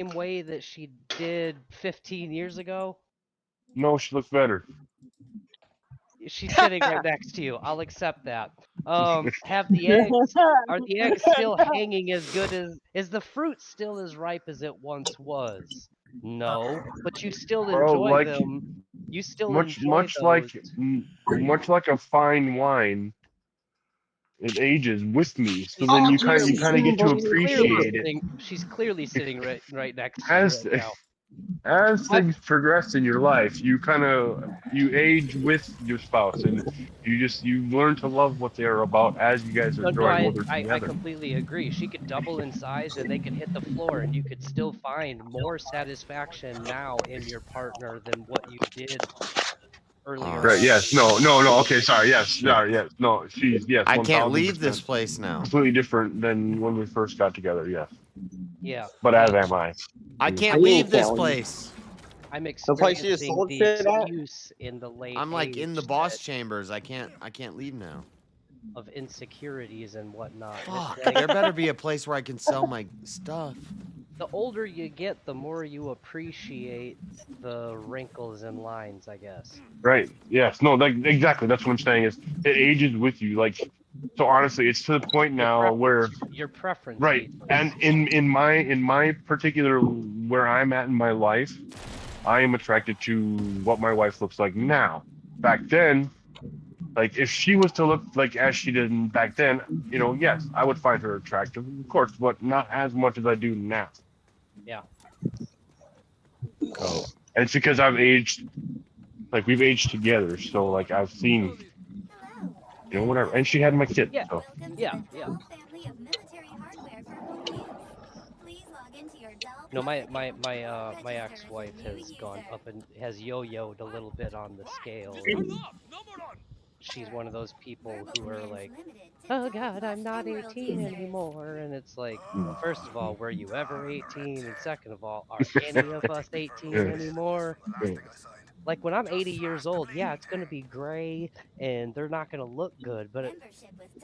same way that she did 15 years ago? No, she looks better. She's sitting right next to you. I'll accept that. Have the eggs? Are the eggs still hanging as good as? Is the fruit still as ripe as it once was? No, but you still Bro, enjoy like them. You still much enjoy much like those. much like a fine wine, it ages with me. So then She's you clearly, kind of get to she's clearly appreciate it sitting. She's clearly sitting right next to you as right now. as I, things progress in your life. You age with your spouse, and you learn to love what they are about as you guys are no, growing older I together. completely agree. She could double in size, and they could hit the floor, and you could still find more satisfaction now in your partner than what you did earlier Right? on. Yes. No. No. No. Okay. Sorry. Yes. Shit. Sorry. Yes. No. She's yes. I can't leave this 1000%. place now. Completely different than when we first got together. Yes. Yeah, But as am I. I Mm. can't leave this place. I'm The place you experiencing sold the shit at? excuse in the late I'm like in the age boss chambers. I can't leave now. of insecurities and whatnot. And Fuck. it's like, There better be a place where I can sell my stuff. the older you get, the more you appreciate the wrinkles and lines, I guess. Right. Yes. No. Like exactly. That's what I'm saying. Is it ages with you. Like so. Honestly, it's to the point now where Your preference. right. ages. And in my particular where I'm at in my life, I am attracted to what my wife looks like now. Back then, like if she was to look like as she did back then, yes, I would find her attractive, of course, but not as much as I do now. Yeah. So, and it's because I've aged, like we've aged together, so like I've seen, whatever. And she had my kid. Yeah. So. Yeah. No, my ex-wife has gone up and has yo-yoed a little bit on the scale. She's one of those people who are like, oh God, I'm not 18 anymore. And it's like, first of all, were you ever 18? And second of all, are any of us 18 anymore? Like when I'm 80 years old, yeah, it's going to be gray and they're not going to look good. But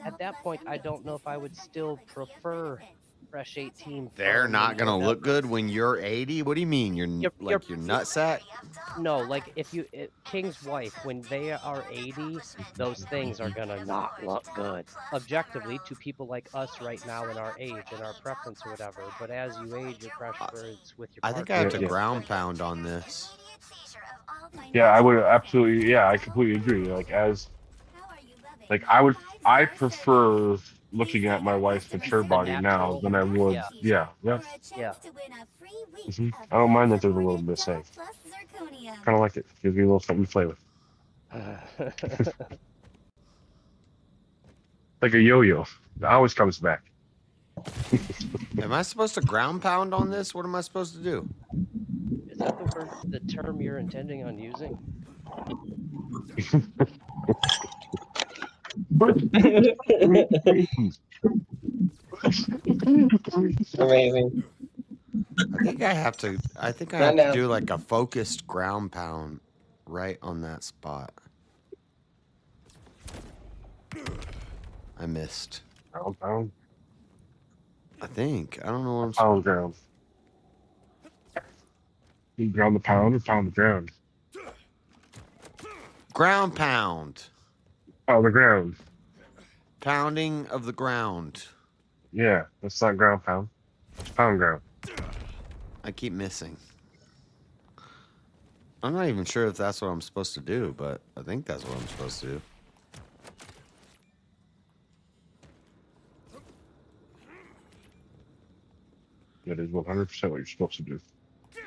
at that point, I don't know if I would still prefer fresh 18. They're not gonna look good when you're 80. What do you mean? You're your nutsack? No, like King's wife, when they are 80, those things are gonna not look good objectively to people like us right now in our age and our preference or whatever. But as you age, your preference with your I think I have to ground pound on this. Yeah, I would absolutely. Yeah, I completely agree. I prefer looking at my wife's mature body now than I would. Yeah. I don't mind that there's a little bit safe. Kind of like it. Gives me a little something to play with. Like a yo-yo. It always comes back. Am I supposed to ground pound on this? What am I supposed to do? Is that the term you're intending on using? Amazing. I think I have to do like a focused ground pound right on that spot. I missed. Ground pound? I think. I don't know what I'm Pound ground. You ground the pound or pound the ground? Ground pound. Oh, the ground. Pounding of the ground. Yeah, that's not ground pound. It's pound ground. I keep missing. I'm not even sure if that's what I'm supposed to do, but I think that's what I'm supposed to do. That is 100% what you're supposed to do.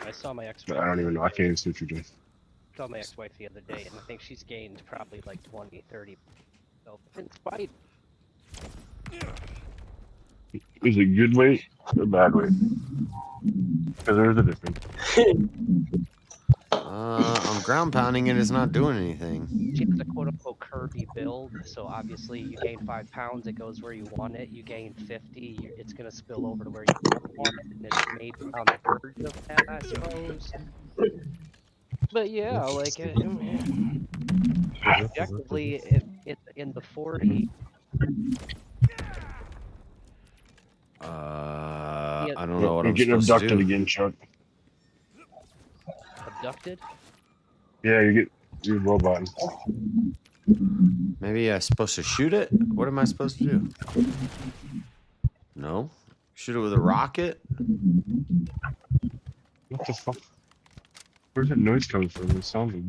I saw my ex-wife. I don't even know. I can't even see what you're doing. I saw my ex-wife the other day, and I think she's gained probably like 20, 30. So, in spite. Is it good weight or bad weight? Because there's a difference. I'm ground pounding it. It's not doing anything. She has a quote-unquote curvy build, so obviously you gain 5 pounds, it goes where you want it. You gain 50, it's going to spill over to where you don't want it, and it's maybe on the verge of that, I suppose. But yeah, like, objectively, it's in the 40. I don't know what You're I'm getting supposed to abducted do. again, Chuck. Abducted? Yeah, you're roboting. Maybe I'm supposed to shoot it? What am I supposed to do? No? Shoot it with a rocket? What the fuck? Where's that noise coming from? It sounds like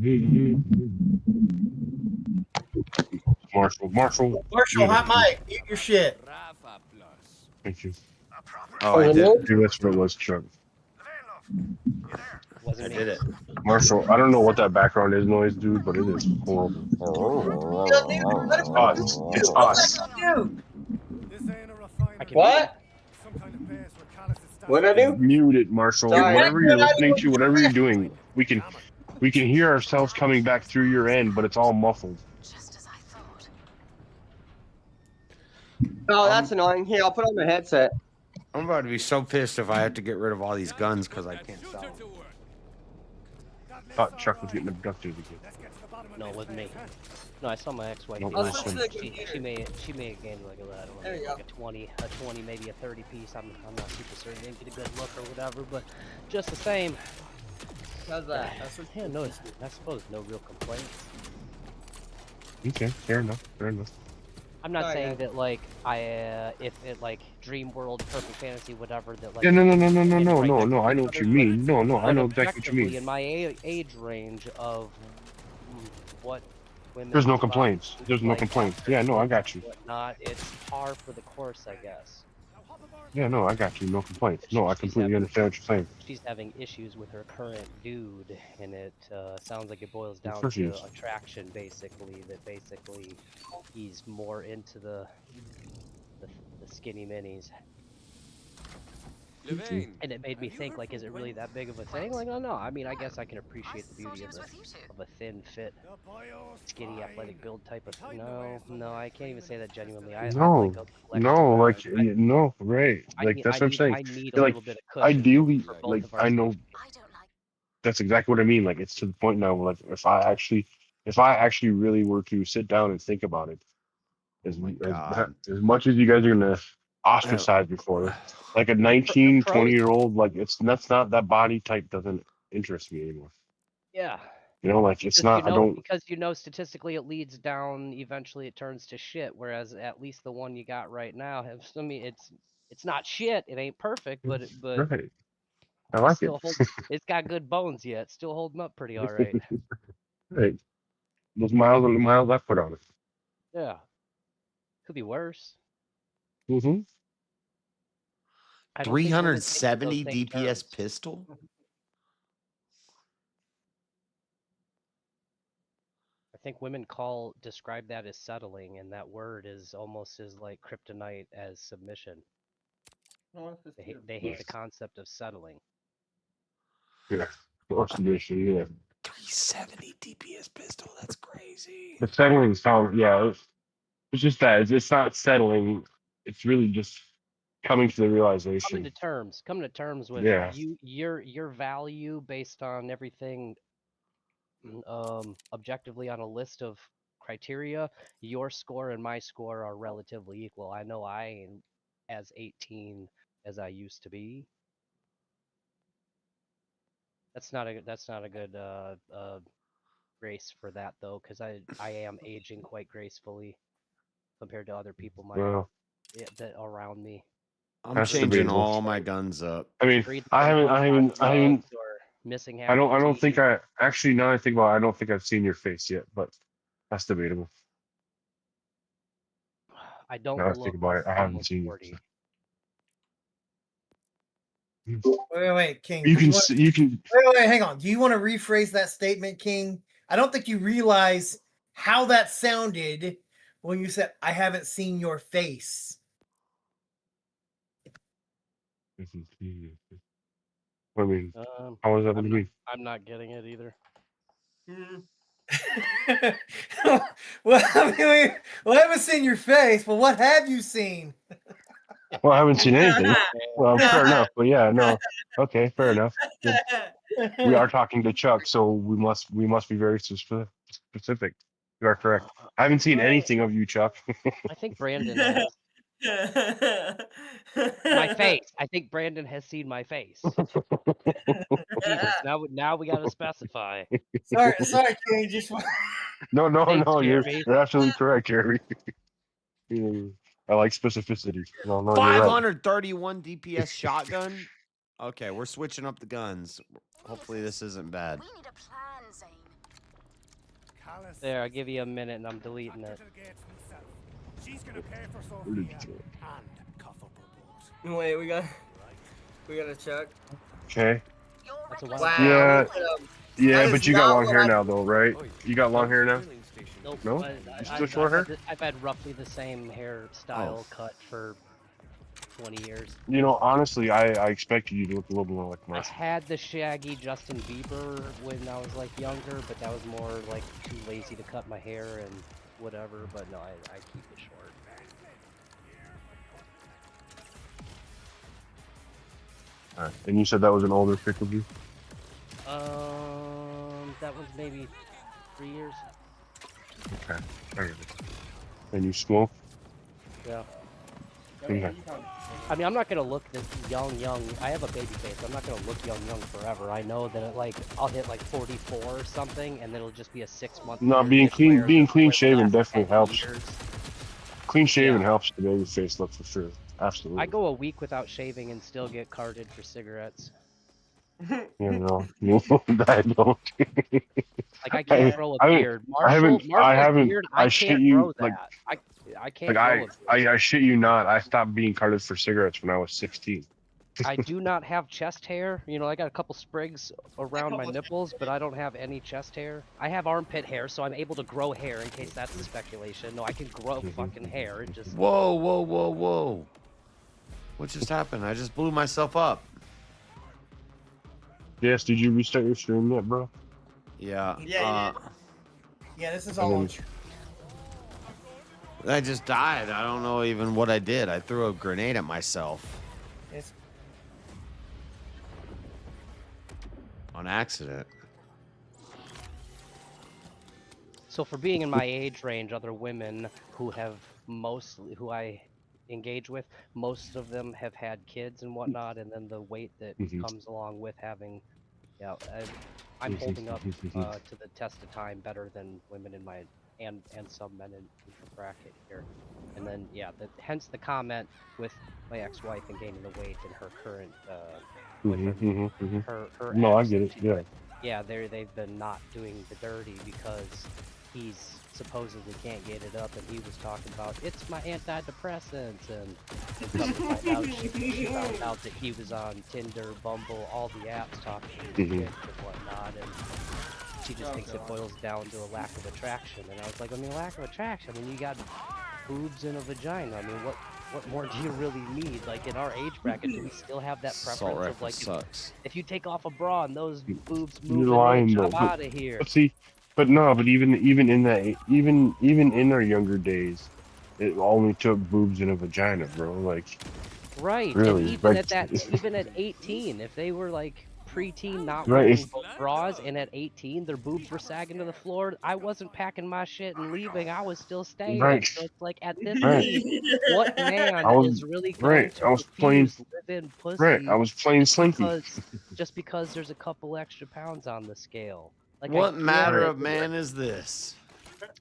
Marshall. Marshall, Yeah, hot mic. Mute your shit. thank you. Oh, I did. Maybe that's what it was, Chuck. Wasn't I me. did it. Marshall, I don't know what that background is noise, dude, but it is horrible. It's us. It's us. I can What? What I do? Mute it, Marshall. Sorry. Whatever you're listening to, whatever you're doing, we can hear ourselves coming back through your end, but it's all muffled. Oh, that's annoying. Here, I'll put on my headset. I'm about to be so pissed if I have to get rid of all these guns because I can't sell them. Thought Chuck was getting abducted again. No, it wasn't me. No, I saw my ex-wife. Nope, do listen. that. She may have gained like I don't There know, you like a 20, maybe a 30 piece. I'm not super certain. Didn't get a good look or whatever, but just the same. How's that? Yeah, no, I suppose no real complaints. Okay, fair enough. I'm not Oh, saying yeah. that like if it like Dream World, Perfect Fantasy, whatever that like. Yeah, no. right I next know to what each you other, mean. No, I but know exactly what you objectively, mean. in my age range of what women. There's no love, complaints. There's no like, complaints. Yeah, no, I got you. Whatnot, it's par for the course, I guess. Yeah, no, I got you. No complaints. No, I completely understand what you're saying. She's having issues with her current dude, and it sounds like it boils Of down course she to is. attraction, basically. That basically he's more into the skinny minis. And it made me think, like, is it really that big of a thing? Like, no. I mean, I guess I can appreciate the beauty of a thin, fit, skinny, athletic build type of. No, I can't even say that genuinely. I'm like a No, right. Like that's what I'm saying. I need a Like, little bit of cushion ideally, for both like of our I know that's exactly what I mean. Like it's to the point now. Like if I actually really were to sit down and think about it, as much as you guys are gonna ostracize me for it, like a 19, 20-year-old, like that's not that body type doesn't interest me anymore. Yeah. You know, like it's Because not. I don't. because statistically it leads down. Eventually, it turns to shit. Whereas at least the one you got right now has. I mean, it's not shit. It ain't perfect, but Right. I like it. It's got good bones yet. It's still holding up pretty all right. Right. Those miles I put on it. Yeah. Could be worse. Mm-hmm. I don't think women think of those 370 same DPS terms. pistol? I think women describe that as settling, and that word is almost as like kryptonite as submission. They hate the concept of settling. Yeah. Or submission, yeah. 370 DPS pistol. That's crazy. The settling sound, yeah. It's just that. It's not settling. It's really just coming to the realization. Coming to terms with Yeah. your value based on everything objectively on a list of criteria. Your score and my score are relatively equal. I know I ain't as 18 as I used to be. That's not a good grace for that though, because I am aging quite gracefully compared to other people that around me. I'm changing all my guns up. I mean, I haven't. Or missing half I don't your think teeth. actually. Now I think about it, I don't think I've seen your face yet, but that's debatable. I don't Now I look think about it, I haven't seen 40. you. Wait, King. You can. Wait, hang on. Do you want to rephrase that statement, King? I don't think you realize how that sounded when you said, "I haven't seen your face." I mean, how was that going to be? I'm not getting it either. Well, I mean, I haven't seen your face, but what have you seen? Well, I haven't seen anything. Well, fair enough. But yeah, no. Okay, fair enough. Yeah. We are talking to Chuck, so we must be very specific. You are correct. I haven't seen anything of you, Chuck. I think Brandon has. My face. I think Brandon has seen my face. Jesus, now we gotta specify. Sorry, King. Just No, Thanks, you're Jeremy. absolutely correct, Jeremy. I like specificity. No, you're right. 531 DPS shotgun. Okay, we're switching up the guns. Hopefully this isn't bad. We need a plan, Zane. There, I'll give you a minute and I'm deleting it. She's gonna pay for Where did Sophia you go? and cuff up her boat. Wait, we gotta check. Okay. That's a Wow. wild. Yeah. Yeah, That but is you got not long what hair I- now, though, right? You got long hair now. Nope. No? I- You still short hair? I've had roughly the same hairstyle cut for 20 years. You know, honestly, I expected you to look a little more like I Marshall. had the shaggy Justin Bieber when I was like younger, but that was more like too lazy to cut my hair and whatever. But no, I keep it short. Alright. And you said that was an older pic of you? That was maybe 3 years. Okay. Alright. And you smoke? Yeah. Okay. I mean, I'm not gonna look this young. I have a baby face. I'm not gonna look young forever. I know that I'll hit like 44 or something, and then it'll just be a 6-month. No, being clean shaven definitely helps. Clean shaven helps the baby face look for sure. Absolutely. I go a week without shaving and still get carded for cigarettes. You know, I don't. Like I can't grow a I beard. haven't. Beard, I can't shit you grow like. that. I can't Like grow a beard. I shit you not. I stopped being carded for cigarettes when I was 16. I do not have chest hair. You know, I got a couple sprigs around my nipples, but I don't have any chest hair. I have armpit hair, so I'm able to grow hair in case that's the speculation. No, I can grow fucking hair and just. Whoa. What just happened? I just blew myself up. Yes. Did you restart your stream yet, bro? Yeah. Yeah, yeah, this is all on. I just died. I don't know even what I did. I threw a grenade at myself. It's On accident. So for being in my age range, other women who I engage with, most of them have had kids and whatnot, and then the weight that comes along with having, I'm holding up to the test of time better than women in my and some men in the bracket here. And then hence the comment with my ex-wife and gaining the weight and her current her No, I ex, get it. she's Yeah. like, yeah, they've been not doing the dirty because he's supposedly can't get it up, and he was talking about it's my antidepressants, and she found out that he was on Tinder, Bumble, all the apps talking to kids and whatnot, and she just thinks it boils down to a lack of attraction. And I was like, I mean, lack of attraction. I mean, you got boobs and a vagina. I mean, what more do you really need? Like in our age bracket, do we still have that preference of like if you take off a bra and those boobs move, I'm out of here. But see, but even in that, even in our younger days, it only took boobs and a vagina, bro. Like, right. Really, and even like, even at 18, if they were like preteen, not wearing bras, and at 18 their boobs were sagging to the floor, I wasn't packing my shit and leaving. I was still staying. Right. So it's like at this age, what man is really going to I was playing live in pussy? I was playing Slinky. Just because there's a couple extra pounds on the scale. Like, What matter of man is this?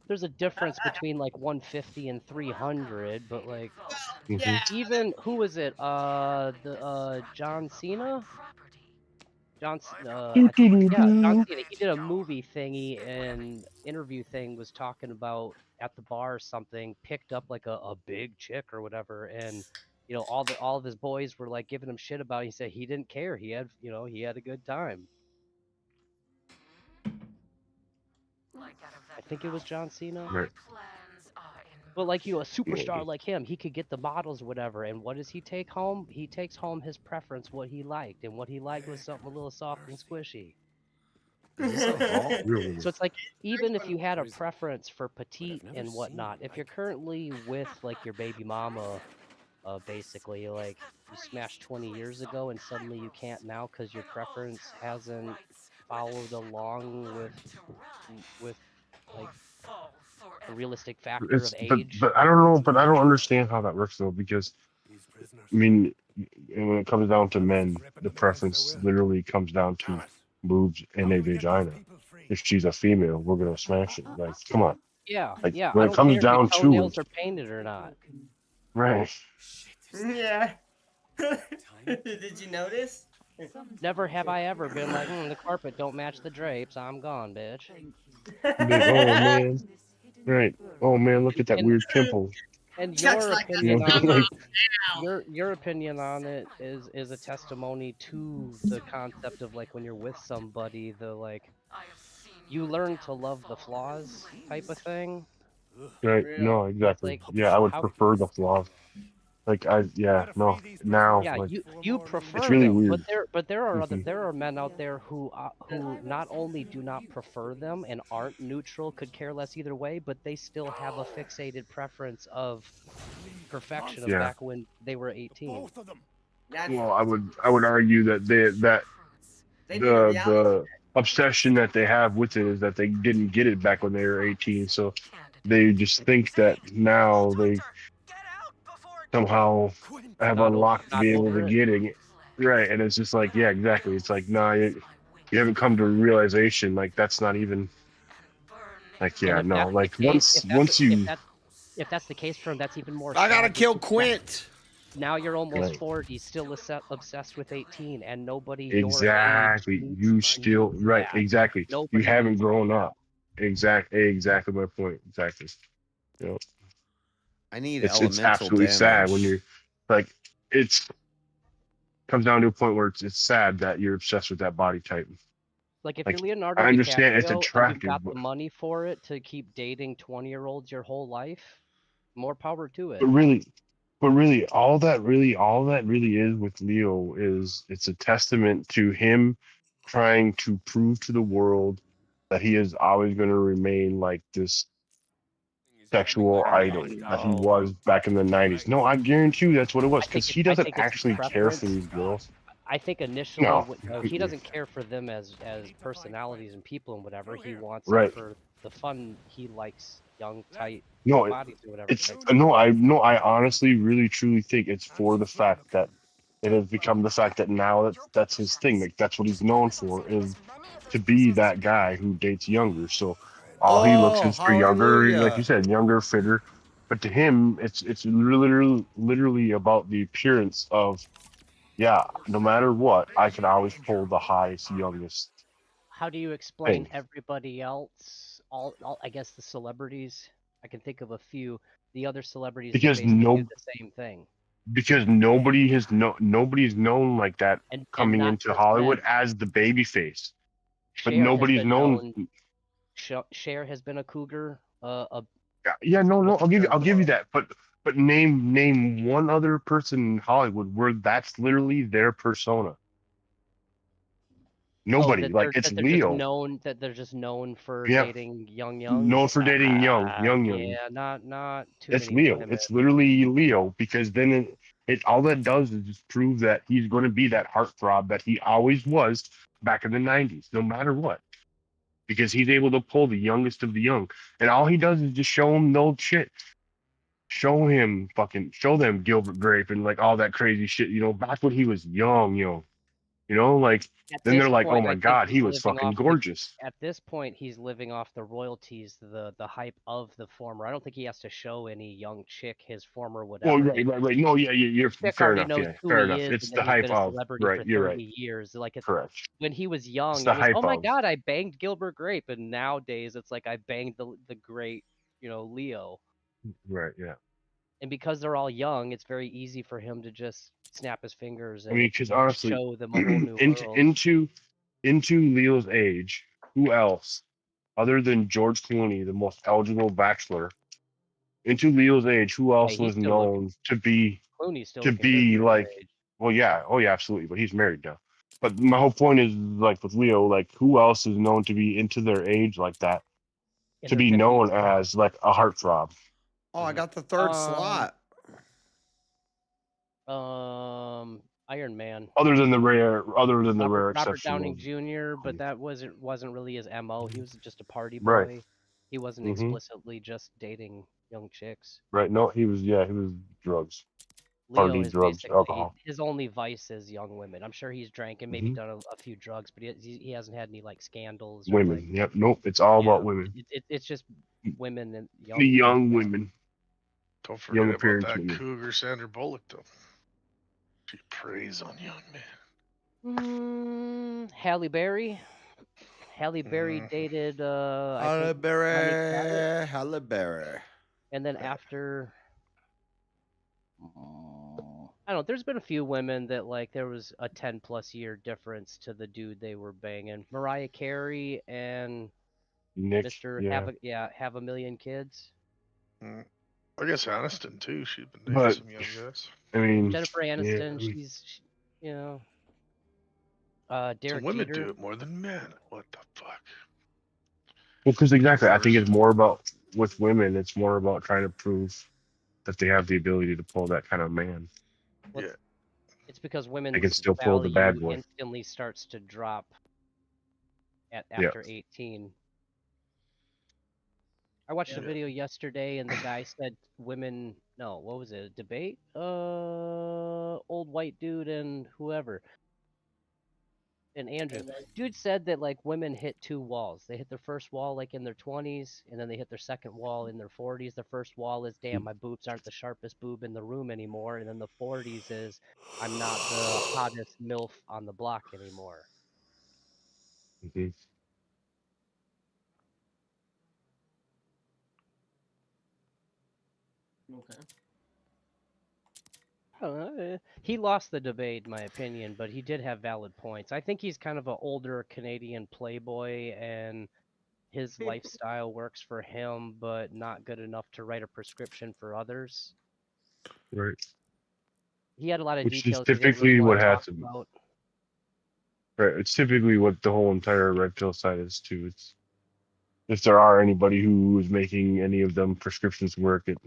There's a difference between like 150 and 300, but like yeah. even who is it? John Cena. John Cena. He did a movie thingy, and interview thing was talking about at the bar or something. Picked up like a big chick or whatever, and you know all of his boys were like giving him shit about it. He said he didn't care. He had he had a good time. I think it was John Cena. Right. But like a superstar like him, he could get the models or whatever. And what does he take home? He takes home his preference, what he liked, and what he liked was something a little soft and squishy. So it's like even if you had a preference for petite and whatnot, if you're currently with like your baby mama, basically like you smashed 20 years ago and suddenly you can't now because your preference hasn't followed along with like the realistic factor of but age. I don't know, but I don't understand how that works though, because I mean, when it comes down to men, the preference literally comes down to boobs and a vagina. If she's a female, we're gonna smash it. Like, come on. Yeah, Like yeah. when I it don't comes care if your down to it, toenails are painted or not. right? Yeah. Did you notice? Never have I ever been like, the carpet don't match the drapes. I'm gone, bitch. Big, oh man, right? Oh man, look at that And weird pimple. and Chuck's your like, opinion You know, on like, it, your opinion on it is a testimony to the concept of like when you're with somebody, the like you learn to love the flaws type of thing. right? real. No, It's exactly. like Yeah, I would how prefer the flaws. Like yeah, no. Now, yeah, like, you it's prefer really them, weird. but there are Mhm. there are men out there who not only do not prefer them and aren't neutral, could care less either way, but they still have a fixated preference of perfection of Yeah. back when they were 18. Both of them. That's, Well, I would argue that they need a reality. the obsession that they have with it is that they didn't get it back when they were 18, so they just think that now they somehow have Not unlocked to not be able over to it. get it. Right, and it's just like, yeah, exactly. It's like, nah, you haven't come to a realization. Like that's not even like, And yeah, if no. that's the Like case, once you if that's the case for him, that's even more I gotta sad kill because Quint. now you're almost right, 40, still obsessed with 18, and nobody your age exactly, meets you still right, that. exactly. You Nobody haven't meets grown that. up. Exactly my point. Exactly. You know, I need it's elemental absolutely sad when damage. you're like it's comes down to a point where it's sad that you're obsessed with that body type. Like if you're Like Leonardo I understand it's DiCaprio and you've got attractive, the money for it to keep dating 20-year-olds your whole life, more power to it. but really all that really is with Leo is it's a testament to him trying to prove to the world that he is always going to remain like this sexual idol that he No. was back in the 90s. No, I guarantee you that's what it was, because he I doesn't think it's his actually care for preference. these girls. I think initially No. he doesn't care for them as personalities and people and whatever. He wants it Right. for the fun. He likes young, tight No, bodies or whatever. it's I honestly really truly think it's for the fact that it has become the fact that now that's his thing. Like that's what he's known for, is to be that guy who dates younger. So all he looks Oh, is for younger, like you hallelujah. said, younger, fitter. But to him, it's literally about the appearance of, yeah, no matter what, I can always pull the highest, youngest How do you explain thing. everybody else? All I guess the celebrities. I can think of a few. The other celebrities that Because basically do the same thing, nobody's known like that and coming not into just men. Hollywood as the baby face. But Cher has nobody's been known. known. Cher has been a cougar. Yeah, no, I'll give you Girl. that. But name one other person in Hollywood where that's literally their persona. Oh, Nobody. Like it's that they're just Leo. known for Yeah, dating young known youngs. for dating young. Yeah, not too It's many Leo. women. It's literally Leo, because then it all that does is just prove that he's going to be that heartthrob that he always was back in the 90s, no matter what. Because he's able to pull the youngest of the young. And all he does is just show them the old shit. Show them Gilbert Grape and like all that crazy shit, back when he was young, like At then this they're like, oh point, my I think God, he he's was living fucking off gorgeous. at this point he's living off the royalties, the hype of the former. I don't think he has to show any young chick his former Well, whatever. right. No, yeah, you're Chick fair already enough. knows Yeah, who fair he enough. is, It's and then the he's hype been a of, celebrity right, for you're right. 30 years. Like Correct. when he was It's young, the it was, hype oh my of, God, I banged Gilbert Grape, and nowadays it's like I banged the great, Leo. right, yeah. And because they're all young, it's very easy for him to just snap his fingers I mean, and because honestly, show them a whole new into world. into into Leo's age, who else other than George Clooney, the most eligible bachelor, into Leo's age, who Hey, else he's was still looking. known to be Clooney's still looking good for his like, age. well, yeah, oh yeah, absolutely, but he's married now. But my whole point is, like with Leo, like who else is known to be into their age like that, In to their be 50s. known as like a heartthrob? Oh, I got the third slot. Iron Man. Other than the rare Robert exception Downing of, Jr., but that wasn't really his MO. He was just a party right. boy. He wasn't Mhm. explicitly just dating young chicks. Right? No, he was drugs, Leo party, is drugs, basically alcohol. his only vice is young women. I'm sure he's drank and maybe Mhm. done a few drugs, but he hasn't had any like scandals or Women. like Yep. Nope. It's all yeah. about women. It's just women and The young young women. Don't Young forget about appearance that women. cougar Sandra Bullock, though. She preys on young men. Halle Berry. Halle Berry Mhm. dated I Halle think Lenny Kravitz, Berry, Halle Berry. and then after I don't know. There's been a few women that like there was a 10+ year difference to the dude they were banging. Mariah Carey and Nick. Mr. Yeah. Have a Million Kids. Mm. I guess Aniston too. She's been dating But some young guys. I mean, Jennifer yeah. Aniston. I mean, You know, So Derek women Jeter. do it more than men. What the fuck? well, because exactly, I think Reverse. it's more about with women. It's more about trying to prove that they have the ability to pull that kind of man. Well, Yeah. it's because They can women's still pull the bad value boy. instantly starts to drop Yeah. after 18. I watched a Yeah. video yesterday, and the guy said women. No, what was it? A debate? Old white dude and whoever. And Andrew, dude said that like women hit two walls. They hit their first wall like in their 20s, and then they hit their second wall in their 40s. The first wall is, damn, my boobs aren't the sharpest boob in the room anymore, and then the 40s is, I'm not the hottest MILF on the block anymore. Mm-hmm. Okay. I don't know. He lost the debate, in my opinion, but he did have valid points. I think he's kind of an older Canadian playboy, and his lifestyle works for him, but not good enough to write a prescription for others. Right. He had a lot of Which is details he didn't really typically want what to has talk to be. about. Right. It's typically what the whole entire red pill side is too. It's if there are anybody who is making any of them prescriptions work, it's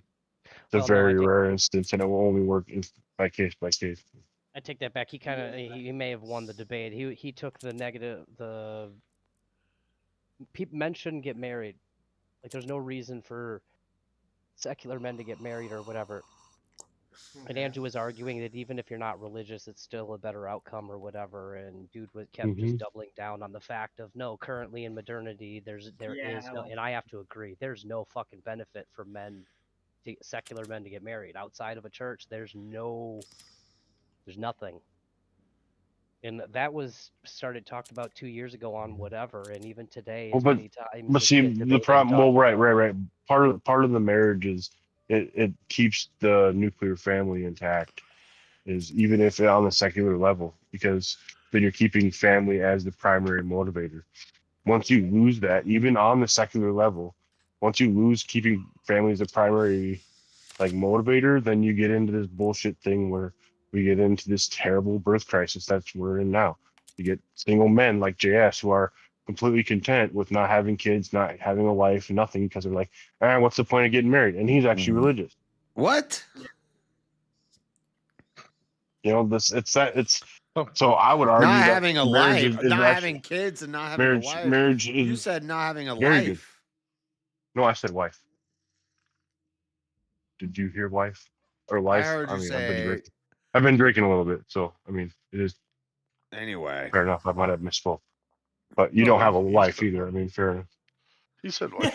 a Well, no, very rare instance, and it will only work by case by case. I take that back. He may have won the debate. He took the negative. Men shouldn't get married. Like there's no reason for secular men to get married or whatever. And Andrew was arguing that even if you're not religious, it's still a better outcome or whatever. And dude kept just doubling down on the fact of no, currently in modernity, there is no, and I have to agree, there's no fucking benefit for secular men to get married outside of a church. There's nothing. And that was talked about 2 years ago on whatever, and even today, Well, as many times but as see get the debated problem. and Well, talked right. about. Part of the marriage is it keeps the nuclear family intact. Is even if on the secular level, because then you're keeping family as the primary motivator. Once you lose that, even on the secular level, once you lose keeping family as a primary like motivator, then you get into this bullshit thing where we get into this terrible birth crisis that's we're in now. You get single men like JS who are completely content with not having kids, not having a wife, nothing, because they're like, what's the point of getting married? And he's actually religious. What? You know, so I would argue Not that having a marriage life, is not actually having kids, and not having a wife. marriage You is said not having a very good. life. No, I said wife. Did you hear wife or I life? heard you I mean, say. I've been drinking a little bit, so I mean, it is Anyway. fair enough. I might have misspoke, but you No, don't have a he wife said either. I mean, fair enough. He said wife.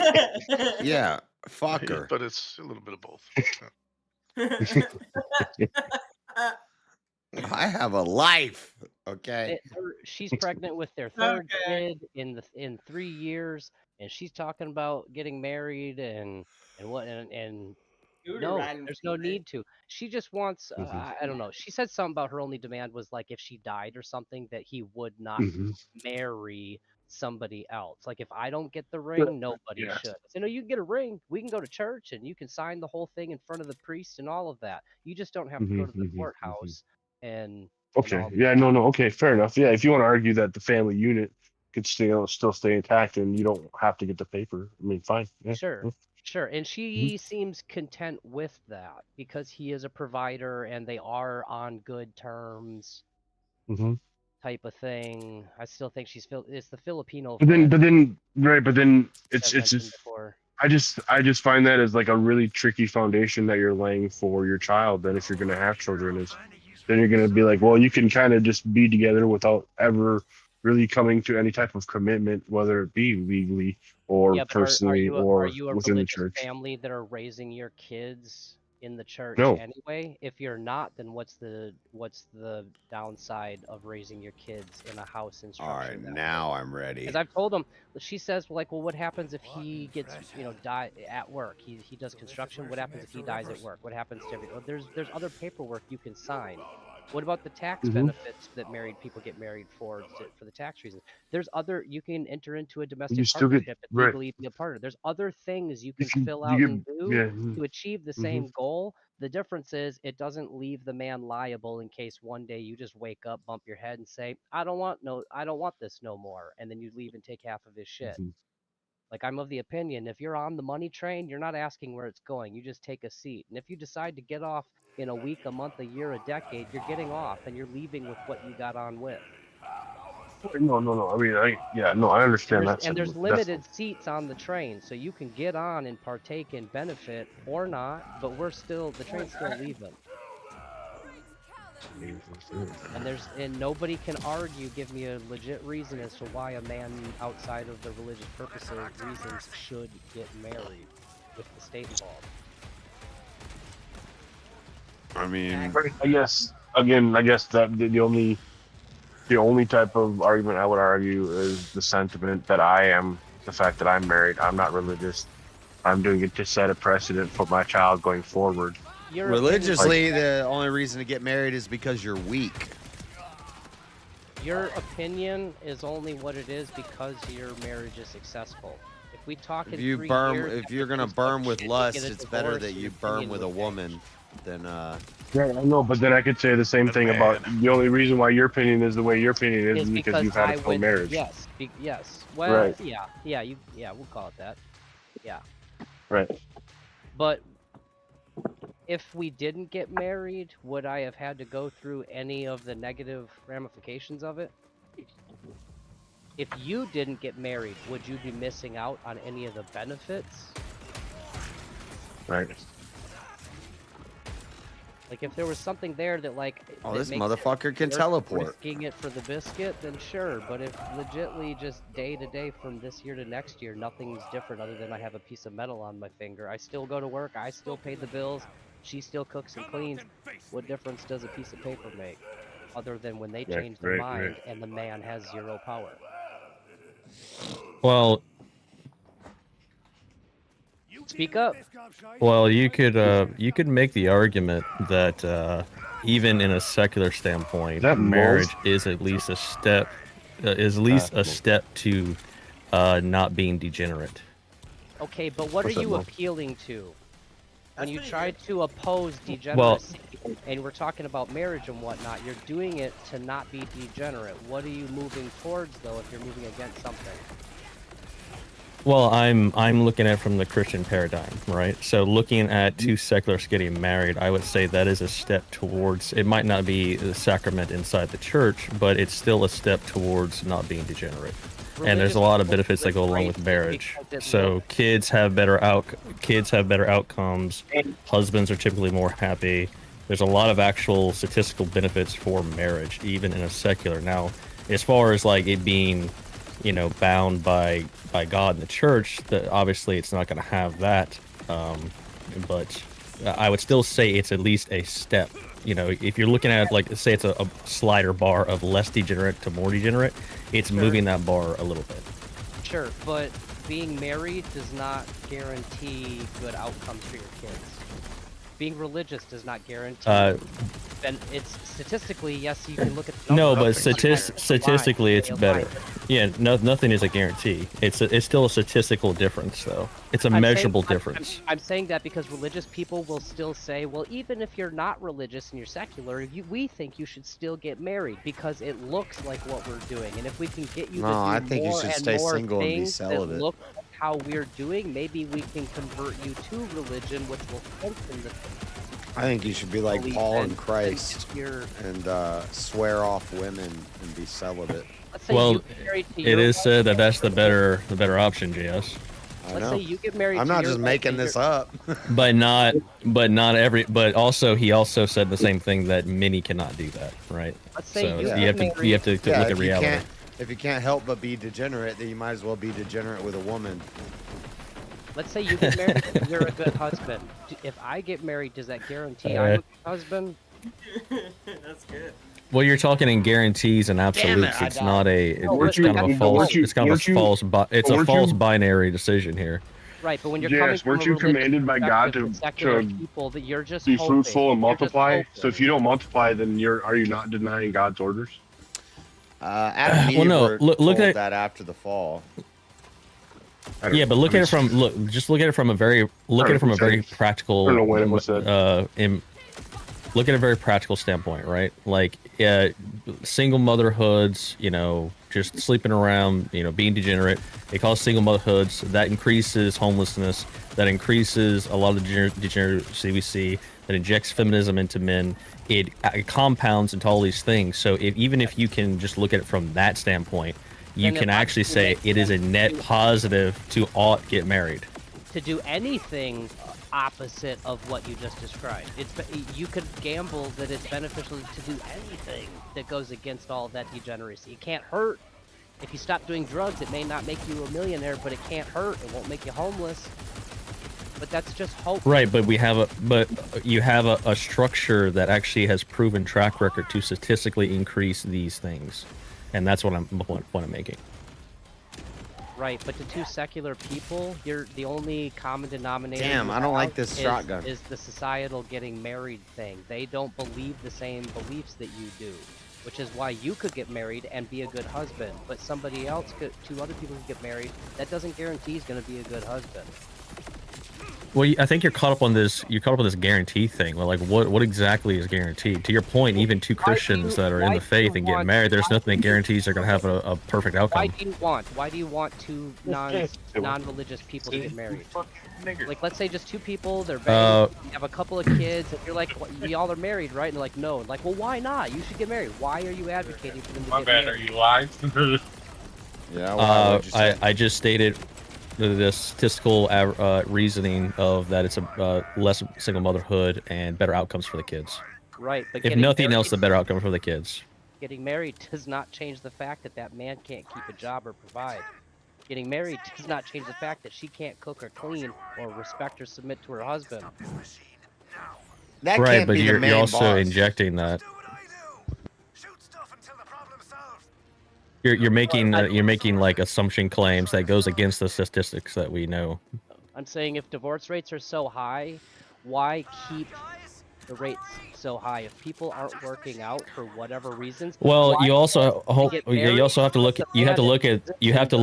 Yeah, fuck her. But it's a little bit of both. I have a life. Okay. She's pregnant with their third kid in 3 years, and she's talking about getting married and no, there's no need to. She just wants I don't know. She said something about her only demand was like if she died or something that he would not marry somebody else. Like if I don't get the ring, nobody should. So no, you can get a ring. We can go to church and you can sign the whole thing in front of the priest and all of that. You just don't have to go to the courthouse and Okay. all Yeah. that. No. Okay. Fair enough. Yeah. If you want to argue that the family unit could still stay intact and you don't have to get the paper, I mean, fine. Yeah. Sure. And she seems content with that because he is a provider and they are on good terms. type of thing. I still think it's the Filipino. But then, it's it's just before. I just find that as like a really tricky foundation that you're laying for your child. That if you're gonna have children, is then you're gonna be like, well, you can kind of just be together without ever really coming to any type of commitment, whether it be legally or Yeah, but personally are or you a within the religious church. family that are raising your kids in the church No. anyway? If you're not, then what's the downside of raising your kids in a house in All structure? right, now I'm ready. Because I've told them, she says, like, well, what happens if he gets, die at work? He does construction. What happens if he dies at work? What happens to every? There's other paperwork you can sign. What about the tax benefits that married people get married for the tax reasons? There's other, you can enter into a domestic partnership and legally be a partner. There's other things you can fill out and do to achieve the same goal. The difference is it doesn't leave the man liable in case one day you just wake up, bump your head, and say, I don't want this no more, and then you leave and take half of his shit. Like, I'm of the opinion, if you're on the money train, you're not asking where it's going. You just take a seat. And if you decide to get off in a week, a month, a year, a decade, you're getting off and you're leaving with what you got on with. No. I mean, I understand that. And there's limited seats on the train, so you can get on and partake in benefit or not, but the train's still leaving. And nobody can argue, give me a legit reason as to why a man outside of the religious purposes reasons should get married with the state involved. I mean, I guess that the only type of argument I would argue is the sentiment that the fact that I'm married. I'm not religious. I'm doing it to set a precedent for my child going forward. Religiously, the only reason to get married is because you're weak. Your opinion is only what it is because your marriage is successful. If we talk in 3 years, if you're gonna burn with lust, it's better that you burn with a woman than Yeah, I know, but then I could say the same thing about the only reason why your opinion is the way your opinion is because you've had a full marriage. Yes. Well, right. Yeah, we'll call it that. Yeah. Right. But if we didn't get married, would I have had to go through any of the negative ramifications of it? If you didn't get married, would you be missing out on any of the benefits? Right. Like, if there was something there that, like... Oh, this motherfucker can teleport. Risking it for the biscuit, then sure. But if legitly just day to day from this year to next year, nothing's different other than I have a piece of metal on my finger. I still go to work. I still pay the bills. She still cooks and cleans. What difference does a piece of paper make? Other than when they change their mind and the man has zero power. Well... Speak up. Well, you could make the argument that even in a secular standpoint, marriage is at least a step, to not being degenerate. Okay, but what are you appealing to? When you try to oppose degeneracy, and we're talking about marriage and whatnot, you're doing it to not be degenerate. What are you moving towards, though, if you're moving against something? Well, I'm looking at it from the Christian paradigm, right? So looking at two secularists getting married, I would say that is a step towards, it might not be the sacrament inside the church, but it's still a step towards not being degenerate. And there's a lot of benefits that go along with marriage. So kids have better outcomes, husbands are typically more happy. There's a lot of actual statistical benefits for marriage, even in a secular. Now, as far as like it being, bound by God and the church, that obviously it's not going to have that. But I would still say it's at least a step. If you're looking at, like, say it's a slider bar of less degenerate to more degenerate, it's moving that bar a little bit. Sure, but being married does not guarantee good outcomes for your kids. Being religious does not guarantee. Then it's statistically, yes, you can look at the numbers. No, but statistically, it's better. Yeah, nothing is a guarantee. It's still a statistical difference, though. It's a measurable difference. I'm saying that because religious people will still say, well, even if you're not religious and you're secular, we think you should still get married because it looks like what we're doing. And if we can get you to do I think you should stay single and be celibate. That look how we're doing, maybe we can convert you to religion, which will strengthen the thing. I think you should be like believe Paul in, and then Christ if you're, and swear off women and be celibate. let's say Well, you get married to it your is wife, said that that's the better option, JS. I let's know. say you get married I'm to not your just wife making and this you're- up. But also he also said the same thing that many cannot do that, right? Let's say So you you have to get you have to look at if reality. if you can't help but be degenerate, then you might as well be degenerate with a woman. Let's say you get married and you're a good husband. If I get married, does that guarantee I'm a good husband? That's good. Well, you're talking in guarantees and absolutes. I it's died. not a. It's, No, it's but kind of a weren't false. you- It's kind of a false. It's a weren't false you- binary decision here. Right, but when you're Yes, coming from weren't a you religious commanded by God perspective, to- secular to people that you're just Be hoping, fruitful and you're just multiply. So hoping. if you don't multiply, then are you not denying God's orders? Adam and Eve Well, no, were look told at- that after the fall. I don't Yeah, know. but look I at it mean, from just look at it from a very practical. I don't know when it was said. Look at a very practical standpoint, right? Like, single motherhoods, you know, just sleeping around, you know, being degenerate. They cause single motherhoods. That increases homelessness. That increases a lot of degeneracy we see. That injects feminism into men. It compounds into all these things. So even if you can just look at it from that standpoint, you Then can if I actually can say make it is a sense net to- positive to ought get married. To do anything opposite of what you just described. You could gamble that it's beneficial to do anything that goes against all that degeneracy. It can't hurt. If you stop doing drugs, it may not make you a millionaire, but it can't hurt. It won't make you homeless. But that's just hope. Right, but you have a structure that actually has proven track record to statistically increase these things, and that's what I'm making. Right, but to two secular people, you're the only common denominator. Damn, you I don't like have this shotgun. Is the societal getting married thing. They don't believe the same beliefs that you do, which is why you could get married and be a good husband, but somebody else could, two other people could get married. That doesn't guarantee he's going to be a good husband. Well, I think you're caught up on this. You're caught up on this guarantee thing. Well, like, what exactly is guaranteed? To your point, even two Christians that are in the faith and getting married, there's nothing that guarantees they're going to have a perfect outcome. Why do you want two non-religious people to get married? Like, let's say just two people, they're married, you have a couple of kids, and you're like, well, we all are married, right? And they're like, no. Like, well, why not? You should get married. Why are you advocating for them to get married? Are you live? Yeah, well, I just stated the statistical reasoning of that it's a less single motherhood and better outcomes for the kids. Right, but If nothing else, the better outcome for the kids. getting married does not change the fact that that man can't keep a job or provide. Getting married does not change the fact that she can't cook or clean or respect or submit to her husband. that Right, can't but be the you're main also boss. injecting that. You're making like assumption claims that goes against the statistics that we know. I'm saying if divorce rates are so high, why keep the rates so high? If people aren't working out for whatever reasons, Well, why you also can't they get married? you also have to look The you have to man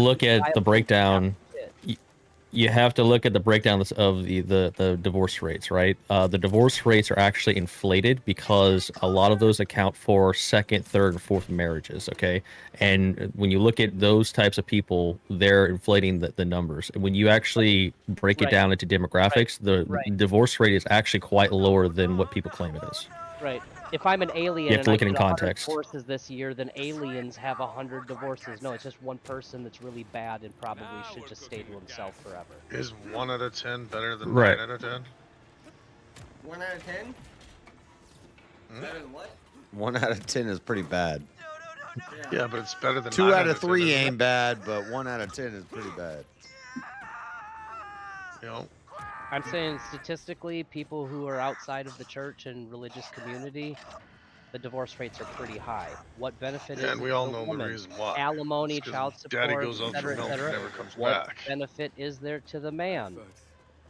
look at is the breakdown. it. You have to look at the breakdown of the divorce rates, right? The divorce rates are actually inflated because a lot of those account for second, third, and fourth marriages, okay? And when you look at those types of people, they're inflating the numbers. When you actually break it Right. down into demographics, the Right. divorce rate is actually quite lower than what people claim it is. Right. If I'm an alien You have to and look I at it in get 100 context. divorces this year, then aliens have 100 divorces. No, it's just one person that's really bad and probably should just stay to himself forever. Is 1 out of 10 better than Right. 9 out of 10? 1 out of 10? Hmm? Better than what? 1 out of 10 is pretty bad. Yeah, but it's better than 2 9 out of 3 10, isn't it? ain't bad, but 1 out of 10 is pretty bad. You know, I'm saying statistically, people who are outside of the church and religious community, the divorce rates are pretty high. What benefit is and it we all to the know woman? the reason why. Alimony, It's 'cause child Daddy support, goes out for etc., milk and etc. never comes What back. benefit is there to the man?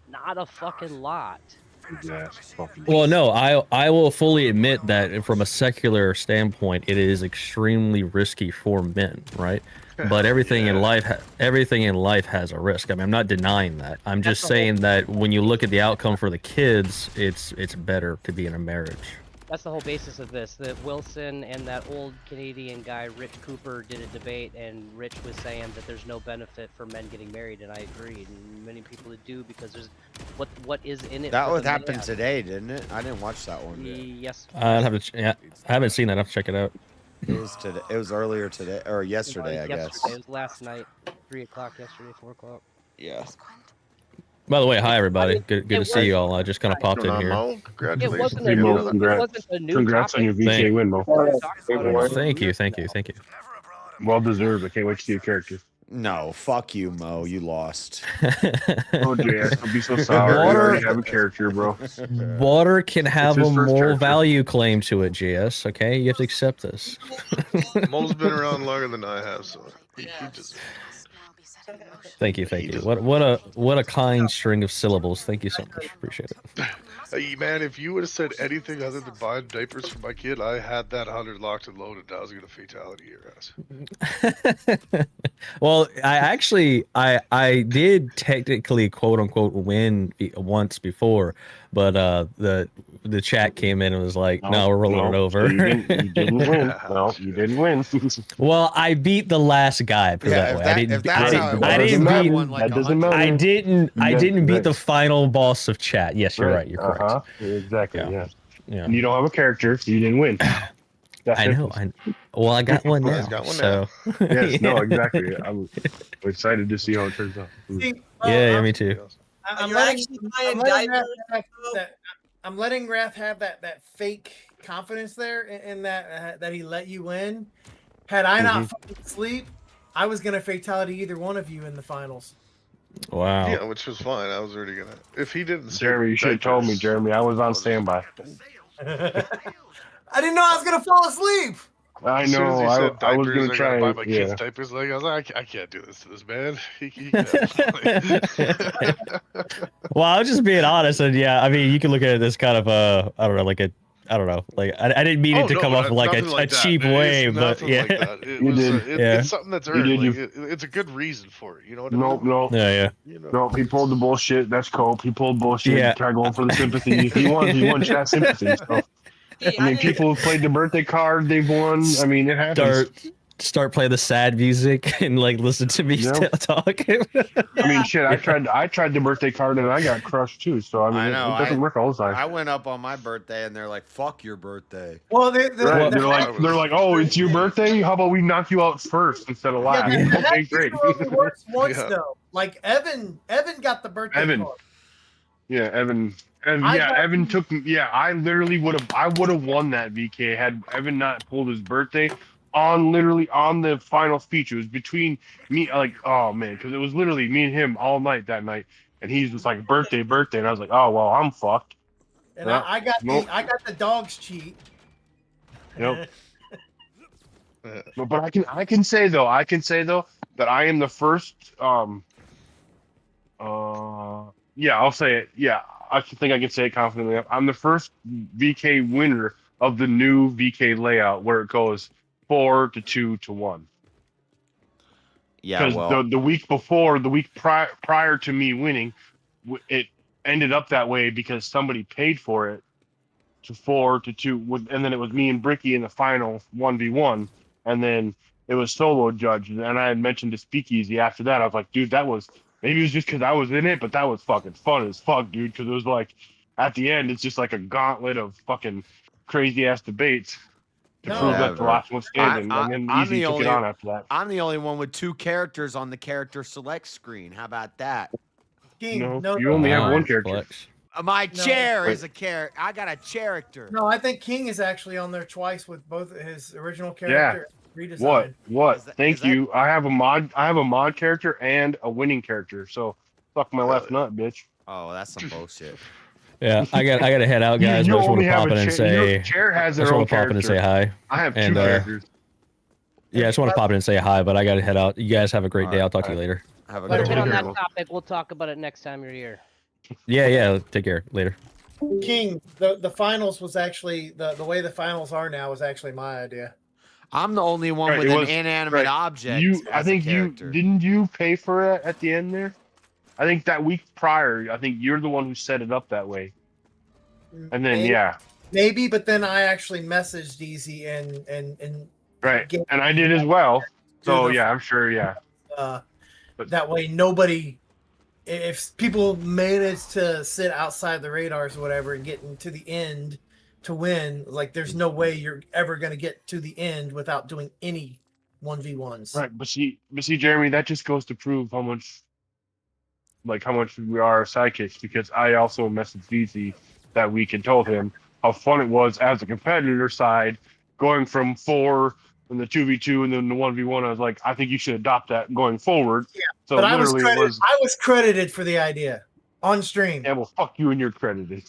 Not a fucking lot. Well, no, I will fully admit that from a secular standpoint, it is extremely risky for men, right? But everything in life, has a risk. I mean, I'm not denying that. I'm just That's the whole saying that when you look at the outcome for the kids, it's better to be in a marriage. That's the whole basis of this. That Wilson and that old Canadian guy, Rich Cooper, did a debate, and Rich was saying that there's no benefit for men getting married, and I agreed. And many people do because there's what is in it. That for would the happen man. today, didn't it? I didn't watch that one. Yes. I'd have to. Yeah, I haven't seen that. I have to check it out. It was today. It was earlier today or yesterday, I guess. It was last night, 3 o'clock yesterday, 4 o'clock. Yeah. By the way, hi everybody. I mean, Good to see you all. I just kind of popped in here. It Congratulations. wasn't Hey, a Mo, new, it wasn't a new Congrats on topic. your VK win, Mo. Thank you. Well deserved. I can't wait to see your character. No, fuck you, Mo. You lost. Oh, JS, don't be so sour. You Water- already have a character, bro. Water can have his a first moral character. value claim to it, GS. Okay, you have to accept this. Mo's been around longer than I have, so he just. Thank you. What a kind string of syllables. Thank you so much. Appreciate it. Hey, man, if you would have said anything other than buying diapers for my kid, I had that 100 locked and loaded. I was gonna fatality your ass. Well, I did technically quote unquote win once before, but the chat came in and was like, "No, we're rolling it over." You didn't win. No, you didn't win. Well, I beat the last guy. Put it that way. I didn't beat. I didn't beat the final boss of chat. Yes, you're right. You're correct. Exactly. Yeah. Yeah. And you don't have a character, so you didn't win. I know. Well, I got one now. He's got one so. Yes. No. Exactly. I'm excited to see how it turns out. See, Yeah, me too. I'm You're letting, actually I'm buying letting diapers, Wrath have I'm letting Wrath have that fake confidence there in that that he let you win. Had I not fucking sleep, I was gonna fatality either one of you in the finals. Wow. Yeah, which was fine. I was already gonna. If he didn't say Jeremy, you should have told me, diapers- Jeremy. I was on standby. I didn't know I was gonna fall asleep. I As soon as know. he said I was diapers, gonna I try. gotta buy my kids Yeah. diapers. Like I was like, I can't do this to this man. He can have Well, I was just being honest, and yeah, I mean, you can look at it as kind of I don't know, like I didn't mean it to come off like a cheap way, but yeah. Like that. You did. It's something that's earned. did, Like, it's a good reason for it. You know what I mean? No. Yeah. You know? No, he pulled the bullshit. That's cope. He pulled bullshit. Yeah. Tried going for the sympathy. He won chat sympathy. So. I mean, people who played the birthday card, they've won. I mean, it happens. Start playing the sad music and like listen to me talk. I mean, shit. I tried the birthday card and I got crushed too. So I mean, I know, it doesn't work all the time. I went up on my birthday and they're like, "Fuck your birthday." Well, Right. They're like, oh, it's your birthday. How about we knock you out first instead of last? Okay, great. Only works once Yeah. though. Like Evan got the birthday Evan. card. Yeah, Evan. And I yeah, got- Evan took. Yeah, I literally would have won that VK had Evan not pulled his birthday on the final speech. It was between me, like, oh man, because it was literally me and him all night that night, and he's just like birthday, and I was like, oh well, I'm fucked. And Yeah. I got Nope. I got the dog's cheat. Yep. But I can say though that I am the first. Yeah, I'll say it. Yeah, I think I can say it confidently. I'm the first VK winner of the new VK layout where it goes 4 to 2 to 1. Yeah, Because well, the week before, the week prior to me winning, it ended up that way because somebody paid for it to 4 to 2, and then it was me and Bricky in the final 1v1, and then it was solo judge, and I had mentioned to Speakeasy after that. I was like, dude, that was maybe it was just because I was in it, but that was fucking fun as fuck, dude. Because it was like at the end, it's just like a gauntlet of fucking crazy ass debates to No. prove Yeah, that the last one standing, I- and then I'm Easy the took it only- on after that. I'm the only one with 2 characters on the character select screen. How about that? King, No, you only have Wow, one character. flex. My No. chair Wait. is a character. I got a character. No, I think King is actually on there twice with both his original character redesign. What? Is that- Thank is that- you. I have a mod character and a winning character. So fuck my left nut, bitch. Oh, that's some bullshit. Yeah, I got to head out, guys. You I just want only to have pop a in and chair. say, Your chair has I just their own want to pop in and say character. hi. I have 2 And, characters. Yeah, I just want to pop in and say hi, but I got to head out. You guys have a great day. I'll talk to you later. Have a Let's good get on one. that topic. We'll talk about it next time you're here. Yeah. Take care. Later. King, the finals was actually the way the finals are now was actually my idea. I'm the only one Right, with it an was- inanimate right. object. I as a think you character. didn't you pay for it at the end there. I think that week prior, I think you're the one who set it up that way. And then Maybe. yeah, Maybe, but then I actually messaged Easy and Right, get and I did as well. So the- yeah, I'm sure. Yeah, But- that way nobody, if people manage to sit outside the radars or whatever and get into the end to win, like there's no way you're ever going to get to the end without doing any 1v1s. right. But see, Jeremy, that just goes to prove how much we are sidekicks. Because I also messaged Easy that week and told him how fun it was as a competitor side, going from 4 and the 2v2 and then the 1v1. I was like, I think you should adopt that going forward. Yeah, So but I was literally, I was credited for the idea on stream. yeah, well, fuck you and your credited.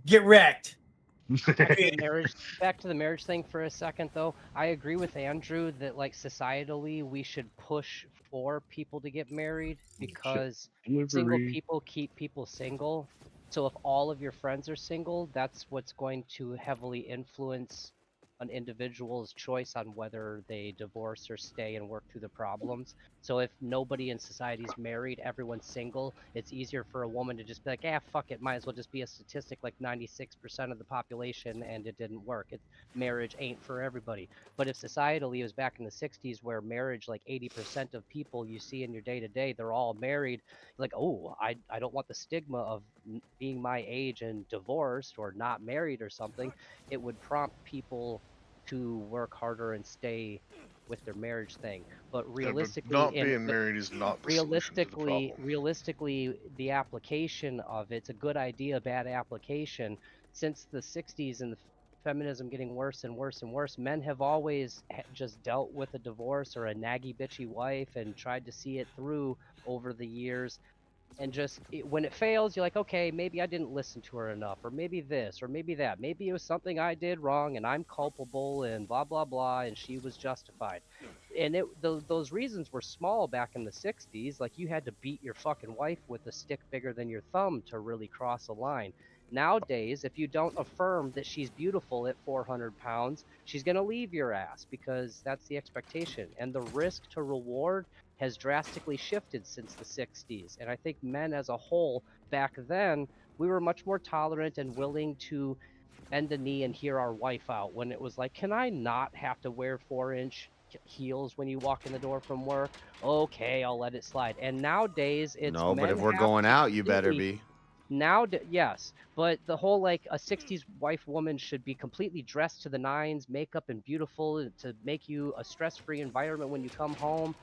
Get wrecked. Back to the marriage thing for a second, though. I agree with Andrew that, like, societally, we should push for people to get married because single people keep people single. So if all of your friends are single, that's what's going to heavily influence an individual's choice on whether they divorce or stay and work through the problems. So if nobody in society is married, everyone's single, it's easier for a woman to just be like, fuck it, might as well just be a statistic like 96% of the population and it didn't work. Marriage ain't for everybody. But if societally it was back in the 60s where marriage, like 80% of people you see in your day-to-day, they're all married, like, oh, I don't want the stigma of being my age and divorced or not married or something, it would prompt people to work harder and stay with their marriage thing. But realistically, not being married is not the realistically, the application of it's a good idea, bad application. Since the 60s and the feminism getting worse and worse and worse, men have always just dealt with a divorce or a naggy bitchy wife and tried to see it through over the years. And just when it fails, you're like, okay, maybe I didn't listen to her enough, or maybe this, or maybe that. Maybe it was something I did wrong, and I'm culpable, and blah blah blah, and she was justified. And those reasons were small back in the 60s. Like you had to beat your fucking wife with a stick bigger than your thumb to really cross a line. Nowadays, if you don't affirm that she's beautiful at 400 pounds, she's gonna leave your ass because that's the expectation, and the risk to reward has drastically shifted since the 60s. And I think men as a whole, back then, we were much more tolerant and willing to bend a knee and hear our wife out when it was like, can I not have to wear 4-inch heels when you walk in the door from work? Okay, I'll let it slide. And nowadays, it's no, but if we're going out, you better be. Yes, but the whole like a 60s woman should be completely dressed to the nines, makeup and beautiful to make you a stress-free environment when you come home.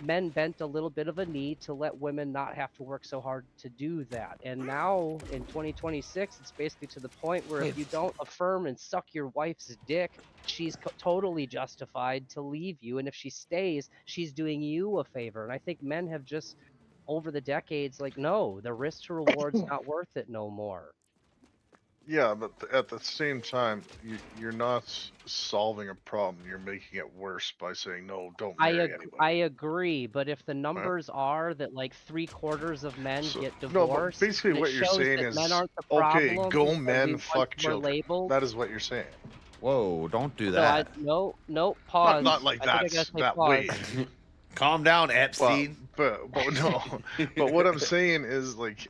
Men bent a little bit of a knee to let women not have to work so hard to do that. And now in 2026, it's basically to the point where if you don't affirm and suck your wife's dick, she's totally justified to leave you. And if she stays, she's doing you a favor. And I think men have just, over the decades, like, no, the risk to reward's not worth it no more. Yeah, but at the same time, you're not solving a problem. You're making it worse by saying, no, don't marry anybody. I agree, but if the numbers are that like 3/4 of men get divorced, no, basically what you're saying is, okay, go men, fuck children. Labeled. That is what you're saying. Whoa, don't do that. No, pause. Not like that way. Calm down, Epstein. Well, but no. But what I'm saying is, like,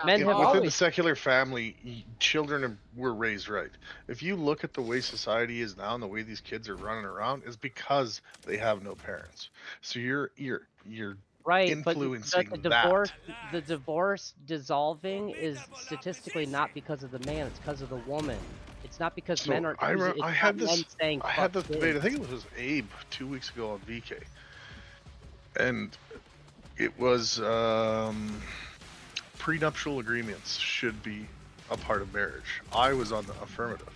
within the secular family, children were raised right. If you look at the way society is now and the way these kids are running around, is because they have no parents. So you're right, influencing but the divorce dissolving is statistically not because of the man; it's because of the woman. It's not because men are. I had this debate. I think it was Abe 2 weeks ago on VK. And it was prenuptial agreements should be a part of marriage. I was on the affirmative.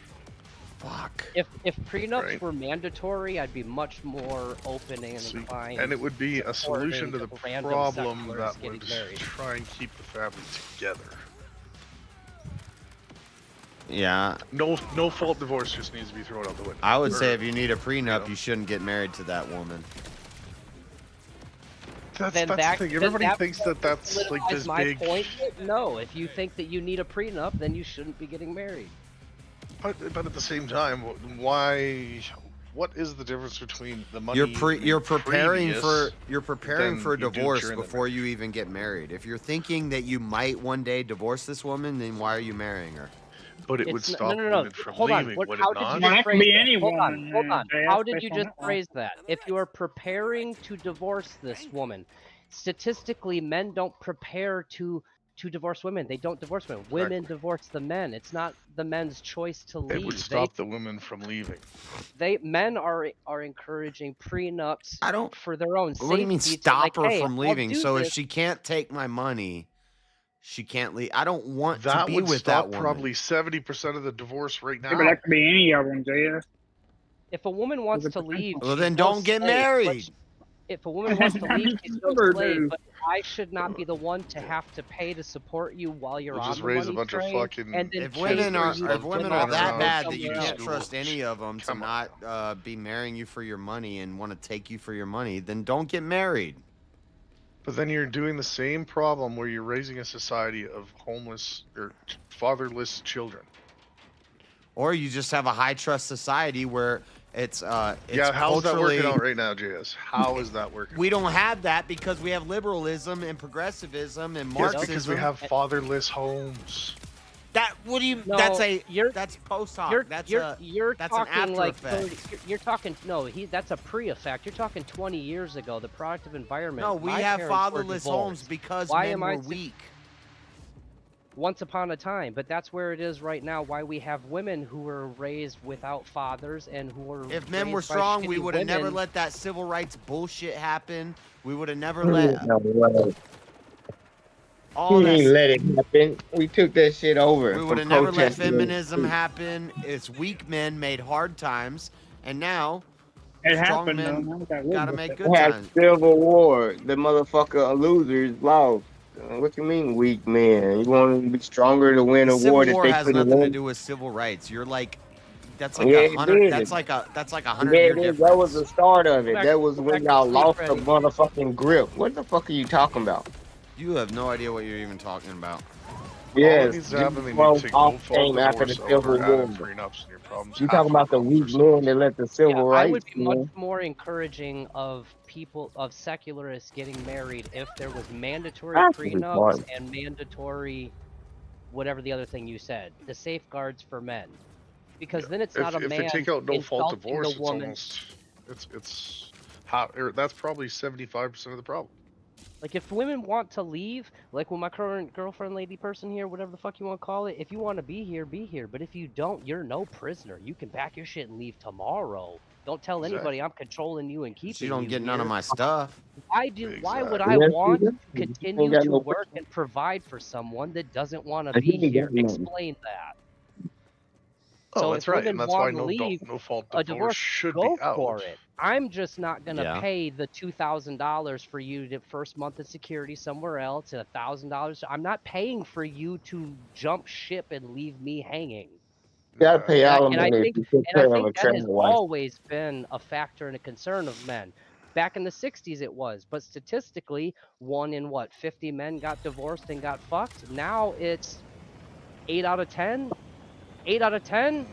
Fuck. If prenups were mandatory, I'd be much more open and inclined. And it would be a solution to the problem that would try and keep the family together. Yeah. No fault divorce just needs to be thrown out the window. I would say if you need a prenup, you shouldn't get married to that woman. That's the thing. Everybody thinks that's like this big. Point. No, if you think that you need a prenup, then you shouldn't be getting married. But at the same time, why what is the difference between the money You're preparing than for you do divorce during the before you even get married. If you're thinking that you might one day divorce this woman, then why are you marrying her? But it would stop women from leaving, would it How not? did you just phrase that? Hold on, hold on. How did based you on just that one. phrase that? If you are preparing to divorce this woman, statistically, men don't prepare to divorce women. They don't divorce women. Women divorce the men. It's not the men's choice to leave. It would stop the women from leaving. Men are encouraging prenups for their own safety. What do you mean stop her hey, from leaving? So this. if she can't take my money, she can't leave. I don't want that to be would with stop that woman. probably 70% of the divorce right now. Yeah, but that could be any of them, JS. If a woman wants to leave, well, then don't get married. If a woman wants to leave, she's no slave. But I should not be the one to have to pay to support you while you're We'll on just the raise money a bunch train. of fucking. And then If women are that bad that you somewhere can't else. trust any of them to not be marrying you for your money and want to take you for your money, then don't get married. But then you're doing the same problem where you're raising a society of homeless or fatherless children. Or you just have a high trust society where it's yeah, how's that working out right now, JS? How is that working? We don't have that because we have liberalism and progressivism and Marxism. Yes, because we have fatherless homes. That what do you? No, that's post hoc. You're that's talking an after like effect. 30, you're talking that's a pre-effect. You're talking 20 years ago. The productive environment. No, we My have parents were fatherless homes divorced. because Why men am were I weak. Once upon a time, but that's where it is right now. Why we have women who were raised without fathers and who were. If men were raised by strong, we shitty would have never women. let that civil rights bullshit happen. We would have never let. We didn't let it happen. We took that shit over. We would have never let feminism happen. It's weak men made hard times, and now It strong happened, men though. gotta make good We had times. Civil War. The motherfucker losers lost. What you mean, weak men? You want to be stronger to win The a Civil war that War they has couldn't nothing to win? do with civil rights. You're like, that's like Yeah, a it hundred. did. That's like a 100-year Yeah, difference. that was the start of it. Go That was back when to y'all sleep, lost the Freddie. motherfucking grip. What the fuck are you talking about? You have no idea what you're even talking about. Yes, All that needs to happen, they need Jim to take Crow no fault came after the divorce Civil over War. added prenups, and your problems. You half talking your about the problems are weak solved. men that let the civil I would rights? be much more encouraging of secularists getting married if there was mandatory Absolutely prenups fine. and mandatory whatever the other thing you said, the safeguards for men. Because then it's not a If man they take out no fault insulting divorce, the it's woman. almost that's probably 75% of the problem. Like if women want to leave, like when my current girlfriend, lady person here, whatever the fuck you want to call it, if you want to be here, be here. But if you don't, you're no prisoner. You can pack your shit and leave tomorrow. Don't tell anybody I'm controlling you and keeping You don't get none of my stuff. Why would I Yes, want you to do. continue You ain't got to no work and provide for someone that doesn't want to I be didn't here? get none. Explain that. Oh, So that's if right, women and that's why want to leave, no fault a divorce divorce, should go be out. for it. I'm just not gonna Yeah. pay the $2,000 for you to first month of security somewhere else, and $1,000. I'm not paying for you to jump ship and leave me hanging. You gotta pay And I alimony if think you take care of a that has trans wife. always been a factor and a concern of men. Back in the 60s it was, but statistically, 1 in 50 men got divorced and got fucked. Now it's 8 out of 10. 8 out of 10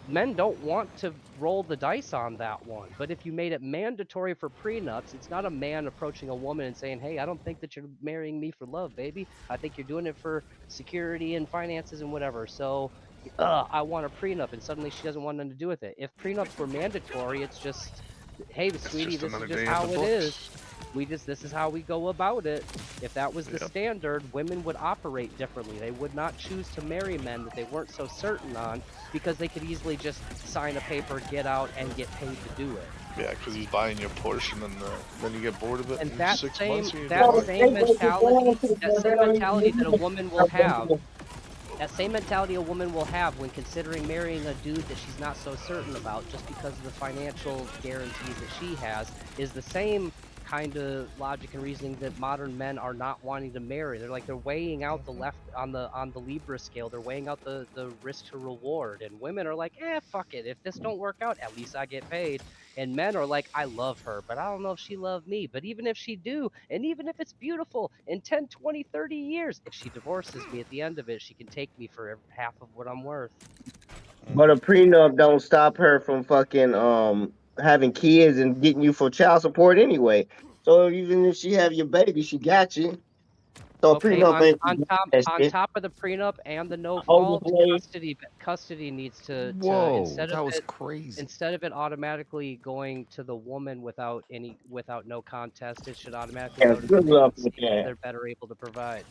men don't want to roll the dice on that one. But if you made it mandatory for prenups, it's not a man approaching a woman and saying, hey, I don't think that you're marrying me for love, baby. I think you're doing it for security and finances and whatever. So I want a prenup, and suddenly she doesn't want nothing to do with it. If prenups were mandatory, it's just, hey, sweetie, this is just how it is. This is how we go about it. If that was the standard, women would operate differently. They would not choose to marry men that they weren't so certain on, because they could easily just sign a paper, get out, and get paid to do it. Yeah, because he's buying you a Porsche, and then you get bored of it And in that 6 same months. And you that don't same mentality that a woman will have. That same mentality a woman will have when considering marrying a dude that she's not so certain about, just because of the financial guarantees that she has, is the same kind of logic and reasoning that modern men are not wanting to marry. They're weighing out the left on the Libra scale. They're weighing out the risk to reward, and women are like, fuck it. If this don't work out, at least I get paid. And men are like, I love her, but I don't know if she loved me. But even if she do, and even if it's beautiful, in 10, 20, 30 years, if she divorces me at the end of it, she can take me for half of what I'm worth. But a prenup don't stop her from fucking having kids and getting you for child support anyway. So even if she have your baby, she got you. So a Okay, prenup ain't on top of the prenup and the no fault, overplay. custody needs to Whoa, that was crazy. instead of it automatically going to the woman without no contest, it should automatically Yeah, go to the good man luck so with that. they're better able to provide.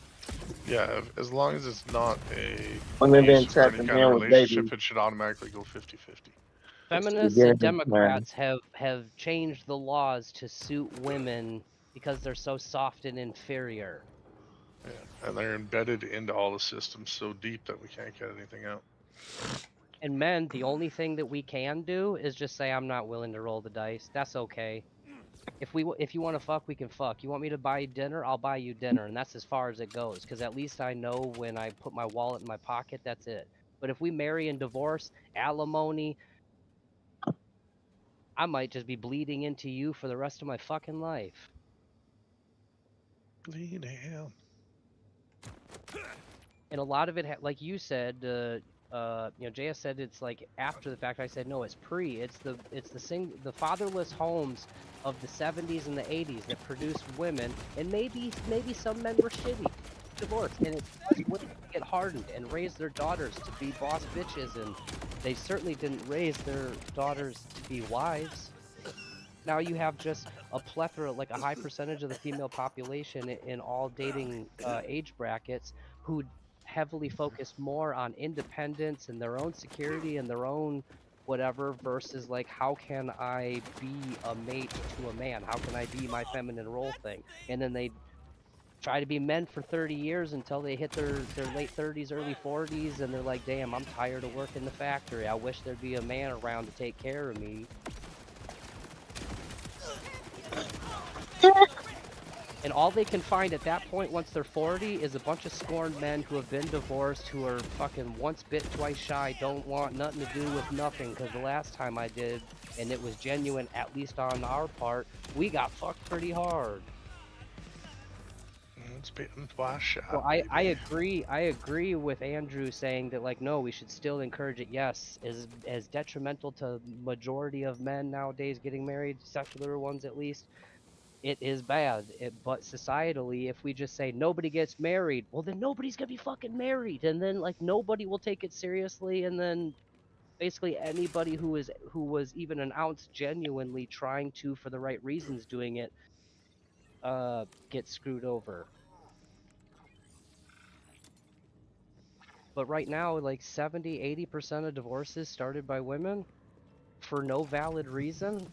Yeah, as long as it's not a Women been abuse or any trapping kind of men with relationship, babies. it should automatically go 50-50. Feminists and Democrats have changed the laws to suit women because they're so soft and inferior. Yeah, and they're embedded into all the systems so deep that we can't get anything out. And men, the only thing that we can do is just say, I'm not willing to roll the dice. That's okay. If you want to fuck, we can fuck. You want me to buy you dinner? I'll buy you dinner. And that's as far as it goes. Because at least I know when I put my wallet in my pocket, that's it. But if we marry and divorce, alimony, I might just be bleeding into you for the rest of my fucking life. Bleed hell. And a lot of it, like you said, JS said it's like after the fact. I said no, it's pre. It's the fatherless homes of the 70s and the 80s that produced women, and maybe some men were shitty, divorced, and it caused women to get hardened and raise their daughters to be boss bitches, and they certainly didn't raise their daughters to be wives. Now you have just a plethora, like a high percentage of the female population in all dating age brackets who heavily focus more on independence and their own security and their own whatever versus like, how can I be a mate to a man? How can I be my feminine role thing? And then they try to be men for 30 years until they hit their late 30s, early 40s, and they're like, damn, I'm tired of working the factory. I wish there'd be a man around to take care of me. And all they can find at that point once they're 40 is a bunch of scorned men who have been divorced, who are fucking once bit, twice shy, don't want nothing to do with nothing, because the last time I did, and it was genuine, at least on our part, we got fucked pretty hard. It's bitten twice shy. So I agree with Andrew saying that, like, no, we should still encourage it. Yes, as detrimental to majority of men nowadays getting married, secular ones at least, it is bad. But societally, if we just say nobody gets married, well, then nobody's gonna be fucking married, and then like nobody will take it seriously, and then basically anybody who was even an ounce genuinely trying to, for the right reasons, doing it, gets screwed over. But right now, like 70-80% of divorces started by women for no valid reason.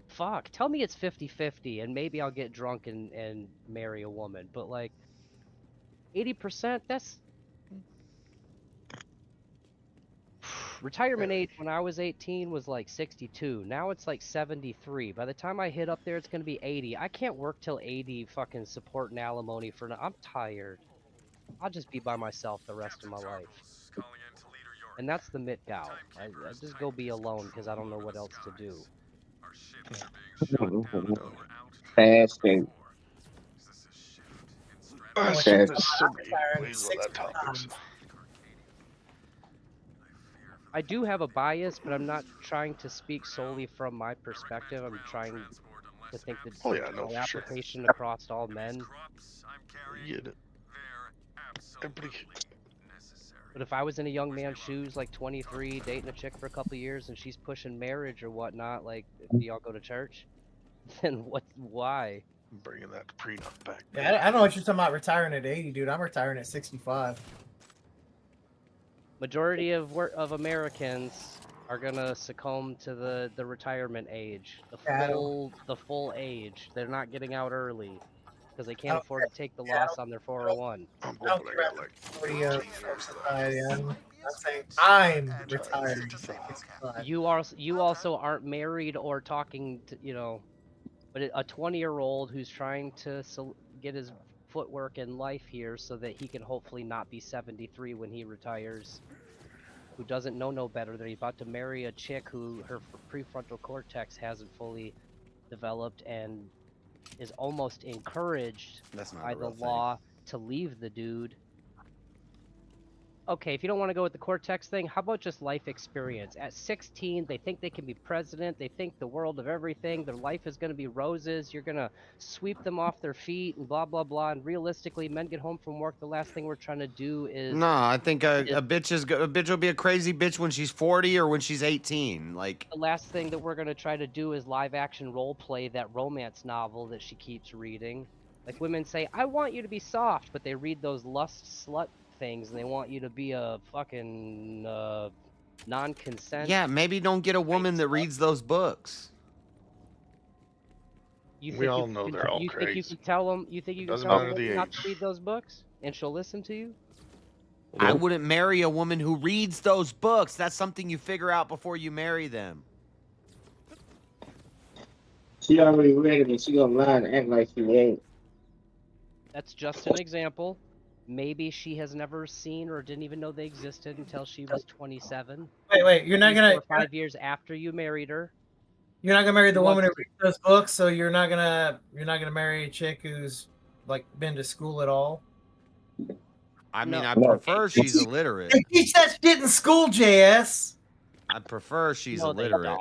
Fuck, tell me it's 50-50 and maybe I'll get drunk and marry a woman. But like 80%, that's retirement age when I was 18 was like 62. Now it's like 73. By the time I hit up there, it's gonna be 80. I can't work till 80 fucking supporting alimony for I'm tired. I'll just be by myself the rest of my life. And that's the Mitgow. I just go be alone because I don't know what else to do. Fasting. There's so many ways on that topic. I do have a bias, but I'm not trying to speak solely from my perspective. I'm trying to think that no application across all men. But if I was in a young man's shoes, like 23, dating a chick for a couple of years, and she's pushing marriage or whatnot, like, do y'all go to church? Then why? I'm bringing that prenup back. Yeah, I don't know what you're talking about retiring at 80, dude. I'm retiring at 65. Majority of Americans are gonna succumb to the retirement age, the full age. They're not getting out early because they can't afford to take the loss on their 401. I don't care about the majority of society. I'm saying I'm retiring. You also aren't married or talking to, but a 20-year-old who's trying to get his footwork in life here so that he can hopefully not be 73 when he retires, who doesn't know no better, that he's about to marry a chick who her prefrontal cortex hasn't fully developed and is almost encouraged by the law to leave the dude. okay, if you don't want to go with the cortex thing, how about just life experience? At 16, they think they can be president. They think the world of everything. Their life is going to be roses. You're going to sweep them off their feet and blah, blah, blah. And realistically, men get home from work. The last thing we're trying to do is... No, I think a bitch will be a crazy bitch when she's 40 or when she's 18. Like, the last thing that we're going to try to do is live action role play that romance novel that she keeps reading. Like, women say, I want you to be soft, but they read those lust slut things and they want you to be a fucking non-consent. yeah, maybe don't get a woman that reads those books. We all know they're all crazy. Think you can tell them? You think you can tell them not to read those books, and she'll listen to you? I wouldn't marry a woman who reads those books. That's something you figure out before you marry them. She already read it and she gonna lie and act like she ain't. That's just an example. Maybe she has never seen or didn't even know they existed until she was 27. Wait, you're not gonna 5 years after you married her. You're not gonna marry the woman who reads those books, so you're not gonna marry a chick who's like been to school at all. I mean, I prefer she's illiterate. They teach that shit in school, JS. I prefer she's illiterate.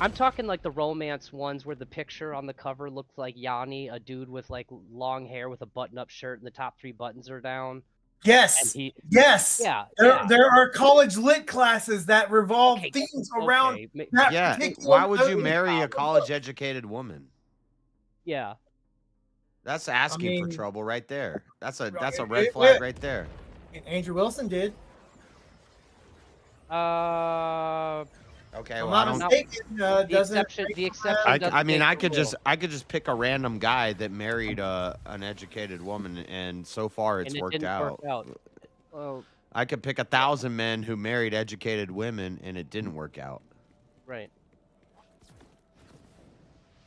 I'm talking like the romance ones where the picture on the cover looks like Yanni, a dude with like long hair with a button-up shirt and the top 3 buttons are down. Yes. Yes. Yeah. There are college lit classes that revolve themes around that. Yeah. Why would you marry a college-educated woman? Yeah. That's asking for trouble right there. That's a red flag right there. Andrew Wilson did. Okay, well, I don't. The exception. I mean, I could just pick a random guy that married an educated woman, and so far it's worked out. Well, I could pick 1,000 men who married educated women, and it didn't work out. Right.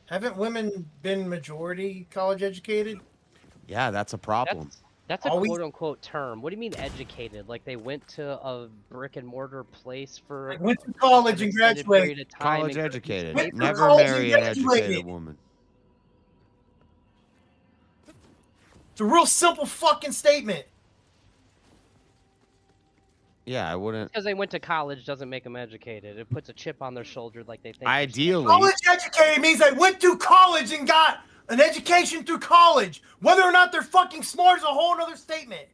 Haven't women been majority college educated? Yeah, that's a problem. That's a quote-unquote term. What do you mean educated? Like they went to a brick-and-mortar place for... went to college and graduated. College educated. Never marry an educated woman. It's a real simple fucking statement. Yeah, I wouldn't... Because they went to college doesn't make them educated. It puts a chip on their shoulder like they think... Ideally... College educated means they went to college and got an education through college. Whether or not they're fucking smart is a whole other statement.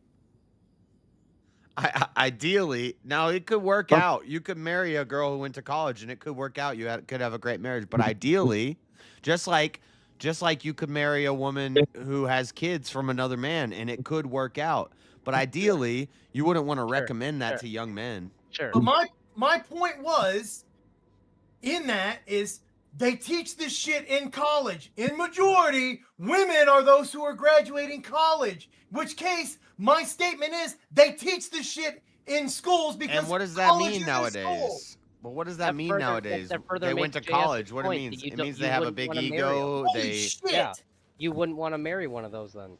Ideally, now it could work out. You could marry a girl who went to college and it could work out. You could have a great marriage. But ideally, just like you could marry a woman who has kids from another man and it could work out. But ideally, you wouldn't want to recommend that to young men. Sure. But my point was, in that is they teach this shit in college. In majority, women are those who are graduating college. Which case, my statement is they teach this shit in schools because. And what does that mean nowadays? Well, what does that mean nowadays? They went to college. What it means? It means they have a big ego. Yeah, you wouldn't want to marry one of those then.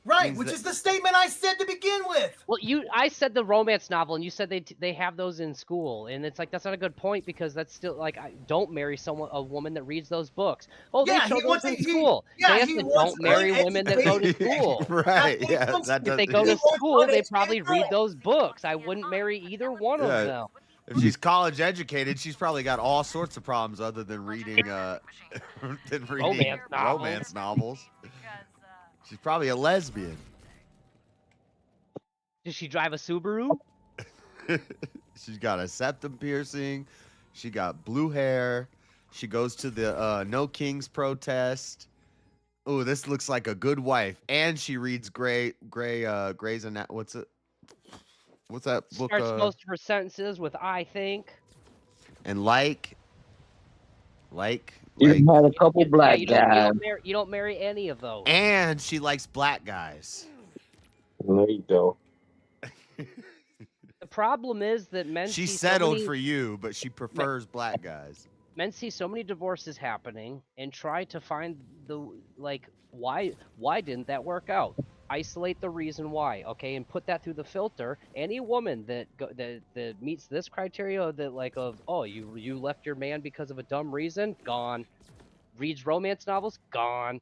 Right, which is the statement I said to begin with. Well, I said the romance novel, and you said they have those in school, and it's like that's not a good point because that's still like don't marry a woman that reads those books. Oh, they show those in school. Don't marry women that go to school. Right? Yeah. If they go to school, they probably read those books. I wouldn't marry either one of them. If she's college educated, she's probably got all sorts of problems other than reading romance novels. She's probably a lesbian. Does she drive a Subaru? She's got a septum piercing. She got blue hair. She goes to the No Kings protest. Oh, this looks like a good wife. And she reads Grey's Anatomy. What's that book? Starts most of her sentences with "I think." And like. You had a couple black guys. You don't marry any of those. And she likes black guys. There you go. The problem is that men. She settled for you, but she prefers black guys. Men see so many divorces happening and try to find why didn't that work out? Isolate the reason why, okay, and put that through the filter. Any woman that meets this criteria you left your man because of a dumb reason, gone. Reads romance novels, gone.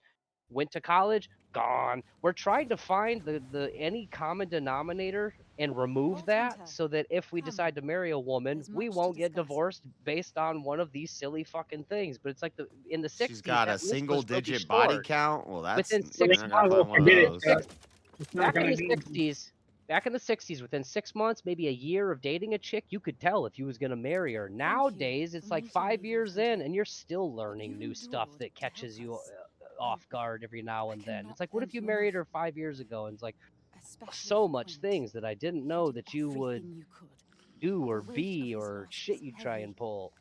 Went to college, gone. We're trying to find the any common denominator and remove that so that if we decide to marry a woman, we won't get divorced based on one of these silly fucking things. But it's like in the 60s, She's got a that list was really single-digit body short. count. Well, that's Within you're 6 not Might gonna as well find one of forget it. those. It's not back in gonna the be. 60s, back in the 60s, within 6 months, maybe a year of dating a chick, you could tell if you was gonna marry her. Nowadays, it's like 5 years in, and you're still learning new stuff that catches you off guard every now and then. It's like, what if you married her 5 years ago? And it's like, so much things that I didn't know that you would do or be or shit you try and pull.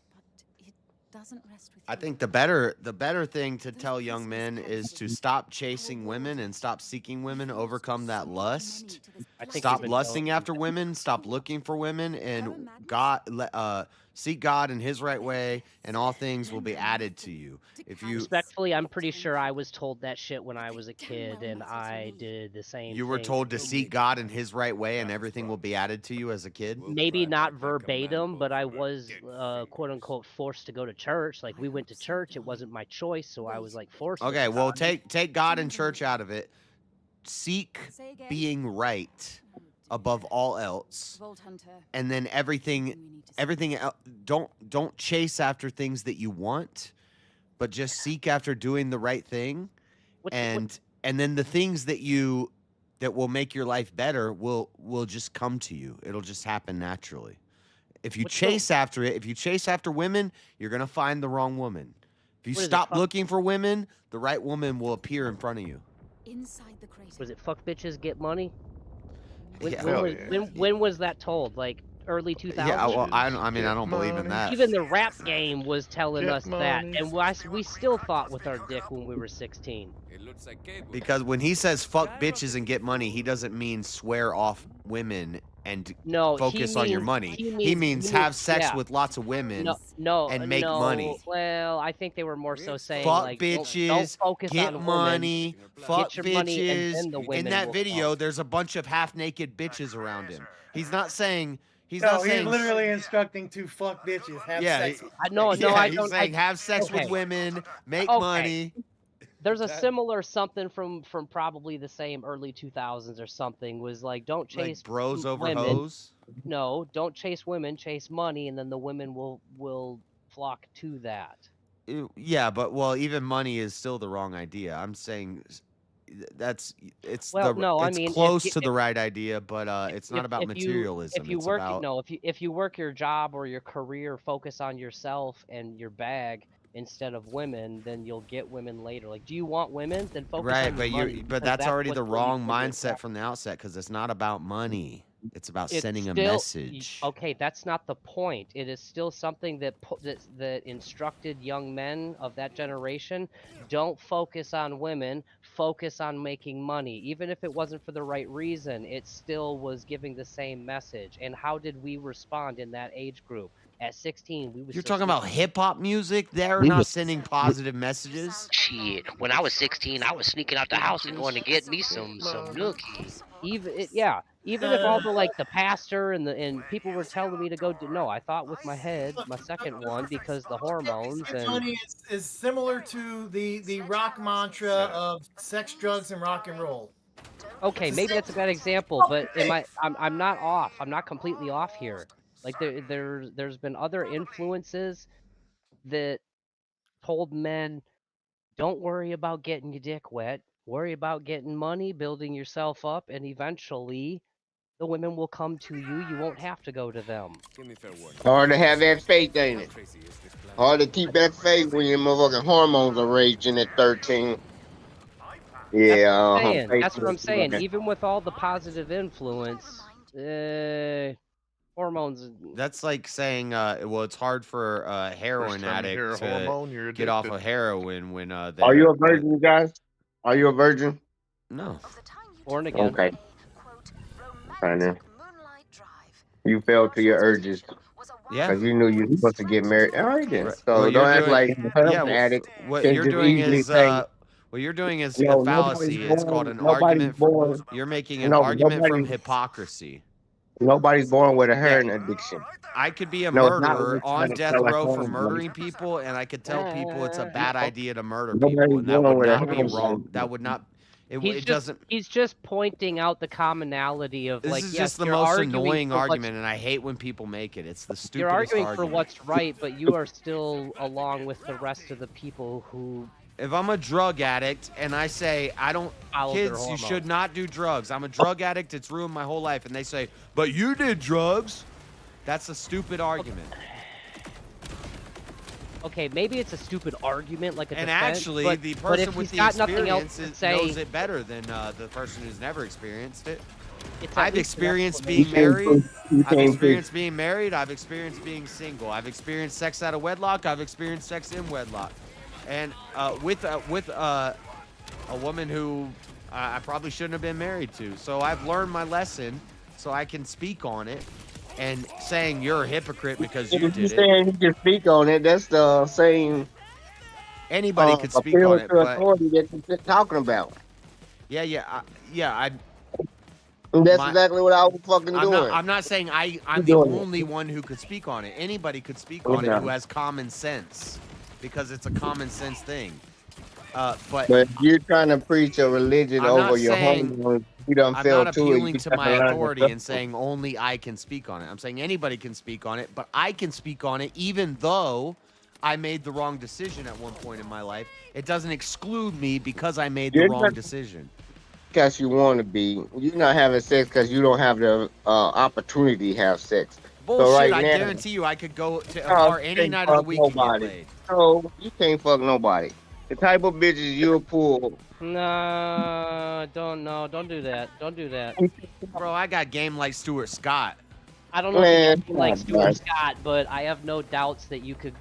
I think the better thing to tell young men is to stop chasing women and stop seeking women, overcome that lust. I think Stop even lusting after women, stop looking for women, and seek God in His right way, and all things will be added to you. If you respectfully, I'm pretty sure I was told that shit when I was a kid, and I did the same. You were thing. told to seek God in His right way, and everything will be added to you as a kid. Maybe not verbatim, but I was quote unquote forced to go to church. Like, we went to church, it wasn't my choice, so I was like forced. Okay, well, take God and church out of it. Seek being right above all else, and then everything else. Don't chase after things that you want, but just seek after doing the right thing, and then the things that will make your life better will just come to you. It'll just happen naturally. If you chase after it, if you chase after women, you're gonna find the wrong woman. If you stop looking for women, the right woman will appear in front of you. Was it fuck bitches get money? Yeah. When was that told? Like early 2000s? Yeah, well, I don't believe in that. Even the rap game was telling us that, and we still thought with our dick when we were 16. Because when he says fuck bitches and get money, he doesn't mean swear off women and focus on your money. He means have sex with lots of women and make money. Well, I think they were more so saying fuck like, bitches, don't focus get on money, women, fuck get your money, and bitches. then the women In that will video, come. there's a bunch of half-naked bitches around him. He's not saying. He's literally instructing to fuck bitches. Have sex. I know. He's saying have sex with women, make money. There's a similar something from probably the same early 2000s or something. Was like, don't chase like bros over women. hoes. No, don't chase women. Chase money, and then the women will flock to that. Yeah, but even money is still the wrong idea. I'm saying it's close to the right idea, but it's not about materialism. If you work your job or your career, focus on yourself and your bag instead of women, then you'll get women later. Like, do you want women? Then focus on your money, but that's already the wrong mindset from the outset, because it's not about money. It's about sending a message. Okay, that's not the point. It is still something that instructed young men of that generation. Don't focus on women. Focus on making money. Even if it wasn't for the right reason, it still was giving the same message. And how did we respond in that age group? At 16, we was. You're talking about hip hop music? They're not sending positive messages. Shit, when I was 16, I was sneaking out the house and going to get me some nookies. Even if all the pastor and people were telling me to go do. No, I thought with my head, my second one, because the hormones and money is similar to the rock mantra of sex, drugs, and rock and roll. Okay, maybe that's a bad example, but I'm not off. I'm not completely off here. Like there's been other influences that told men, don't worry about getting your dick wet. Worry about getting money, building yourself up, and eventually the women will come to you. You won't have to go to them. Hard to have that faith, ain't it? Hard to keep that faith when your motherfucking hormones are raging at 13. Yeah, that's what I'm saying. Even with all the positive influence, hormones. That's like saying, it's hard for a heroin addict to get off of heroin when they're... Are you a virgin, you guys? Are you a virgin? No. Born again. Okay. I know. You fell to your urges. Yeah. Because you knew you were supposed to get married. All right, then. So don't act like an addict. What you're doing is a fallacy. It's called an argument. You're making an argument from hypocrisy. Nobody's born with a heroin addiction. I could be a murderer on death row for murdering people, and I could tell people it's a bad idea to murder people, and that would not be wrong. That would not. It doesn't. He's just pointing out the commonality of This like. is Yes, just the you're most arguing annoying for what's- argument, and I hate when people make it. It's the stupidest You're arguing argument. for what's right, but you are still along with the rest of the people who. If I'm a drug addict and I say I don't, kids, you should not do drugs. I'm a drug addict. It's ruined my whole life, and they say, but you did drugs. That's a stupid argument. Okay, maybe it's a stupid argument, like a And defense, actually, but, the but if person with he's the got nothing else experience to say, knows it better than the person who's never experienced it. it's at I've least an experienced explanation. being married. I've can't experienced being married. I've experienced being single. I've experienced sex out of wedlock. I've experienced sex in wedlock. And with a woman who I probably shouldn't have been married to. So I've learned my lesson, so I can speak on it. And saying you're a hypocrite because you did it. Saying you can speak on it, that's the same. Anybody could speak appeal on it, to but authority that you're talking about. And that's exactly what I was fucking doing. I'm not saying I'm the only one who could speak on it. Anybody could speak on it who has common sense, because it's a common sense thing. But you're trying to preach a religion over your home. You don't I'm feel not too appealing to my authority and saying only I can speak on it. I'm saying anybody can speak on it, but I can speak on it even though I made the wrong decision at one point in my life. It doesn't exclude me because I made the wrong decision. Because you want to be. You're not having sex because you don't have the opportunity to have sex. Bullshit, so right I now, guarantee you I could go to a bar any night of the week and get laid. So you can't fuck nobody. The type of bitches you'll pull. No, don't do that. Don't do that. Bro, I got game like Stuart Scott. I don't know if you like Stuart Scott, but I have no doubts that you could,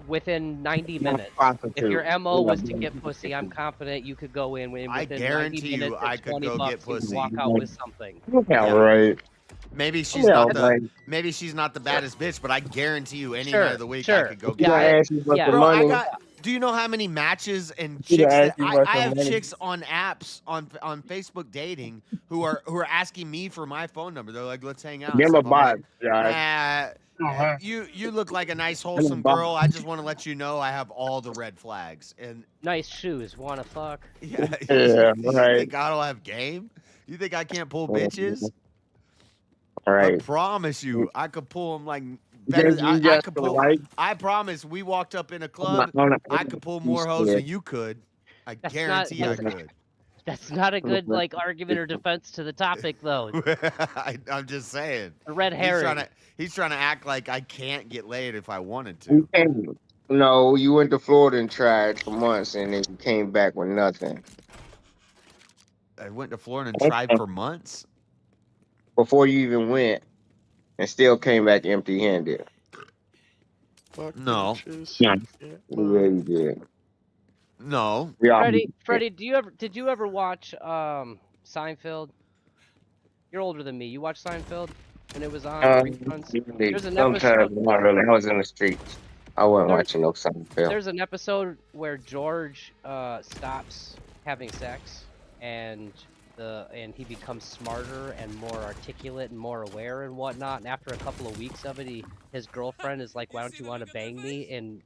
within 90 minutes, if your MO was to get pussy, I'm confident you could go in within I 90 guarantee minutes you I could go get pussy. walk out with something. Yeah, right. Maybe she's not the baddest bitch, but I guarantee you any night of the week I could go get it. Bro, do you know how many matches and chicks that I have chicks on apps on Facebook dating who are asking me for my phone number. They're like, let's hang out. You look like a nice wholesome girl. I just want to let you know I have all the red flags. And nice shoes. Wanna fuck? Yeah, right. You think I don't have game? You think I can't pull bitches? Right. I promise you, I could pull them like better. I could pull. I promise. We walked up in a club. I could pull more hoes than you could. I guarantee I could. That's not a good like argument or defense to the topic, though. I'm just saying. A red herring. He's trying to act like I can't get laid if I wanted to. No, you went to Florida and tried for months, and then you came back with nothing. I went to Florida and tried for months. Before you even went, and still came back empty-handed. No. Yeah, you did. No. Freddie, did you ever watch Seinfeld? You're older than me. You watched Seinfeld when it was on reruns? There's an sometimes not really. I was in the streets. I wasn't watching no Seinfeld. There's an episode where George stops having sex and he becomes smarter and more articulate and more aware and whatnot. And after a couple of weeks of it, his girlfriend is like, "Why don't you want to bang me?" And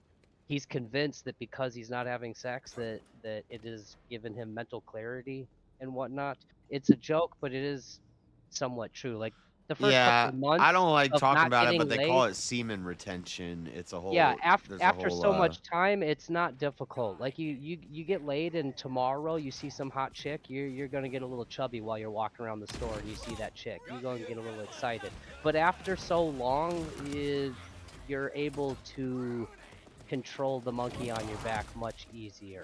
he's convinced that because he's not having sex, that it has given him mental clarity and whatnot. It's a joke, but it is somewhat true. Like the first couple of months, I don't like talking about it, but they call laid, it semen retention. It's a whole after so much time, it's not difficult. Like you get laid, and tomorrow you see some hot chick, you're gonna get a little chubby while you're walking around the store and you see that chick. You're gonna get a little excited. But after so long, you're able to control the monkey on your back much easier.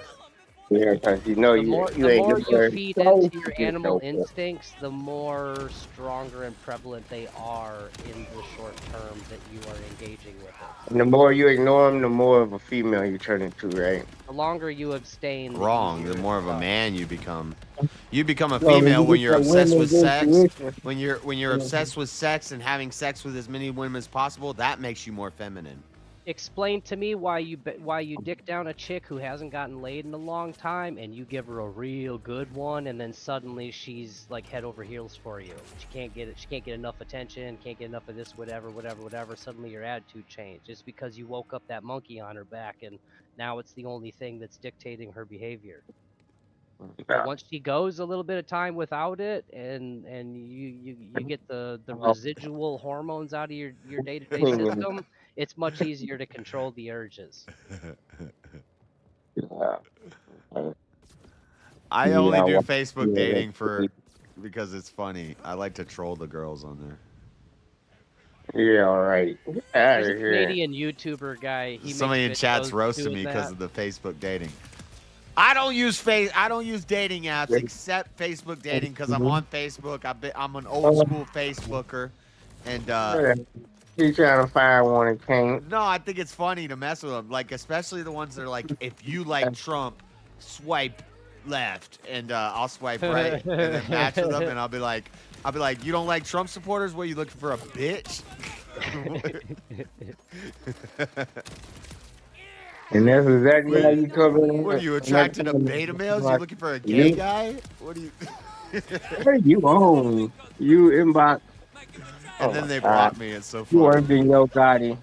Yeah, because the more you feed into your animal instincts, the more stronger and prevalent they are in the short term that you are engaging with it. And the more you ignore them, the more of a female you turn into, right? The longer you abstain. Wrong. The more of a man you become. You become a female when you're obsessed with sex. When you're obsessed with sex and having sex with as many women as possible, that makes you more feminine. Explain to me why you dick down a chick who hasn't gotten laid in a long time, and you give her a real good one, and then suddenly she's like head over heels for you. She can't get it. She can't get enough attention. Can't get enough of this. Whatever. Suddenly your attitude changed just because you woke up that monkey on her back, and now it's the only thing that's dictating her behavior. But once she goes a little bit of time without it, and you get the residual hormones out of your day-to-day system, it's much easier to control the urges. I only do Facebook dating because it's funny. I like to troll the girls on there. Yeah, all right. There's a Canadian YouTuber guy. Somebody in chat's roasting me because of the Facebook dating. I don't use dating apps except Facebook dating because I'm on Facebook. I'm an old school Facebooker, and he's trying to find one and can't. No, I think it's funny to mess with them, like especially the ones that are like, if you like Trump, swipe left, and I'll swipe right, and then match with them, and I'll be like, you don't like Trump supporters? What, are you looking for a bitch? And that's exactly how you cover it. What are you, attracted to beta males? You looking for a gay guy? What are you? What are you on? You inbox. And then they block me. It's so funny. You weren't being your body.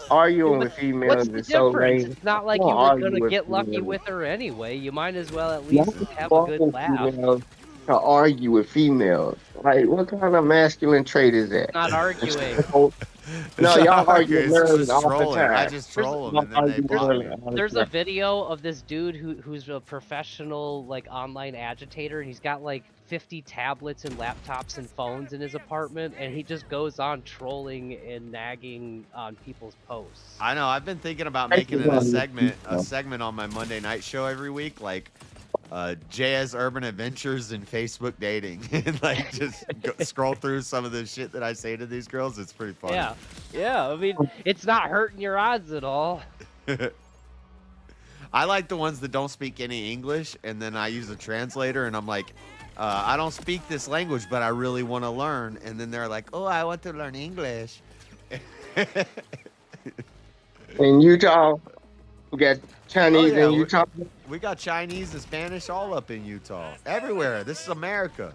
Arguing with females What's is the so difference? lame. It's not like you were gonna get lucky with her anyway. You might as well at least have a good laugh. To argue with females. Like, what kind of masculine trait is that? Not arguing. No, y'all argue with nerds all the time. I just troll them and then they block me. There's a video of this dude who's a professional like online agitator, and he's got like 50 tablets and laptops and phones in his apartment, and he just goes on trolling and nagging on people's posts. I know. I've been thinking about making it a segment on my Monday night show every week, like jsurbanadventures and Facebook dating, and like just scroll through some of the shit that I say to these girls. It's pretty funny. Yeah. I mean, it's not hurting your odds at all. I like the ones that don't speak any English, and then I use a translator, and I'm like, I don't speak this language, but I really want to learn. And then they're like, oh, I want to learn English. In Utah, we got Chinese in Utah. We got Chinese and Spanish all up in Utah. Everywhere. This is America.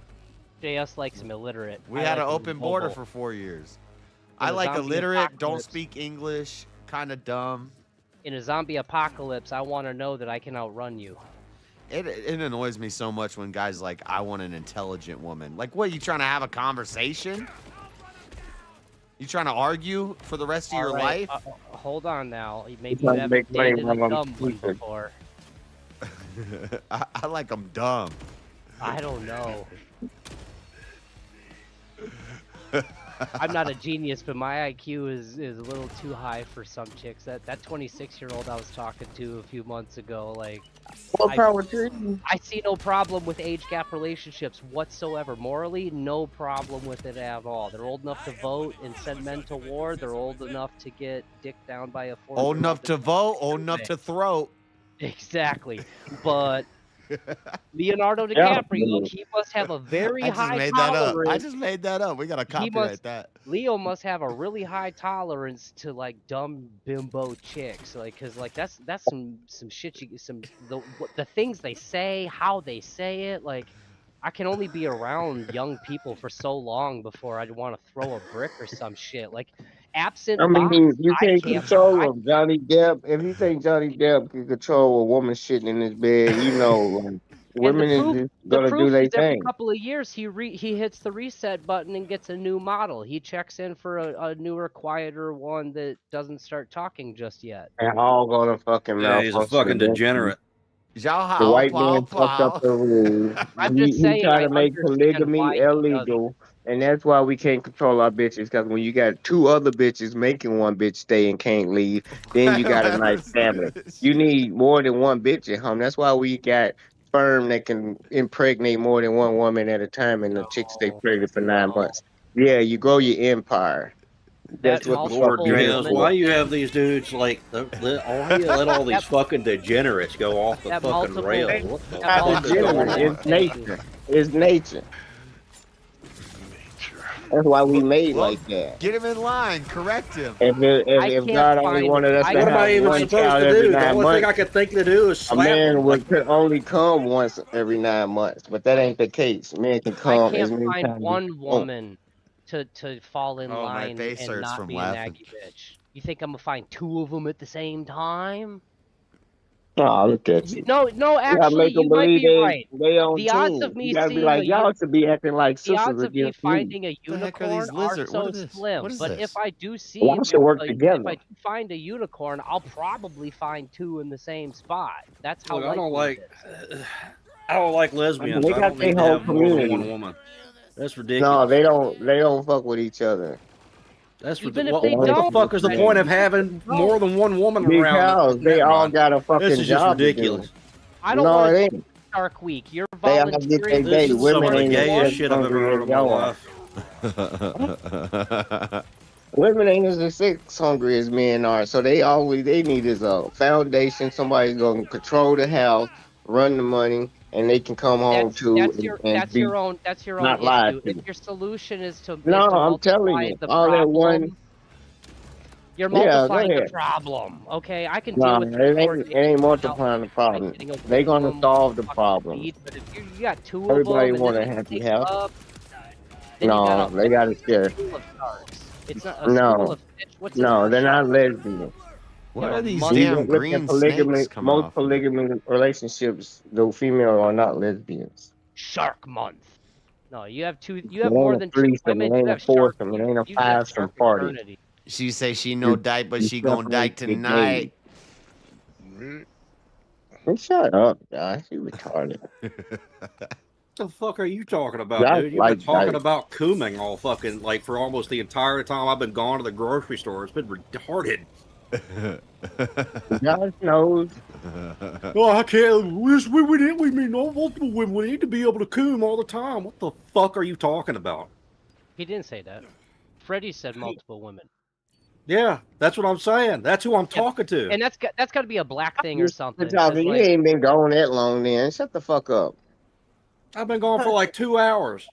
JS likes him illiterate. We had an open border for 4 years. I like illiterate, don't speak English, kind of dumb. In a zombie apocalypse, I want to know that I can outrun you. It annoys me so much when guys like, I want an intelligent woman. Like, what, you trying to have a conversation? You trying to argue for the rest of your life? Hold on now. Maybe you haven't dated a dumb one before. I like them dumb. I don't know. I'm not a genius, but my IQ is a little too high for some chicks. That 26-year-old I was talking to a few months ago, like, I see no problem with age gap relationships whatsoever. Morally, no problem with it at all. They're old enough to vote and send men to war. They're old enough to get dicked down by a 40-year-old. Old enough to vote, old enough to throw. Exactly, but Leonardo DiCaprio, he must have a very high tolerance. I just made that up. We gotta copyright that. Leo must have a really high tolerance to like dumb bimbo chicks, like, cause like that's some shit. The things they say, how they say it, like. I can only be around young people for so long before I'd want to throw a brick or some shit. Like, absent. I mean, you can't control him, Johnny Depp. If you think Johnny Depp can control a woman shitting in his bed, you know, like, women is just gonna do their thing. Every couple of years, he hits the reset button and gets a new model. He checks in for a newer, quieter one that doesn't start talking just yet. And all gonna fucking yeah, he's a fucking degenerate. The white man fucked up the rules. He tried to make polygamy illegal, and that's why we can't control our bitches. Because when you got two other bitches making one bitch stay and can't leave, then you got a nice family. You need more than one bitch at home. That's why we got sperm that can impregnate more than one woman at a time, and the chicks stay pregnant for 9 months. Yeah, you grow your empire. That's what the Lord knows why you have these dudes like why you let all these fucking degenerates go off the fucking rails? It's nature. It's nature. That's why we made like that. Get him in line. Correct him. If God only wanted us to have one child every 9 months, the only thing I could think to do is slap a man would only come once every 9 months, but that ain't the case. Men can come as many times. I can't find one woman to fall in line and not be a naggy bitch. You think I'm gonna find two of them at the same time? Oh, look at you. No, You gotta actually, make them you might believe be right. they on The odds of team. me You gotta be seeing like, y'all should be acting like the sisters odds of me against me. finding a The heck are these unicorn are lizards? so What is this? slim. What is But this? if I do see, Y'all should work if together. I do find a unicorn, I'll probably find two in the same spot. That's how. Look, I don't likely like. it is. I don't like lesbians. They I got don't their need to whole have more than community. one woman. That's No, ridiculous. they don't fuck with each other. That's Even ridiculous. if they What the don't, fuck is the point of having more than one woman around? Because they Never all mind. got a fucking This is just job to do. ridiculous. I don't No, want it to ain't. Shark Week. You're They all get volunteering. their This day. is some Women of the ain't as gayest shit I've ever hungry heard as in my y'all are. life. Women ain't as sex hungry as men are, so they need is a foundation. Somebody's gonna control the house, run the money, and they can come home to That's and be your own not lied issue. to. If your solution is to No, I'm telling multiply you, the all that one. problem, you're Yeah, go multiplying the ahead. problem. Okay, I can No, deal with it ain't multiplying the problem. They gonna solve the problem. but if you got two of Everybody them and want then a they happy take house. up, then you No, got they got to share. school of sharks. It's not a school No, of fish. What's no, they're not lesbians. What are these You damn look at green polygamy. snakes coming Most off? polygamy relationships, the female are not lesbians. Shark Month. No, you have two. You It have more ain't a than two threesome. women. It You ain't a have shark. foursome. It ain't a You just have fivesome shark party. eternity. She say she no dyke, but You she gonna dyke separate the tonight. Shut up, guys. You retarded. What the fuck are you talking about, Guys dude? You've like been talking dyke. about cooming all fucking like for almost the entire time I've been gone to the grocery store. It's been retarded. God knows. Oh, I can't. We mean no multiple women. We need to be able to coom all the time. What the fuck are you talking about? He didn't say that. Freddie said multiple women. Yeah, that's what I'm saying. That's who I'm talking to. And that's got to be a black thing or something. You ain't been gone that long then. Shut the fuck up. I've been gone for like 2 hours.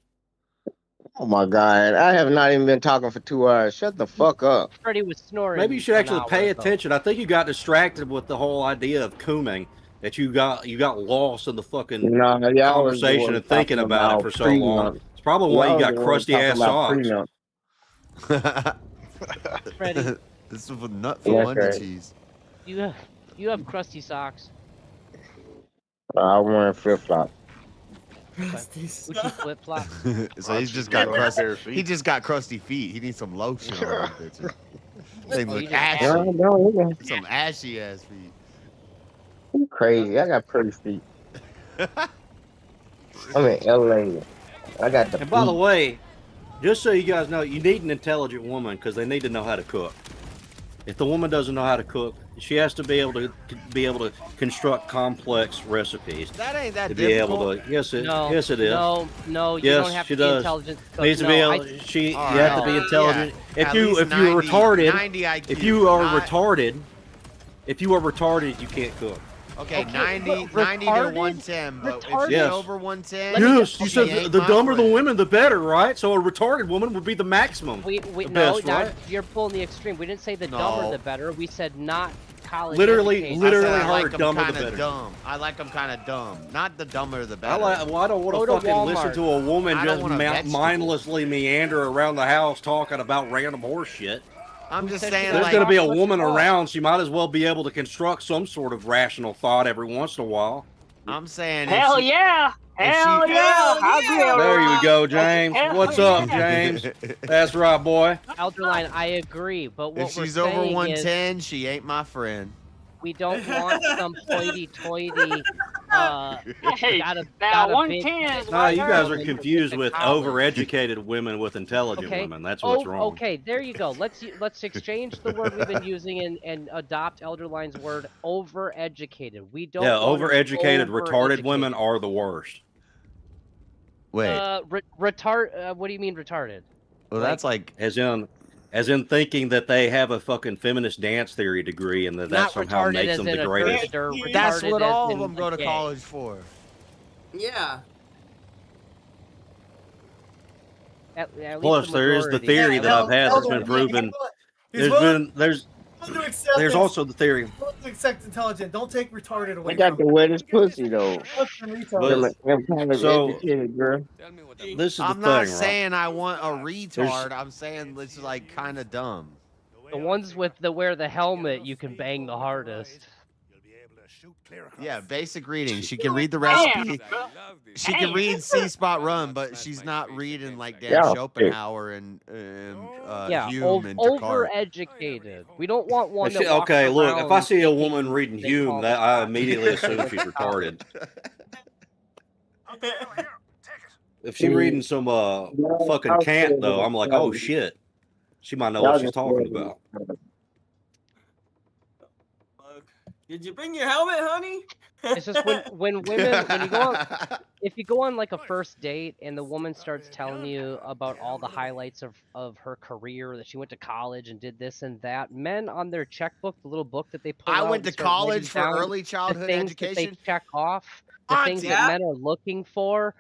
Oh my God. I have not even been talking for 2 hours. Shut the fuck up. Freddie was snoring. Maybe you should actually pay attention. I think you got distracted with the whole idea of cooming. That you got lost in the fucking conversation and thinking about it for so long. It's probably why you got crusty ass socks. Freddie, this is a nut for Monday cheese. You have crusty socks. I'm wearing flip flops. Gucci flip flops. So he's just got crusty. He just got crusty feet. He needs some lotion on them bitches. They look ashy. Some ashy ass feet. You crazy? I got pretty feet. I'm in LA. I got the. And by the way, just so you guys know, you need an intelligent woman because they need to know how to cook. If the woman doesn't know how to cook, she has to be able to construct complex recipes. That ain't that to be able to. Yes, it is. No, you don't have to be intelligent. Needs to be able. You have to be intelligent. Yeah. If you're retarded, if you are retarded, you can't cook. Okay, 90 to 110, but if she's over 110... Yes, you said the dumber the women, the better, right? So a retarded woman would be the maximum. Right? You're pulling the extreme. We didn't say the dumber the better. We said not college literally heard dumber the better. Dumb. I like them kind of dumb. Not the dumber the better. I don't want to fucking listen to a woman just mindlessly meander around the house talking about random horse shit. I'm just saying, there's going to be a woman around. She might as well be able to construct some sort of rational thought every once in a while. I'm saying, hell yeah. Hell yeah. There you go, James. What's up, James? That's right, boy. Elderline, I agree, but what if she's over 110, she ain't my friend. We don't want some hoity-toity. Hey, now 110 is no, you guys are confused with overeducated women with intelligent women. That's what's wrong. Okay, there you go. Let's exchange the word we've been using and adopt Elderline's word, overeducated. We don't. Yeah, overeducated, retarded women are the worst. Wait. What do you mean retarded? Well, that's like as in thinking that they have a fucking feminist dance theory degree and that somehow makes them the greatest. That's what all of them go to college for. Yeah. Plus, there is the theory that I've had that's been proven. There's also the theory. Accept intelligent. Don't take retarded away. I got the wettest pussy though. I'm not saying I want a retard. I'm saying this is like kind of dumb. The ones with wear the helmet, you can bang the hardest. Yeah, basic reading. She can read the recipe. She can read C Spot Run, but she's not reading like Dan Schopenhauer and Hume and Descartes. Overeducated. We don't want one that walks Okay, look, if I around see a thinking woman reading they Hume, call that the I shots. immediately assume she's retarded. If she's reading some fucking Kant, though, I'm like, oh shit, she might know what she's talking about. Did you bring your helmet, honey? It's just when women, when you go on, if you go on like a first date and the woman starts telling you about all the highlights of her career, that she went to college and did this and that, men on their checkbook, the little book that they pull out, I went to start college writing for down early the childhood things that they education. check off, the things that men are looking for.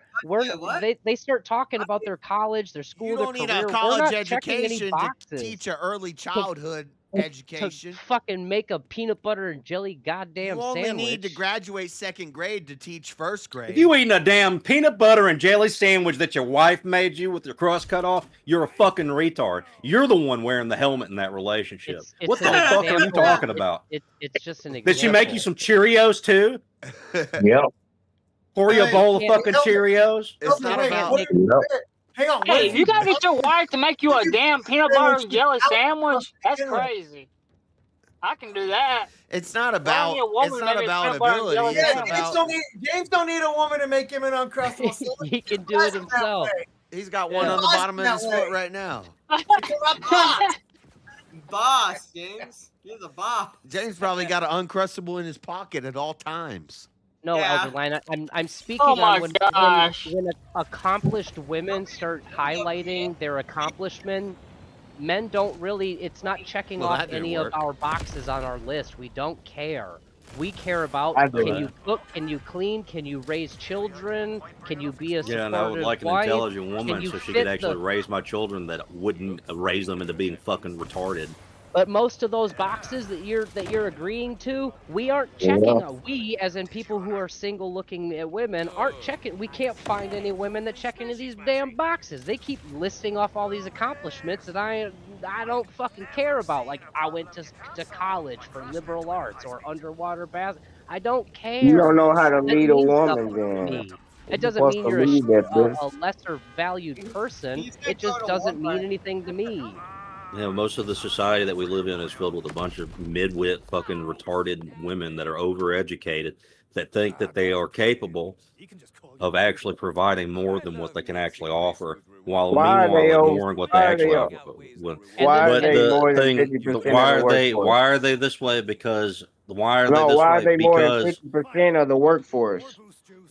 They start talking about their college, their school, You their don't need career. a We're college not checking any education to boxes. teach an early childhood To education. fucking make a peanut butter and jelly goddamn You only sandwich. need to graduate 2nd grade to teach 1st grade. If you eating a damn peanut butter and jelly sandwich that your wife made you with your crust cut off, you're a fucking retard. You're the one wearing the helmet in that relationship. It's What the an fuck are you example. talking about? It's just an example. Did she make you some Cheerios too? Yep. Pour you a bowl of fucking Cheerios? It's not about. Hang on. Hey, you gotta get your wife to make you a damn peanut butter and jelly sandwich? That's crazy. I can do that. It's not about. It's not about ability. Yeah, It's about. James don't need a woman to make him an uncrustable sandwich. He can do it himself. He's got one on the bottom of his foot right now. Boss, James. You're the boss. James probably got an uncrustable in his pocket at all times. No, Yeah. Elderline, I'm speaking Oh my on when accomplished women start highlighting their accomplishment. Men don't really. It's not checking Well, off that didn't any work. of our boxes on our list. We don't care. We care about I do can that. you cook, can you clean, can you raise children, can you be a Yeah, and I would supportive like an wife? intelligent Can woman you so she fit could actually the- raise my children that wouldn't raise them into being fucking retarded. But most of those boxes that you're agreeing to, we aren't checking. We, as in people who are single looking at women, aren't checking. We can't find any women that check into these damn boxes. They keep listing off all these accomplishments that I don't fucking care about. Like I went to college for liberal arts or underwater bath. I don't care. You don't know how to That lead a means woman, nothing to then. me. It doesn't supposed mean to you're lead that bitch. a lesser valued person. It just doesn't mean anything to me. You know, most of the society that we live in is filled with a bunch of mid-wit fucking retarded women that are overeducated that think that they are capable of actually providing more than what they can actually offer, while Why are they meanwhile over- ignoring what why they are actually they offer. Why are But they more the than thing, 50% of the why are workforce? they this way? Because why are they No, this why are way? they more than Because 50% of the workforce?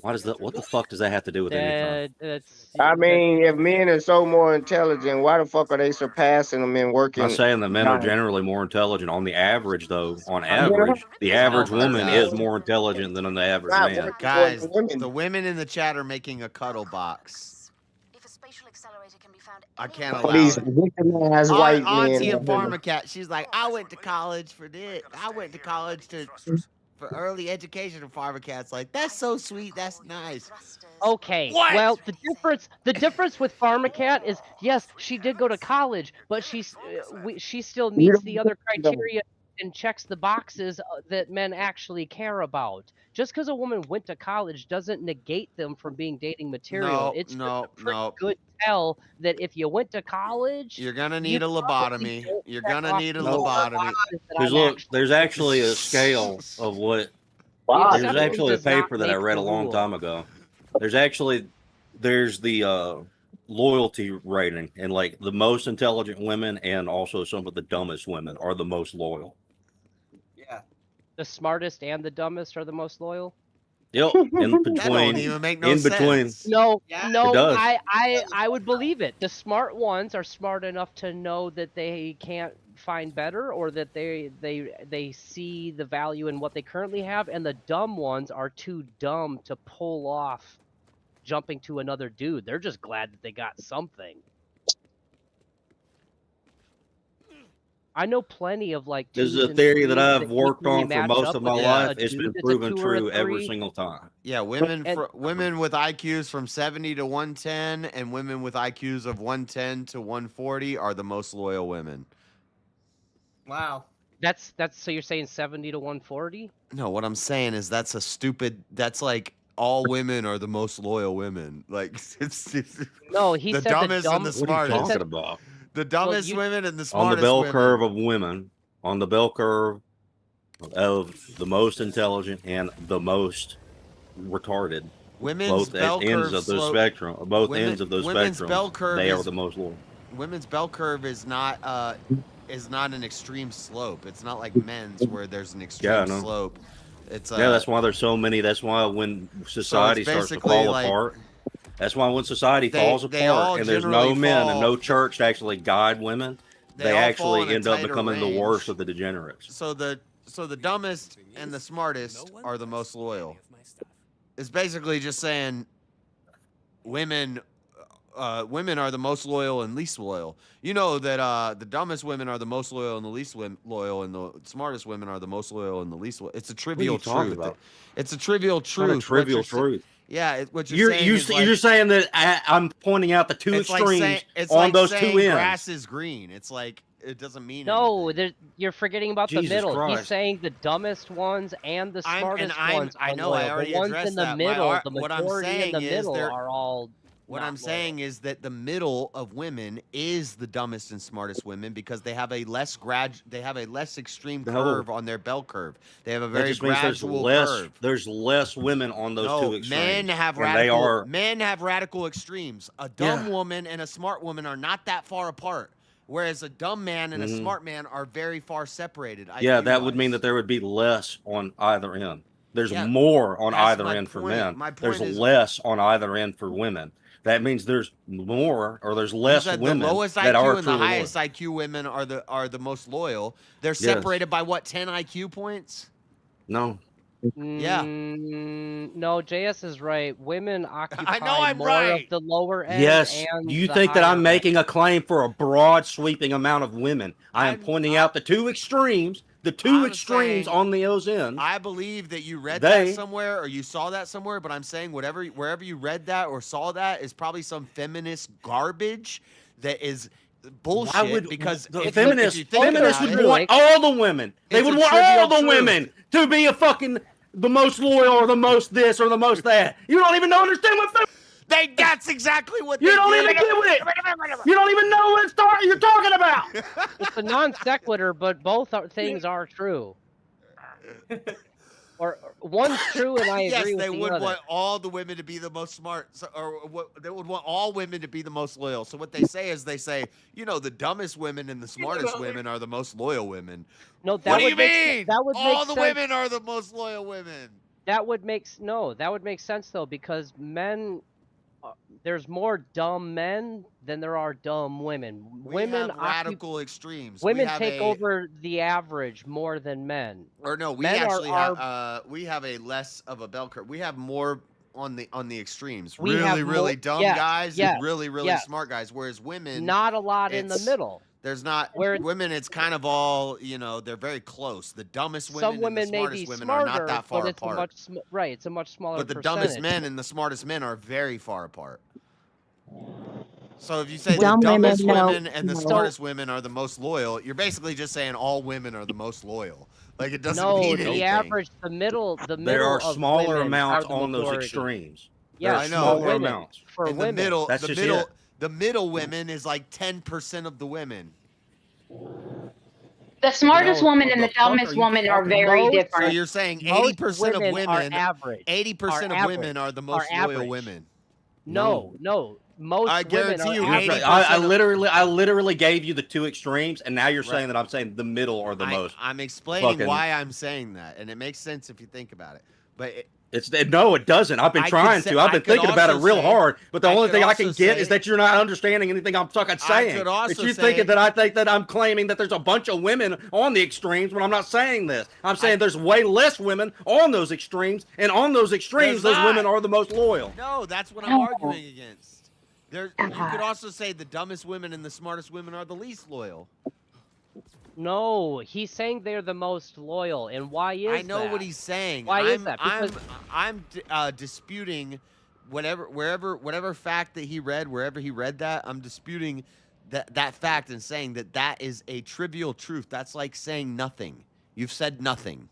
why does that? What the fuck does that have to do with anything? I mean, if men are so more intelligent, why the fuck are they surpassing them in working? I'm not saying that men are jobs? generally more intelligent. On the average, though, on average, the average woman is more intelligent than the average man. Guys, the women in the chat are making a cuddle box. I can't All allow these it. victimized white Auntie men. and Pharmacat, she's like, I went to college for this. I went to college for early education. And Pharmacat's like, that's so sweet. That's nice. Okay. What? Well, the difference with Pharmacat is yes, she did go to college, but she still meets the other criteria and checks the boxes that men actually care about. Just because a woman went to college doesn't negate them from being dating material. No, It's just no, a pretty no. good tell that if you went to college, You're gonna you need a probably lobotomy. don't You're check gonna off need a the lobotomy. boxes that Because I'm look, actually there's actually a scale of what. Wow. There's exception actually a does not paper that I make read the a long rule. time ago. There's the loyalty rating, and like the most intelligent women and also some of the dumbest women are the most loyal. Yeah. The smartest and the dumbest are the most loyal. Yep, in between. That don't even make no in between. sense. No, Yeah. no, It does. I would believe it. The smart ones are smart enough to know that they can't find better, or that they see the value in what they currently have, and the dumb ones are too dumb to pull off jumping to another dude. They're just glad that they got something. I know plenty of like. This is twos a and theory that threes I've can't worked really on for match most up of my with life. a It's dude been that's a proven 2 or a true every 3. single time. Yeah, women And- women with IQs from 70 to 110 and women with IQs of 110 to 140 are the most loyal women. Wow. That's so you're saying 70 to 140? No, what I'm saying is that's a stupid. That's like all women are the most loyal women. Like it's No, he the said dumbest and the What are you smartest. talking about? The dumbest women and the On smartest the bell women. curve of women, on the bell curve of the most intelligent and the most retarded. Women's both bell ends curve of the slope- spectrum. Both women- ends of those women's spectrums. bell curve they are is- the most loyal. Women's bell curve is not an extreme slope. It's not like men's where there's an extreme Yeah, I know. slope. It's Yeah, that's why there's so many. That's why when society starts to basically fall like- apart. That's why when society They- falls they all apart and there's no generally men fall- and no church to actually guide women, They they all fall actually in a end up tighter becoming the range. worst of the degenerates. So the dumbest and the smartest are the most loyal. It's basically just saying women are the most loyal and least loyal. You know that the dumbest women are the most loyal and the least loyal, and the smartest women are the most loyal and the least loyal. It's a trivial talking truth. about? It's a trivial It's truth. not a trivial What you're truth. Yeah, what you're saying is like, You're just saying that I'm pointing out the two it's like extremes saying, it's on like those saying two ends. grass is green. It's like it doesn't mean No, anything. you're forgetting about the Jesus middle. He's Christ. saying the dumbest ones and the smartest ones. I are know. I loyal. already the ones addressed in the that. middle, the What I'm majority in saying the is middle there- are all. What not I'm loyal. saying is that the middle of women is the dumbest and smartest women because they have a less extreme No. curve on their bell curve. They have a That very just means there's gradual less. curve. There's less women on those two extremes. Men have and radical. They are. Men have radical extremes. A dumb Yeah. woman and a smart woman are not that far apart, whereas a dumb man and a Mhm. smart man are very far separated. Yeah, that would IQ-wise. mean that there would be less on either end. There's Yeah, more on that's either my end for point. men. My point There's is- less on either end for women. That means there's more or there's You less said women the lowest that are IQ and the truly highest loyal. IQ women are the most loyal. They're separated by what, 10 IQ points? No. Yeah. No, JS is right. Women occupy I'm more right. of the lower end. Yes. And Do you the think that higher I'm end. making a claim for a broad sweeping amount of women? I am pointing out the two extremes, I'm extremes saying- on those ends. I believe that you read They- that somewhere or you saw that somewhere, but I'm saying wherever you read that or saw that is probably some feminist garbage that is bullshit. Why would because the if you feminists think feminists about would it- want all the women? They It's would a want trivial all the truth. women to be a fucking the most loyal or the most this or the most that. You don't even understand what that's exactly what you they don't did. even get with it. You don't even know what you're talking about. It's a non sequitur, but both things are true. Or one's true, and I agree Yes, with they the would other. want all the women to be the most smart, they would want all women to be the most loyal. So what they say is the dumbest women and the smartest women are the most loyal women. No, that What do would you make, mean? That would all make the sense. women are the most loyal women. That would make sense though, because men, there's more dumb men than there are dumb women. Women have radical extremes. Women We have take over the average more than men. Or no, we Men actually are- have a less of a bell curve. We have more on the extremes. We have Really more- dumb yes, guys yes, and really yes. smart guys. Whereas women, Not a lot in the it's- middle. There's not women. It's kind of all they're very close. The dumbest women Some and the women may smartest be women smarter, are not that far but it's apart. a much right. It's a much smaller. But the percentage. dumbest men and the smartest men are very far apart. So if you say Dumb the dumbest women, no, women and the no. smartest women are the most loyal, you're basically just saying all women are the most loyal. Like it doesn't No, mean the anything. average, the middle. There are of smaller women amounts are the on those majority. extremes. Yeah, There are I know. smaller women. amounts. For In women. the middle, That's the just middle, it. the middle women is like 10% of the women. The smartest No, woman what and the the fuck dumbest are you woman are talking very about? So different. you're saying Most 80% of are women, average. 80% of Are women are the average. most Are loyal average. women. No. Most I women guarantee are you, average. 80% I of- literally gave you the two extremes, and now you're Right. saying that I'm saying the middle or the most. I'm explaining fucking- why I'm saying that, and it makes sense if you think about it. But No, it doesn't. I've been I could trying say- to. I've I been could thinking about it also real say- hard, but the I only could thing I can also get say- is that you're not understanding anything I'm fucking saying. could also That you say- thinking that I think that I'm claiming that there's a bunch of women on the extremes when I'm not saying this. I'm saying there's way less women on those extremes, and on those extremes, There's those women not. are the most loyal. no, that's what I'm arguing against. You could also say the dumbest women and the smartest women are the least loyal. No, he's saying they're the most loyal, and why is I know that? what he's saying. Why is that? I'm disputing whatever fact that he read, wherever he read that. I'm disputing that fact and saying that is a trivial truth. That's like saying nothing. You've said nothing.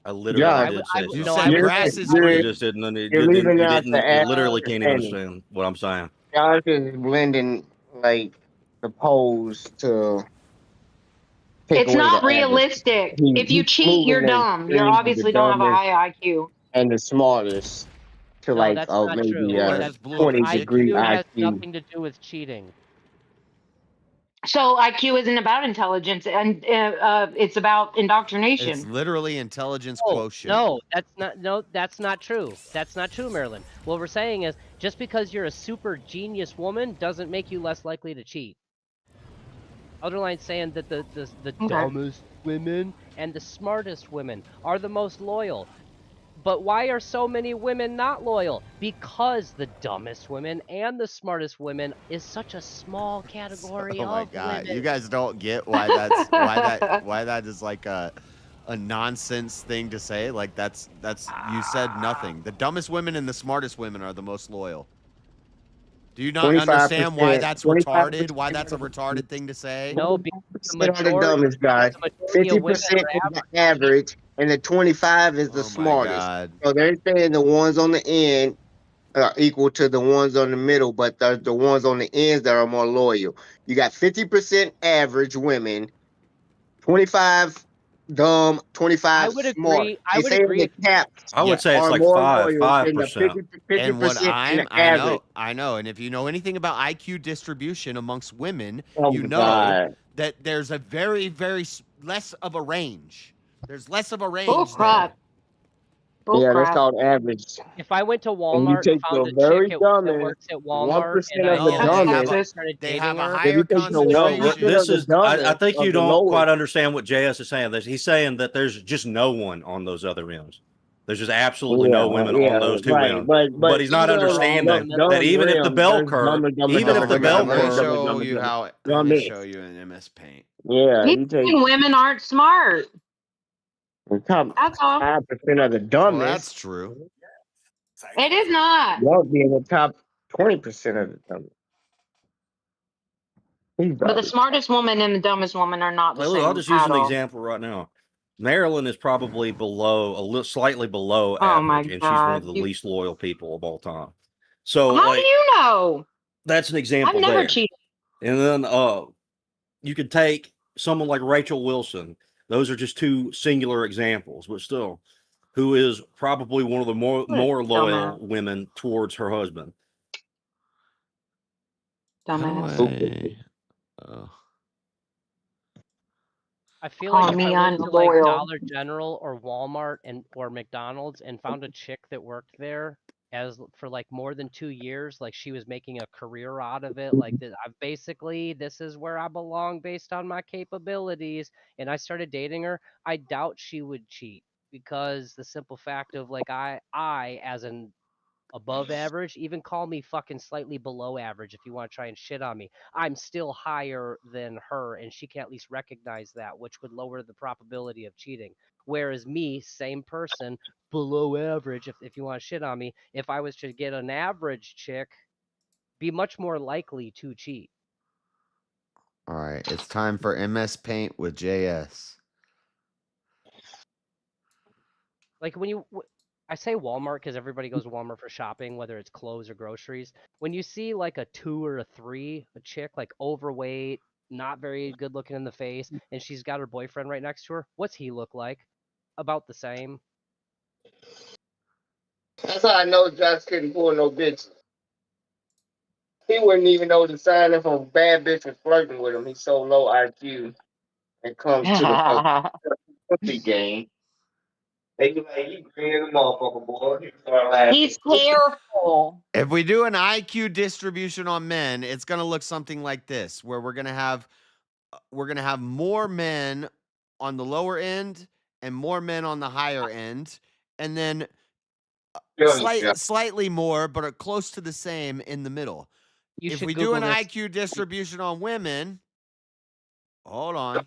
I literally did say You something. said grass is green. You just didn't. You're leaving out the You literally can't even understand what I'm saying. Y'all just blending like the pose to. It's not realistic. If you cheat, you're dumb. You obviously don't have a high IQ. And the smartest to No, that's not maybe true. 20-degree IQ has IQ. nothing to do with cheating. So IQ isn't about intelligence, and it's about indoctrination. It's literally intelligence quotient. No, that's not true. That's not true, Marilyn. What we're saying is just because you're a super genius woman doesn't make you less likely to cheat. Otherline's saying that the dumbest women and the smartest women are the most loyal. But why are so many women not loyal? Because the dumbest women and the smartest women is such a small category of Oh my god, women. you guys don't get why that is like a nonsense thing to say. Like that's you said nothing. The dumbest women and the smartest women are the most loyal. Do you not understand why that's retarded? Why that's a retarded thing to say? No, because the The dumbest guy. 50% is the average, and the 25 is the smartest. God. So they're saying the ones on the end are equal to the ones on the middle, but the ones on the ends that are more loyal. You got 50% average women, 25 dumb, 25 smart. I would agree. The caps I would say it's like 5%. And what I know, and if you know anything about IQ distribution amongst women, you know that there's a very, very less of a range. There's less of a range. Oh crap! Yeah, that's called average. If I went to Walmart and found a chick that works at Walmart and started they dating have a her, higher concentration. This is. I think you don't quite understand what JS is saying. He's saying that there's just no one on those other ends. There's just absolutely no women on those two ends. But he's not understanding that even if the bell curve, Let me show you in MS Paint. Yeah, women aren't smart. That's all. 5% of the dumbest. Well, that's true. It is not. Y'all be in the top 20% of the dumbest. But the smartest woman and the dumbest woman are not the same. I'll just use an example right now. Marilyn is probably slightly below average, and she's one of the least loyal people of all time. So how do you know? That's an example. I've never cheated. And then you could take someone like Rachel Wilson. Those are just two singular examples, but still, who is probably one of the more loyal women towards her husband. Dumbass. I feel like if I went to like Dollar General or Walmart or McDonald's and found a chick that worked there for like more than 2 years, like she was making a career out of it, like this is where I belong based on my capabilities, and I started dating her, I doubt she would cheat, because the simple fact of like I as an above average, even call me fucking slightly below average if you want to try and shit on me, I'm still higher than her, and she can at least recognize that, which would lower the probability of cheating. Whereas me, same person, below average, if you want to shit on me, if I was to get an average chick, be much more likely to cheat. All right, it's time for MS Paint with JS. Like when I say Walmart because everybody goes to Walmart for shopping, whether it's clothes or groceries. When you see like a 2 or a 3, a chick like overweight, not very good looking in the face, and she's got her boyfriend right next to her, what's he look like? About the same. That's how I know Josh couldn't pull no bitches. He wouldn't even know the sign if a bad bitch was flirting with him. He's so low IQ. It comes to the pussy game. They be like, you green the motherfucker, boy. He's careful. If we do an IQ distribution on men, it's gonna look something like this, where we're gonna have more men on the lower end and more men on the higher end, and then slightly more, but are close to the same in the middle. If we do an IQ distribution on women, hold on.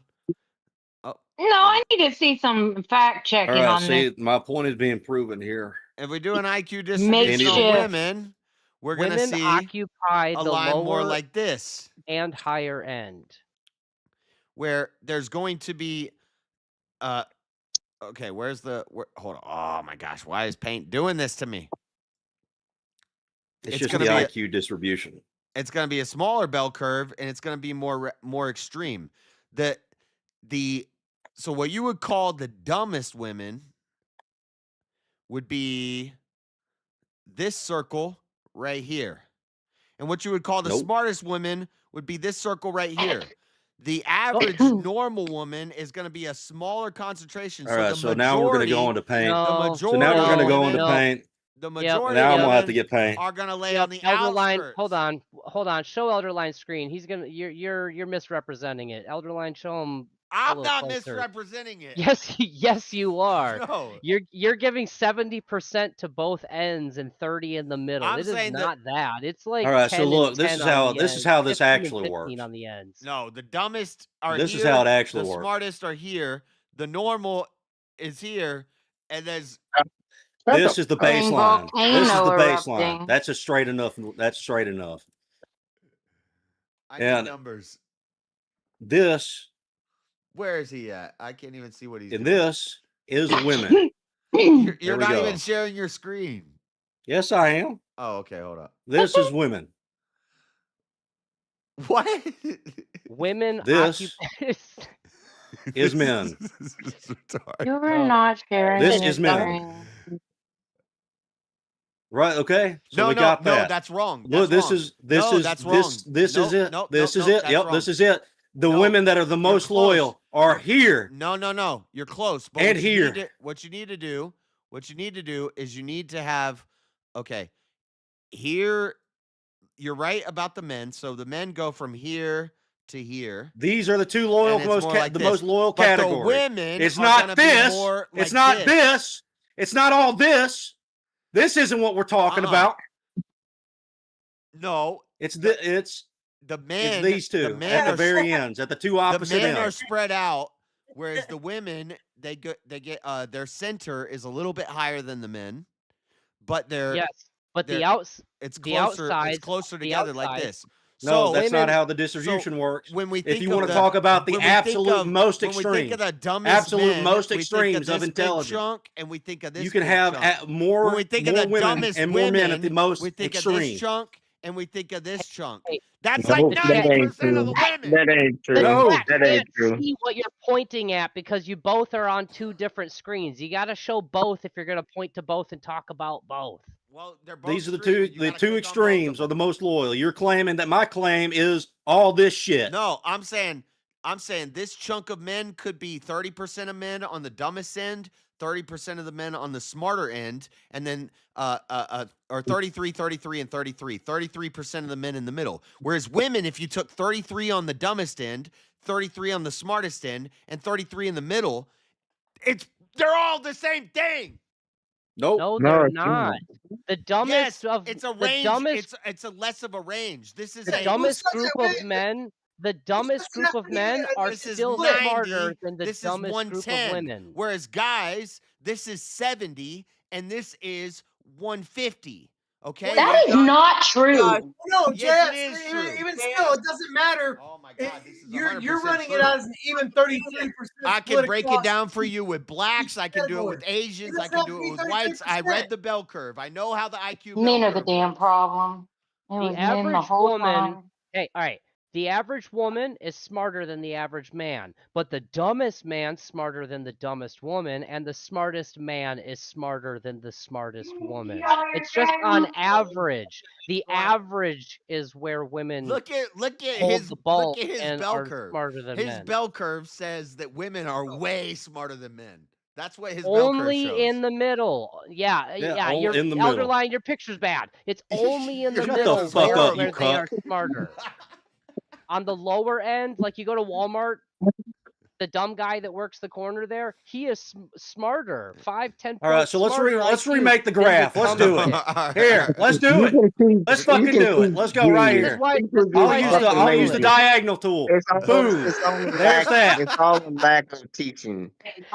No, I need to see some fact checking on this. My point is being proven here. If we do an IQ distribution on women, we're going to see occupy a the line lower, more like this. and higher end. Where there's going to be, okay, hold on. Oh my gosh, why is Paint doing this to me? It's just the IQ distribution. It's going to be a smaller bell curve, and it's going to be more extreme. So what you would call the dumbest women would be this circle right here. And what you would call the smartest women would be this circle right here. The average normal woman is going to be a smaller concentration. All right, so now we're going to go into Paint. So now we're going to go into Paint. The majority now I'm going to have to get Paint. Are going to lay on the Elderline, outskirts. hold on. Show Elderline screen. He's gonna. You're misrepresenting it. Elderline, show him. I'm not misrepresenting it. Yes, you are. No. You're giving 70% to both ends and 30 in the middle. I'm it is saying not that. It's like all right. 10 So look, and this 10 is how on the this ends, is how this 15 and actually 15 works. on the ends. No, the dumbest are this here. Is how it actually the works. smartest are here. The normal is here, and there's. This is the baseline. This is the baseline. Erupting. That's a straight enough. That's straight enough. I need numbers. This. Where is he at? I can't even see what he's. And this is women. You're not even sharing your screen. Yes, I am. Oh, okay. Hold up. This is women. What? Women. This is men. You're not sharing. This is men. Right. Okay. So we got that. No, that's wrong. Look, this is it. This is it. Yep. This is it. The women that are the most loyal are here. No. You're close. But and here. What you need to do is you need to have. Okay. Here, you're right about the men. So the men go from here to here. These are the two loyal, most loyal but categories. The women. It's not this. It's not this. It's not all this. This isn't what we're talking about. No, it's the men. It's these two at the very ends, at the two opposite ends. The men are spread out, whereas the women they get their center is a little bit higher than the men, but it's closer together like this. No, that's not how the distribution works. When we if you want to talk about the absolute most extreme, absolute most extremes of intelligence, chunk, and we think of this, you can have more women and more men at the most extreme. Of this chunk, and we think of this chunk. That's like 90% of the women. That ain't true. That ain't true. See what you're pointing at because you both are on two different screens. You got to show both if you're going to point to both and talk about both. Well, they're both these are the two extremes are the most loyal. You're claiming that my claim is all this shit. No, I'm saying this chunk of men could be 30% of men on the dumbest end, 30% of the men on the smarter end, and then or 33, 33, and 33. 33% of the men in the middle. Whereas women, if you took 33 on the dumbest end, 33 on the smartest end, and 33 in the middle, they're all the same thing. Nope. No, they're not. The dumbest of it's a range. It's a less of a range. This is the dumbest group of men. The dumbest group of men are still smarter than the dumbest group of women. Whereas guys, this is 70 and this is 150. Okay, that is not true. No, yes, it is true. Even still, it doesn't matter. Oh my God, this is you're running it as an even 33%. I can break it down for you with blacks. I can do it with Asians. I can do it with whites. I read the bell curve. I know how the IQ. Men are the damn problem. The average woman. Hey, all right. The average woman is smarter than the average man, but the dumbest man smarter than the dumbest woman, and the smartest man is smarter than the smartest woman. It's just on average. The average is where women look at his bell curve. Smarter than his men. Bell curve says that women are way smarter than men. That's what his only bell curve shows. In the middle. Yeah. Your in the elder middle. line, your picture's bad. It's only in the Shut middle the fuck up, where you they are cuck. smarter. On the lower end, like you go to Walmart, the dumb guy that works the corner there, he is smarter. 5-10 All right, so let's IQ remake the graph. Let's do it. Here, let's do it. Let's fucking do it. Let's go right here. I'll use the diagonal tool. Boom. There's that. It's all a lack of teaching.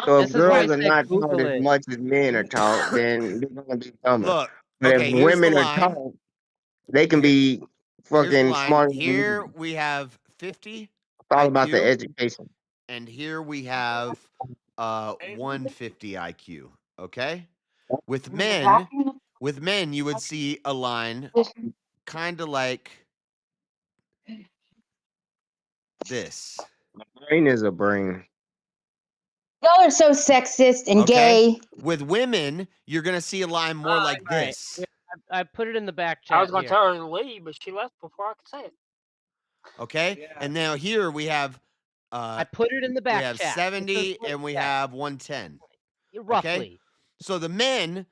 So if girls are not taught as much as men are taught, then they're gonna be dumber. Look, but okay, if women are taught, they can be fucking smart. Here we have 50. It's all IQ, about the education. and here we have 150 IQ. Okay. With men, you would see a line kind of like this. Brain is a brain. Y'all are so sexist and gay. With women, you're gonna see a line more like this. I put it in the back chat. I was gonna here. tell her to leave, but she left before I could say it. Okay, and now here we have. I put it in the back We have chat. 70 and we have 110. Roughly. Okay? So the men,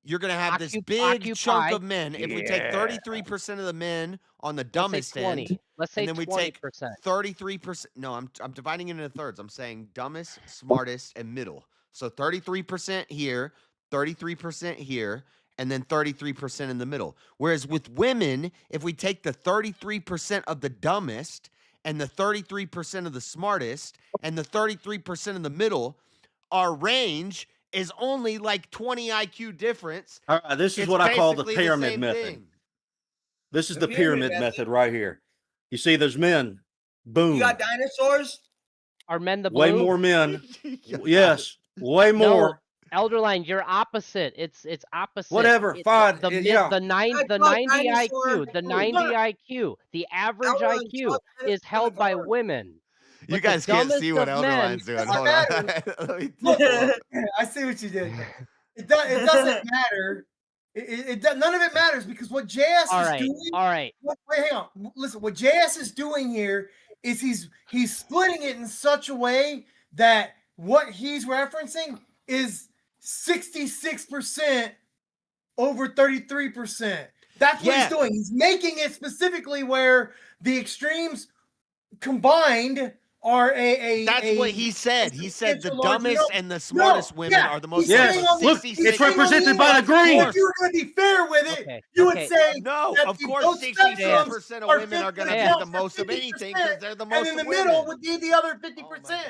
you're gonna have this big chunk of men. If we take 33% of the men on the dumbest end, let's say and then we 20%. take 33%. No, I'm dividing it into thirds. I'm saying dumbest, smartest, and middle. So 33% here, 33% here, and then 33% in the middle. Whereas with women, if we take the 33% of the dumbest and the 33% of the smartest and the 33% in the middle, our range is only like 20 IQ difference. All right, this is what I call the pyramid method. This is the pyramid method right here. You see, there's men. Boom. You got dinosaurs? Are men the blue? Way more men. Yes, way more. Elderline, you're opposite. It's opposite. Whatever, fine. The 90 IQ, the 90 IQ, the average IQ is held by women. You guys can't see what Elderline's doing. Hold on. I see what you did. It doesn't matter. None of it matters because what JS is doing. All right. Wait, hang on. Listen, what JS is doing here is he's splitting it in such a way that what he's referencing is 66% over 33%. That's what he's doing. He's making it specifically where the extremes combined are That's what he said. He said the dumbest and the smartest women are the most. Yes. Look, it's represented by the green. If you were going to be fair with it, you would say no. Of course, 66% of women are going to be the most of anything because they're the most. And in the middle would be the other 50%.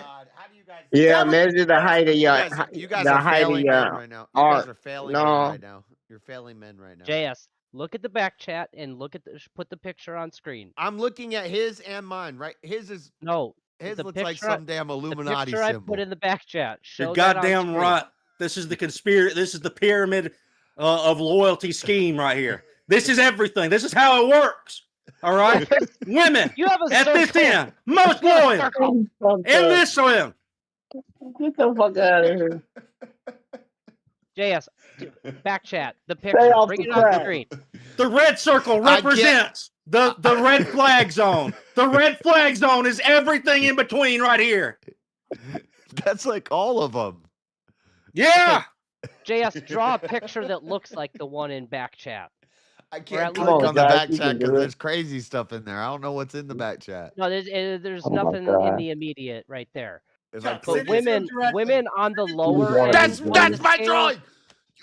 Yeah, measure the height of your. You guys are failing men right now. You guys are failing men right now. You're failing men right now. JS, look at the back chat and put the picture on screen. I'm looking at his and mine. Right, his is no. His looks like some damn Illuminati the picture symbol. I put in the back chat. You're goddamn right. This is the conspiracy. This is the pyramid of loyalty scheme right here. This is everything. This is how it works. All right, women at this end, most loyal. And this one. Get the fuck out of here. JS, back chat. The picture. Bring it on the screen. The red circle represents the red flag zone. The red flag zone is everything in between right here. That's like all of them. Yeah. JS, draw a picture that looks like the one in back chat. I can't click on the back chat because there's crazy stuff in there. I don't know what's in the back chat. No, there's nothing in the immediate right there. If I But women on the lower end. That's my drawing.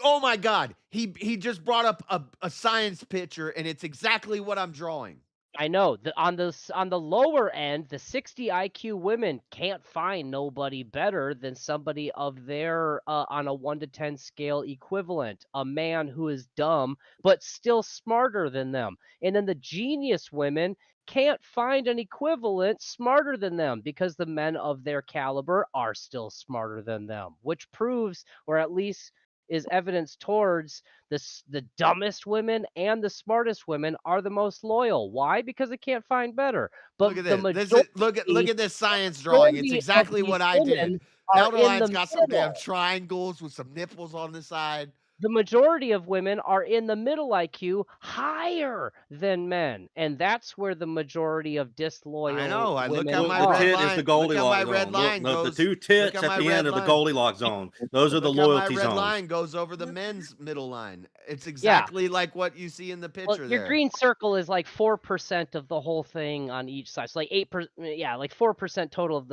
Oh my God. He just brought up a science picture and it's exactly what I'm drawing. I know. On the lower end, the 60 IQ women can't find nobody better than somebody of their on a 1 to 10 scale equivalent, a man who is dumb but still smarter than them. And then the genius women can't find an equivalent smarter than them because the men of their caliber are still smarter than them, which proves, or at least is evidence towards the dumbest women and the smartest women are the most loyal. Why? Because they can't find better. But look at this. Look at this science drawing. It's exactly what I did. Elderline's got some damn triangles with some nipples on the side. The majority of women are in the middle IQ, higher than men, and that's where the majority of disloyal. I know. I look women at my red line. Is the Goldilocks zone. The two tits at the end of the Goldilocks zone. Those are the loyalty zones. My red line goes over the men's middle line. It's exactly like what you see in the picture there. Your green circle is like 4% of the whole thing on each side. So like 8%, yeah, like 4% total of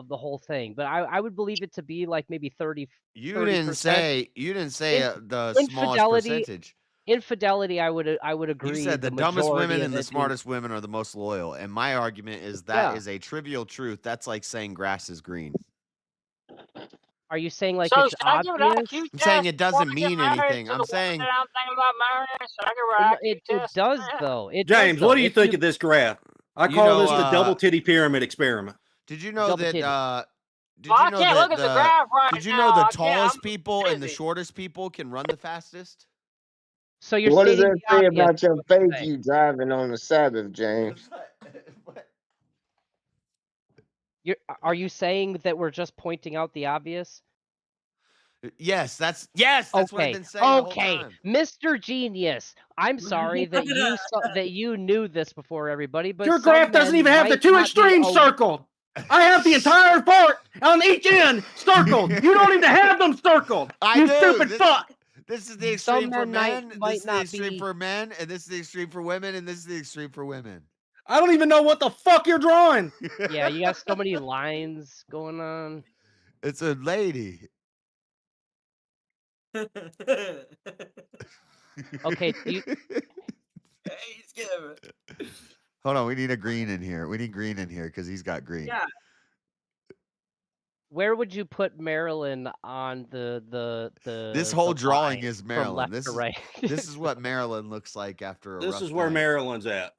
the whole thing. But I would believe it to be like maybe 30. You didn't say the smallest percentage. Infidelity, I would agree. You said the dumbest women and the smartest women are the most loyal, and my argument is that is a trivial truth. That's like saying grass is green. All Are you saying like So it's should I give an obvious? IQ I'm saying test it doesn't before I get mean married anything. to I'm the woman saying that I'm thinking about marrying? Should I give her an IQ It test? does though. It James, does, what though. do you If think of this graph? I You call know, this the double titty pyramid experiment. did you know Double that? titty. Did Well, you I know can't that look at the graph right Did you now. know the I can't. tallest I'm people and the busy. shortest people can run the fastest? So you're What does stating that the say obvious. about your is what you're faith saying. you driving on the Sabbath, James? Are you saying that we're just pointing out the obvious? Yes, that's what I've been saying the whole time. Mr. Genius. I'm sorry that you knew this before everybody, but Your some graph doesn't men even have the might two not be extremes circled. I have the entire part on each end circled. You don't even have them circled. You stupid fuck. This is the extreme for men. might This is the not extreme be- for men, and this is the extreme for women, and this is the extreme for women. I don't even know what the fuck you're drawing. Yeah, you got so many lines going on. It's a lady. Okay, you He's giving. Hold on, we need a green in here. We need green in here because he's got green. Yeah. Where would you put Marilyn on the This whole the drawing line is from Maryland. left This to is right? this is what Maryland looks like after a This rough is where night. Maryland's at.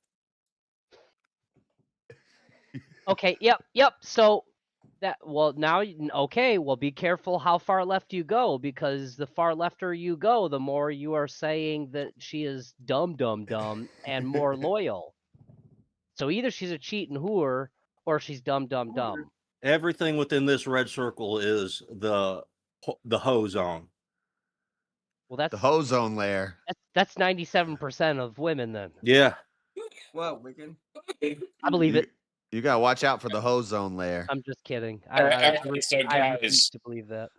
Okay, yep. So now okay, well be careful how far left you go, because the far lefter you go, the more you are saying that she is dumb and more loyal. So either she's a cheating whore or she's dumb. Everything within this red circle is the hoe zone. Well, that's the ozone layer. That's 97% of women then. Yeah. Well, Wicked. I believe it. You gotta watch out for the ozone layer. I'm just kidding. So I refuse to believe that.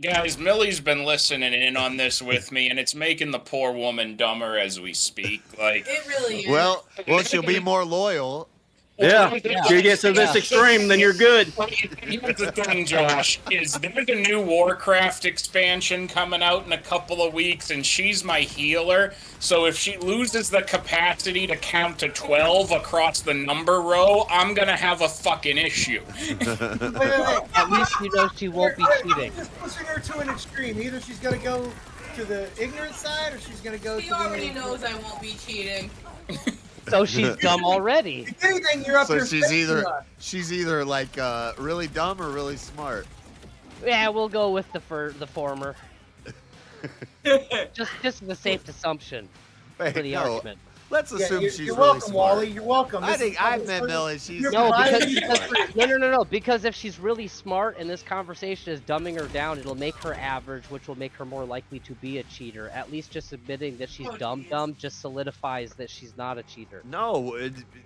Guys, Millie's been listening in on this with me, and it's making the poor woman dumber as we speak. Like it really is. Well, she'll be more loyal. Yeah. If you get to this extreme, then you're good. Here's the thing, Josh, is there's a new Warcraft expansion coming out in a couple of weeks, and she's my healer. So if she loses the capacity to count to 12 across the number row, I'm gonna have a fucking issue. Wait. At least you know she won't be cheating. I'm just pushing her to an extreme. Either she's gonna go to the ignorant side, or she's gonna go She to the... already knows I won't be cheating. So she's dumb already. If anything, you're up So here she's either like really dumb or really smart. Yeah, we'll go with the former. just the safe assumption for the argument. Let's assume she's you're really welcome, smart. Wally. You're welcome. I think I've met Millie. She's No, because if she's really smart and this conversation is dumbing her down, it'll make her average, which will make her more likely to be a cheater. At least just admitting that she's dumb just solidifies that she's not a cheater. No,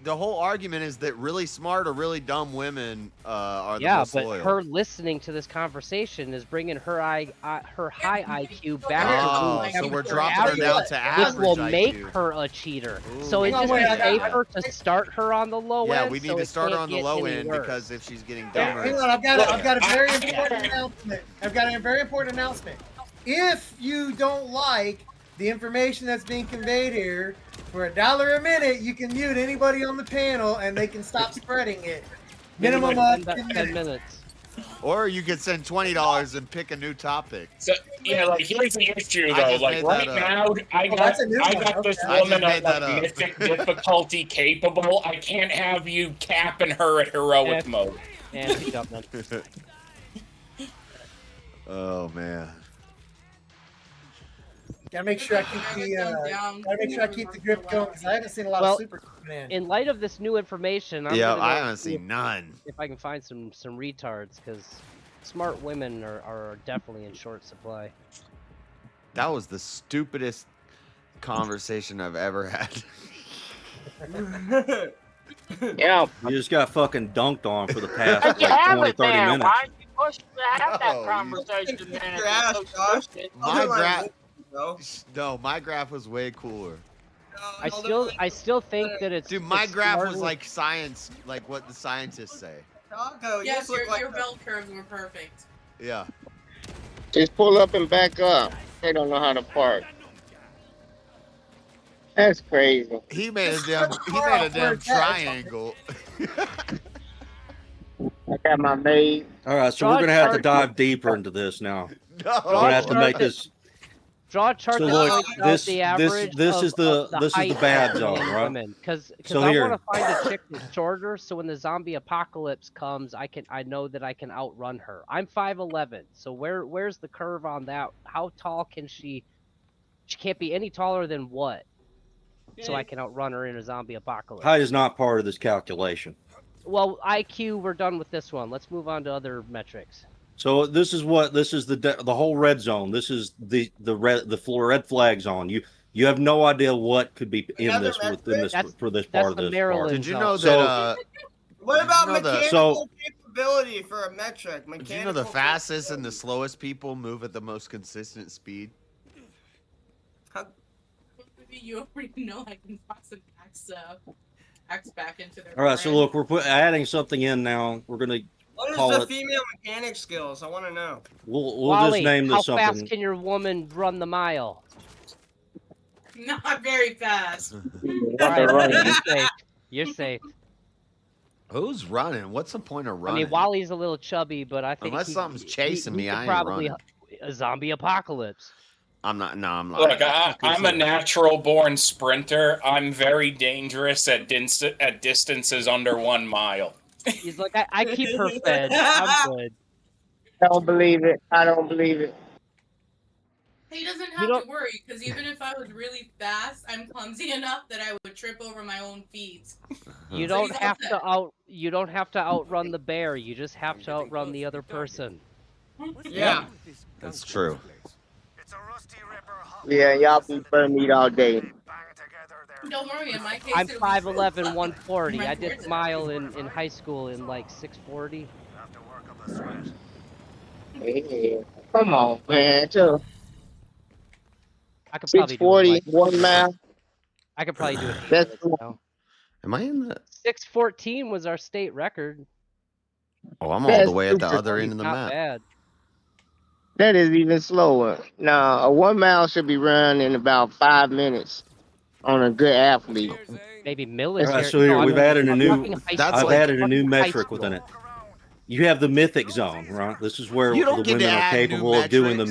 the whole argument is that really smart or really dumb women are the most but loyal. her listening to this conversation is bringing her high IQ back to so we're dropping her down to average which will IQ. make her a cheater. Ooh. So it's just safer to start her on the low end. Yeah, we need so to it start her can't on the get low any end worse. because if she's getting Yeah, dumber. hang on, I've got a very important announcement. I've got a very important announcement. If you don't like the information that's being conveyed here, for $1 a minute, you can mute anybody on the panel and they can stop spreading it. Minimum of 10 minutes. Or you could send $20 and pick a new topic. So, yeah, like here's the issue I though. just Like made right that now, up. I got this I just woman made at that up. mythic difficulty capable. I can't have you capping her at heroic mode. And pick up, man. Oh man. Gotta make sure I keep the grip going because I haven't seen a lot of super man. In light of this new information, I'm Yeah, gonna go I haven't see seen none. If I can find some retards, because smart women are definitely in short supply. That was the stupidest conversation I've ever had. Yeah. You just got fucking dunked on for the past But you like have 20, it 30 there. minutes. Why did you push to have that No, conversation? Man? Your ass, Josh. My graph. No. No, my graph was way cooler. I still think that it's Dude, my it's graph was smarter- like science, like what the scientists say. Taco, Yes, you look like your bell curves were perfect. Yeah. Just pull up and back up. They don't know how to park. That's crazy. He made a damn triangle. I got my maid. All right, so we're gonna have to dive deeper into this now. We're gonna have to make this. Draw a chart So that look, points out this the average this is the height bad of zone, men and right? women. Because So I here- want to find a chick that's shorter, so when the zombie apocalypse comes, I know that I can outrun her. I'm 5'11", so where's the curve on that? How tall can she? She can't be any taller than what? So I can outrun her in a zombie apocalypse. Height is not part of this calculation. Well, IQ, we're done with this one. Let's move on to other metrics. So this is the whole red zone. This is the red flag zone. You have no idea what could be in this within this for this part of this part. Did you know So- that? What about you know the- mechanical capability for a metric? Did you know the fastest and the slowest people move at the most consistent speed? You already know I can toss an axe back into their All right, so brain. look, we're adding something in now. We're gonna What is call the it. female mechanic skills? I want to know. We'll Wally, just name this how something. fast can your woman run the mile? Not very fast. All right, you're safe. You're safe. Who's running? What's the point of running? I mean, Wally's a little chubby, but I think Unless something's chasing me, could I ain't probably running. a zombie apocalypse. I'm not. No, I'm not. Look, I'm a natural-born sprinter. I'm very dangerous at distances under 1 mile. He's like, I keep her fed. I'm good. I don't believe it. I don't believe it. He doesn't have to worry, because even if I was really fast, I'm clumsy enough that I would trip over my own feet. You So don't he's have all to You don't have to outrun the bear. You just have to outrun the other person. Yeah. That's true. Yeah, y'all be burn meat all day. Don't worry, in my case, I'm it'll be 5'11", full 140. Run I did towards a it. mile in high school in like 640. Hey, come on, man. Just I could probably do it 640, in like 1 mile. I could probably do it. That's Am I in the? 614 was our state record. Oh, I'm all That's the way at the super other end of the Not map. bad. That is even slower. Now, a 1 mile should be run in about 5 minutes on a good athlete. Maybe All military. right, so here No, we've I'm added a new. talking high That's school. I've like- added a new High metric school. within it. You have the mythic zone, right? This is where You the don't get women to are add new capable of doing the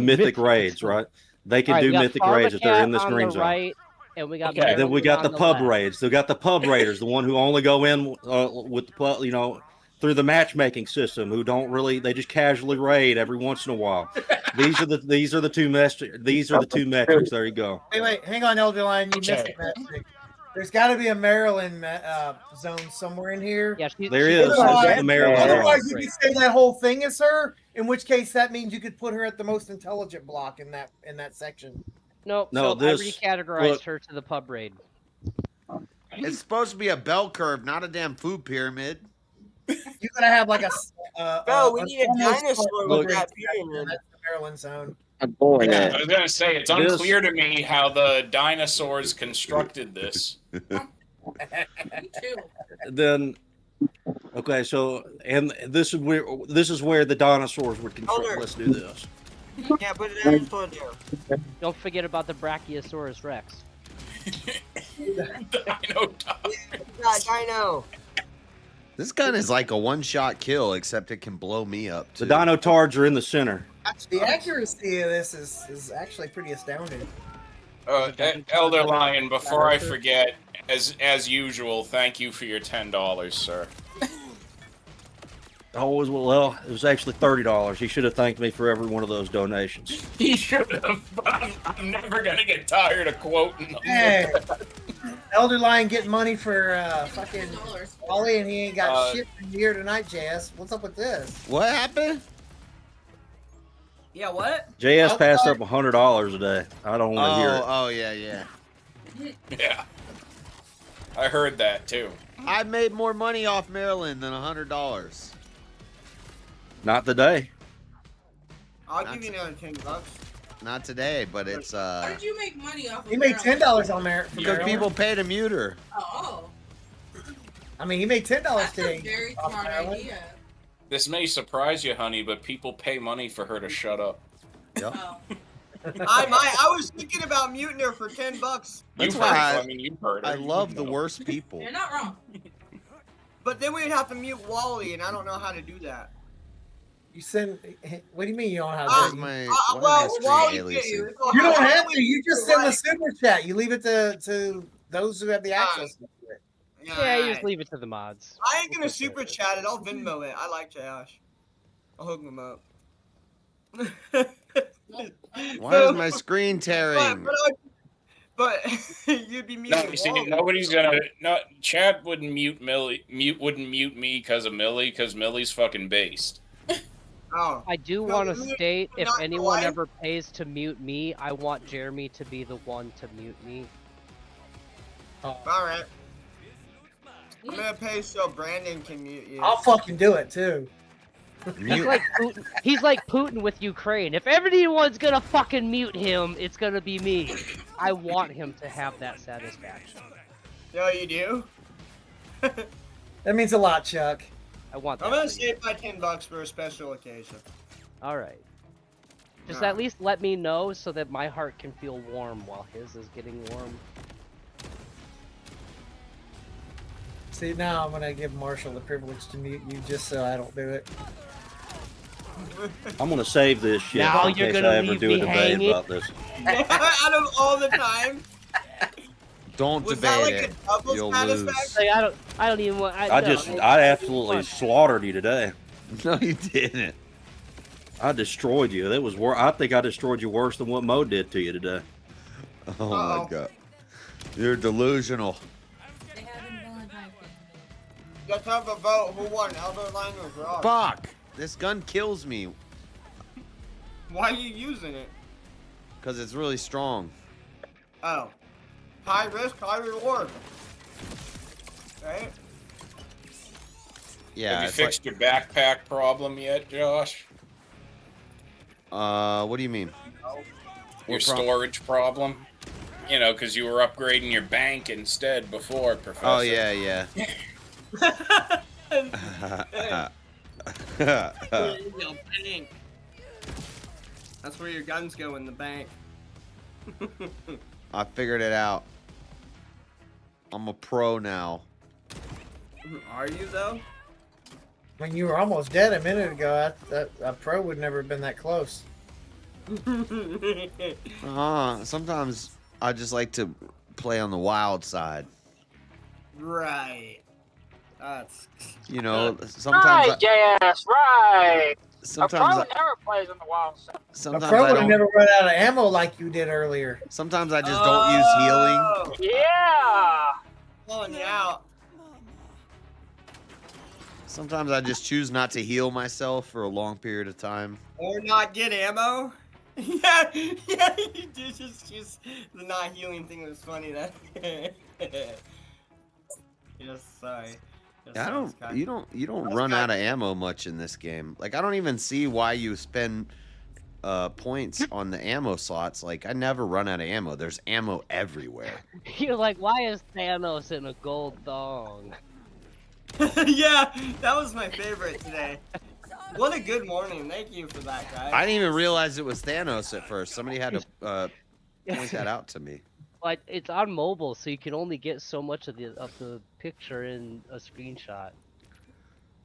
mythic raids, right? They can All right, do we got mythic raids if they're in this Pharmacat on green the zone. right, and we got Okay. And then we got Maryland the on the pub left. raids. They got the pub raiders, the one who only go in with the through the matchmaking system, who don't really, they just casually raid every once in a while. These are the two metrics. There you go. Wait, hang on, Elderline. You missed it. Magic. There's got to be a Maryland zone somewhere in here. Yeah, There is Otherwise- the Maryland zone. Otherwise, you could say that whole thing is her. In which case, that means you could put her at the most intelligent block in that section. No, No, so this- I recategorized look. her to the pub raid. It's supposed to be a bell curve, not a damn food pyramid. You're gonna have like a. Bro, we need a almost dinosaur like with that that's pyramid. the Maryland zone. I'm going I at. was gonna say it's This- unclear to me how the dinosaurs constructed this. Me too. Then, okay, so and this is where the dinosaurs would control. Elder. Let's do this. Yeah, put a dinosaur there. Don't forget about the Brachiosaurus Rex. Dino dog. Yeah, dino. This gun is like a one-shot kill, except it can blow me up The too. dino tards are in the center. The accuracy of this is actually pretty astounding. Elder Lion, before I forget, as usual, thank you for your $10, sir. Oh, well, it was actually $30. He should have thanked me for every one of those donations. He should have. I'm never gonna get tired of quoting them. Hey, Elder Lion getting money for fucking $10. Wally, and he ain't got shit from here tonight, JS. What's up with this? What happened? Yeah, what? JS passed up $100 a day. I don't want to hear it. Oh, yeah. Yeah, I heard that too. I made more money off Maryland than $100. Not today. I'll give you another $10. Not today, but it's How did you make money off of He made Maryland? $10 on Merit. because people pay to mute her. Oh, I mean, he made $10 that's today. a very off smart Maryland. idea. This may surprise you, honey, but people pay money for her to shut up. Oh. I was thinking about muting her for $10. That's You've why heard, I mean, you've heard her. I You love the know. worst people. You're not wrong. But then we'd have to mute Wally, and I don't know how to do that. You send. What do you mean you don't have to? Well, Wally, You don't have to. You just send the super chat. You leave it to those who have the access to it. Yeah, you just leave it to the mods. I ain't gonna super chat it. I'll Venmo it. I like Josh. I'll hook him up. Why is my screen tearing? But you'd be muting. No, you see, nobody's gonna. No, Chad wouldn't mute Millie. Wouldn't mute me because of Millie, because Millie's fucking based. Oh. I do want to state, if anyone ever pays to mute me, I want Jeremy to be the one to mute me. All right. I'm gonna pay so Brandon can mute you. I'll fucking do it too. He's like Putin with Ukraine. If anyone's gonna fucking mute him, it's gonna be me. I want him to have that satisfaction. No, you do? That means a lot, Chuck. I want that. I'm gonna save my $10 for a special occasion. Alright. Just at least let me know so that my heart can feel warm while his is getting warm. See, now I'm gonna give Marshall the privilege to mute you just so I don't do it. I'm gonna save this shit Now in you're case gonna I ever leave do me a debate hanging? about this. Out of all the time. Don't Was that debate like it. a double You'll satisfaction? lose. Like, I don't even want. I no, absolutely slaughtered you today. No, you didn't. I destroyed you. That was I think I destroyed you worse than what Mo did to you today. Oh my god. You're delusional. Let's have a vote. Who won, Elderline or Grog? Fuck! This gun kills me. Why are you using it? Because it's really strong. Oh. High risk, high reward. Right? Yeah. Have you it's fixed your backpack problem yet, Josh? What do you mean? Your storage problem? You know, because you were upgrading your bank instead before, Professor. Oh, yeah, yeah. Your bank. That's where your guns go, in the bank. I figured it out. I'm a pro now. Are you, though? When you were almost dead a minute ago, a pro would never have been that close. Sometimes I just like to play on the wild side. Right. That's. You know, sometimes. Right, JS, right. Sometimes a pro never plays on the wild side. Sometimes a pro I would have don't. never run out of ammo like you did earlier. Sometimes I just don't use healing. Yeah. Pulling you out. Sometimes I just choose not to heal myself for a long period of time. Or not get ammo. Yeah, you did just the not healing thing was funny. That. Yes, sorry. Yeah, you don't run out of ammo much in this game. Like I don't even see why you spend points on the ammo slots. Like I never run out of ammo. There's ammo everywhere. You're like, why is Thanos in a gold thong? Yeah, that was my favorite today. What a good morning. Thank you for that, guys. I didn't even realize it was Thanos at first. Somebody had to point that out to me. Like it's on mobile, so you can only get so much of the picture in a screenshot.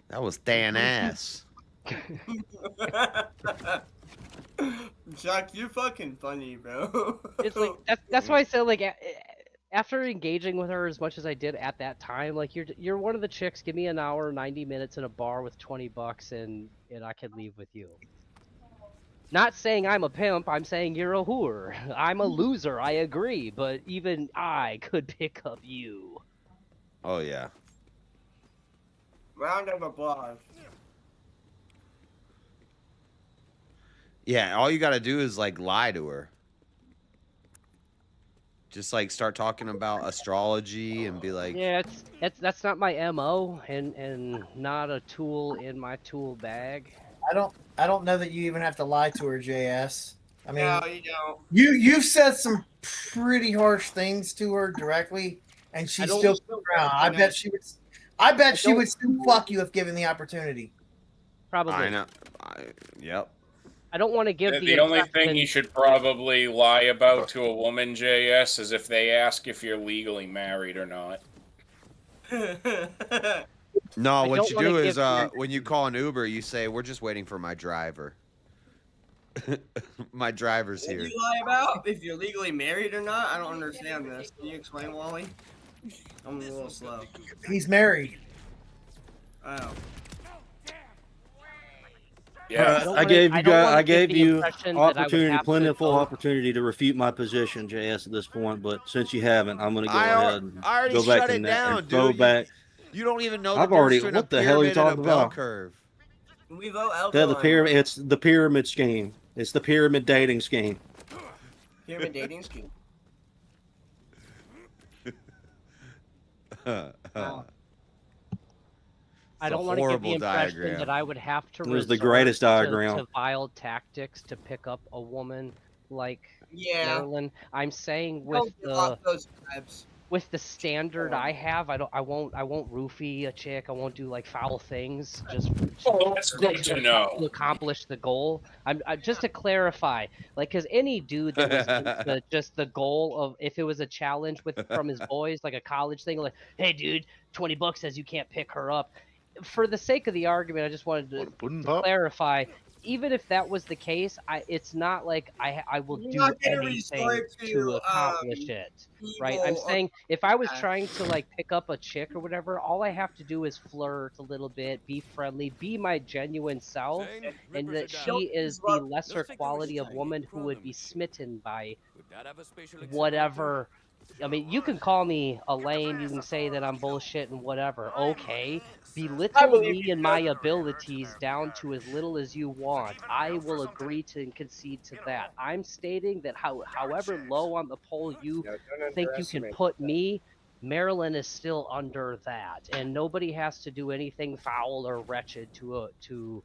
That was Thanos. Chuck, you're fucking funny, bro. It's like that's why I said like after engaging with her as much as I did at that time, like you're one of the chicks. Give me an hour, 90 minutes in a bar with $20, and I could leave with you. Not saying I'm a pimp, I'm saying you're a whore. I'm a loser, I agree, but even I could pick up you. Oh, yeah. Round of applause. Yeah, all you gotta do is, like, lie to her. Just, like, start talking about astrology and be like... Yeah, that's not my MO, and not a tool in my tool bag. I don't know that you even have to lie to her, JS. I mean, no, you don't. You've said some pretty harsh things to her directly, and she's still around. I bet she would still fuck you if given the opportunity. Probably. I know. Yep. I don't want to give The only thing you should probably lie about to a woman, JS, is if they ask if you're legally married or not. No, I what don't you wanna do is give when you call an Uber, you say, "We're just waiting for my driver." My driver's What do here. you lie about? If you're legally married or not? I don't understand this. Can you explain, Wally? I'm a little slow. He's married. Oh. Yeah, I gave you opportunity, plentiful opportunity to refute my position, JS, at this point. But since you haven't, I'm going to go ahead and I already go back shut to it that down, and throw dude. back. You don't even know I've the already. difference What between the a hell are you pyramid and talking a bell about? curve. We vote alkaline. The pyramid. It's the pyramid scheme. It's the pyramid dating scheme. Pyramid dating scheme. I don't want to give the impression that I would have to It was the resort greatest diagram. to vile tactics to pick up a woman like Yeah. Marilyn. I'm saying Don't with give off the those vibes. with the standard I have, I won't roofie a chick. I won't do like foul things just that's good to know. to accomplish the goal. I'm just to clarify, like, because any dude that was just the goal of, if it was a challenge from his boys, like a college thing, like, hey dude, $20 says you can't pick her up. For the sake of the argument, I just wanted to clarify. Even if that was the case, it's not like I will do anything to accomplish it, right? I'm saying if I was trying to like pick up a chick or whatever, all I have to do is flirt a little bit, be friendly, be my genuine self, and that she is the lesser quality of woman who would be smitten by whatever. I mean, you can call me a lame, you can say that I'm bullshit and whatever. Okay, belittle me and my abilities down to as little as you want. I will agree to and concede to that. I'm stating that however low on the pole you think you can put me, Maryland is still under that, and nobody has to do anything foul or wretched to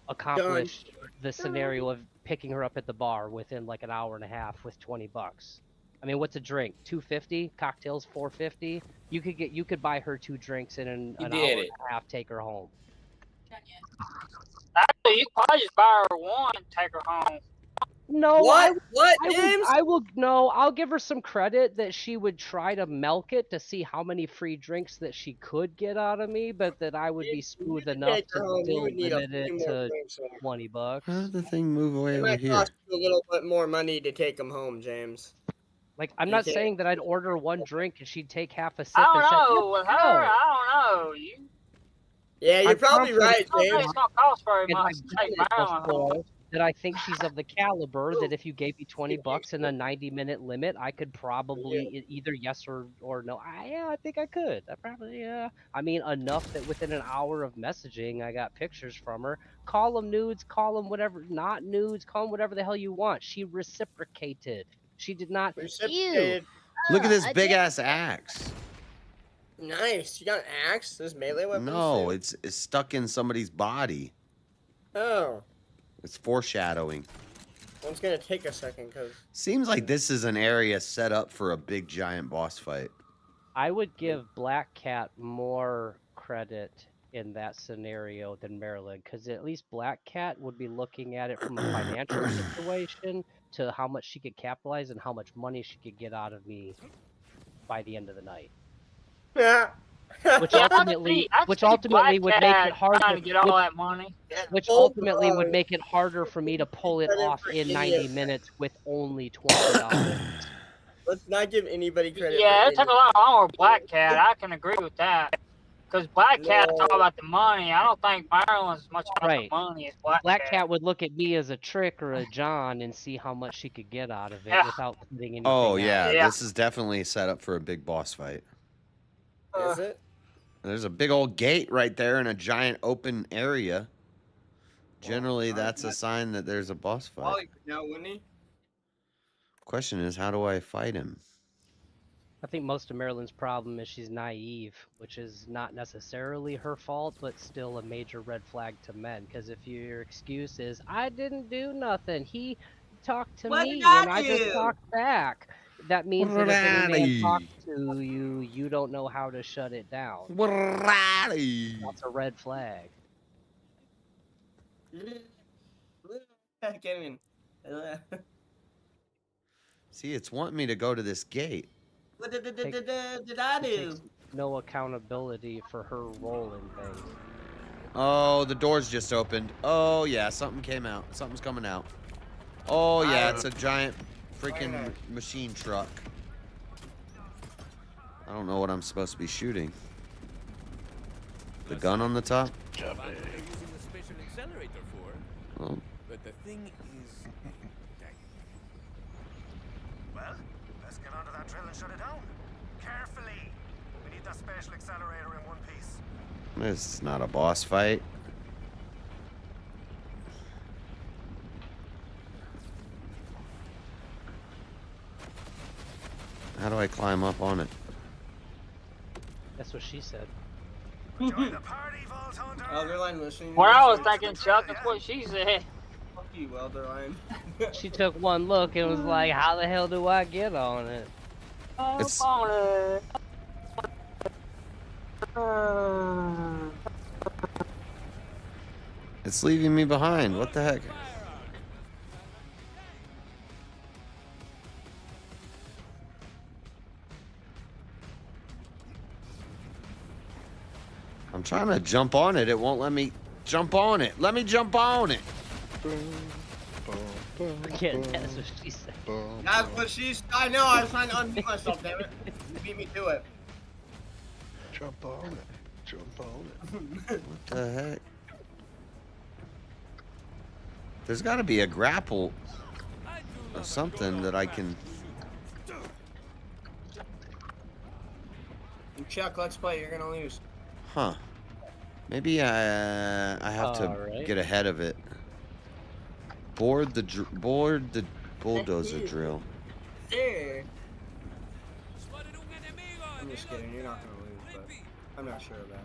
accomplish the scenario of picking her up at the bar within like an hour and a half with $20. I mean, what's a drink? $2.50. Cocktails $4.50. You could buy her 2 drinks in an hour and a half. Take her home. Actually, you could probably just buy her one and take her home. No, What, James? I'll give her some credit that she would try to milk it to see how many free drinks that she could get out of me, but that I would be smooth enough to still limit it to $20. How did the thing move away It over might here? cost you a little bit more money to take them home, James. Like, I'm not saying that I'd order one drink and she'd take half a sip. I don't know. With her, I don't know. Yeah, you're probably right, James. It's gonna cost very much to take Maryland home. That I think she's of the caliber that if you gave me $20 and a 90-minute limit, I could probably either yes or no. I think I could. I probably, I mean, enough that within an hour of messaging, I got pictures from her. Call them nudes, call them whatever, not nudes, call them whatever the hell you want. She reciprocated. She did not. Ew. Look at this big ass axe. Nice. You got an axe? This melee weapon? No, it's stuck in somebody's body. Oh. It's foreshadowing. Well, it's gonna take a second, cause seems like this is an area set up for a big giant boss fight. I would give Black Cat more credit in that scenario than Maryland, because at least Black Cat would be looking at it from a financial situation to how much she could capitalize and how much money she could get out of me by the end of the night. Yeah. Which ultimately would make it harder to get all that money. Which ultimately would make it harder for me to pull it off in 90 minutes with only $20. Let's not give anybody credit. Yeah, it took a lot longer with Black Cat. I can agree with that. Because Black Cat's all about the money. I don't think Maryland's as much about the money as Black Cat. Would look at me as a trick or a John and see how much she could get out of it without putting anything Oh yeah, out. this is definitely set up for a big boss fight. Is it? There's a big old gate right there in a giant open area. Generally, that's a sign that there's a boss fight. Wally could know, wouldn't he? Question is, how do I fight him? I think most of Maryland's problem is she's naive, which is not necessarily her fault, but still a major red flag to men. Because if your excuse is, I didn't do nothing, he talked to me and I just talked back, that means that if any man talks to you, you don't know how to shut it down. That's a red flag. Get in. See, it's wanting me to go to this gate. What did I do? no accountability for her role in things. Oh, the door's just opened. Oh yeah, something came out. Something's coming out. Oh yeah, it's a giant freaking machine truck. I don't know what I'm supposed to be shooting. The gun on the top? Oh. But the thing is... Well, let's get onto that drill and shut it down. Carefully. We need that special accelerator in one piece. This is not a boss fight. How do I climb up on it? That's what she said. Elderline listening. What I was thinking, Chuck, is what she said. Fuck you, Elderline. She took one look and was like, how the hell do I get on it? It's- It's leaving me behind. What the heck? I'm trying to jump on it. It won't let me jump on it. Let me jump on it. Again, that's what she said. That's what she's. I know. I was trying to unmute myself. Damn it! You beat me to it. Jump on it. Jump on it. What the heck? There's got to be a grapple or something that I can. Chuck, let's play. You're gonna lose. Huh. Maybe I have to get ahead of it. Board the bulldozer drill. There. I'm just kidding. You're not gonna lose, but I'm not sure of that.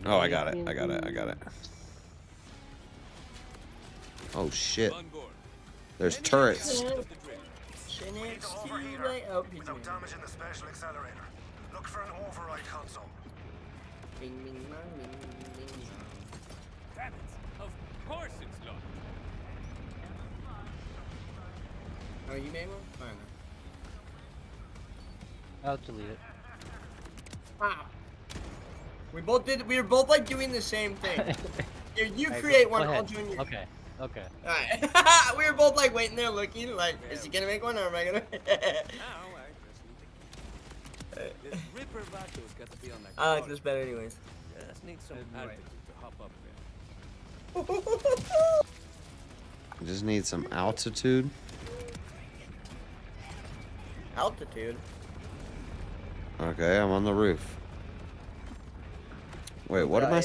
Oh, I got it. I got it. I got it. Oh shit. There's turrets. Without damaging the special accelerator. Look for an override console. Bing, bing, bing, bing, bing, bing. Damn it. Of course it's locked. Oh, you made one? Fine. I'll delete it. Wow. We were both like doing the same thing. You create one, I'll join you. Okay. Okay. Alright. We were both like waiting there looking like, is he gonna make one or am I gonna? I like this better anyways. Just need some altitude to hop up I just need some altitude. Altitude? Okay, I'm on the roof. Wait, what am I?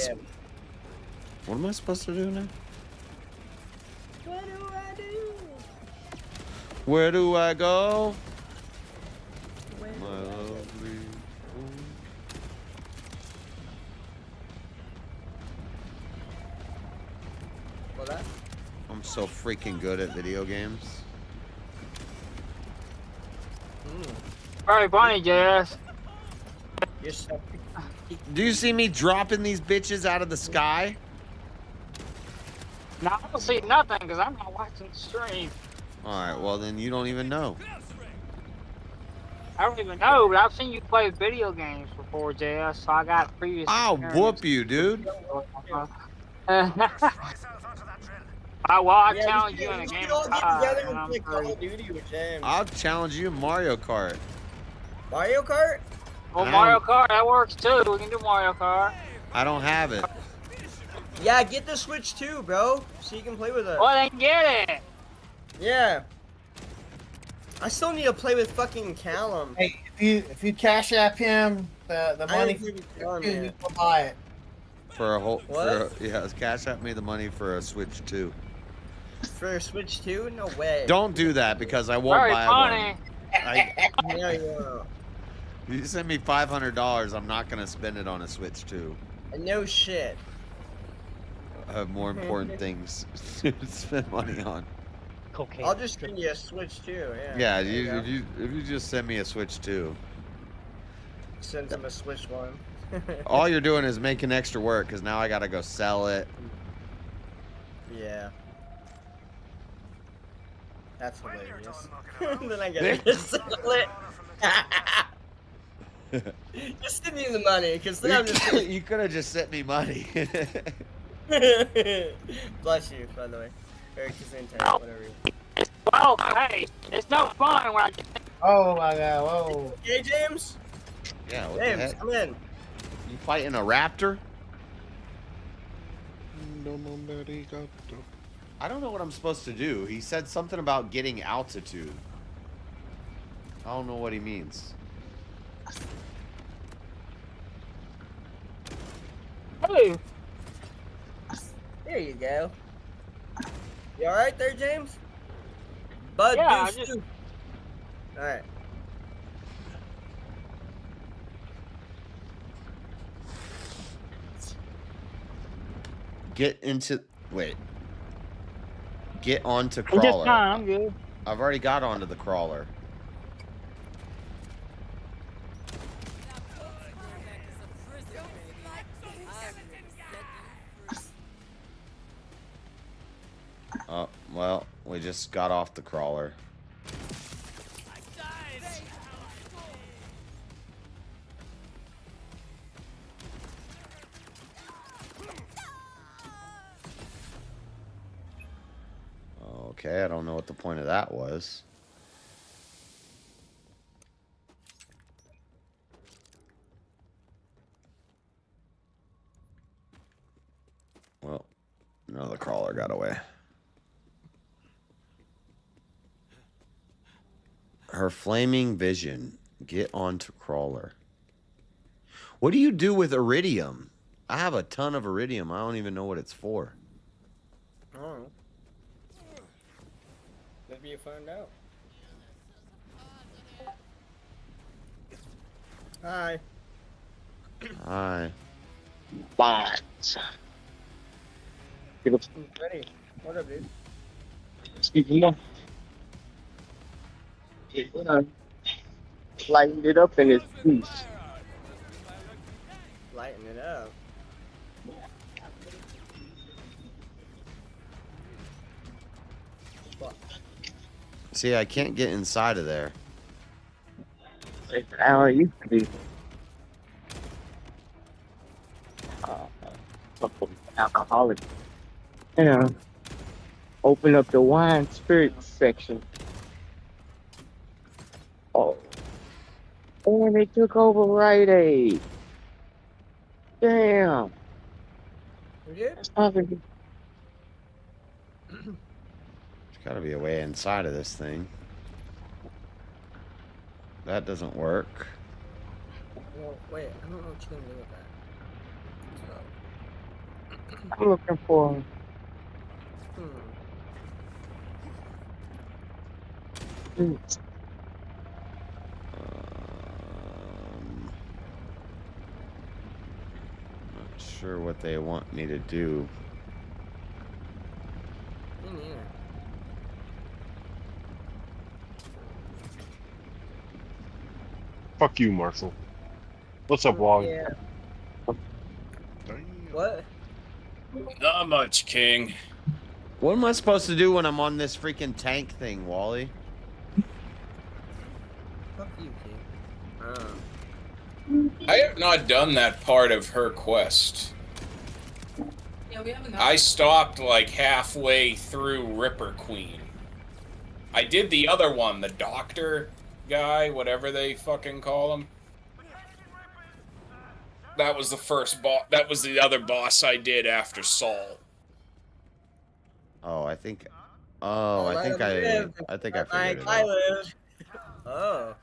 What am I supposed to do now? What do I do? Where do I go? Where My lovely. What that? I'm so freaking good at video games. Alright, Bonnie, Jazz. You're so Do you see me dropping these bitches out of the sky? No, I don't see nothing because I'm not watching the stream. Alright, well then you don't even know. I don't even know, but I've seen you play video games before, Jazz, so I got previous. I'll whoop you, dude. I challenge you in a game of I'll challenge you in Mario Kart. Mario Kart? Well, Mario Kart, that works too. We can do Mario Kart. I don't have it. Yeah, get the Switch too, bro, so you can play with us. Well, then get it. Yeah. I still need to play with fucking Callum. Hey, if you cash app him the money, you can buy it. For a whole, Cash App me the money for a Switch 2. For a Switch 2? No way. Don't do that because I won't buy one. Yeah. You send me $500, I'm not gonna spend it on a Switch 2. No shit. I have more important things to spend money on. Cocaine. I'll just send you a Switch 2, yeah. Yeah, if you just send me a Switch 2. Send him a Switch 1. All you're doing is making extra work because now I gotta go sell it. Yeah. That's hilarious. Then I gotta sell it. Just send me the money, because then I'm just. You could have just sent me money. Bless you, by the way. Eric is in town, whatever. Well, hey, it's no fun when I get. Oh my god, whoa. Hey, James? Yeah, what the James, heck? come in. You fighting a raptor? I don't know what I'm supposed to do. He said something about getting altitude. I don't know what he means. Hey. There you go. You alright there, James? Bud, Yeah, Deuce, Deuce. Alright. Get into... Wait. Get onto I'm just crawler. fine, I'm good. I've already got onto the crawler. Oh, well, we just got off the crawler. Okay, I don't know what the point of that was. Well, no, the crawler got away. Her flaming vision. Get onto crawler. What do you do with iridium? I have a ton of iridium. I don't even know what it's for. Oh. Maybe you find out. Hi. Hi. Bye. Ready. What up, dude? Excuse me. Lighten it up in his piece. Lighten it up. See, I can't get inside of there. It's how it used to be. Alcoholic. Yeah. Open up the wine spirits section. Oh. And they took over Rite Aid. Damn. Yeah. That's nothing. There's gotta be a way inside of this thing. That doesn't work. Well, wait, I don't know what you're gonna do with that. So. I'm looking for him. Not sure what they want me to do. Me neither. Fuck you, Marcel. What's up, Wally? Yeah. What? Not much, King. What am I supposed to do when I'm on this freaking tank thing, Wally? Fuck you, King. I have not done that part of her quest. Yeah, we haven't. I stopped like halfway through Ripper Queen. I did the other one, the doctor guy, whatever they fucking call him. That was the first boss. That was the other boss I did after Saul. Oh, I think. Oh, I think I figured it I out. live. Oh.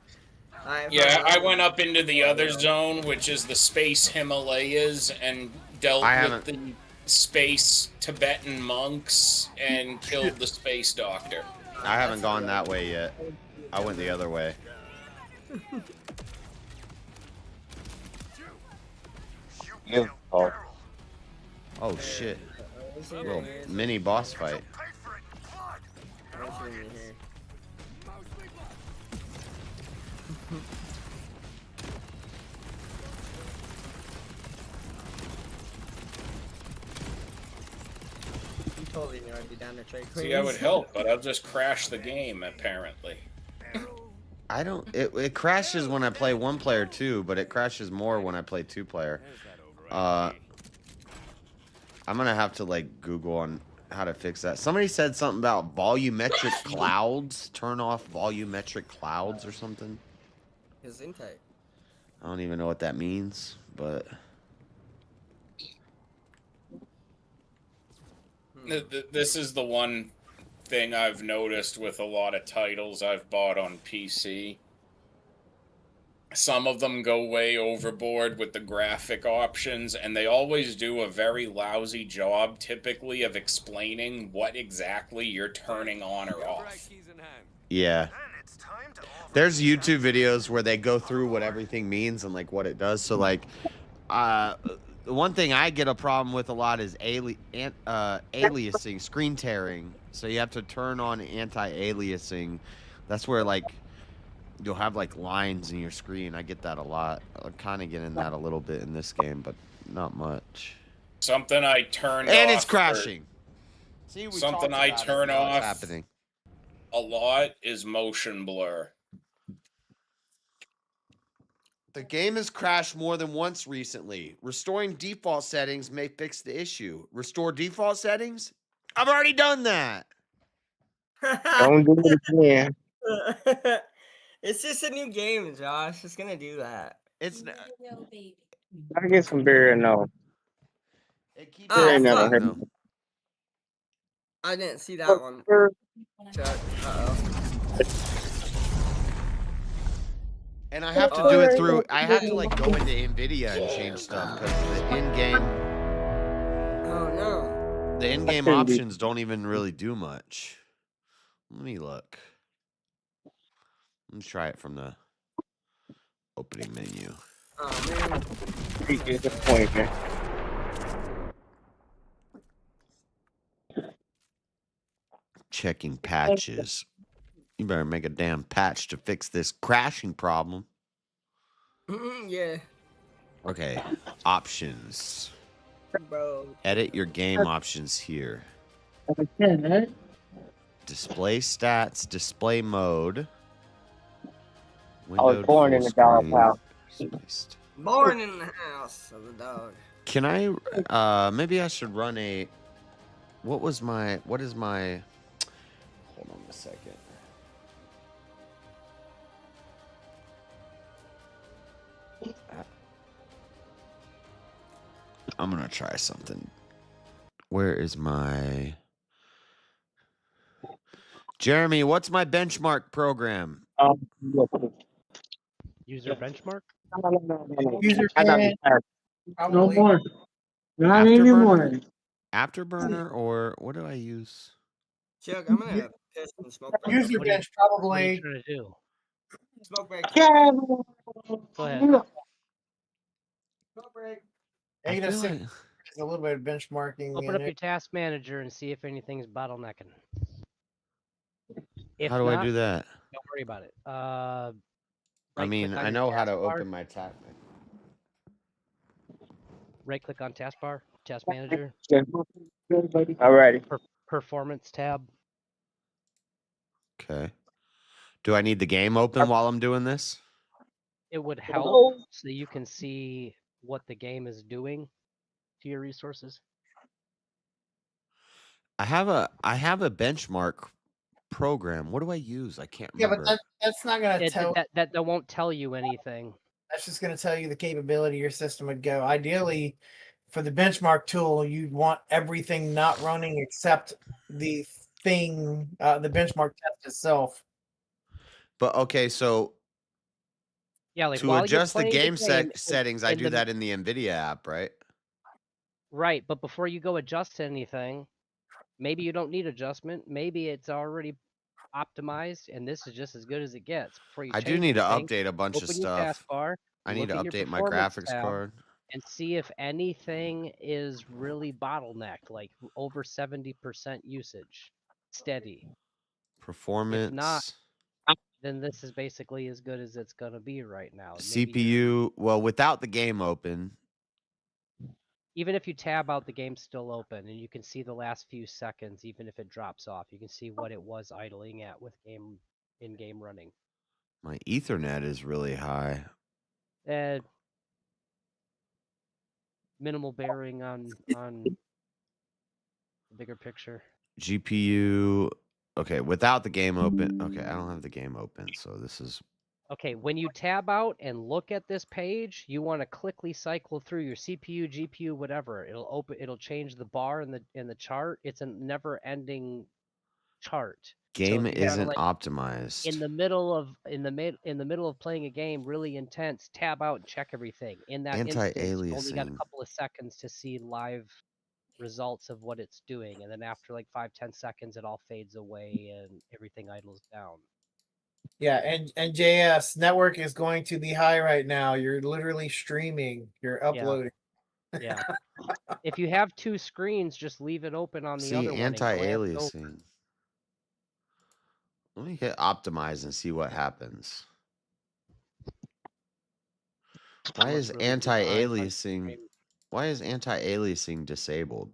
Yeah, I went up into the other zone, which is the space Himalayas, and dealt with the space Tibetan monks and killed the space doctor. I haven't gone that way yet. I went the other way. Oh shit. Little mini boss fight. You totally knew I'd be down there trade. See, I would help, but I'll just crash the game, apparently. I don't. It crashes when I play 1-player too, but it crashes more when I play 2-player. I'm gonna have to like Google on how to fix that. Somebody said something about volumetric clouds. Turn off volumetric clouds or something. Gesundheit. I don't even know what that means, but This is the one thing I've noticed with a lot of titles I've bought on PC. Some of them go way overboard with the graphic options, and they always do a very lousy job, typically, of explaining what exactly you're turning on or off. yeah. There's YouTube videos where they go through what everything means and like what it does. So like, the one thing I get a problem with a lot is aliasing, screen tearing. So you have to turn on anti-aliasing. That's where like you'll have like lines in your screen. I get that a lot. I'm kind of getting that a little bit in this game, but not much. Something I turned and off. It's crashing. See, something I turn off happening. A lot is motion blur. The game has crashed more than once recently. Restoring default settings may fix the issue. Restore default settings? I've already done that. Don't do it again. It's just a new game, Josh. It's gonna do that. It's not. I get some beer and no. It keeps fuck. no. I didn't see that one. Chuck. And I have to do it through. I have to like go into NVIDIA and change stuff because the in-game. Oh no. The in-game options don't even really do much. Let me look. Let me try it from the opening menu. Oh man. Disappointment. Checking patches. You better make a damn patch to fix this crashing problem. Yeah. Okay, options. Bro. Edit your game options here. Display stats, display mode. I was born in the doghouse. Born in the house of the dog. Can I, maybe I should run a, what is my, hold on a second. I'm going to try something. Where is my, Jeremy, what's my benchmark program? User benchmark? User No more. Not anymore. Afterburner or what do I use? Chuck, I'm gonna piss and smoke. User bench probably. What are you trying to do? Smoke break. Go ahead. Smoke break. Yeah, you know, a little bit of benchmarking. Open up your task manager and see if anything's bottlenecking. If How do not, I do that? Don't worry about it. I mean, I know how to open my tab. Right click on taskbar, task manager. Alrighty. Performance tab. Okay. Do I need the game open while I'm doing this? It would help so you can see what the game is doing to your resources. I have a benchmark program. What do I use? I can't remember. Yeah, but that's not going to tell. That won't tell you anything. That's just going to tell you the capability your system would go. Ideally, for the benchmark tool, you'd want everything not running except the thing, the benchmark test itself. But okay, so yeah, like to adjust the game settings, I do that in the NVIDIA app, right? Right, but before you go adjust anything, maybe you don't need adjustment. Maybe it's already optimized, and this is just as good as it gets. Before you I do need to update a bunch of open your stuff. taskbar, I need to update my performance graphics tab, card. and see if anything is really bottlenecked, like over 70% usage, steady. Performance. If not, then this is basically as good as it's gonna be right now. CPU, well, without the game open. Even if you tab out, the game's still open, and you can see the last few seconds, even if it drops off. You can see what it was idling at with in-game running. My Ethernet is really high. Minimal bearing on the bigger picture. GPU. Okay, without the game open. Okay, I don't have the game open, so this is. Okay, when you tab out and look at this page, you want to quickly cycle through your CPU, GPU, whatever. It'll change the bar in the chart. It's a never-ending chart. Game isn't optimized. In the middle of playing a game really intense, tab out and check everything. In that instance, you only got a couple of seconds to see live results of what it's doing, and then after like 5-10 seconds it all fades away and everything idles down. Yeah, and JS network is going to be high right now. You're literally streaming. You're uploading. Yeah. If you have two screens, just leave it open on the other one. Anti-aliasing. Let me hit optimize and see what happens. Why is anti-aliasing? Why is anti-aliasing disabled?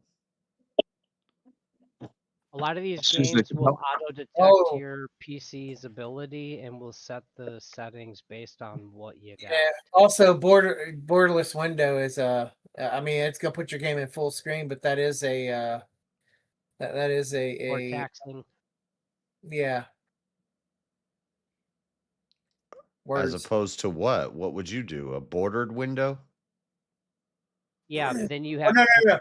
A lot of these games will auto-detect your PC's ability and will set the settings based on what you got. Yeah. Also, borderless window is I mean, it's gonna put your game in full screen, but that is a that is more taxing. Yeah. As opposed to what? What would you do? A bordered window? Yeah, but then you have no. Then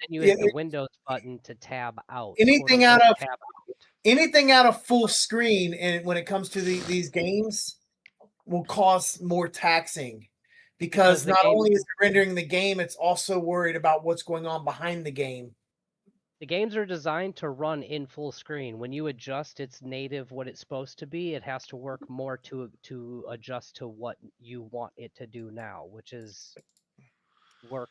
you hit the Windows button to tab out. Anything out of full screen, and when it comes to these games, will cause more taxing because not only is it rendering the game, it's also worried about what's going on behind the game. The games are designed to run in full screen. When you adjust its native what it's supposed to be, it has to work more to adjust to what you want it to do now, which is work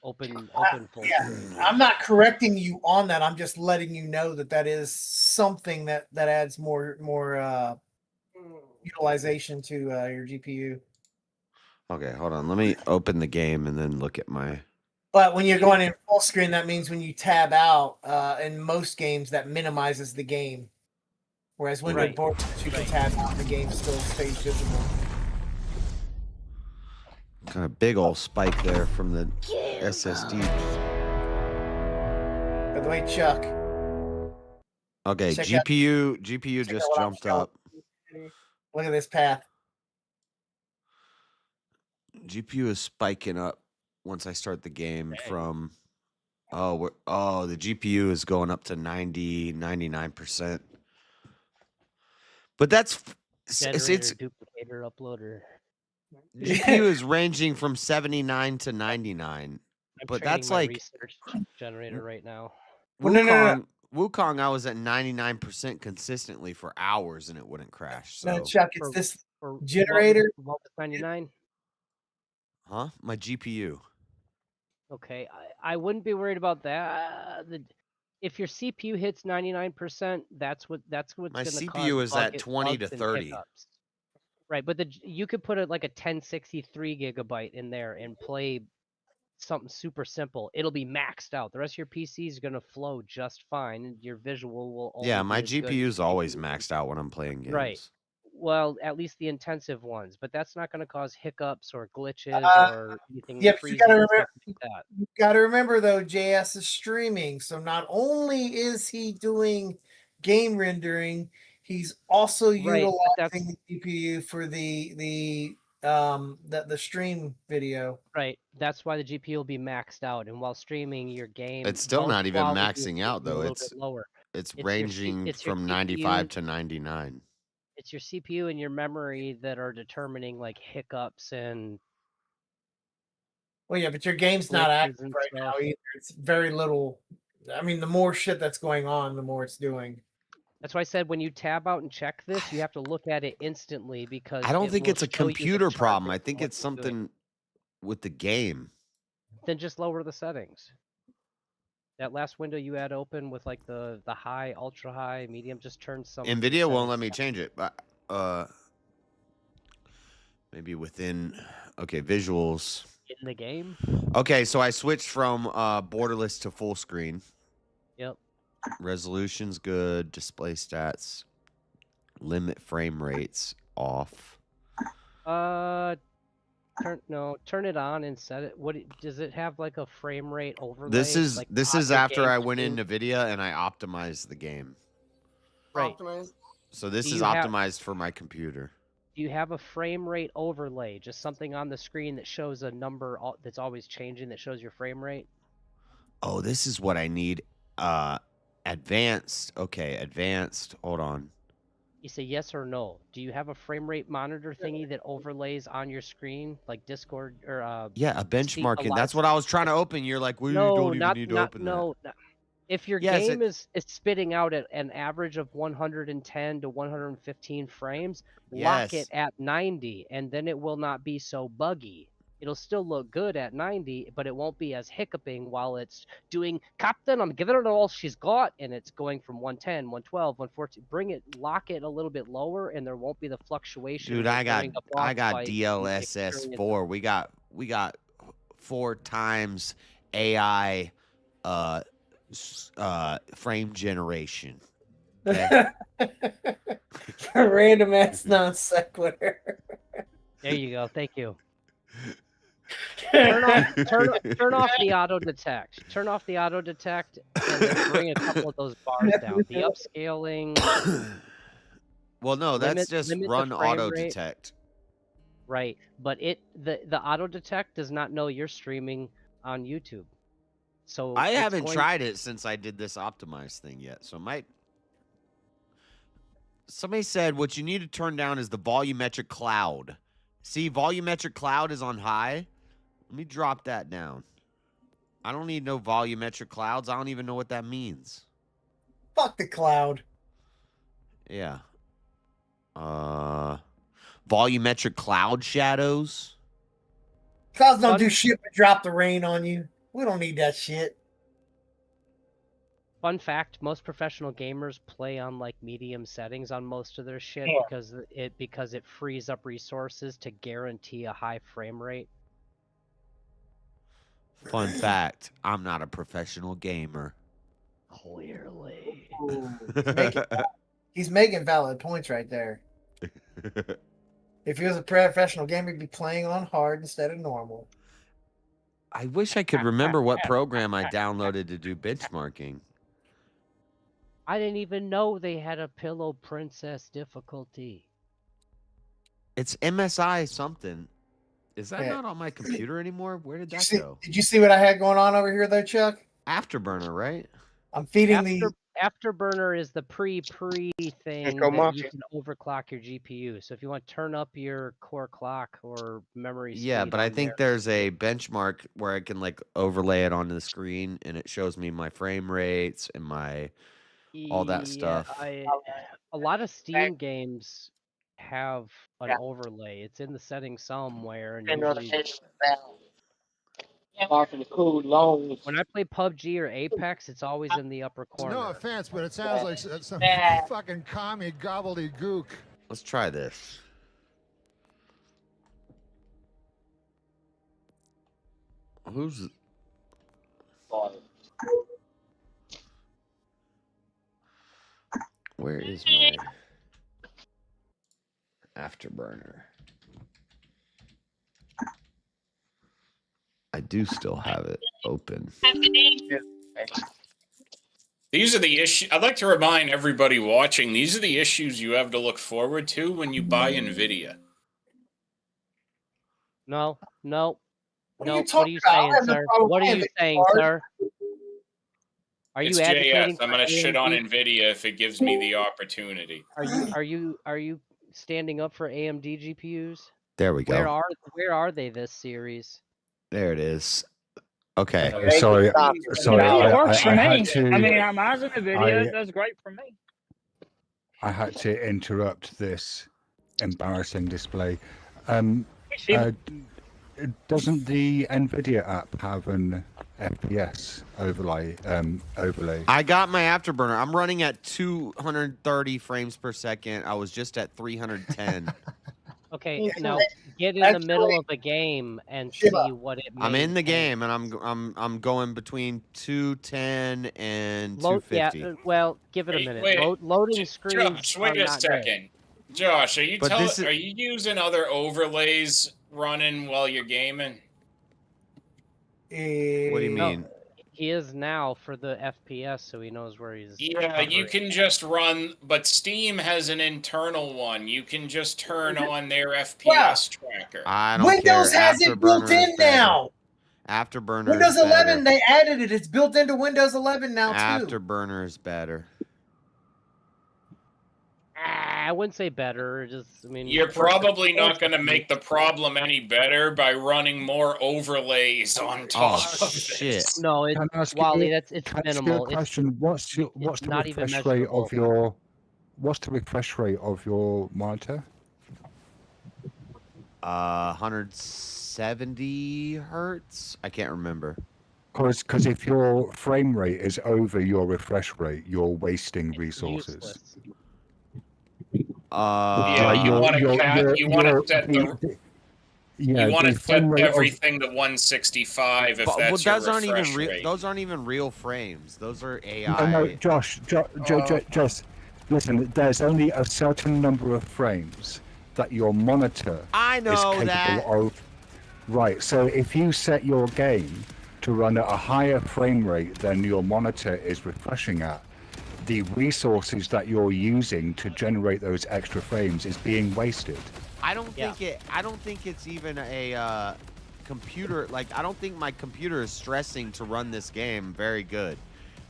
open full screen. I'm not correcting you on that. I'm just letting you know that is something that adds more utilization to your GPU. Okay, hold on. Let me open the game and then look at my. But when you're going in full screen, that means when you tab out, in most games, that minimizes the game. Whereas when you're bored, you can tab out and the game still stays visible. Kind of big old spike there from the SSD. By the way, Chuck. Okay, GPU just jumped up. Look at this path. GPU is spiking up once I start the game from the GPU is going up to 99%. But that's it's duplicator uploader. GPU is ranging from 79 to 99. But that's like research generator right now. Wukong, I was at 99% consistently for hours and it wouldn't crash. So. No, Chuck, it's this generator. What was 99? Huh? My GPU. Okay, I wouldn't be worried about that. If your CPU hits 99%, that's what's going to cause. My CPU is at 20 to 30. Right, but you could put like a 1063 gigabyte in there and play something super simple. It'll be maxed out. The rest of your PC is going to flow just fine, and your visual will. Yeah, my GPU is always maxed out when I'm playing games. Right. Well, at least the intensive ones, but that's not going to cause hiccups or glitches or anything. Yeah, you got to remember though, JS is streaming, so not only is he doing game rendering, he's also utilizing the GPU for the stream video. Right. That's why the GPU will be maxed out, and while streaming your game, it's still not even maxing out though. It's lower. It's ranging from 95 to 99. It's your CPU and your memory that are determining like hiccups and. Well, yeah, but your game's not active right now either. It's very little. I mean, the more shit that's going on, the more it's doing. That's why I said when you tab out and check this, you have to look at it instantly because I don't think it's a computer problem. I think it's something with the game. Then just lower the settings. That last window you had open with like the high, ultra high, medium, just turn some. NVIDIA won't let me change it, but maybe within visuals. In the game? Okay, so I switched from borderless to full screen. Yep. Resolution's good, display stats Limit frame rates off. Turn it on and set it. Does it have like a frame rate overlay? This is like after I game went screen? into NVIDIA and I optimized the game. Right. So this Do is you have- optimized for my computer. Do you have a frame rate overlay? Just something on the screen that shows a number that's always changing that shows your frame rate? Oh, this is what I need. Advanced. Okay, advanced. Hold on. You say yes or no. Do you have a frame rate monitor thingy that overlays on your screen, like Discord or Yeah, a benchmarking. That's what I was trying to open. You're like, well, you don't even need to open that. No. If your game is spitting out at an average of 110 to 115 frames, lock it at 90, and then it will not be so buggy. It'll still look good at 90, but it won't be as hiccuping while it's doing, Captain, I'm giving it all she's got, and it's going from 110, 112, 114. Lock it a little bit lower, and there won't be the fluctuation. Dude, I got DLSS4. We got 4 times AI frame generation. Okay? Random ass non sequitur. There you go. Thank you. Turn off the auto detect. Turn off the auto detect and then bring a couple of those bars down. The upscaling. Well, no, that's just run auto detect. Right, but the auto detect does not know you're streaming on YouTube. So I haven't tried it since I did this optimized thing yet. So somebody said what you need to turn down is the volumetric cloud. See, volumetric cloud is on high. Let me drop that down. I don't need no volumetric clouds. I don't even know what that means. Fuck the cloud. Yeah. Volumetric cloud shadows. Clouds don't do shit but drop the rain on you. We don't need that shit. Fun fact, most professional gamers play on like medium settings on most of their shit because it frees up resources to guarantee a high frame rate. Fun fact, I'm not a professional gamer. Clearly. He's making valid points right there. If he was a professional gamer, he'd be playing on hard instead of normal. I wish I could remember what program I downloaded to do benchmarking. I didn't even know they had a Pillow Princess difficulty. It's MSI something. Is that not on my computer anymore? Where did that go? Did you see what I had going on over here, though, Chuck? Afterburner, right? I'm feeding Afterburner is the pre thing that you can overclock your GPU. So if you want to turn up your core clock or memory speed. Yeah, but I think there's a benchmark where I can like overlay it onto the screen and it shows me my frame rates and my all that stuff. A lot of Steam games have an overlay. It's in the settings somewhere. And usually, when I play PUBG or Apex, it's always in the upper corner. No offense, but it sounds like some fucking commie gobbledygook. Let's try this. Who's... Where is my Afterburner? I do still have it open. These are the issues. I'd like to remind everybody watching, these are the issues you have to look forward to when you buy NVIDIA. No. What are you saying, sir? What are you saying, sir? Are you advocating? JS. I'm going to shit on NVIDIA if it gives me the opportunity. Are you standing up for AMD GPUs? There we go. Where are they this series? There it is. Okay. Sorry. It works for me. I mean, I'm using the video. It does great for me. I had to interrupt this embarrassing display. Doesn't the NVIDIA app have an FPS overlay? I got my Afterburner. I'm running at 230 frames per second. I was just at 310. Okay, now get in the middle of a game and see what it means. I'm in the game and I'm going between 210 and 250. Yeah, well, give it a minute. Loading screens. Josh, wait a second. Josh, are you using other overlays running while you're gaming? What do you mean? He is now for the FPS, so he knows where he's. Yeah, you can just run, but Steam has an internal one. You can just turn on their FPS tracker. I don't Windows care. has it built in now. Afterburner. Windows is 11, better. they added it. It's built into Windows 11 now too. Afterburner is better. I wouldn't say better. You're probably not going to make the problem any better by running more overlays on top of shit. this. No, it's Wally. It's minimal. Question: What's the refresh rate of your? What's the refresh rate of your monitor? 170 hertz. I can't remember. Because if your frame rate is over your refresh rate, you're wasting resources. Yeah, you want to set everything to 165 if that's your refresh rate. Those aren't even real frames. Those are AI. No, Josh, just listen. There's only a certain number of frames that your monitor I know is capable of. Right. So if you set your game to run at a higher frame rate than your monitor is refreshing at, the resources that you're using to generate those extra frames is being wasted. I don't think it's even a computer. Like, I don't think my computer is stressing to run this game very good.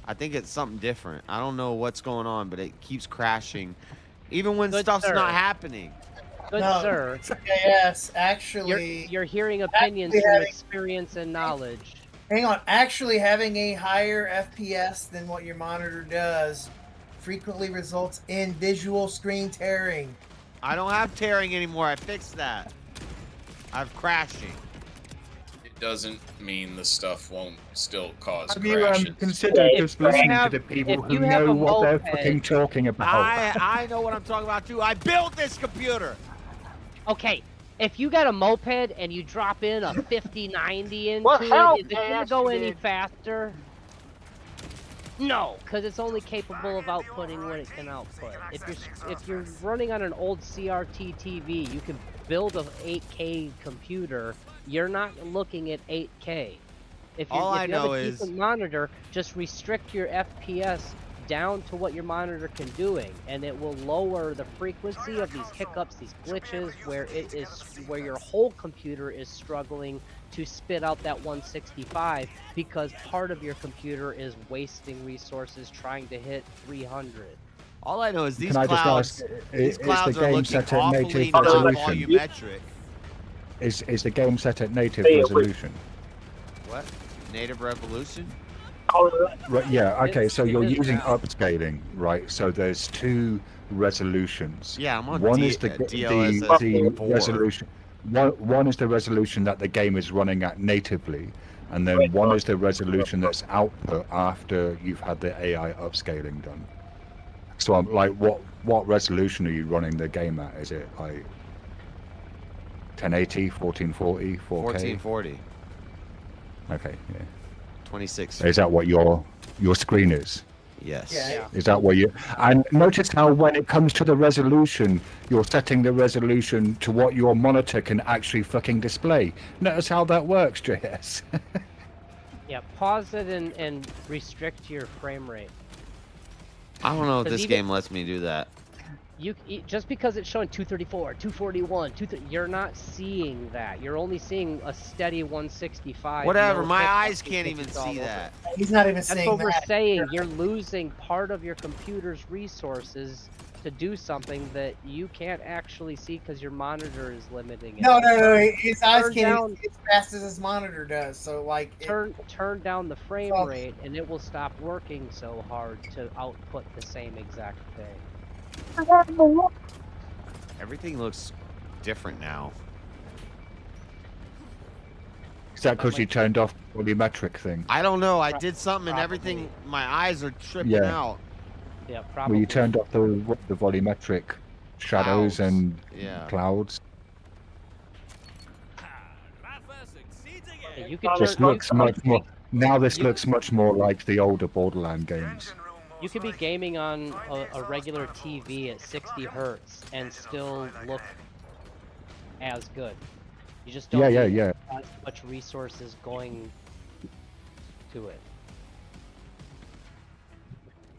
I think it's something different. I don't know what's going on, but it keeps crashing, even when stuff's not happening. Good sir. Yes, actually, you're hearing opinions from experience and knowledge. Hang on, actually having a higher FPS than what your monitor does frequently results in visual screen tearing. I don't have tearing anymore. I fixed that. I have crashing. It doesn't mean the stuff won't still cause Have crashes. you considered just listening to the people who know what they're fucking talking about? I know what I'm talking about too. I built this computer. Okay, if you got a moped and you drop in a 5090 into Well, hell, it, is it gonna go any faster? No, because it's only capable of outputting what it can output. If you're running on an old CRT TV, you can build a 8K computer. You're not looking at 8K. If you have a decent monitor, just restrict your FPS down to what your monitor can doing, and it will lower the frequency of these hiccups, these glitches, where your whole computer is struggling to spit out that 165 because part of your computer is wasting resources trying to hit 300. All I know is these Can I just clouds. ask, These is clouds the are game looking set at awfully native not resolution? volumetric. Is the game set at native resolution? What? Native Revolution? Right, yeah, okay, so you're using upscaling, right? So there's two resolutions. Yeah, I'm on one is the DLSS 4. resolution. One is the resolution that the game is running at natively, and then one is the resolution that's output after you've had the AI upscaling done. So I'm like, what resolution are you running the game at? Is it like 1080, 1440, 4K? 1440. Okay, yeah. 26. Is that what your screen is? Yes. Yeah. Is that what you? And notice how when it comes to the resolution, you're setting the resolution to what your monitor can actually fucking display. Notice how that works, JS. Yeah, pause it and restrict your frame rate. I don't know if this game lets me do that. Just because it's showing 234, 241, you're not seeing that. You're only seeing a steady 165. Whatever, my eyes can't even see that. He's not even That's saying what we're that. saying. You're losing part of your computer's resources to do something that you can't actually see because your monitor is limiting it. No. His eyes can't see as fast as his monitor does. So like, turn down the frame rate, and it will stop working so hard to output the same exact thing. Everything looks different now. Is that because you turned off the volumetric thing? I don't know. I did something and everything. My eyes are tripping out. Yeah, probably. Well, you turned off the volumetric shadows and Yeah. clouds. You could This looks much more. Now this looks much more like the older Borderland games. You could be gaming on a regular TV at 60 hertz and still look as good. You just don't need as much resources going to it.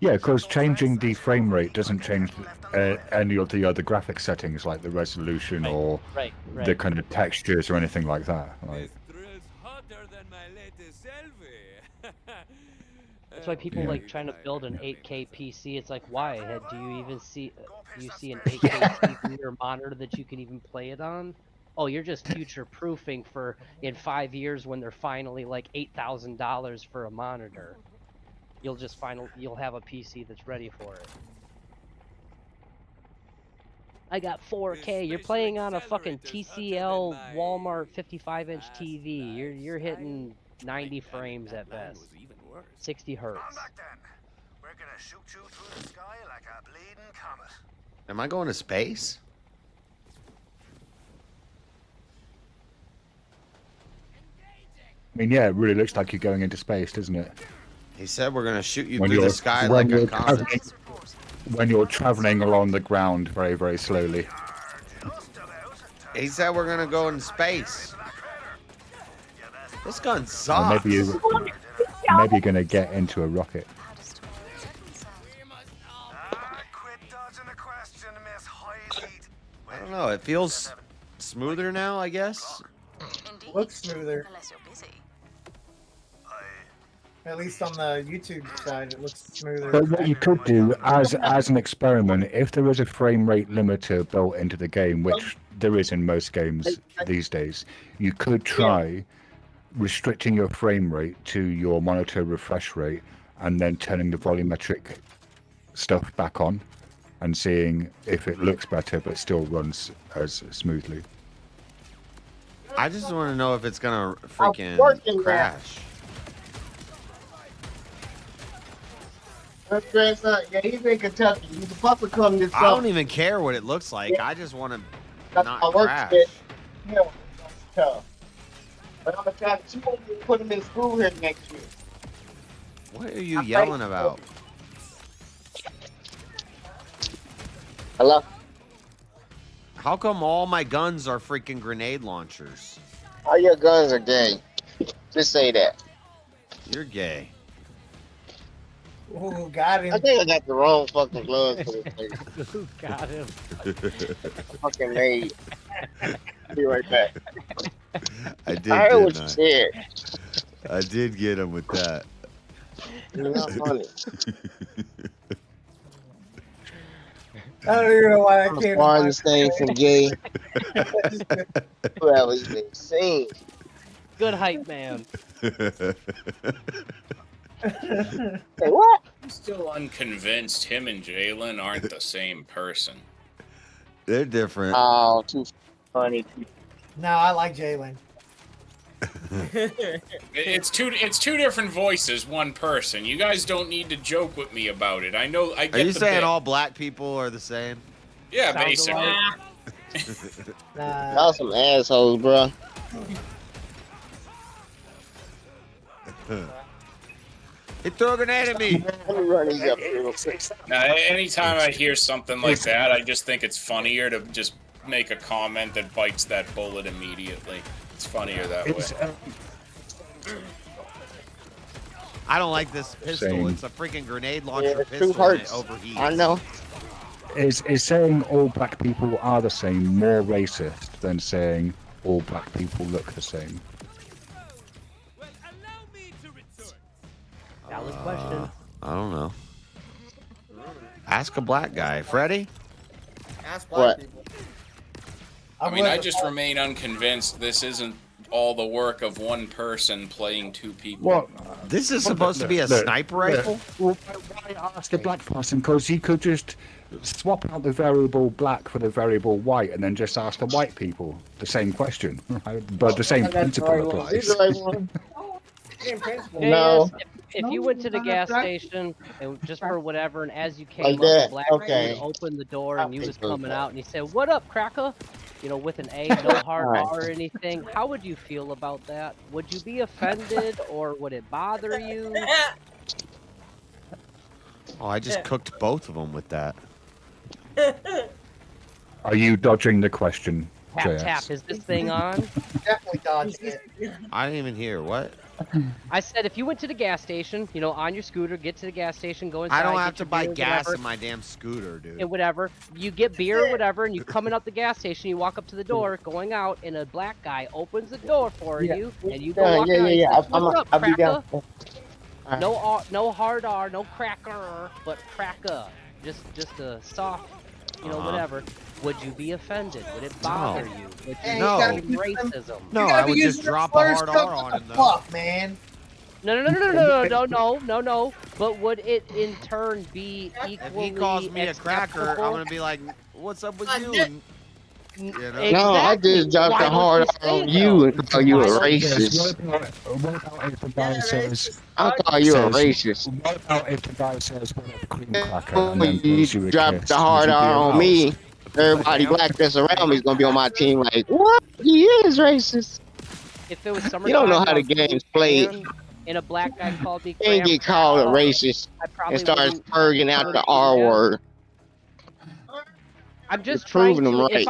Yeah, because changing the frame rate doesn't change any of the other graphic settings, like the resolution or the kind of textures or anything like that. Like, that's why people like trying to build an 8K PC. It's like, why? Do you even see? Do you see an 8K TV or monitor that you can even play it on? Oh, you're just future-proofing for in 5 years when they're finally like $8,000 for a monitor. You'll have a PC that's ready for it. I got 4K. You're playing on a fucking TCL Walmart 55-inch TV. You're hitting 90 frames at best. 60 hertz. We're gonna shoot you through the sky like a bleeding comet. Am I going to space? I mean, yeah, it really looks like you're going into space, doesn't it? He said we're gonna shoot you through the sky like a comet. When you're traveling along the ground very, very slowly. He said we're gonna go in space. This gun sucks. Maybe you're gonna get into a rocket. I don't know. It feels smoother now, I guess. Looks smoother. At least on the YouTube side, it looks smoother. But what you could do as an experiment, if there is a frame rate limiter built into the game, which there is in most games these days, you could try restricting your frame rate to your monitor refresh rate and then turning the volumetric stuff back on and seeing if it looks better but still runs as smoothly. I just want to know if it's gonna freaking crash. My grandson, yeah, he's in Kentucky. He's supposed to come this I don't even care what it looks like. I just want to not crash. Yeah, tough. But I'm gonna try to put him in school here next year. What are you yelling about? Hello? How come all my guns are freaking grenade launchers? All your guns are gay. Just say that. You're gay. Oh, got him. I think I got the wrong fucking gloves for this thing. Who got him? Fucking made. Be right back. I did. I heard what you said. I did get him with that. You're not funny. I don't even know why I can't. Why this thing from gay? Whoever even seen. Good hype, man. Hey, what? I'm still unconvinced him and Jalen aren't the same person. They're different. Oh, too funny. No, I like Jalen. It's two different voices, one person. You guys don't need to joke with me about it. I know. I get Are you the saying bit. all black people are the same? Yeah, Sounds basically. Y'all some assholes, bro. He threw a grenade at me. Now, anytime I hear something like that, I just think it's funnier to just make a comment that bites that bullet immediately. It's funnier that way. I don't like this pistol. Same. It's a freaking grenade launcher Yeah, pistol. too hurts. And it overheats. I know. Is saying all black people are the same more racist than saying all black people look the same? Valid question. I don't know. Ask a black guy. Freddy? Ask black people. I mean, I just remain unconvinced this isn't all the work of one person playing two people. Well, This is supposed to be a sniper rifle? Well, why ask a black person? Because you could just swap out the variable black for the variable white and then just ask the white people the same question. Right? But the same principle applies. No. If you went to the gas station and just for whatever, and as you came Like up, that, the black okay. dude opened the door and you was coming out, and he said, "What up, cracker?" with an A, no hard R or anything, how would you feel about that? Would you be offended or would it bother you? Oh, I just cooked both of them with that. Are you dodging the question, JS? Tap, is this thing on? Definitely dodged it. I didn't even hear. What? I said if you went to the gas station, on your scooter, get to the gas station, go inside. I don't have to your buy beer, gas whatever, in my damn scooter, dude. and whatever. You get beer or whatever, and you coming up the gas station, you walk up to the door, going out, and a black guy opens the door for you, and you go walk out. Yeah. I'll be down. No hard R, no cracker, but cracker. Just a soft, whatever. Would you be offended? Would it bother you? Would you No. racism? No, I would just drop a hard R on him, though. Fuck, man. No. But would it in turn be equally If he calls me a cracker, I'm acceptable? gonna be like, "What's up with you?" Exactly. No, I just dropped Why the don't hard you say on it, you though? and call you a Why don't you- racist. What about if the guy says... I'll call you a racist. What about if the guy says, what a cream cracker, and then You gives you a drop kiss? the Would hard you be R on aroused? me. Everybody black that's around me is gonna be on my team. Like, what? He is racist. If it was summertime, You don't know how I the was game's played. Japan, and a black guy called me You can't get called a racist I probably and starts wouldn't purging out the do R that. word. I'm just It's trying proving to. them If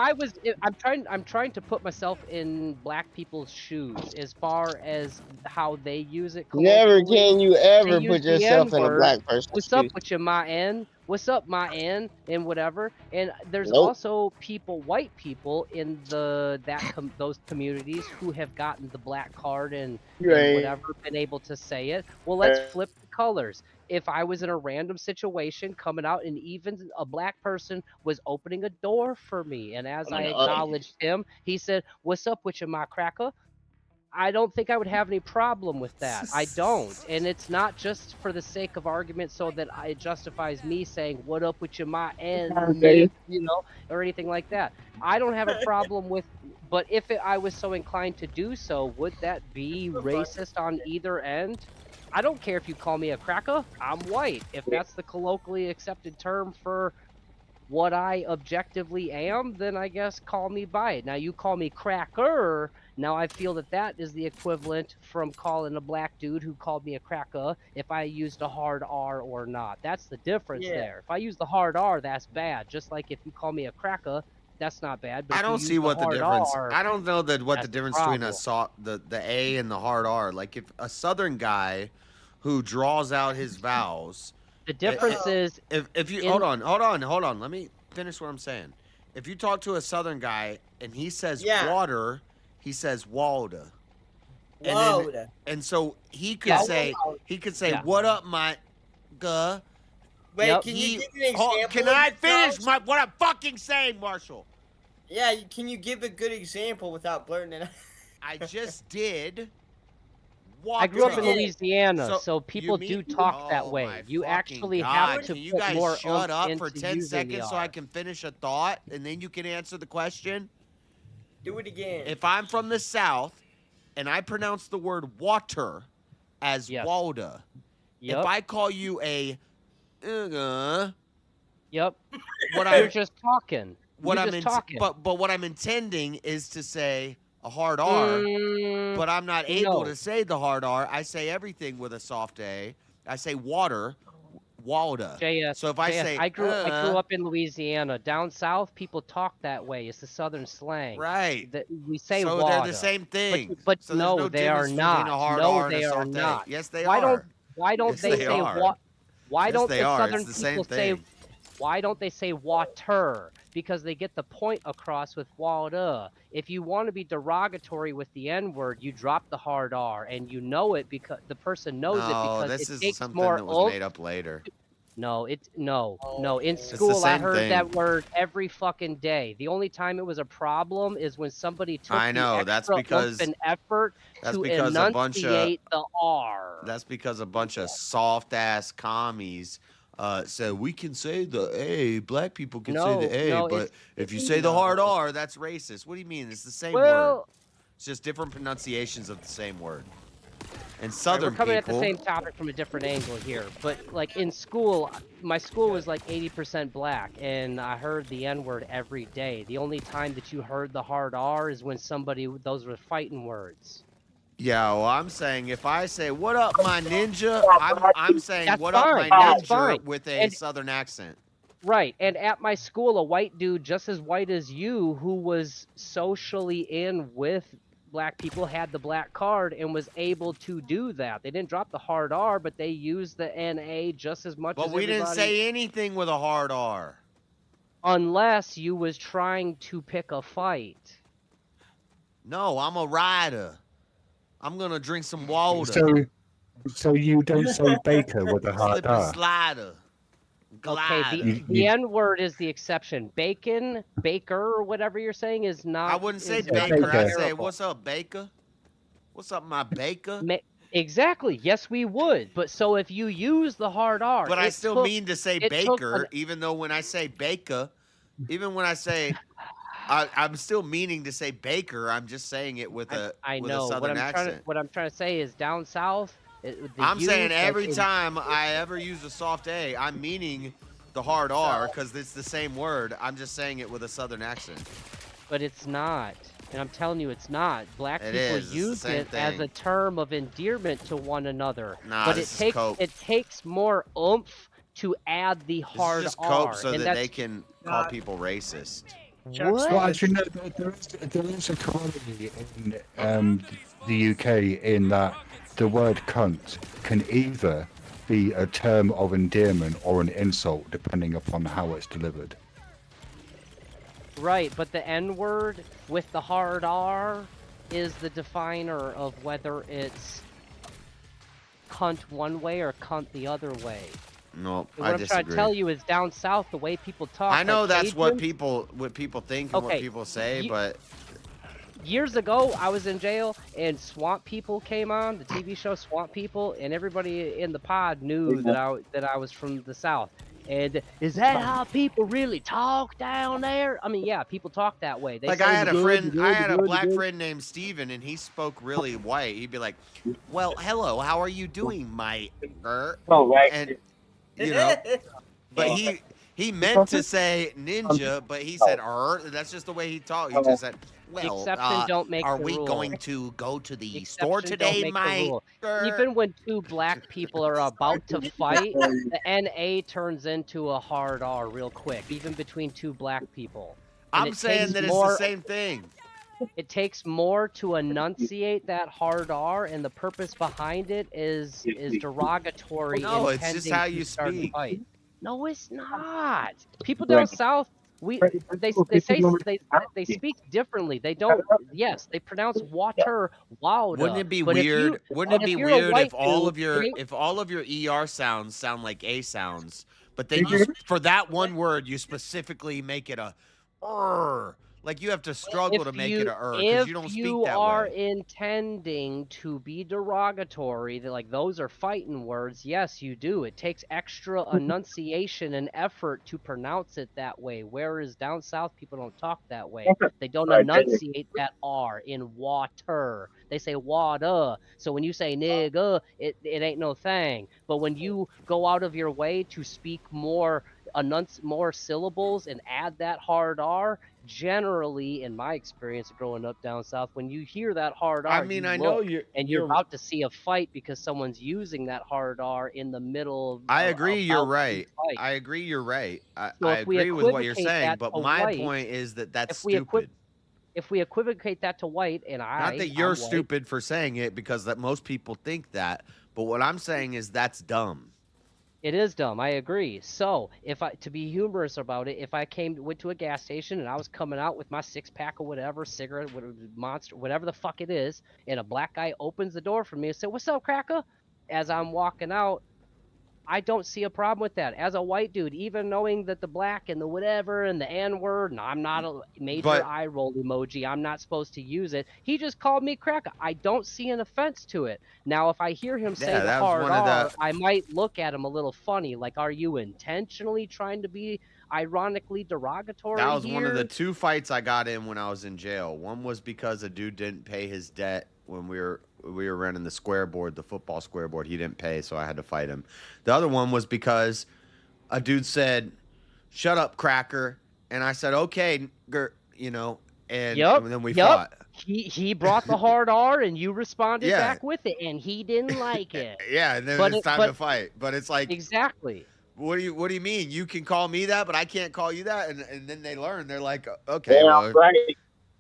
right. I'm trying to put myself in black people's shoes as far as how they use it. Never colloquially. can you They ever use put the yourself in a N-word. black person's What's up shoes. with you, my N? What's up, my N? And whatever. And there's Nope. also white people in those communities who have gotten the black card and Right. whatever, been able to say it. Well, let's flip the colors. If I was in a random situation coming out and even a black person was opening a door for me, and as I acknowledged him, he said, "What's up with you, my cracker?" I don't think I would have any problem with that. I don't. And it's not just for the sake of argument so that it justifies me saying, "What up with you, my end," Okay. or anything like that. I don't have a problem with, but if I was so inclined to do so, would that be racist on either end? I don't care if you call me a cracker. I'm white. If that's the colloquially accepted term for what I objectively am, then I guess call me by it. Now you call me cracker. Now I feel that is the equivalent from calling a black dude who called me a cracker if I used a hard R or not. That's the difference there. If I use the hard R, that's bad. Just like if you call me a cracker, that's not bad. But I if you don't use see what the hard difference. R, I don't know what that's the difference the between problem. the A and the hard R. Like if a Southern guy who draws out his vowels. The difference is if you hold on. Let me finish what I'm saying. If you talk to a Southern guy and he says water, he says Walda. And so he could say what up, my guh. Wait, can you give an example? Can I finish what I'm fucking saying, Marshall? Yeah, can you give a good example without blurting it out? I just did. I grew up in Louisiana, so people do talk that way. You actually have to Can you put guys more shut up for into 10 using the seconds so R. I can finish a thought and then you can answer the question? Do it again. If I'm from the South and I pronounce the word water as Walda, if I call you a Yep. What You're just talking. What You're I'm just talking. but what I'm intending is to say a hard R, but I'm not able to say the hard R. I say everything with a soft A. I say water, Walda. JS, So if I say I grew up in Louisiana. Down south, people talk that way. It's the southern slang. Right. We say so water. they're the same thing. But So there's no, no they are difference not. between a hard No, R and a they are soft A. not. Yes, they why are. Why don't Yes, they they say are. Why Yes, don't they the are. It's southern the same people say? thing. Why don't they say water? Because they get the point across with water. If you want to be derogatory with the N-word, you drop the hard R, and you know it because the person knows it because this it is takes something more that was made up later. No, no. In the school, I same heard thing. that word every fucking day. The only time it was a problem is when somebody took I know, the that's extra because- oomph and effort that's to because a bunch of- enunciate the R. That's because a bunch of soft ass commies said we can say the A, black people can say the A, but if you say the hard R, that's racist. What do you mean? It's the same word. It's just different pronunciations of the same word. And Southern we're coming people. at the same topic from a different angle here, but like in school, my school was like 80% black, and I heard the N-word every day. The only time that you heard the hard R is when those were fighting words. Yeah, well, I'm saying if I say "What up, my ninja," I'm saying That's "What fine. up, my That's ninja" fine. with a Southern accent. Right, and at my school, a white dude just as white as you, who was socially in with black people, had the black card and was able to do that. They didn't drop the hard R, but they used the NA just as much as But we didn't say anything with a hard R. Unless you was trying to pick a fight. No, I'm a rider. I'm gonna drink some water. So you don't say baker with a hard Slippery R. slider. Okay, the N-word is the exception. Bacon, baker, or whatever you're saying is not. I wouldn't say baker. I'd say, "What's up, baker? What's up, my baker?" Exactly. Yes, we would. But so if you use the hard R, but I still mean to say baker, even though when I say baker, even when I say, I'm still meaning to say baker. I'm just saying it with a Southern accent. What I'm trying to say is down south. I'm saying every time I ever use a soft A, I'm meaning the hard R because it's the same word. I'm just saying it with a Southern accent. But it's not. And I'm telling you, it's not. Black people use it as a term of endearment to one another. Nah, but it takes more oomph to add the hard just R. cope so that they can call people racist. What? Well, actually, no, there is a corollary in the UK in that the word cunt can either be a term of endearment or an insult, depending upon how it's delivered. Right, but the N-word with the hard R is the definer of whether it's cunt one way or cunt the other way. No, what I'm trying to tell you is down south, the way people talk. I know like that's what Cajuns, people think and what people say, but years ago, I was in jail, and Swamp People came on, the TV show Swamp People, and everybody in the pod knew that I was from the South. And is that how people really talk down there? I mean, yeah, people talk that way. Like I had a black friend named Steven, and he spoke really white. He'd be like, "Well, hello, how are you doing, my and you know, but he meant to say ninja, but he said that's just the way he talked. He just said, "Well, don't make are the we rule. going to go to the store today, my?" Even when two black people are about to fight, the NA turns into a hard R real quick, even between two black people. And I'm saying that it's the same thing. It takes more to enunciate that hard R, and the purpose behind it is derogatory. No, it's just how you speak. No, it's not. People down south, they speak differently. They don't. Yes, they pronounce water wilder. Wouldn't it be weird? Wouldn't it be weird if all of your ER sounds sound like A sounds, but then for that one word you specifically make it a like you have to struggle to make it a because you don't speak that way. If you are intending to be derogatory, like those are fighting words, yes, you do. It takes extra enunciation and effort to pronounce it that way. Whereas down south, people don't talk that way. They don't enunciate that R in water. They say water. So when you say nigga, it ain't no thing. But when you go out of your way to speak more syllables and add that hard R, generally, in my experience growing up down south, when you hear that hard R, you're about to see a fight because someone's using that hard R in the middle of. I agree, you're right. I agree, you're right. I agree with what you're saying, but my point is that that's stupid. If we equivocate that to white, and not that you're stupid for saying it, because that most people think that, but what I'm saying is that's dumb. It is dumb. I agree. So, to be humorous about it, if I went to a gas station and I was coming out with my 6-pack or whatever, cigarette, monster, whatever the fuck it is, and a black guy opens the door for me and said, "What's up, cracker?" As I'm walking out, I don't see a problem with that. As a white dude, even knowing that the black and the whatever and the N-word, and I'm not a major eye roll emoji, I'm not supposed to use it. He just called me cracker. I don't see an offense to it. Now, if I hear him say the hard R, I might look at him a little funny. Like, are you intentionally trying to be ironically derogatory That was one of the 2 fights I got in when I was in jail. One was because a dude didn't pay his debt when we were we were renting the square board, the football square board. He didn't pay, so I had to fight him. The other one was because a dude said, "Shut up, cracker," and I said, "Okay," you know, and then we fought. He brought the hard R, and you responded back with it, and he didn't like it. Yeah, and then it's time to fight. But it's like exactly. What do you mean? You can call me that, but I can't call you that, and then they learn. They're like, okay, well,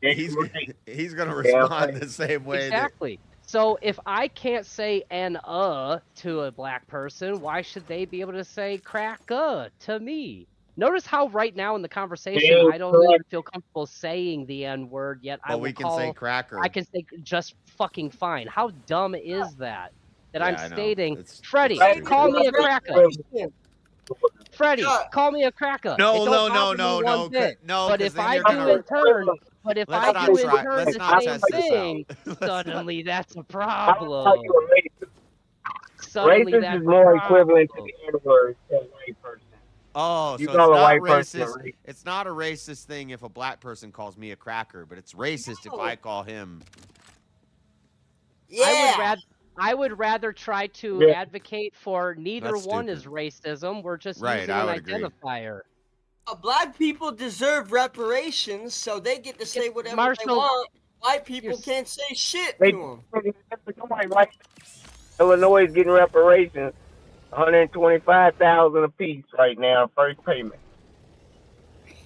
he's gonna respond the same way. Exactly. So if I can't say to a black person, why should they be able to say cracker to me? Notice how right now in the conversation I don't even feel comfortable saying the N word yet. But we can say cracker. I can say just fucking fine. How dumb is that? That I'm I know. stating, Freddie, call me a cracker. Freddie, call me a cracker. No. But if I do in turn, the same thing, suddenly that's a problem. Suddenly Racist is more equivalent to the N-word than white person. Oh, so you call a white person racist. It's not a racist thing if a black person calls me a cracker, but it's racist if I call him. Yeah. I would rather try to advocate for neither one is racism. We're just using an identifier. Black people deserve reparations, so they get to say whatever they want. White people can't say shit to them. Illinois is getting reparations, $125,000 apiece right now, first payment.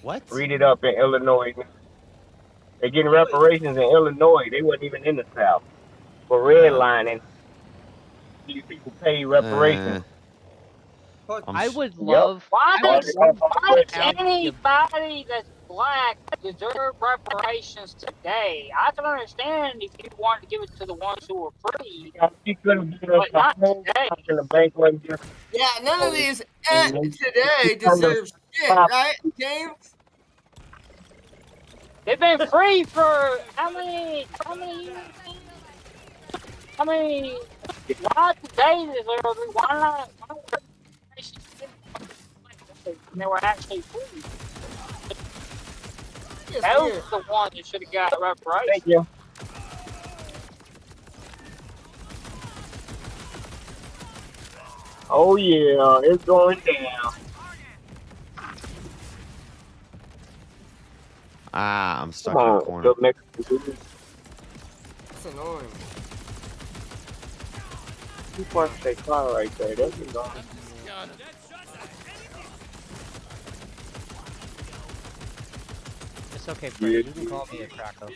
What? Read it up in Illinois. They're getting reparations in Illinois. They wasn't even in the South for redlining. These people pay reparations. I would love. Why does anybody that's black deserve reparations today? I can understand if you wanted to give it to the ones who were free, but not today. Yeah, none of these today deserve shit, right, James? They've been free for how many years? I mean, why today deserve it? Why not? They were actually free. Those are the ones that should have got reparations. Thank you. Oh yeah, it's going down. I'm stuck in the corner. That's annoying. You parked that car right there. That's annoying. It's okay, Freddie. You can call me a cracker.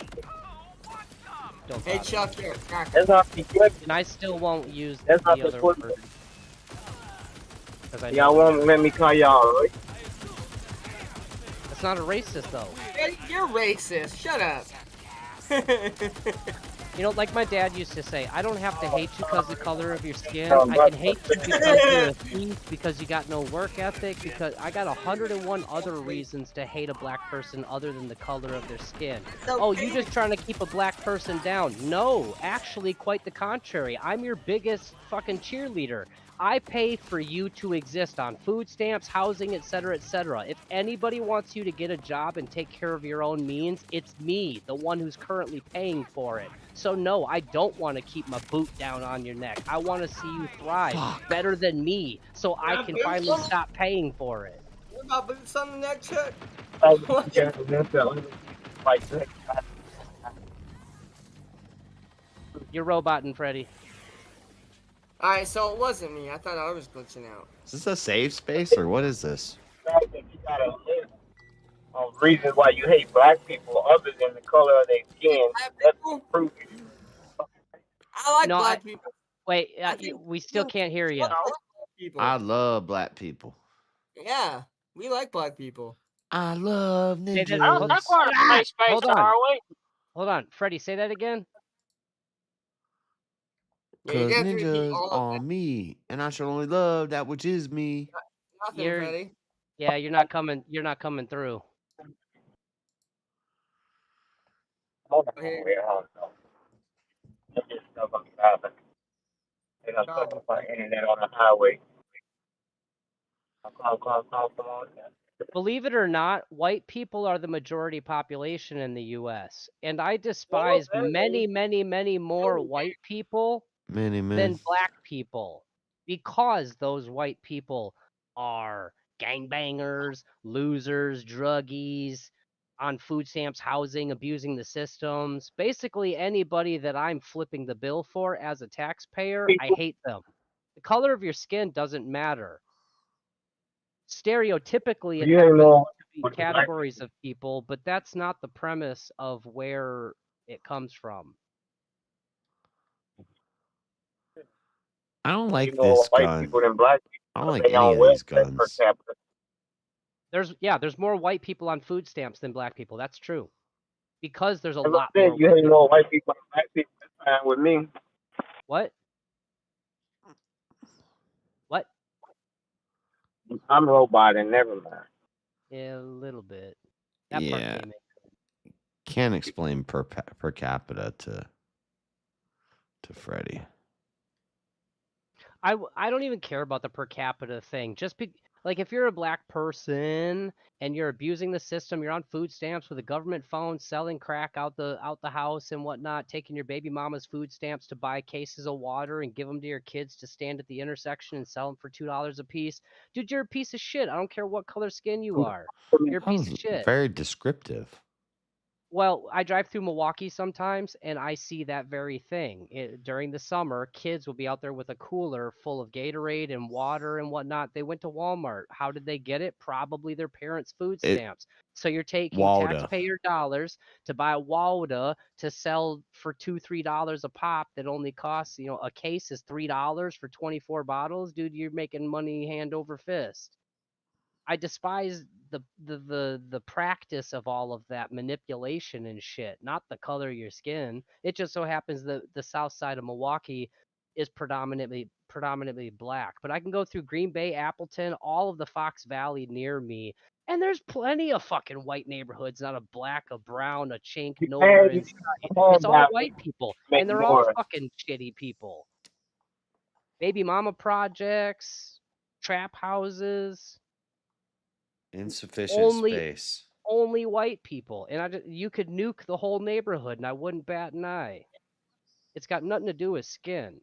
Don't Hey, bother Chuck, me. you're a cracker. That's not the good. And I still won't use That's the not the other good. word. Y'all won't let me call y'all, right? It's not a racist, though. You're racist. Shut up. You know, like my dad used to say, I don't have to hate you because of the color of your skin. I can hate you because you're a thief, because you got no work ethic, because I got 101 other reasons to hate a black person other than the color of their skin. Oh, you just trying to keep a black person down. No, actually, quite the contrary. I'm your biggest fucking cheerleader. I pay for you to exist on food stamps, housing, etc., etc. If anybody wants you to get a job and take care of your own means, it's me, the one who's currently paying for it. So no, I don't want to keep my boot down on your neck. I want to see you thrive better than me, so I can finally stop paying for it. What about boots on the neck, Chuck? You're roboting, Freddy. Alright, so it wasn't me. I thought I was glitching out. Is this a safe space or what is this? You got a list of reasons why you hate black people other than the color of their skin. That's proof. I like black people. Wait, we still can't hear you. I love black people. Yeah, we like black people. I love ninjas. I don't think we're in a safe space, Hold on. are we? Hold on, Freddy, say that again. Cause ninjas are me, and I shall only love that which is me. Nothing, Freddy. Yeah, you're not coming through. Internet on the highway. Believe it or not, white people are the majority population in the U.S. And I despise many, many, many more white people than black people because those white people are gangbangers, losers, druggies, on food stamps, housing, abusing the systems. Basically, anybody that I'm flipping the bill for as a taxpayer, I hate them. The color of your skin doesn't matter. Stereotypically, it happens to be categories of people, but that's not the premise of where it comes from. I don't like this gun. I don't like any of these guns. There's more white people on food stamps than black people. That's true. Because there's a lot more. You hate more white people than black people. That's fine with me. What? What? I'm roboting. Never mind. Yeah, a little bit. That part Yeah. came in. Can't explain per capita to Freddy. I don't even care about the per capita thing. Like if you're a black person and you're abusing the system, you're on food stamps with a government phone, selling crack out the house and whatnot, taking your baby mama's food stamps to buy cases of water and give them to your kids to stand at the intersection and sell them for $2 a piece. Dude, you're a piece of shit. I don't care what color skin you are. You're a piece of shit. Very descriptive. Well, I drive through Milwaukee sometimes, and I see that very thing. During the summer, kids will be out there with a cooler full of Gatorade and water and whatnot. They went to Walmart. How did they get it? Probably their parents' food stamps. So you're taking taxpayer dollars to buy Walda to sell for $2-3 a pop that only costs, a case is $3 for 24 bottles. Dude, you're making money hand over fist. I despise the practice of all of that manipulation and shit, not the color of your skin. It just so happens that the south side of Milwaukee is predominantly black. But I can go through Green Bay, Appleton, all of the Fox Valley near me, and there's plenty of fucking white neighborhoods, not a black, a brown, a chink, nowhere inside. It's all white people, and they're all fucking shitty people. Baby mama projects, trap houses. Insufficient space. Only white people, and you could nuke the whole neighborhood, and I wouldn't bat an eye. It's got nothing to do with skin.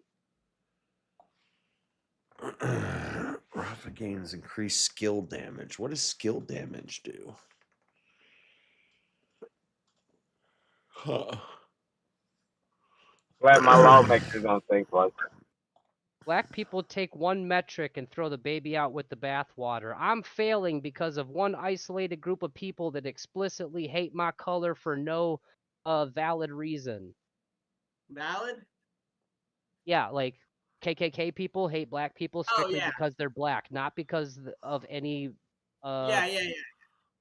Rafa gains increased skill damage. What does skill damage do? Glad my lawmakers don't think like that. Black people take one metric and throw the baby out with the bathwater. I'm failing because of one isolated group of people that explicitly hate my color for no valid reason. Valid? Yeah, like KKK people hate black people strictly because they're black, not because of any... Yeah.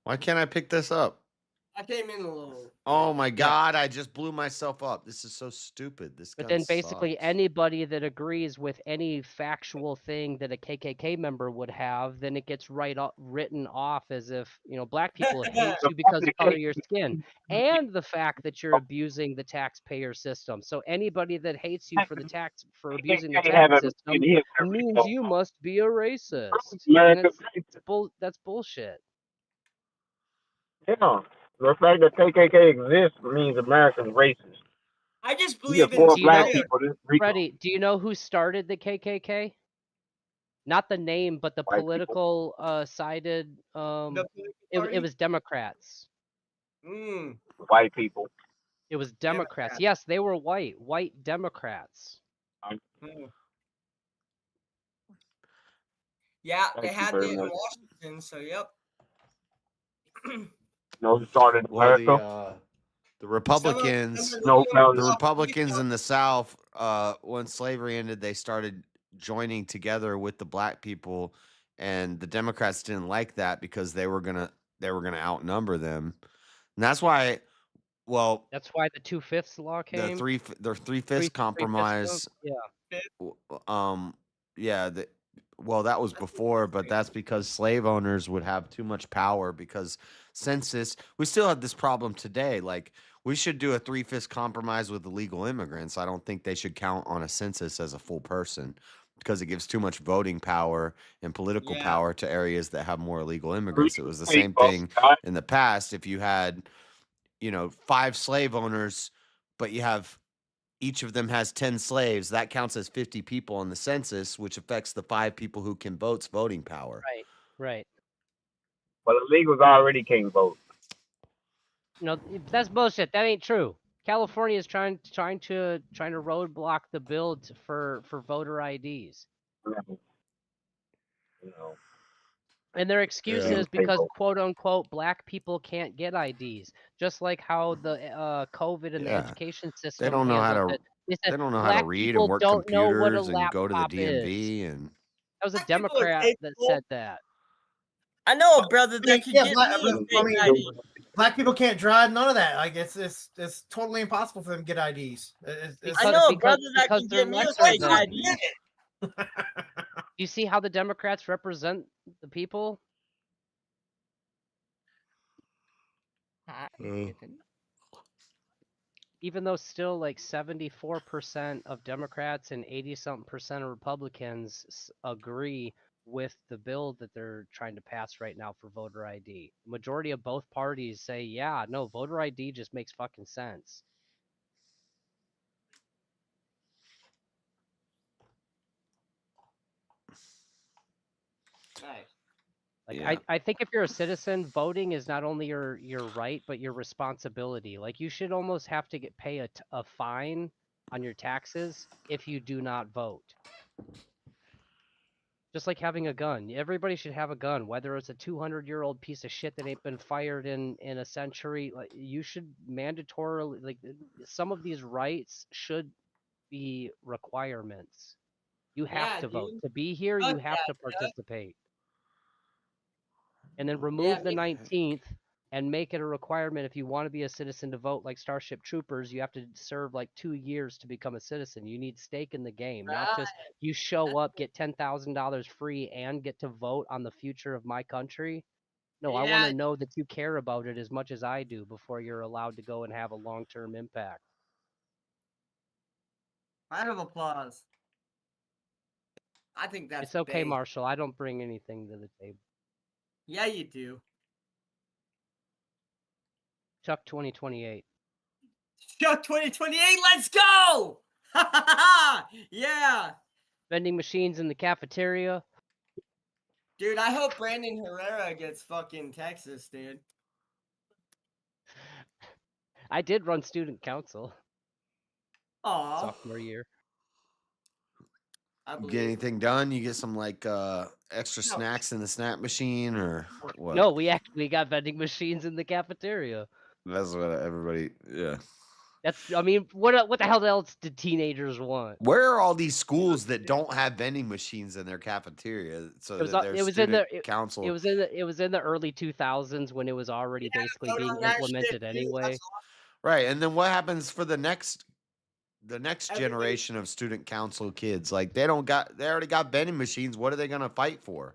Why can't I pick this up? I came in a little. Oh my god, I just blew myself up. This is so stupid. But then basically anybody that agrees with any factual thing that a KKK member would have, then it gets written off as if, black people hate you because of the color of your skin and the fact that you're abusing the taxpayer system. So anybody that hates you for abusing the tax system means you must be a racist. And that's bullshit. Yeah. The fact that KKK exists means America's racist. I just believe in black people. Freddie, do you know who started the KKK? Not the name, but the political sided. It was Democrats. White people. It was Democrats. Yes, they were white Democrats. Yeah, they had it in Washington. So yep. No, started America. The Republicans, the Republicans in the South, when slavery ended, they started joining together with the black people, and the Democrats didn't like that because they were gonna outnumber them, and that's why. Well, that's why the 2/5 law came. The 3/5 compromise. Well, that was before, but that's because slave owners would have too much power because census. We still have this problem today. Like, we should do a 3/5 compromise with illegal immigrants. I don't think they should count on a census as a full person. because it gives too much voting power and political power to areas that have more illegal immigrants. It was the same thing in the past. If you had, 5 slave owners, but you have each of them has 10 slaves, that counts as 50 people on the census, which affects the 5 people who can vote's voting power. Right. Well, illegals already can't vote. No, that's bullshit. That ain't true. California is trying to roadblock the bill for voter IDs. And their excuse is because quote unquote black people can't get IDs, just like how the COVID and the education system. They don't know how to. They don't know how to read and work computers and go to the DMV and. That was a Democrat that said that. I know a brother that could get me. Black people can't drive. None of that. Like it's totally impossible for them to get IDs. I know a brother that can get me a fake ID. You see how the Democrats represent the people? Even though still like 74% of Democrats and 80-something% of Republicans agree with the bill that they're trying to pass right now for voter ID. Majority of both parties say, yeah, no, voter ID just makes fucking sense. Like I think if you're a citizen, voting is not only your right, but your responsibility. Like you should almost have to pay a fine on your taxes if you do not vote. Just like having a gun. Everybody should have a gun, whether it's a 200-year-old piece of shit that ain't been fired in a century. Like you should mandatorily, like some of these rights should be requirements. You have to vote. To be here, you have to participate. And then remove the 19th and make it a requirement if you want to be a citizen to vote. Like Starship Troopers, you have to serve like 2 years to become a citizen. You need stake in the game, not just you show up, get $10,000 free, and get to vote on the future of my country. No, I want to know that you care about it as much as I do before you're allowed to go and have a long-term impact. Round of applause. I think that's It's okay, big. Marshall. I don't bring anything to the table. Yeah, you do. Chuck 2028. Chuck 2028, let's go! Yeah. Vending machines in the cafeteria. Dude, I hope Brandon Herrera gets fucking Texas, dude. I did run student council. Aww. Sophomore year. You get anything done? You get some like extra snacks in the snack machine or what? No, we actually got vending machines in the cafeteria. That's what everybody. Yeah. I mean, what the hell else did teenagers want? Where are all these schools that don't have vending machines in their cafeteria? So it was in the council. It was in the early 2000s when it was already basically being implemented anyway. Right, and then what happens for the next generation of student council kids? Like they already got vending machines. What are they gonna fight for?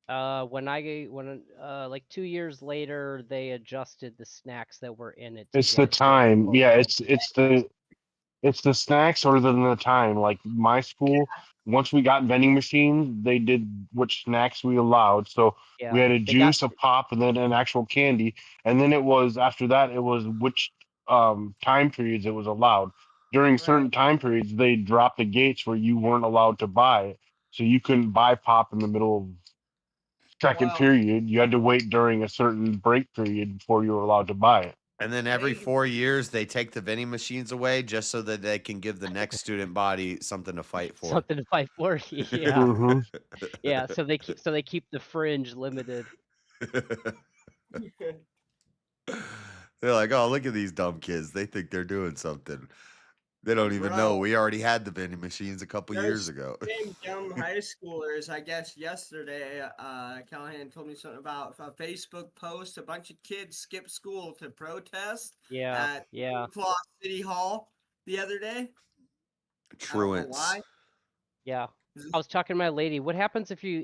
Like 2 years later, they adjusted the snacks that were in it. It's the time. Yeah, it's the snacks or the time. Like my school, once we got vending machines, they did which snacks we allowed. So we had a juice, a pop, and then an actual candy. And then it was after that, it was which time periods it was allowed. During certain time periods, they dropped the gates where you weren't allowed to buy it. So you couldn't buy pop in the middle of second period. You had to wait during a certain break period before you were allowed to buy it. And then every 4 years, they take the vending machines away just so that they can give the next student body something to fight for. Something to fight for, yeah. Yeah, so they keep the fringe limited. They're like, oh, look at these dumb kids. They think they're doing something. They don't even know we already had the vending machines a couple years ago. Dumb high schoolers, I guess yesterday, Callahan told me something about a Facebook post. A bunch of kids skipped school to protest at City Hall the other day. Truants. Yeah. I was talking to my lady. What happens if you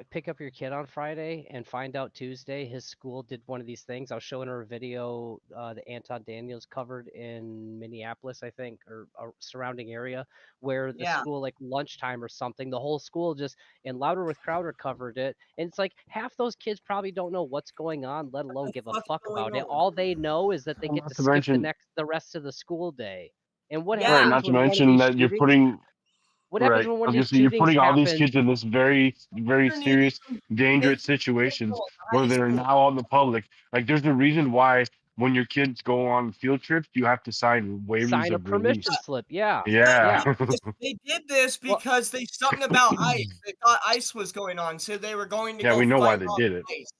pick up your kid on Friday and find out Tuesday his school did one of these things? I was showing her a video that Anton Daniels covered in Minneapolis, I think, or a surrounding area, where the school, like lunchtime or something, the whole school just, and Louder with Crowder covered it, and it's like half those kids probably don't know what's going on, let alone give a fuck about it. All they know is that they get to skip the rest of the school day. And what happens Not to when one of mention these that you're shootings? putting. What happens Right. when one of these Obviously, you're shootings putting all these happens? kids in this very, very serious, dangerous situations where they're now out in the public. Like, there's a reason why when your kids go on field trips, you have to sign waivers Sign a of permission release. slip. Yeah. Yeah. They did this because they something about ice. They thought ice was going on, so they were going to Yeah, go we know why fight they off did it. ice.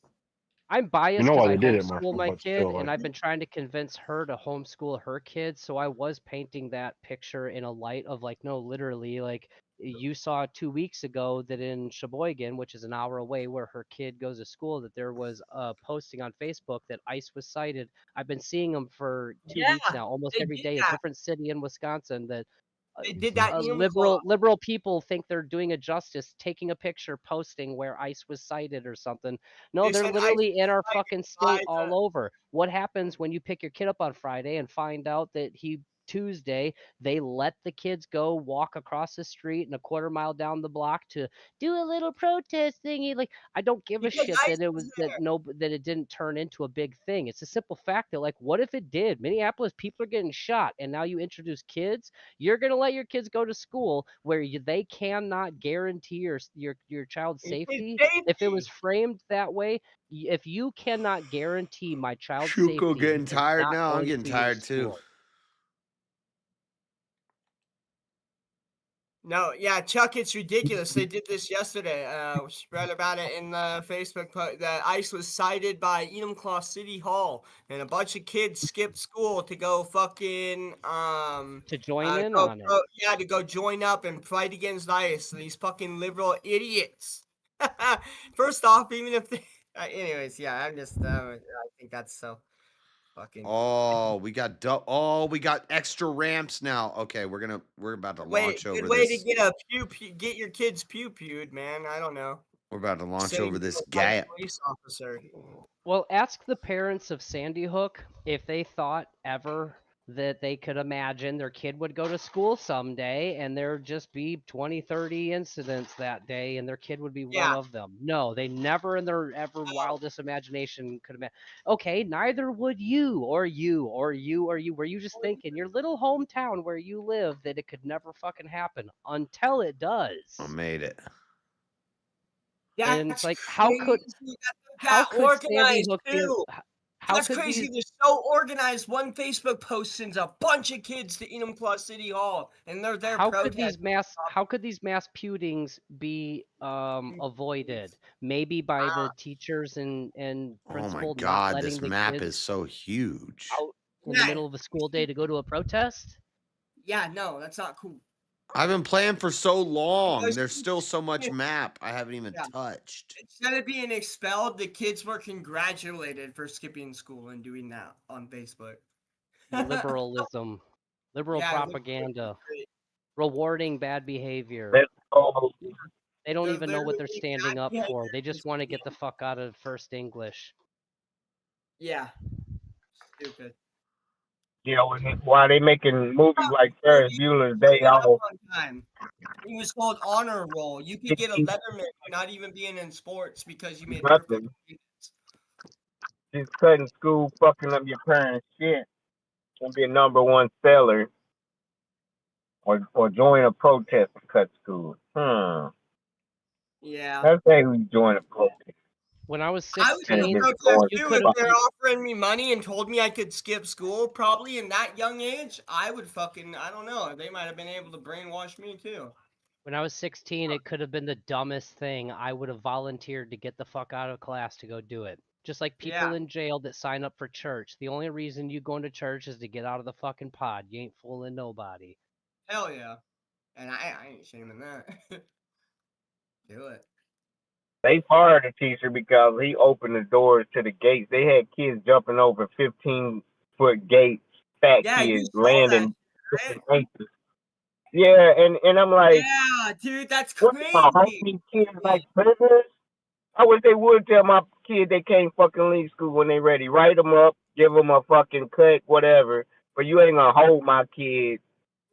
I'm You biased know because why I they did it, homeschool Marshall, my but kid, still. and I've been trying to convince her to homeschool her kids. So I was painting that picture in a light of like, no, literally, like you saw 2 weeks ago that in Sheboygan, which is an hour away where her kid goes to school, that there was a posting on Facebook that ICE was cited. I've been seeing them for 2 weeks now, almost they every did day, a that. different city in Wisconsin that They did that in liberal people think they're doing a justice, taking a picture, posting where ICE was cited or something. No, They they're said literally ICE in our was fucking cited state all over. What happens when you pick your kid up on Friday and find out that Tuesday they let the kids go walk across the street and a quarter mile down the block to do a little protest thingy? Like, I don't give a because shit ICE that it was was there. that it didn't turn into a big thing. It's a simple fact that, like, what if it did? Minneapolis people are getting shot, and now you introduce kids. You're gonna let your kids go to school where they cannot guarantee your child's safety. If it was framed that way, if you cannot guarantee my child's Shuko safety, getting he is tired not now. I'm going getting to your tired too. school. No, yeah, Chuck, it's ridiculous. They did this yesterday. Read about it in the Facebook post that ICE was cited by Enumclaw City Hall, and a bunch of kids skipped school to go fucking to join in on it. Yeah, to go join up and fight against ICE. These fucking liberal idiots. First off, even if they, anyways, yeah, I'm just I think that's so fucking. Oh, we got extra ramps now. Okay, we're about to launch over good way this. to get a get your kids pew-pewed, man. I don't know. We're about to launch Save over this you by a gap. police officer. Well, ask the parents of Sandy Hook if they thought ever that they could imagine their kid would go to school someday and there'd just be 20, 30 incidents that day and their kid would be one of them. No, they never in their ever wildest imagination could imagine. Okay, neither would you or you or you or you. Were you just thinking your little hometown where you live that it could never fucking happen until it does? I made it. And it's like, how could Sandy Hook be? That's crazy. They're so organized. One Facebook post sends a bunch of kids to Enumclaw City Hall, and they're there. How could these mass shootings be avoided? Maybe by the teachers and principal not letting this the map kids is so huge. out in the middle of a school day to go to a protest. Yeah, no, that's not cool. I've been playing for so long. There's still so much map I haven't even touched. Instead of being expelled, the kids were congratulated for skipping school and doing that on Facebook. Liberalism, liberal propaganda, rewarding bad behavior. They don't even know what they're standing up for. They just want to get the fuck out of First English. Yeah. Stupid. Yeah, why they making movies like Ferris Bueller's Day Off? It was called honor roll. You could get a Letterman not even being in sports because you made nothing. Just cutting school, fucking up your parents' shit, and be a #1 seller, or join a protest to cut school. Yeah. Let's say we join a protest. When I was 16, if they're offering me money and told me I could skip school, probably in that young age, I would fucking, I don't know. They might have been able to brainwash me too. When I was 16, it could have been the dumbest thing. I would have volunteered to get the fuck out of class to go do it. Just like people in jail that sign up for church. The only reason you go into church is to get out of the fucking pod. You ain't fooling nobody. Hell yeah. And I ain't shaming that. Do it. They fired a teacher because he opened the doors to the gates. They had kids jumping over 15-foot gates, fat kids landing. Yeah, and I'm like, yeah, dude, that's what crazy. my homie kids like prisoners? I wish they would tell my kid they can't fucking leave school when they ready. Write them up, give them a fucking cut, whatever. But you ain't gonna hold my kid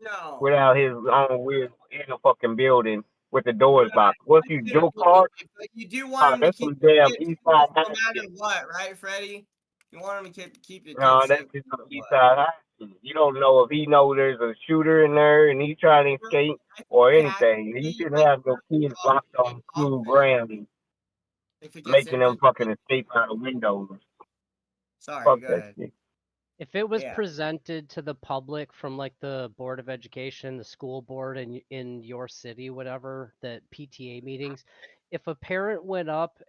No. without his own will in a fucking building with the doors locked. What's you, Joe Clark? But you do want them to That's keep some the damn kids East safe Side no High matter shit. what, right, Freddie? You want them to keep your No, kids that's safe. just some East Side High shit. You don't know if he know there's a shooter in there and he's trying to escape or anything. He shouldn't have no kids locked on school grounds, If it gets making them infiltrated. fucking escape out of windows. Sorry, Fuck go that ahead. shit. If it was Yeah. presented to the public from like the Board of Education, the school board in your city, whatever, the PTA meetings, if a parent went up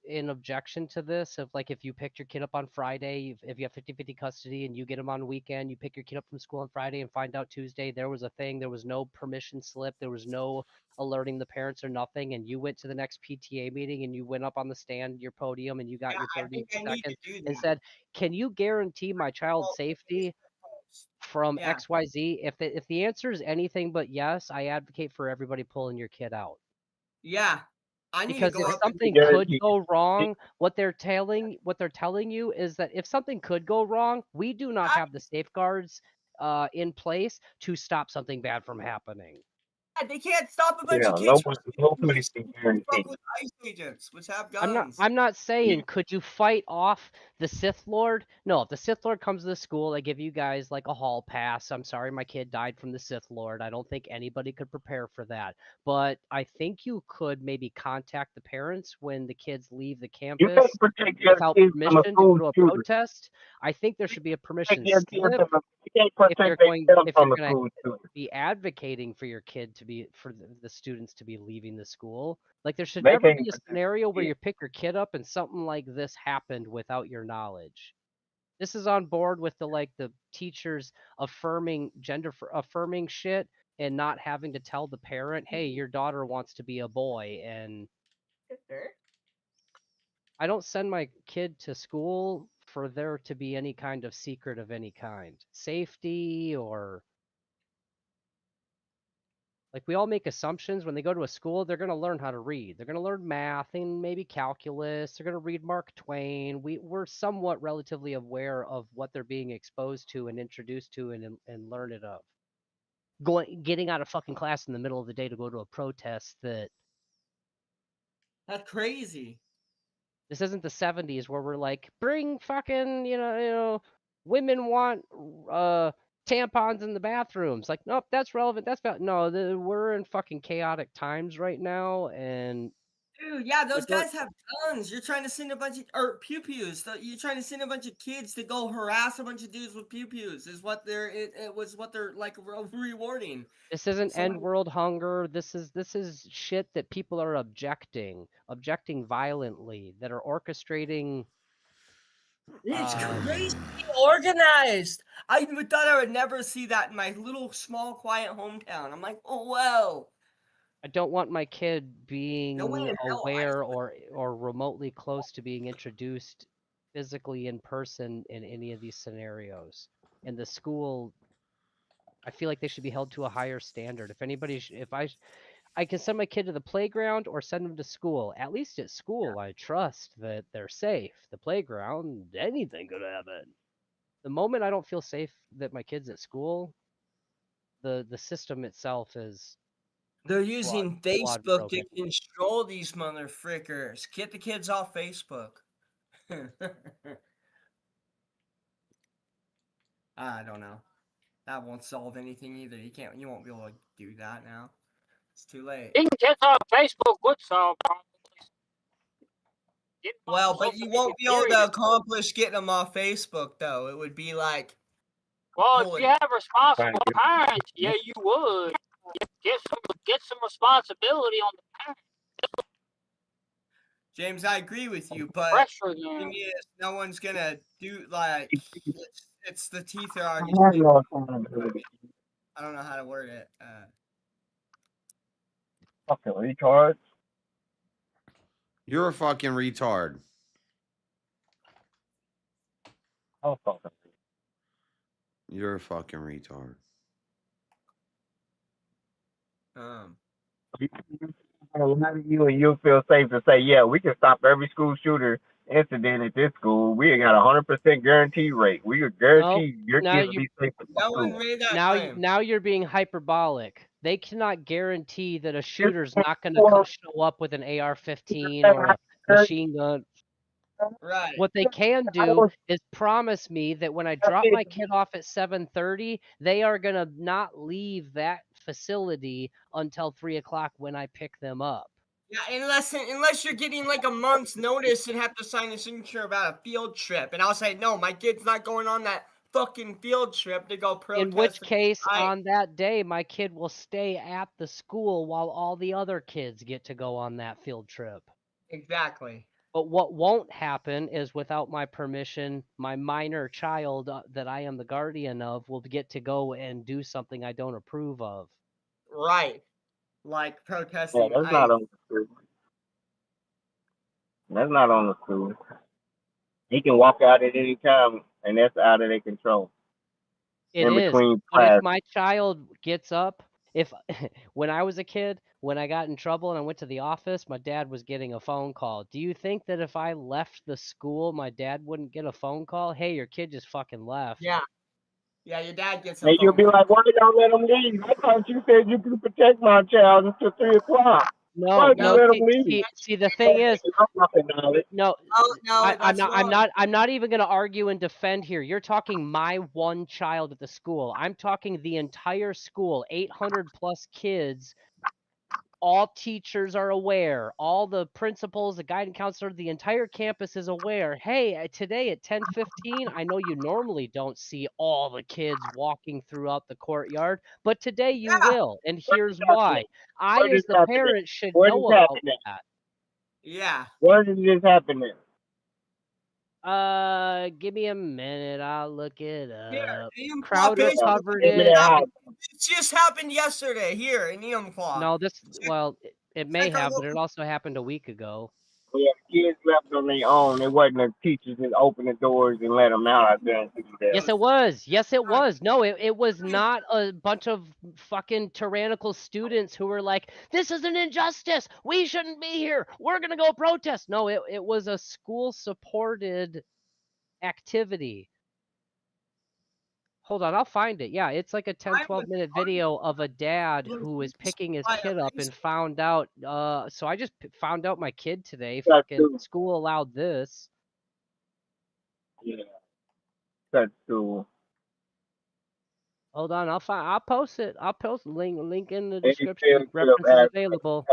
in objection to this, if you picked your kid up on Friday, if you have 50-50 custody and you get them on weekend, you pick your kid up from school on Friday and find out Tuesday there was a thing, there was no permission slip, there was no alerting the parents or nothing, and you went to the next PTA meeting and you went up on the stand, your podium, and you got your 30 seconds and said, can you guarantee my child's safety from Yeah. XYZ? If the answer is anything but yes, I advocate for everybody pulling your kid out. Yeah. I need Because to go if up something could go wrong, what they're telling you is that if something could go wrong, we do not have the safeguards in place to stop something bad from happening. They can't stop a bunch Yeah, of kids from nobody can guarantee. fuck with ICE agents, which have I'm guns. not saying could you fight off the Sith Lord? No, if the Sith Lord comes to the school, they give you guys like a hall pass. I'm sorry my kid died from the Sith Lord. I don't think anybody could prepare for that. But I think you could maybe contact the parents when the kids leave the You campus can't protect your without kids from a permission to go school to a shooter. protest. I think there should be a permission Your kids slip you can't if you're protect themselves if from you're a gonna school shooter. be advocating for your kid to be for the students to be leaving the school. Like there should They never can't be a protect scenario where kids. you pick your kid up and something like this happened without your knowledge. This is on board with the teachers affirming affirming shit and not having to tell the parent, "Hey, your daughter wants to be a boy." And I don't send my kid to school for there to be any kind of secret of any kind. Safety or like we all make assumptions when they go to a school, they're going to learn how to read. They're going to learn math and maybe calculus. They're going to read Mark Twain. We're somewhat relatively aware of what they're being exposed to and introduced to and learn it of. Getting out of fucking class in the middle of the day to go to a protest That's crazy. This isn't the 70s where we're like, bring fucking, women want tampons in the bathrooms. Like, nope, that's relevant. No, we're in fucking chaotic times right now, and Dude, yeah, those guys have guns. You're trying to send a bunch of pew-pews. You're trying to send a bunch of kids to go harass a bunch of dudes with pew-pews. Is what it was what they're like rewarding. This isn't end world hunger. This is shit that people are objecting violently, that are orchestrating. It's crazy organized. I thought I would never see that in my little small quiet hometown. I'm like, oh whoa. I don't want my kid being aware or remotely close to being introduced physically in person in any of these scenarios. And the school, I feel like they should be held to a higher standard. If anybody, I can send my kid to the playground or send them to school. At least at school, I trust that they're safe. The playground, anything could happen. The moment I don't feel safe that my kid's at school, the system itself is. They're using Facebook to control these motherfuckers. Get the kids off Facebook. I don't know. That won't solve anything either. You won't be able to do that now. It's too late. Getting kids off Facebook would solve problems. Well, but you won't be able to accomplish getting them off Facebook, though. It would be like. Well, if you have responsible parents, yeah, you would. Get some responsibility on the parents. James, I agree with you, but the thing is, no one's gonna do like it's the teeth are already. I don't know how to word it. Fucking retard. You're a fucking retard. Oh, fucking. You're a fucking retard. A lot of you and you'll feel safe to say, yeah, we can stop every school shooter incident at this school. We got 100% guarantee rate. We can guarantee your kids will be safe at No school. one made that Now, claim. now you're being hyperbolic. They cannot guarantee that a shooter's not going to show up with an AR-15 or a machine gun. Right. What they can do is promise me that when I drop my kid off at 7:30, they are going to not leave that facility until 3 o'clock when I pick them up. Yeah, unless you're getting like a month's notice and have to sign a signature about a field trip, and I'll say no, my kid's not going on that fucking field trip to go protest. In which case, on that day, my kid will stay at the school while all the other kids get to go on that field trip. Exactly. But what won't happen is, without my permission, my minor child that I am the guardian of will get to go and do something I don't approve of. Right. Like protesting. Yeah, that's not on the school. That's not on the school. He can walk out at any time, and that's out of their control. It is. But if my child gets up, when I was a kid, when I got in trouble and I went to the office, my dad was getting a phone call. Do you think that if I left the school, my dad wouldn't get a phone call? Hey, your kid just fucking left. Yeah. Yeah, your dad gets a And phone you'll be call. like, why don't let him leave? I thought you said you could protect my child until 3 o'clock. No, see, the thing is, no, I'm not even going to argue and defend here. You're talking my one child at the school. I'm talking the entire school, 800 plus kids. All teachers are aware. All the principals, the guidance counselor, the entire campus is aware. Hey, today at 10:15, I know you normally don't see all the kids walking throughout the courtyard, but today you will. And here's why. I, as the parent, should know about that. Yeah. Where did this happen then? Give me a minute. I'll look it up. Here, Crowder covered it. It just happened yesterday here in Enumclaw. No, it may have, but it also happened a week ago. Yeah, the kids left on their own. It wasn't the teachers that opened the doors and let them out there. Yes, it was. Yes, it was. No, it was not a bunch of fucking tyrannical students who were like, this is an injustice. We shouldn't be here. We're going to go protest. No, it was a school-supported activity. Hold on, I'll find it. Yeah, it's like a 10, 12-minute video of a dad who was picking his kid up and found out. So I just found out my kid today. Fucking school allowed this. Yeah. That's cool. Hold on, I'll post it. I'll post link in the description. References available.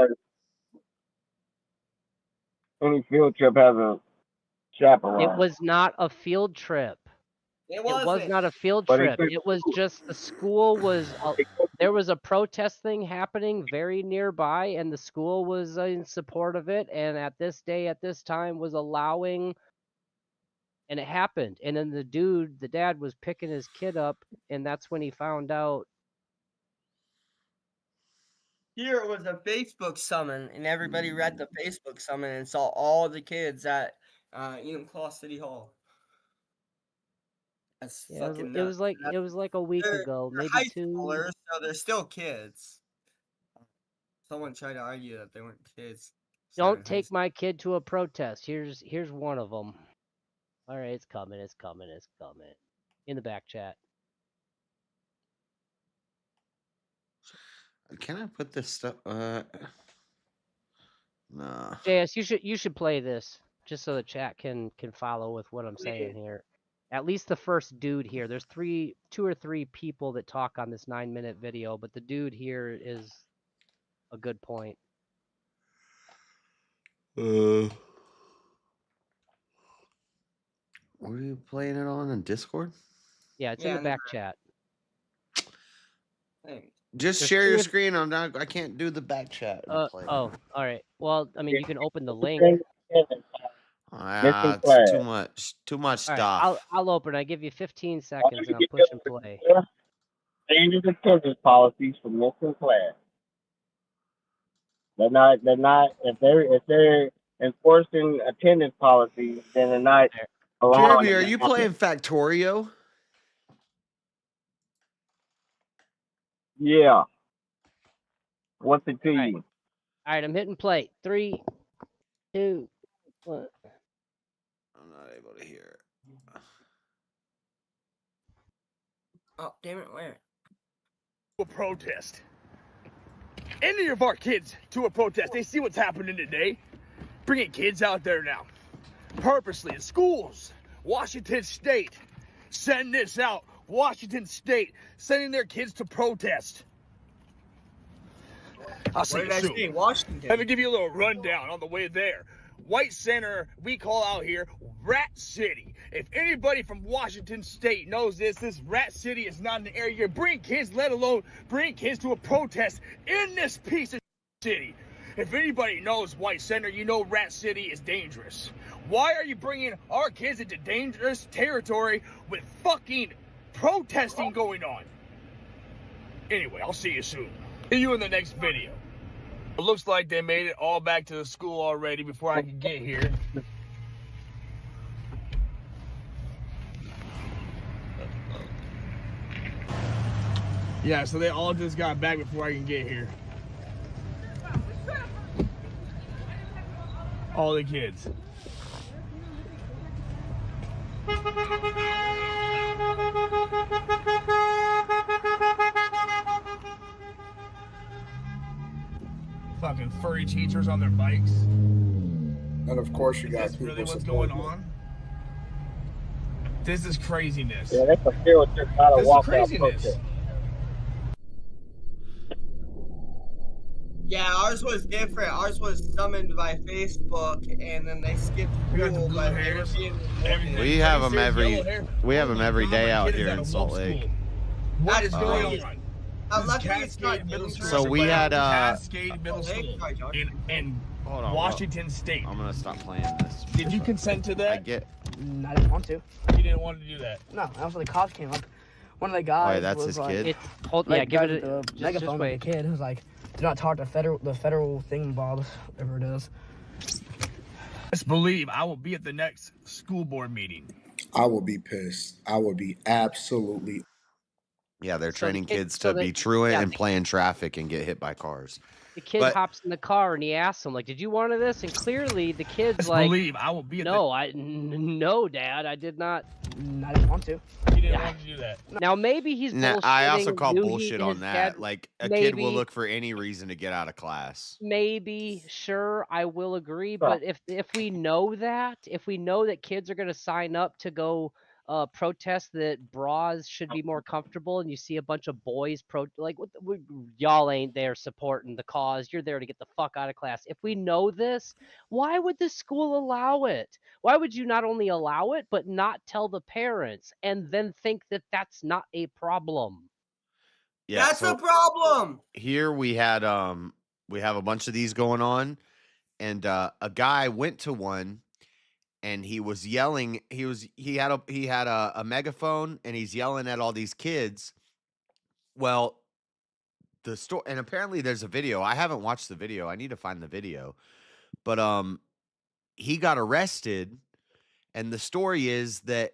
Any field trip has a chaperone. It was not a field trip. It was not a field trip. It was just the school was. There was a protest thing happening very nearby, and the school was in support of it. And at this day, at this time, was allowing. And it happened. And then the dad was picking his kid up, and that's when he found out. Here it was a Facebook summon, and everybody read the Facebook summon and saw all the kids at Enumclaw City Hall. That's fucking nuts. It was like a week ago, maybe high 2. Schoolers, so they're still kids. Someone tried to argue that they weren't kids. Don't take my kid to a protest. Here's one of them. All right, it's coming. In the back chat. Can I put this stuff? No. JS, you should play this just so the chat can follow with what I'm saying here. At least the first dude here. There's 2 or 3 people that talk on this 9-minute video, but the dude here is a good point. What are you playing it on Discord? Yeah, it's in the back chat. Just share your screen. I can't do the back chat. All right. Well, I mean, you can open the link. It's too much stuff. Right, I'll open it. I give you 15 seconds and I'll push and play. Changes attendance policies for missing class. They're not. If they're enforcing attendance policies, then they're not. Jeremy, are you playing Factorio? Yeah. What's it to you? All right, I'm hitting play. 3, 2, 1. I'm not able to hear. Oh, damn it, where? A protest. Any of our kids to a protest. They see what's happening today. Bringing kids out there now. Purposely in schools. Washington State. Send this out. Washington State. Sending their kids to protest. I'll see you soon. Say, Washington. Let me give you a little rundown on the way there. White Center, we call out here Rat City. If anybody from Washington State knows this Rat City is not an area you bring kids, let alone bring kids to a protest in this piece of city. If anybody knows White Center, you know Rat City is dangerous. Why are you bringing our kids into dangerous territory with fucking protesting going on? Anyway, I'll see you soon. See you in the next video. It looks like they made it all back to the school already before I could get here. Yeah, so they all just got back before I can get here. All the kids. Fucking furry teachers on their bikes. And of course you got Is this really what's going on? This is craziness. Yeah, that's a field trip, not a This is walkout craziness. protest. Yeah, ours was different. Ours was summoned by Facebook, and then they skipped school. But they were being recorded. We have them every day out here in Salt Lake. What is going on? Luckily, it's not So we had Cascade Middle School in hold on, Washington State. I'm gonna stop playing this. Did you consent to that? I get. I didn't want to. You didn't want to do that. No, after the cops came up, one of the guys Wait, that's was his like, kid? Yeah, give it the just megaphone wait. to the kid who's like, do not talk to the federal thing, Bob, whatever it is. Just believe I will be at the next school board meeting. I will be pissed. I will be absolutely. Yeah, they're So training the kid- kids so to the- be truant yeah, and the- play in traffic and get hit by cars. The kid But- hops in the car and he asks him, like, "Did you want this?" And clearly, the kid's Just like, believe I will be at "No, no, Dad, I did not." I didn't want to. You didn't want to do that. Now maybe he's Nah, I also bullshitting, call knew bullshit on his that. dad- Like a kid will maybe- look for any reason to get out of class. Maybe, sure, I will agree. But if we know that, if we know that kids are going to sign up to go protest that bras should be more comfortable, and you see a bunch of boys y'all ain't there supporting the cause. You're there to get the fuck out of class. If we know this, why would the school allow it? Why would you not only allow it, but not tell the parents and then think that that's not a problem? Yeah, That's so a problem. here we had we have a bunch of these going on, and a guy went to one and he was yelling. He had a megaphone and he's yelling at all these kids. Well, the story, and apparently there's a video. I haven't watched the video. I need to find the video. But he got arrested, and the story is that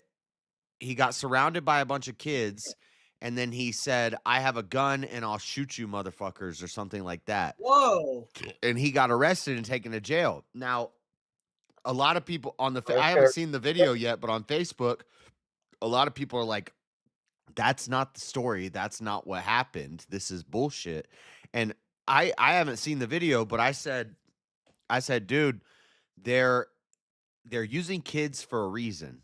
he got surrounded by a bunch of kids, and then he said, "I have a gun and I'll shoot you motherfuckers," or something like that. Whoa. And he got arrested and taken to jail. Now, a lot of people on I haven't seen the video yet, but on Facebook, a lot of people are like, "That's not the story. That's not what happened. This is bullshit." And I haven't seen the video, but I said, dude, they're using kids for a reason.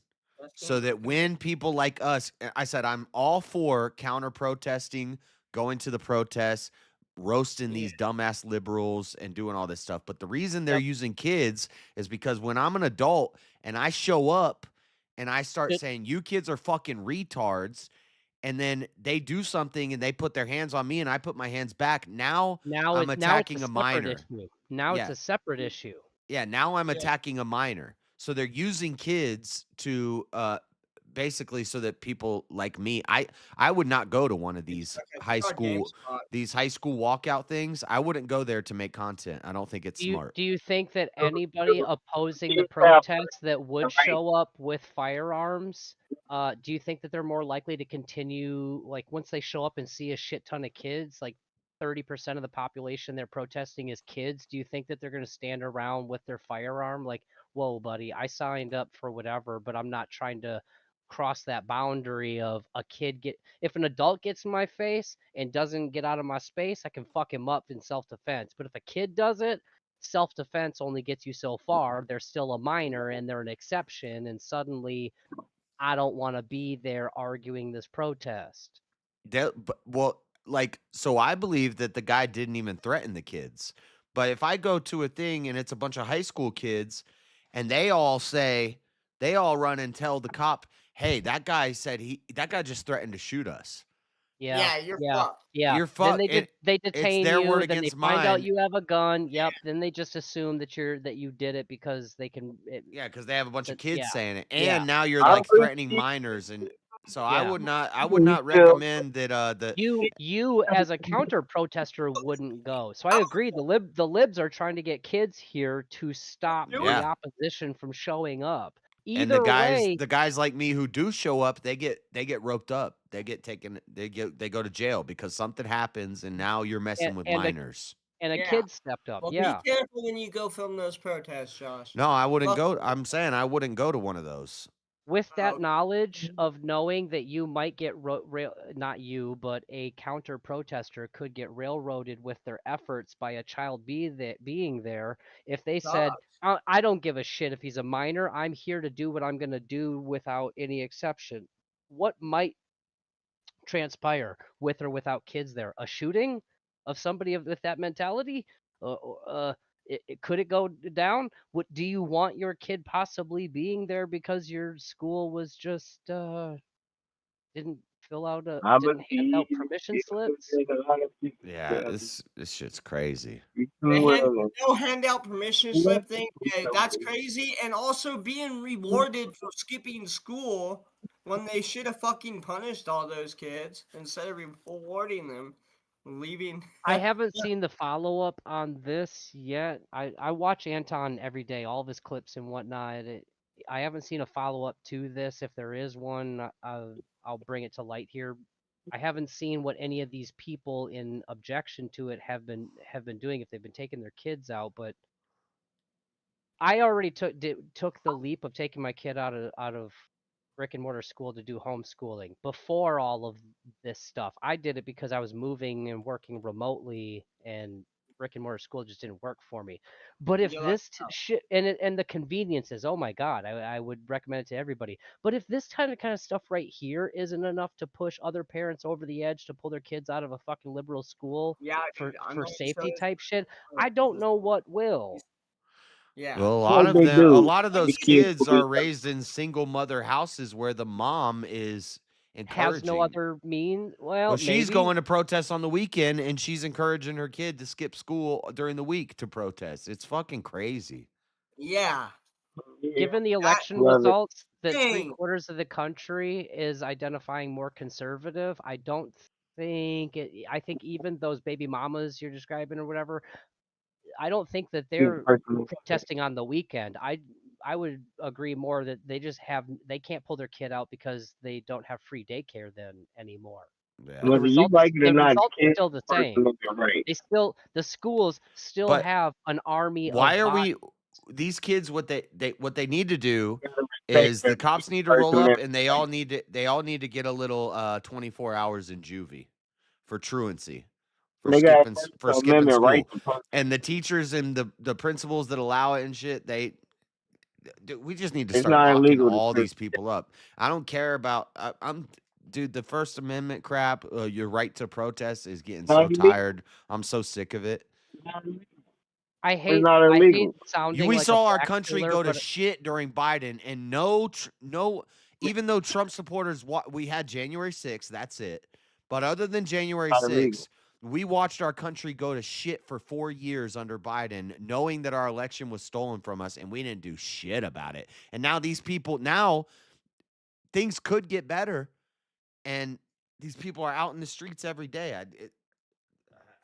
So that when people like us, I said, I'm all for counter protesting, going to the protests, roasting these dumbass liberals and doing all this stuff. But the reason they're using kids is because when I'm an adult and I show up and I start saying, you kids are fucking retards, and then they do something and they put their hands on me and I put my hands back, now I'm attacking a minor. Now it's a separate issue. Yeah, now I'm attacking a minor. So they're using kids to basically so that people like me, I would not go to one of these high school walkout things. I wouldn't go there to make content. I don't think it's smart. Do you think that anybody opposing the protests that would show up with firearms, do you think that they're more likely to continue, like once they show up and see a shit ton of kids, like 30% of the population they're protesting is kids, do you think that they're going to stand around with their firearm like, whoa, buddy, I signed up for whatever, but I'm not trying to cross that boundary of a kid if an adult gets in my face and doesn't get out of my space, I can fuck him up in self-defense. But if a kid does it, self-defense only gets you so far. They're still a minor and they're an exception, and suddenly I don't want to be there arguing this protest. Well, like, so I believe that the guy didn't even threaten the kids. But if I go to a thing and it's a bunch of high school kids and they all run and tell the cop, hey, that guy just threatened to shoot us. Yeah, you're fucked. Yeah, you're fucked. Then they detain their you. word Then they against find out mine. you have a gun. Yep. Then they just assume that you did it because they can. Because they have a bunch of kids yeah, saying it, and yeah. now you're like threatening minors, and so I would not recommend that. You as a counter protester wouldn't go. So I agree. The libs are trying to get kids here to stop the opposition from showing up. And Either way, the guys like me who do show up, they get roped up. They get taken. They go to jail because something happens, and now you're messing with minors. A kid stepped up. Well, be careful when you go film those protests, Josh. No, I wouldn't go. I'm saying I wouldn't go to one of those. With that knowledge of knowing that you might get not you, but a counter protester could get railroaded with their efforts by a child being there. If they said, I don't give a shit if he's a minor, I'm here to do what I'm going to do without any exception. What might transpire with or without kids there? A shooting of somebody with that mentality? Could it go down? What do you want your kid possibly being there because your school was just didn't didn't hand out permission slips? Yeah, this shit's crazy. No handout permission slip thing. That's crazy, and also being rewarded for skipping school when they should have fucking punished all those kids instead of rewarding them. Leaving. I haven't seen the follow-up on this yet. I watch Anton every day, all of his clips and whatnot. I haven't seen a follow-up to this. If there is one, I'll bring it to light here. I haven't seen what any of these people in objection to it have been doing, if they've been taking their kids out. But I already took the leap of taking my kid out of brick and mortar school to do homeschooling before all of this stuff. I did it because I was moving and working remotely, and brick and mortar school just didn't work for me. But if this shit and the conveniences, oh my god, I would recommend it to everybody. But if this kind of stuff right here isn't enough to push other parents over the edge to pull their kids out of a fucking liberal school for safety type shit, I don't know what will. Yeah. Well, a lot of those kids are raised in single mother houses where the mom is encouraging. Has no other means. Well, she's going to protest on the weekend, and she's encouraging her kid to skip school during the week to protest. It's fucking crazy. Yeah. Given the election results, that 3/4 of the country is identifying more conservative, I don't think I think even those baby mamas you're describing or whatever, I don't think that they're protesting on the weekend. I would agree more that they can't pull their kid out because they don't have free daycare then anymore. Yeah. Whether you like it or not, it's still the same. The schools still have an army. Why are we? These kids, what they need to do is the cops need to roll up, and they all need to get a little 24 hours in juvie for truancy. For skipping school. Right. And the teachers and the principals that allow it and shit, we just need to start locking all these people up. I don't care about dude, the First Amendment crap, your right to protest is getting so tired. I'm so sick of it. I hate sounding we like saw our country go to shit during Biden, and no, even though Trump supporters, we had January 6th, that's it. But other than January 6th, we watched our country go to shit for 4 years under Biden, knowing that our election was stolen from us, and we didn't do shit about it. And now things could get better, and these people are out in the streets every day.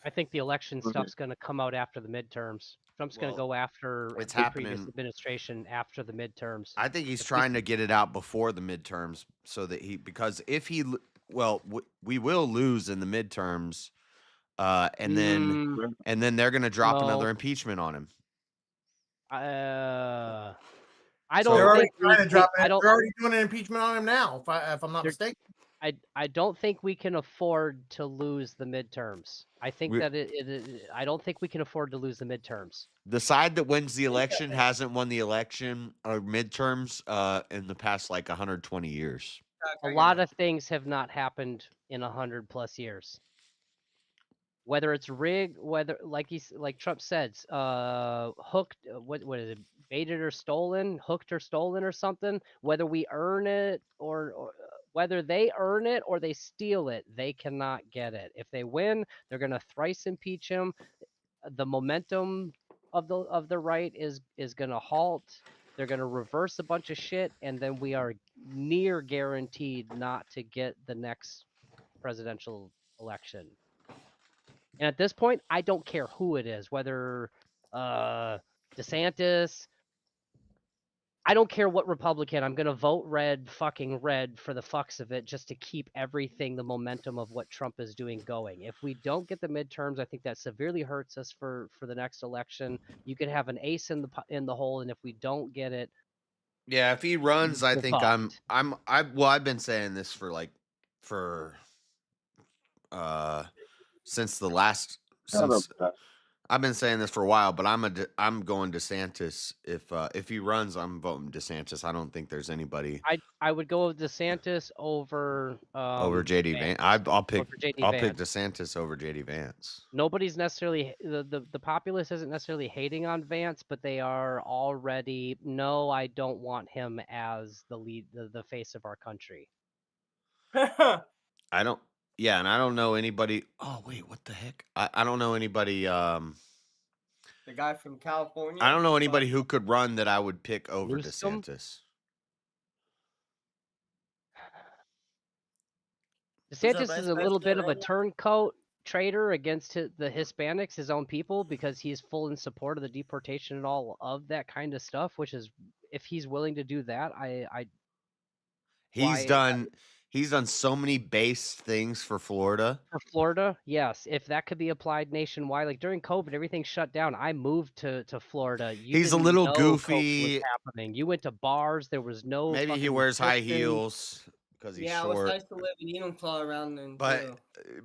I think the election stuff's going to come out after the midterms. Trump's going to go after the previous administration after the midterms. I think he's trying to get it out before the midterms so that we will lose in the midterms. and then they're gonna drop no. another impeachment on him. I They're don't already think we trying to drop can, it. They're already doing an impeachment on him now, if I'm not mistaken. I don't think we can afford to lose the midterms. I think that I don't think we can afford to lose the midterms. The side that wins the election hasn't won the election or midterms in the past like 120 years. A lot of things have not happened in 100+ years. Whether it's rigged, whether like Trump said, hooked, what is it, baited or stolen, hooked or stolen or something. Whether we earn it or whether they earn it or they steal it, they cannot get it. If they win, they're gonna thrice impeach him. The momentum of the right is gonna halt. They're gonna reverse a bunch of shit, and then we are near guaranteed not to get the next presidential election. And at this point, I don't care who it is, whether DeSantis. I don't care what Republican. I'm going to vote fucking red for the fucks of it, just to keep everything, the momentum of what Trump is doing going. If we don't get the midterms, I think that severely hurts us for the next election. You could have an ace in the hole, and if we don't get it, yeah, if he runs, I think fucked. I've been saying this for since the last I've been saying this for a while, but I'm going DeSantis. If he runs, I'm voting DeSantis. I don't think there's anybody. I would go with DeSantis over JD Vance. I'll pick Vance. DeSantis over JD Vance. Nobody's necessarily the populace isn't necessarily hating on Vance, but they are already no. I don't want him as the lead, the face of our country. I don't. Yeah, and I don't know anybody. Oh wait, what the heck? I don't know anybody. The guy from California. I don't know anybody who could run that I would pick over DeSantis. DeSantis is a little bit of a turncoat traitor against the Hispanics, his own people, because he's full in support of the deportation and all of that kind of stuff. Which is, if he's willing to do that, He's done so many base things for Florida. For Florida, yes. If that could be applied nationwide, like during COVID, everything shut down. I moved to Florida. He's a little goofy. Was happening. You went to bars. There was no. Maybe he wears high heels because he's short. Yeah, it was nice to live in Enumclaw around then.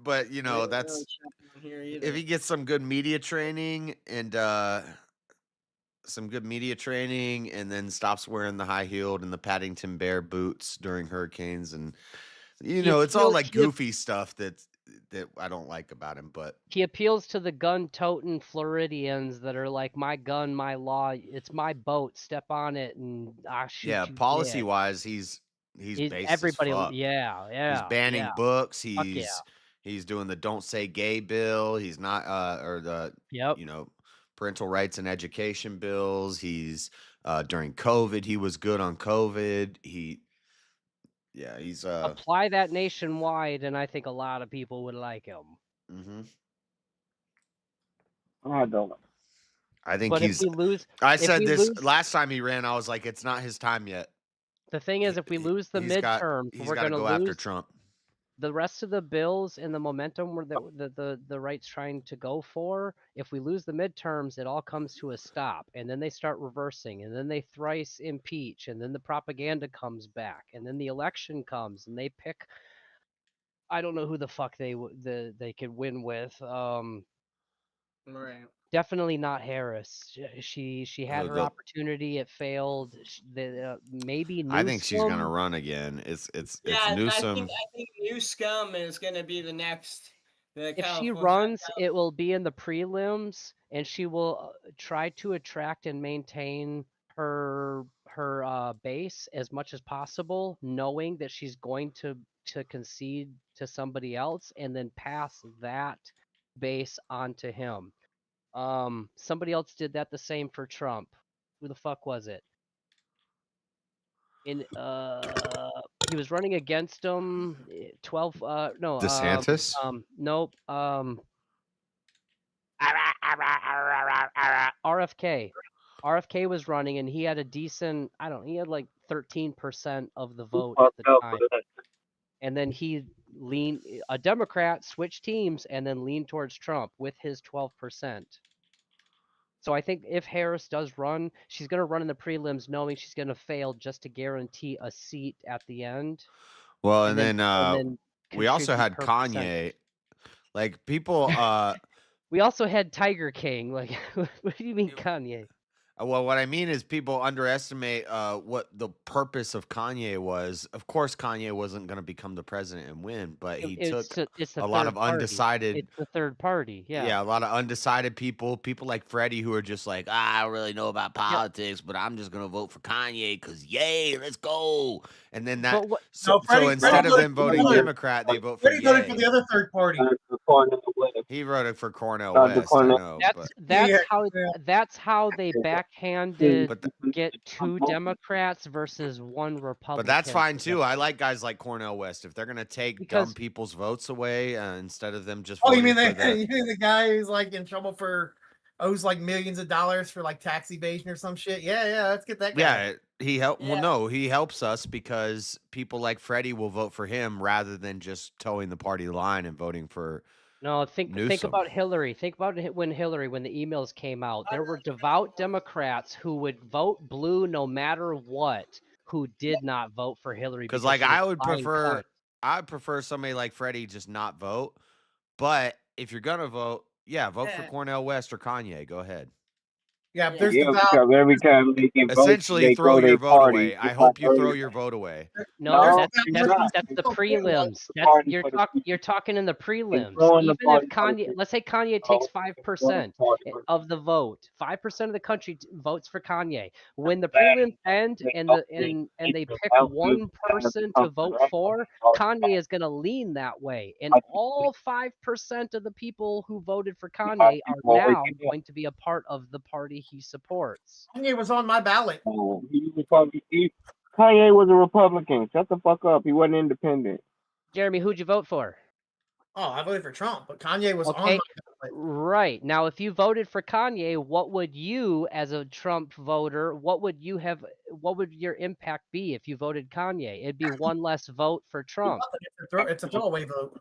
But you know that's if he gets some good media training and then stops wearing the high heeled and the Paddington Bear boots during hurricanes, and it's all like goofy stuff that I don't like about him. But he appeals to the gun-toting Floridians that are like, my gun, my law, it's my boat, step on it and I shoot. Yeah, policy wise, he's based everybody. as fuck. Yeah. He's banning books. He's doing the Don't Say Gay bill. He's not or the parental rights and education bills. He's during COVID, he was good on COVID. He's apply that nationwide, and I think a lot of people would like him. Mm-hmm. I don't. I think but he's. If we lose, I said this last time he ran. I was like, it's not his time yet. The thing is, if we lose the midterm, we're going to go lose after Trump. The rest of the bills and the momentum where the right's trying to go for. If we lose the midterms, it all comes to a stop, and then they start reversing, and then they thrice impeach, and then the propaganda comes back, and then the election comes, and they pick. I don't know who the fuck they could win with. Right. Definitely not Harris. She had her opportunity. It failed. Maybe Newsom. I think she's gonna run again. It's Newsom. I think Newsom is gonna be the next. If she runs, it will be in the prelims, and she will try to attract and maintain her base as much as possible, knowing that she's going to concede to somebody else and then pass that base onto him. Somebody else did that the same for Trump. Who the fuck was it? He was running against him. 12. No. DeSantis. Nope. RFK. RFK was running, and he had a decent. He had like 13% of the vote at the time. And then he a Democrat switch teams and then lean towards Trump with his 12%. So I think if Harris does run, she's going to run in the prelims knowing she's going to fail just to guarantee a seat at the end. Well, and then we also contribute had her Kanye. percentage. Like people We also had Tiger King. Like, what do you mean Kanye? Well, what I mean is people underestimate what the purpose of Kanye was. Of course, Kanye wasn't going to become the president and win, but he took a lot of undecided. It's the third party, yeah. A lot of undecided people like Freddie, who are just like, I don't really know about politics, but I'm just going to vote for Kanye because, yay, let's go. And then that. So instead of them voting Democrat, they vote for Freddie voted for the other third party. He voted for Cornel West. I know, that's how they backhanded get 2 Democrats versus 1 Republican. But that's fine too. I like guys like Cornel West. If they're gonna take dumb people's votes away instead of them just. Oh, you mean the guy who's like in trouble for owes like millions of dollars for like tax evasion or some shit? Yeah, let's get that guy. Yeah, he helped. Well, no, he helps us because people like Freddie will vote for him rather than just towing the party line and voting for. No, think about Hillary. Think about when the emails came out. There were devout Democrats who would vote blue no matter what, who did not vote for Hillary. Because like I would prefer somebody like Freddie just not vote. But if you're gonna vote, vote for Cornel West or Kanye. Go ahead. Yeah, there's because every time they get essentially votes, throw your vote away. I hope you throw your vote away. No, that's the prelims. You're talking in the prelims. Even if Kanye, let's say Kanye takes 5% of the vote, 5% of the country votes for Kanye. When the prelims end and they pick one person to vote for, Kanye is going to lean that way, and all 5% of the people who voted for Kanye are now going to be a part of the party he supports. Kanye was on my ballot. Kanye was a Republican. Shut the fuck up. He wasn't independent. Jeremy, who'd you vote for? Oh, I voted for Trump, but Kanye was on my ballot. Right. Now, if you voted for Kanye, what would you, as a Trump voter, what would your impact be if you voted Kanye? It'd be one less vote for Trump. It's a throwaway vote.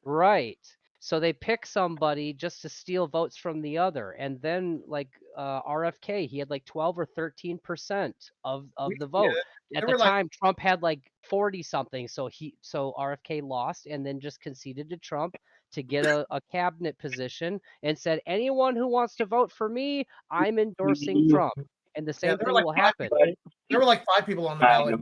Right. So they pick somebody just to steal votes from the other. And then like RFK, he had like 12 or 13% of the vote. At the time, Trump had like 40 something. So RFK lost and then just conceded to Trump to get a cabinet position and said, anyone who wants to vote for me, I'm endorsing Trump. And the same thing will happen. There were like 5 people on the ballot.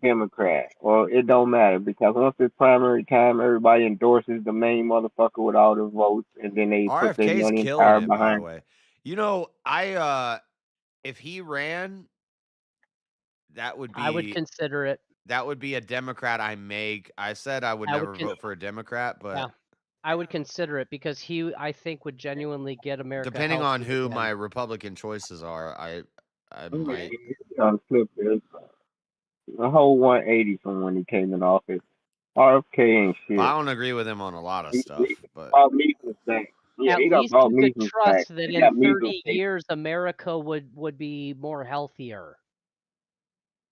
Democrat. Well, it don't matter because once it's primary time, everybody endorses the main motherfucker with all the votes, and then they put their money behind. By the way. You know, if he ran, that would be. I would consider it. That would be a Democrat I said I would never vote for a Democrat, but yeah, I would consider it because he, I think, would genuinely get America. Depending on who my Republican choices are, I might. A whole 180 from when he came in office. RFK ain't shit. I don't agree with him on a lot of stuff, but at least you could trust that in 30 years America would be more healthier.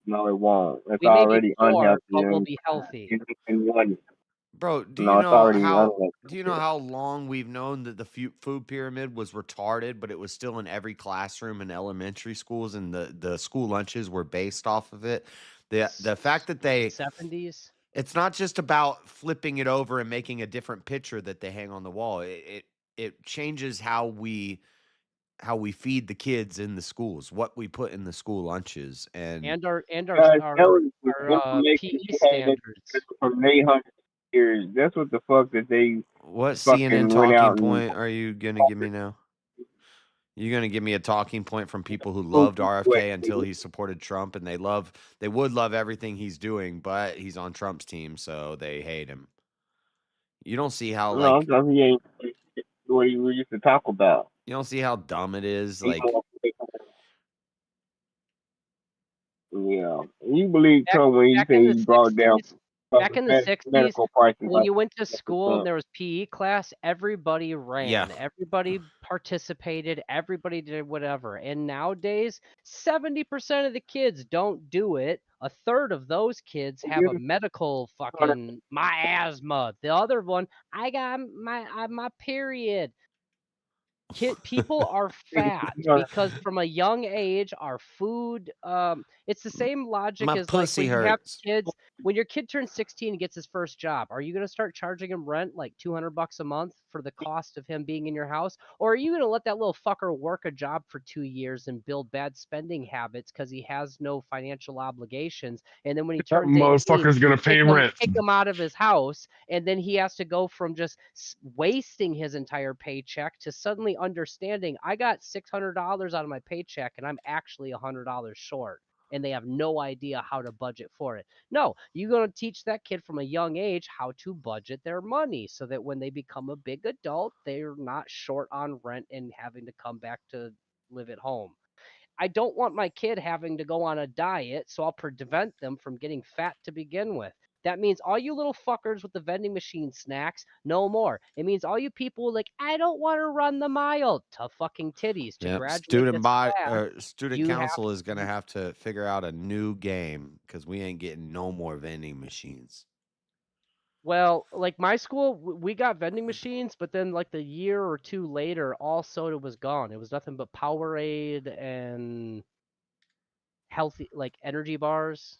No, it won't. It's already unhealthy. But we'll be healthy. Bro, do you know how long we've known that the food pyramid was retarded, but it was still in every classroom in elementary schools, and the school lunches were based off of it? The fact that they 70s. It's not just about flipping it over and making a different picture that they hang on the wall. It changes how we feed the kids in the schools, what we put in the school lunches, and our PE standards from 800 years. That's what the fuck that they. What CNN talking point are you gonna give me now? You're gonna give me a talking point from people who loved RFK until he supported Trump, and they would love everything he's doing, but he's on Trump's team, so they hate him. You don't see how he ain't what we used to talk about. You don't see how dumb it is, like. Yeah, you believe Trump when you say he brought down. Back in the 60s, when you went to school and there was PE class, everybody ran, everybody participated, everybody did whatever. And nowadays, 70% of the kids don't do it A third of those kids have a medical fucking my asthma. The other one, I got my period. People are fat because from a young age, our food, it's the same logic My as like pussy when you have hurts. kids, when your kid turns 16 and gets his first job, are you going to start charging him rent like $200 a month for the cost of him being in your house? Or are you going to let that little fucker work a job for 2 years and build bad spending habits because he has no financial obligations? And then when he That turns 18, motherfucker's gonna pay rent. kick him out of his house, and then he has to go from just wasting his entire paycheck to suddenly understanding I got $600 out of my paycheck and I'm actually $100 short, and they have no idea how to budget for it. No, you're going to teach that kid from a young age how to budget their money so that when they become a big adult, they're not short on rent and having to come back to live at home. I don't want my kid having to go on a diet, so I'll prevent them from getting fat to begin with. That means all you little fuckers with the vending machine snacks, no more. It means all you people like, I don't want to run the mile. Tough fucking titties. To Yep. graduate this class, Student you have council is gonna have to figure out a new game because we ain't getting no more vending machines. Well, like my school, we got vending machines, but then like the year or two later, all soda was gone. It was nothing but Powerade and healthy, like energy bars.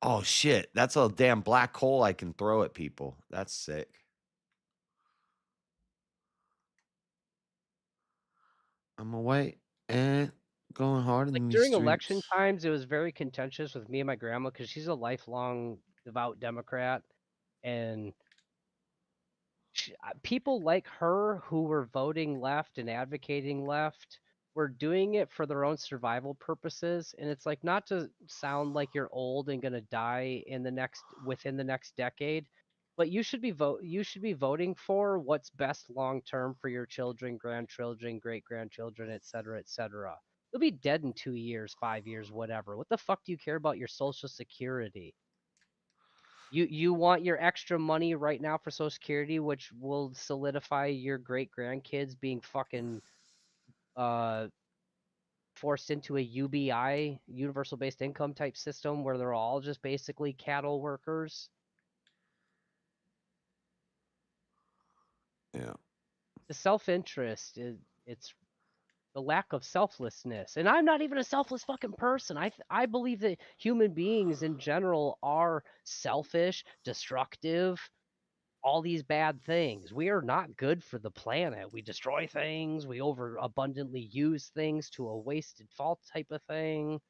Oh shit! That's a damn black hole I can throw at people. That's sick. I'm away and going hard in Like the during streets. election times, it was very contentious with me and my grandma because she's a lifelong devout Democrat, and people like her who were voting left and advocating left were doing it for their own survival purposes. And it's like, not to sound like you're old and gonna die within the next decade, but you should be voting for what's best long term for your children, grandchildren, great grandchildren, etc., etc. You'll be dead in 2 years, 5 years, whatever. What the fuck do you care about your social security? You want your extra money right now for Social Security, which will solidify your great grandkids being fucking forced into a UBI, universal based income type system, where they're all just basically cattle workers. Yeah. The self-interest it's the lack of selflessness. And I'm not even a selfless fucking person. I believe that human beings in general are selfish, destructive, all these bad things. We are not good for the planet. We destroy things. We over abundantly use things to a wasted fault type of thing.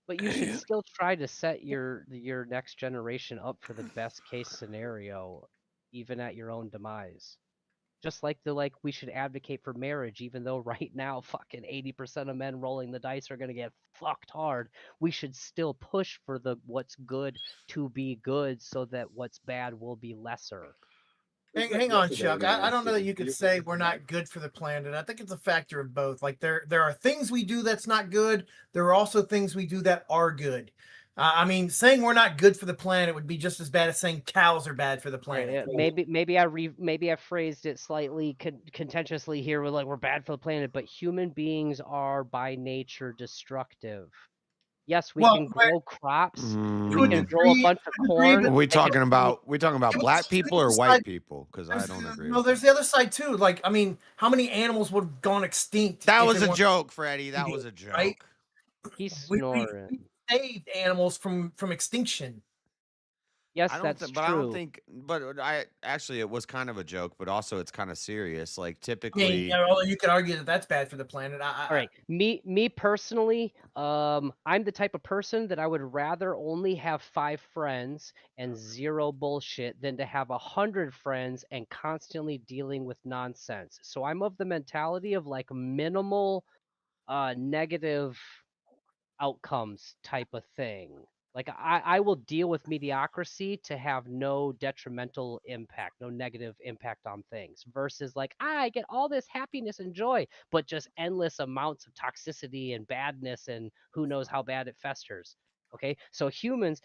But you should still try to set your next generation up for the best case scenario, even at your own demise. Just like we should advocate for marriage, even though right now fucking 80% of men rolling the dice are gonna get fucked hard. We should still push for the what's good to be good, so that what's bad will be lesser. Hang on, Chuck. I don't know that you could say we're not good for the planet. I think it's a factor of both. Like there are things we do that's not good. There are also things we do that are good. I mean, saying we're not good for the planet would be just as bad as saying cows are bad for the planet. Right, maybe I phrased it slightly contentiously here with like we're bad for the planet, but human beings are by nature destructive. Yes, we can grow crops. We can grow a bunch of corn. Are we talking about black people or white people? Because I don't agree. No, there's the other side too. Like, I mean, how many animals would have gone extinct? That was a joke, Freddie. That was a joke. Right? He's snoring. We saved animals from extinction. Yes, that's true. I don't think. But actually, it was kind of a joke, but also it's kind of serious. Like typically, yeah, although you could argue that that's bad for the planet. All right, me personally, I'm the type of person that I would rather only have 5 friends and 0 bullshit than to have 100 friends and constantly dealing with nonsense. So I'm of the mentality of like minimal, negative outcomes type of thing. Like I will deal with mediocrity to have no detrimental impact, no negative impact on things, versus like I get all this happiness and joy, but just endless amounts of toxicity and badness, and who knows how bad it festers. Okay, so humans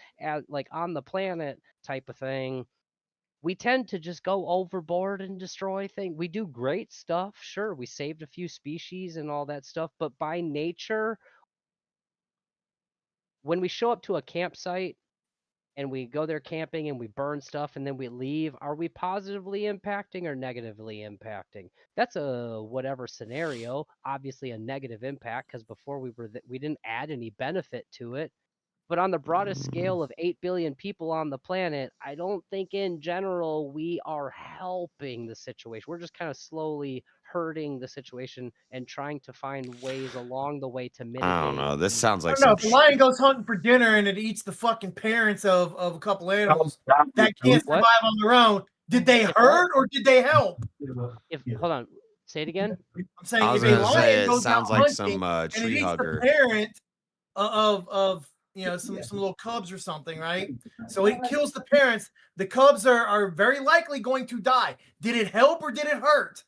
like on the planet type of thing, we tend to just go overboard and destroy things. We do great stuff, sure. We saved a few species and all that stuff, but by nature, when we show up to a campsite and we go there camping and we burn stuff and then we leave, are we positively impacting or negatively impacting? That's a whatever scenario, obviously a negative impact because before we didn't add any benefit to it. But on the broadest scale of 8 billion people on the planet, I don't think in general we are helping the situation. We're just kind of slowly hurting the situation and trying to find ways along the way to mitigate. I don't know. This sounds like I don't know. If the lion goes hunting for dinner and it eats the fucking parents of a couple animals that can't survive on their own, did they hurt or did they help? Hold on, say it again. I'm saying if a lion goes out hunting and it eats the parent of some little cubs or something, right? So it kills the parents. The cubs are very likely going to die. Did it help or did it hurt?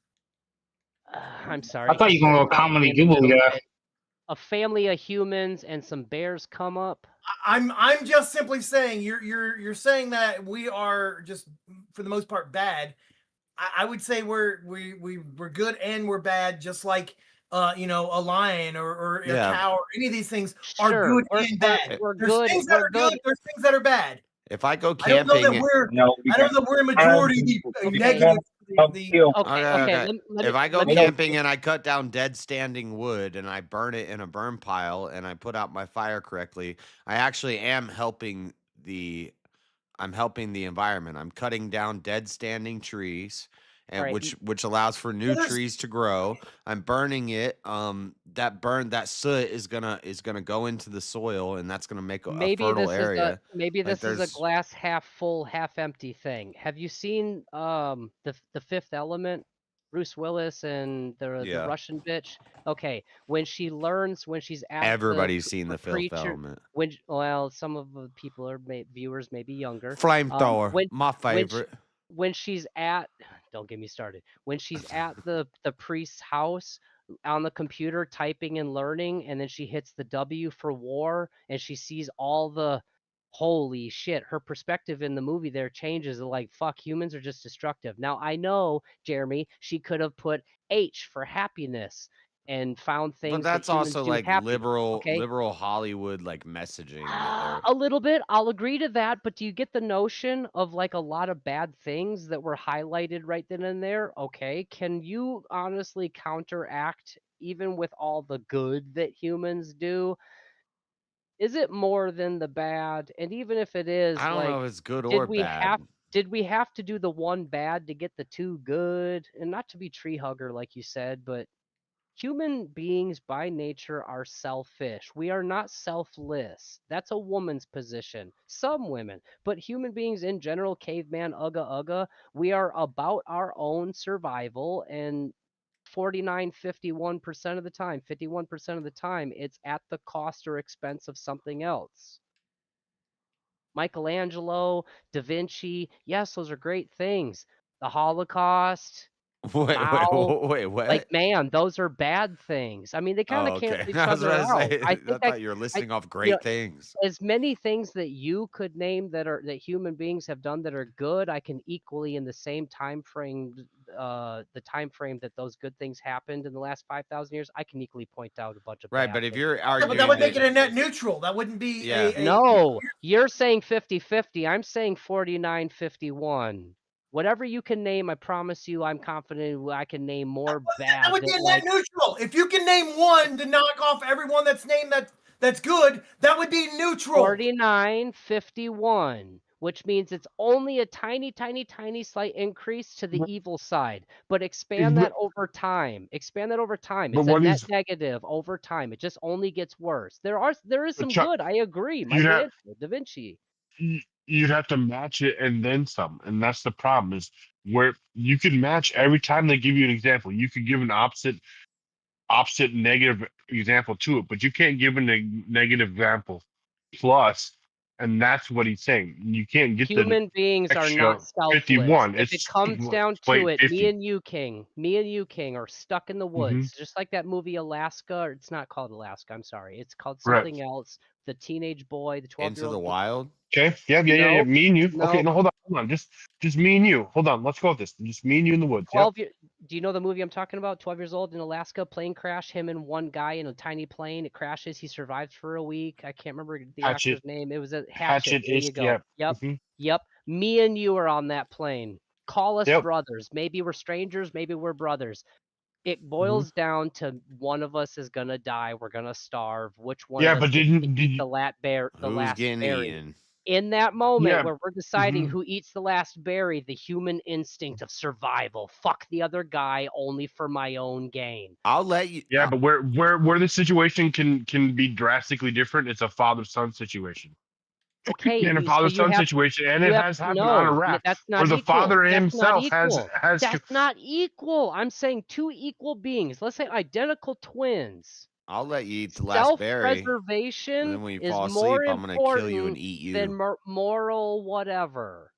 I'm sorry. I thought you were gonna go comedy Google, yeah. A family of humans and some bears come up. I'm just simply saying you're saying that we are just for the most part bad. I would say we're good and we're bad, just like a lion or a cow or any of these things are good and bad. There's things that are good. There's things that are bad. If I go camping, I don't know that we're a majority negative. If I go camping and I cut down dead standing wood and I burn it in a burn pile and I put out my fire correctly, I actually am helping the environment. I'm cutting down dead standing trees, and which allows for new trees to grow. I'm burning it. That soot is gonna go into the soil, and that's gonna make a fertile area. Maybe this is a glass half full, half empty thing. Have you seen the Fifth Element? Bruce Willis and the Russian bitch. Okay, when she's at everybody's seen the Fifth Element. Some of the people viewers may be younger. Flamethrower, my favorite. When she's at, don't get me started. When she's at the priest's house on the computer typing and learning, and then she hits the W for war, and she sees all the holy shit, her perspective in the movie there changes. Like, fuck, humans are just destructive. Now I know, Jeremy, she could have put H for happiness and found things. But that's also like happy, liberal Hollywood like messaging. A little bit, I'll agree to that. But do you get the notion of like a lot of bad things that were highlighted right then and there? Okay, can you honestly counteract even with all the good that humans do? Is it more than the bad? And even if it is, I don't know if it's good or bad. Did we have to do the one bad to get the two good? And not to be tree hugger like you said, but human beings by nature are selfish. We are not selfless. That's a woman's position. Some women, but human beings in general, caveman, we are about our own survival, and 51% of the time, it's at the cost or expense of something else. Michelangelo, Da Vinci, yes, those are great things. The Holocaust. Wait, what? Like, man, those are bad things. I mean, they kind of cancel each other out. I thought you were listing off great things. As many things that you could name that human beings have done that are good, I can equally in the same time frame, the time frame that those good things happened in the last 5,000 years, I can equally point out a bunch of right. But if you're arguing, but that would make it a net neutral. That wouldn't be. No, you're saying 50-50. I'm saying 49-51. Whatever you can name, I promise you, I'm confident I can name more bad. That would be a net neutral. If you can name one to knock off everyone that's named that's good, that would be neutral. 49-51, which means it's only a tiny slight increase to the evil side. But expand that over time. It's a net negative over time. It just only gets worse. There is some good. I agree. Da Vinci. You'd have to match it and then some, and that's the problem. Is where you can match every time they give you an example. You could give an opposite negative example to it, but you can't give a negative example plus And that's what he's saying. You can't get Human beings are extra not selfless. 51. If it comes down to it, me and you, King, are stuck in the woods, just like that movie Alaska. Or it's not called Alaska. I'm sorry. It's called something else. The teenage boy, the 12-year-old. Into the Wild. Okay. Yeah. Me and you. Okay. No, hold on. Just me and you. Hold on. Let's go with this. Just me and you in the woods. 12 year, do you know the movie I'm talking about? 12 years old in Alaska, plane crash. Him and one guy in a tiny plane. It crashes. He survives for a week. I can't remember the actor's name. It was a Hatchet. There you go. Yep. Me and you are on that plane. Call us brothers. Maybe we're strangers. Maybe we're brothers. It boils down to one of us is gonna die. We're gonna starve. Which one of us eat the last berry? In that moment where we're deciding who eats the last berry, the human instinct of survival. Fuck the other guy only for my own gain. I'll let you. Yeah, but where the situation can be drastically different, it's a father-son situation. Okay, in a father-son situation, and it has happened on a raft. That's not where the equal. father That's himself not equal. has. That's not equal. I'm saying two equal beings. Let's say identical twins. I'll let you eat the last berry. Self-preservation then when you is fall more asleep, I'm gonna kill you and eat you. than moral whatever.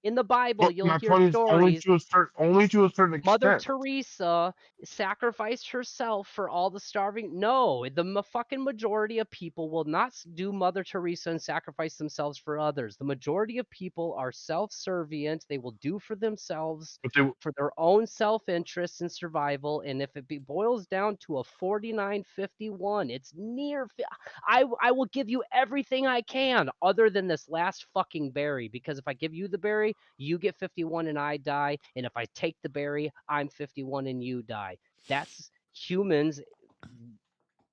In the Bible, But you'll my hear point is stories. only to a certain extent. Mother Teresa sacrificed herself for all the starving. No, the fucking majority of people will not do Mother Teresa and sacrifice themselves for others. The majority of people are self-servient. They will do for themselves, for their own self-interest and survival. And if it boils down to a 49-51, it's near. I will give you everything I can other than this last fucking berry. Because if I give you the berry, you get 51 and I die. And if I take the berry, I'm 51 and you die. That's humans.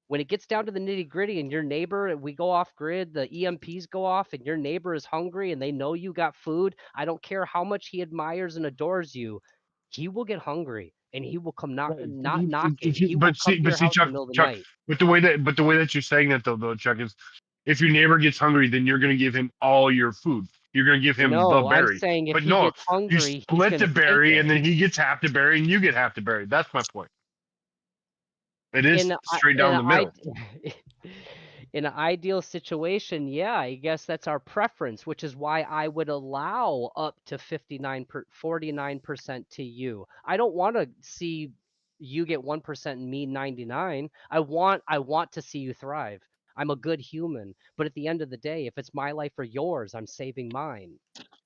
When it gets down to the nitty gritty and your neighbor, we go off grid, the EMPs go off and your neighbor is hungry and they know you got food. I don't care how much he admires and adores you. He will get hungry and he will come knocking. He will come to your house in the middle of the night. But the way that you're saying that though, Chuck, is if your neighbor gets hungry, then you're going to give him all your food. You're going to give him the berry. I'm saying if but he no, gets hungry, you split the berry and then he gets half the berry and you get half the berry. That's my point. It is straight down the middle. In an ideal situation, yeah, I guess that's our preference, which is why I would allow up to 49% to you. I don't want to see you get 1% and me 99. I want to see you thrive. I'm a good human, but at the end of the day, if it's my life or yours, I'm saving mine.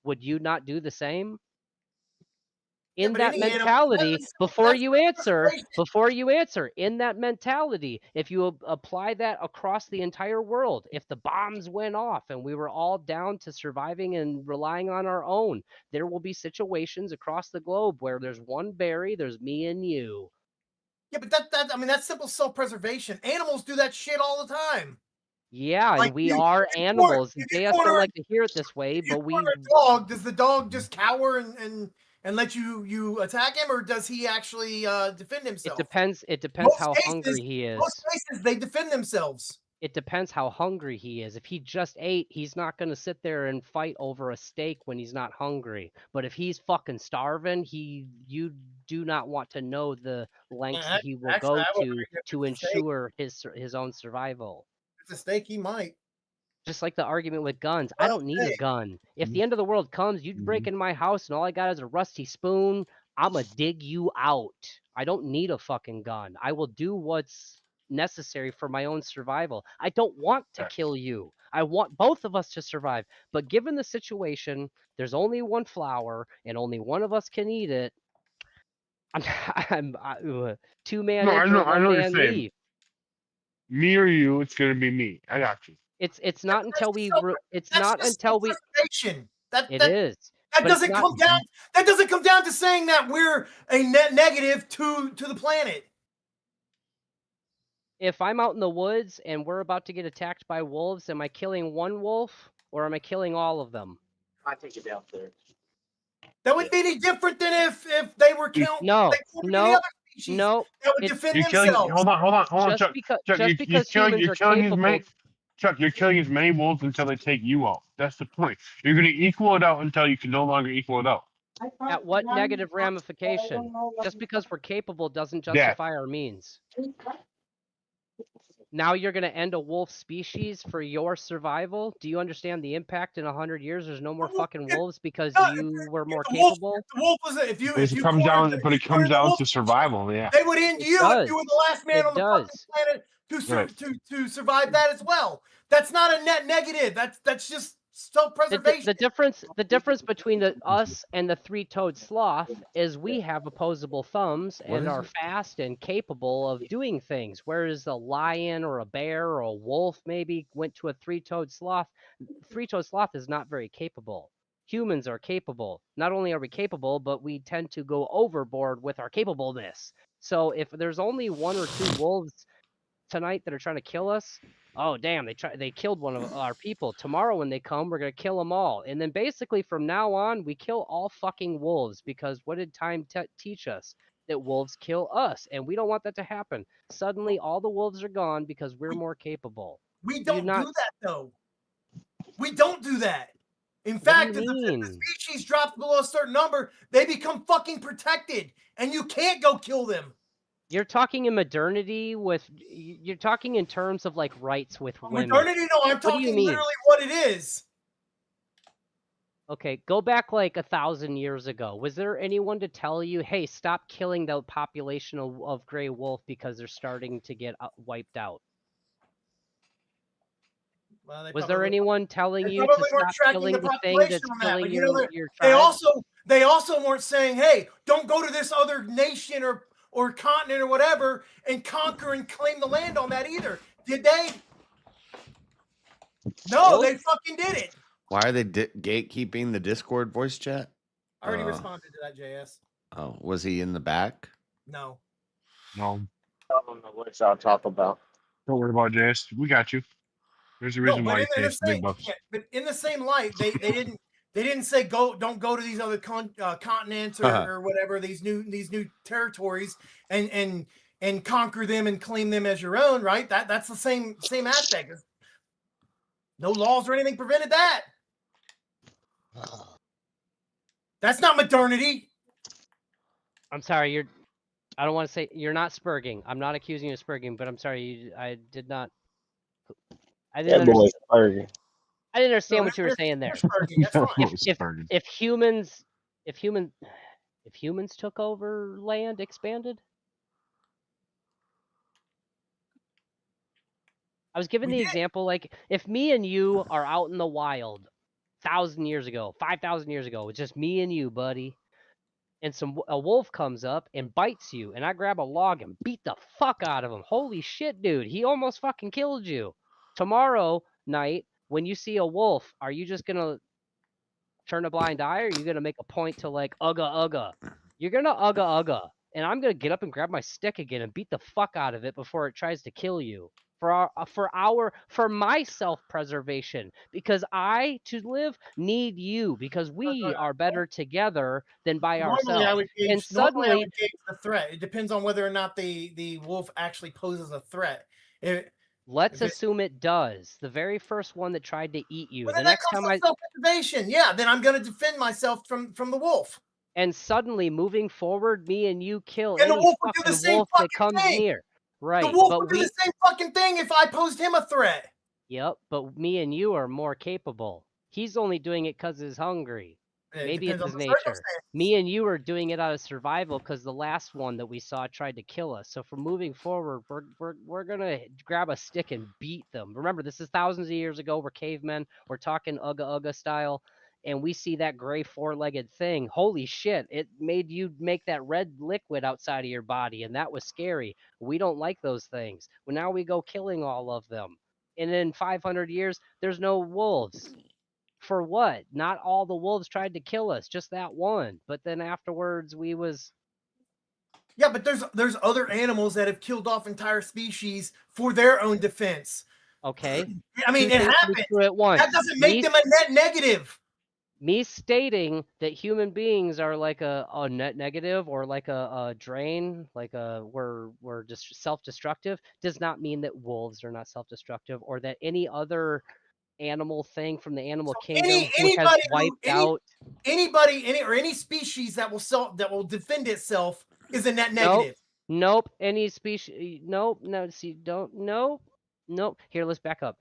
Would you not do the same? In that mentality, before you answer, in that mentality, if you apply that across the entire world, if the bombs went off and we were all down to surviving and relying on our own, there will be situations across the globe where there's one berry, there's me and you. Yeah, but that's simple self-preservation. Animals do that shit all the time. Yeah, and we are animals. JS don't like to hear it this way, but we. Dog, does the dog just cower and let you attack him, or does he actually defend himself? It depends how hungry he is. Most cases, they defend themselves. It depends how hungry he is. If he just ate, he's not going to sit there and fight over a steak when he's not hungry. But if he's fucking starving, you do not want to know the lengths he will go to ensure his own survival. If it's a steak, he might. Just like the argument with guns. I don't need a gun. If the end of the world comes, you break in my house and all I got is a rusty spoon, I'm going to dig you out. I don't need a fucking gun. I will do what's necessary for my own survival. I don't want to kill you. I want both of us to survive. But given the situation, there's only one flower and only one of us can eat it. I'm two-man enter, one-man leave. Me or you, it's going to be me. I got you. It's not until we. It's not until we. It is. That doesn't come down. That doesn't come down to saying that we're a net negative to the planet. If I'm out in the woods and we're about to get attacked by wolves, am I killing one wolf or am I killing all of them? I take it down there. That would be any different than if they were killing. No. That would defend themselves. Hold on, Chuck. Chuck, you're killing as many wolves until they take you out. That's the point. You're going to equal it out until you can no longer equal it out. At what negative ramification? Just because we're capable doesn't justify our means. Now you're going to end a wolf species for your survival? Do you understand the impact in 100 years? There's no more fucking wolves because you were more capable? The wolf was if you It comes down to survival. Yeah. They would end you if you were the last man on the fucking planet to survive that as well. That's not a net negative. That's just self-preservation. The difference between us and the three-toed sloth is we have opposable thumbs and are fast and capable of doing things, whereas a lion or a bear or a wolf maybe went to a three-toed sloth. Three-toed sloth is not very capable. Humans are capable. Not only are we capable, but we tend to go overboard with our capableness. So if there's only one or two wolves tonight that are trying to kill us, oh damn, they killed one of our people. Tomorrow when they come, we're gonna kill them all. And then basically from now on, we kill all fucking wolves, because what did time teach us? That wolves kill us, and we don't want that to happen. Suddenly all the wolves are gone because we're more capable. We don't do that though. We don't do that. In fact, if the species drops below a certain number, they become fucking protected, and you can't go kill them. You're talking in modernity you're talking in terms of like rights with women. Modernity? No, I'm talking literally what it is. Okay, go back like 1,000 years ago. Was there anyone to tell you, hey, stop killing the population of gray wolf because they're starting to get wiped out? Well, was there anyone telling you to stop killing the thing that's killing your tribe? They also weren't saying, hey, don't go to this other nation or continent or whatever and conquer and claim the land on that either. Did they? No, they fucking did it. Why are they gatekeeping the Discord voice chat? I already responded to that, JS. Oh, was he in the back? No. No. I don't know what y'all talk about. Don't worry about it, JS. We got you. There's a reason why you pay big bucks. Yeah, but in the same light, they didn't say don't go to these other continents or whatever, these new territories and conquer them and claim them as your own, right? That's the same aspect. No laws or anything prevented that. That's not modernity. I'm sorry, I don't want to say you're not spurging. I'm not accusing you of spurging, but I'm sorry, I didn't understand what you were saying there. If humans took over land, expanded. I was giving the example, like if me and you are out in the wild 1,000 years ago, 5,000 years ago, it's just me and you, buddy, and a wolf comes up and bites you, and I grab a log and beat the fuck out of him. Holy shit, dude, he almost fucking killed you. Tomorrow night, when you see a wolf, are you just gonna turn a blind eye, or are you gonna make a point to like ugga? You're gonna ugga, and I'm gonna get up and grab my stick again and beat the fuck out of it before it tries to kill you. For my self-preservation, because I to live need you, because we are better together than by ourselves. I would gauge the threat. It depends on whether or not the wolf actually poses a threat. Let's assume it does. The very first one that tried to eat you. The next time self-preservation, yeah, then I'm going to defend myself from the wolf. And suddenly, moving forward, me and you kill any fucking wolf that comes near. Right. The wolf would do the same fucking thing if I posed him a threat. Yep, but me and you are more capable. He's only doing it because he's hungry. Maybe it's his nature. Me and you are doing it out of survival because the last one that we saw tried to kill us. So for moving forward, we're gonna grab a stick and beat them. Remember, this is thousands of years ago. We're cavemen. We're talking ugga style. And we see that gray four-legged thing. Holy shit, it made you make that red liquid outside of your body, and that was scary. We don't like those things. Well, now we go killing all of them. And in 500 years, there's no wolves. For what? Not all the wolves tried to kill us, just that one. But then afterwards, we was... Yeah, but there's other animals that have killed off entire species for their own defense. Okay. I mean, it happens. That doesn't make them a net negative. Me stating that human beings are like a net negative or like a drain, like we're just self-destructive, does not mean that wolves are not self-destructive, or that any other animal thing from the animal kingdom has wiped out any species that will defend itself is a net negative. Nope. Any species. Nope. No. See. Don't. Nope. Nope. Here, let's back up.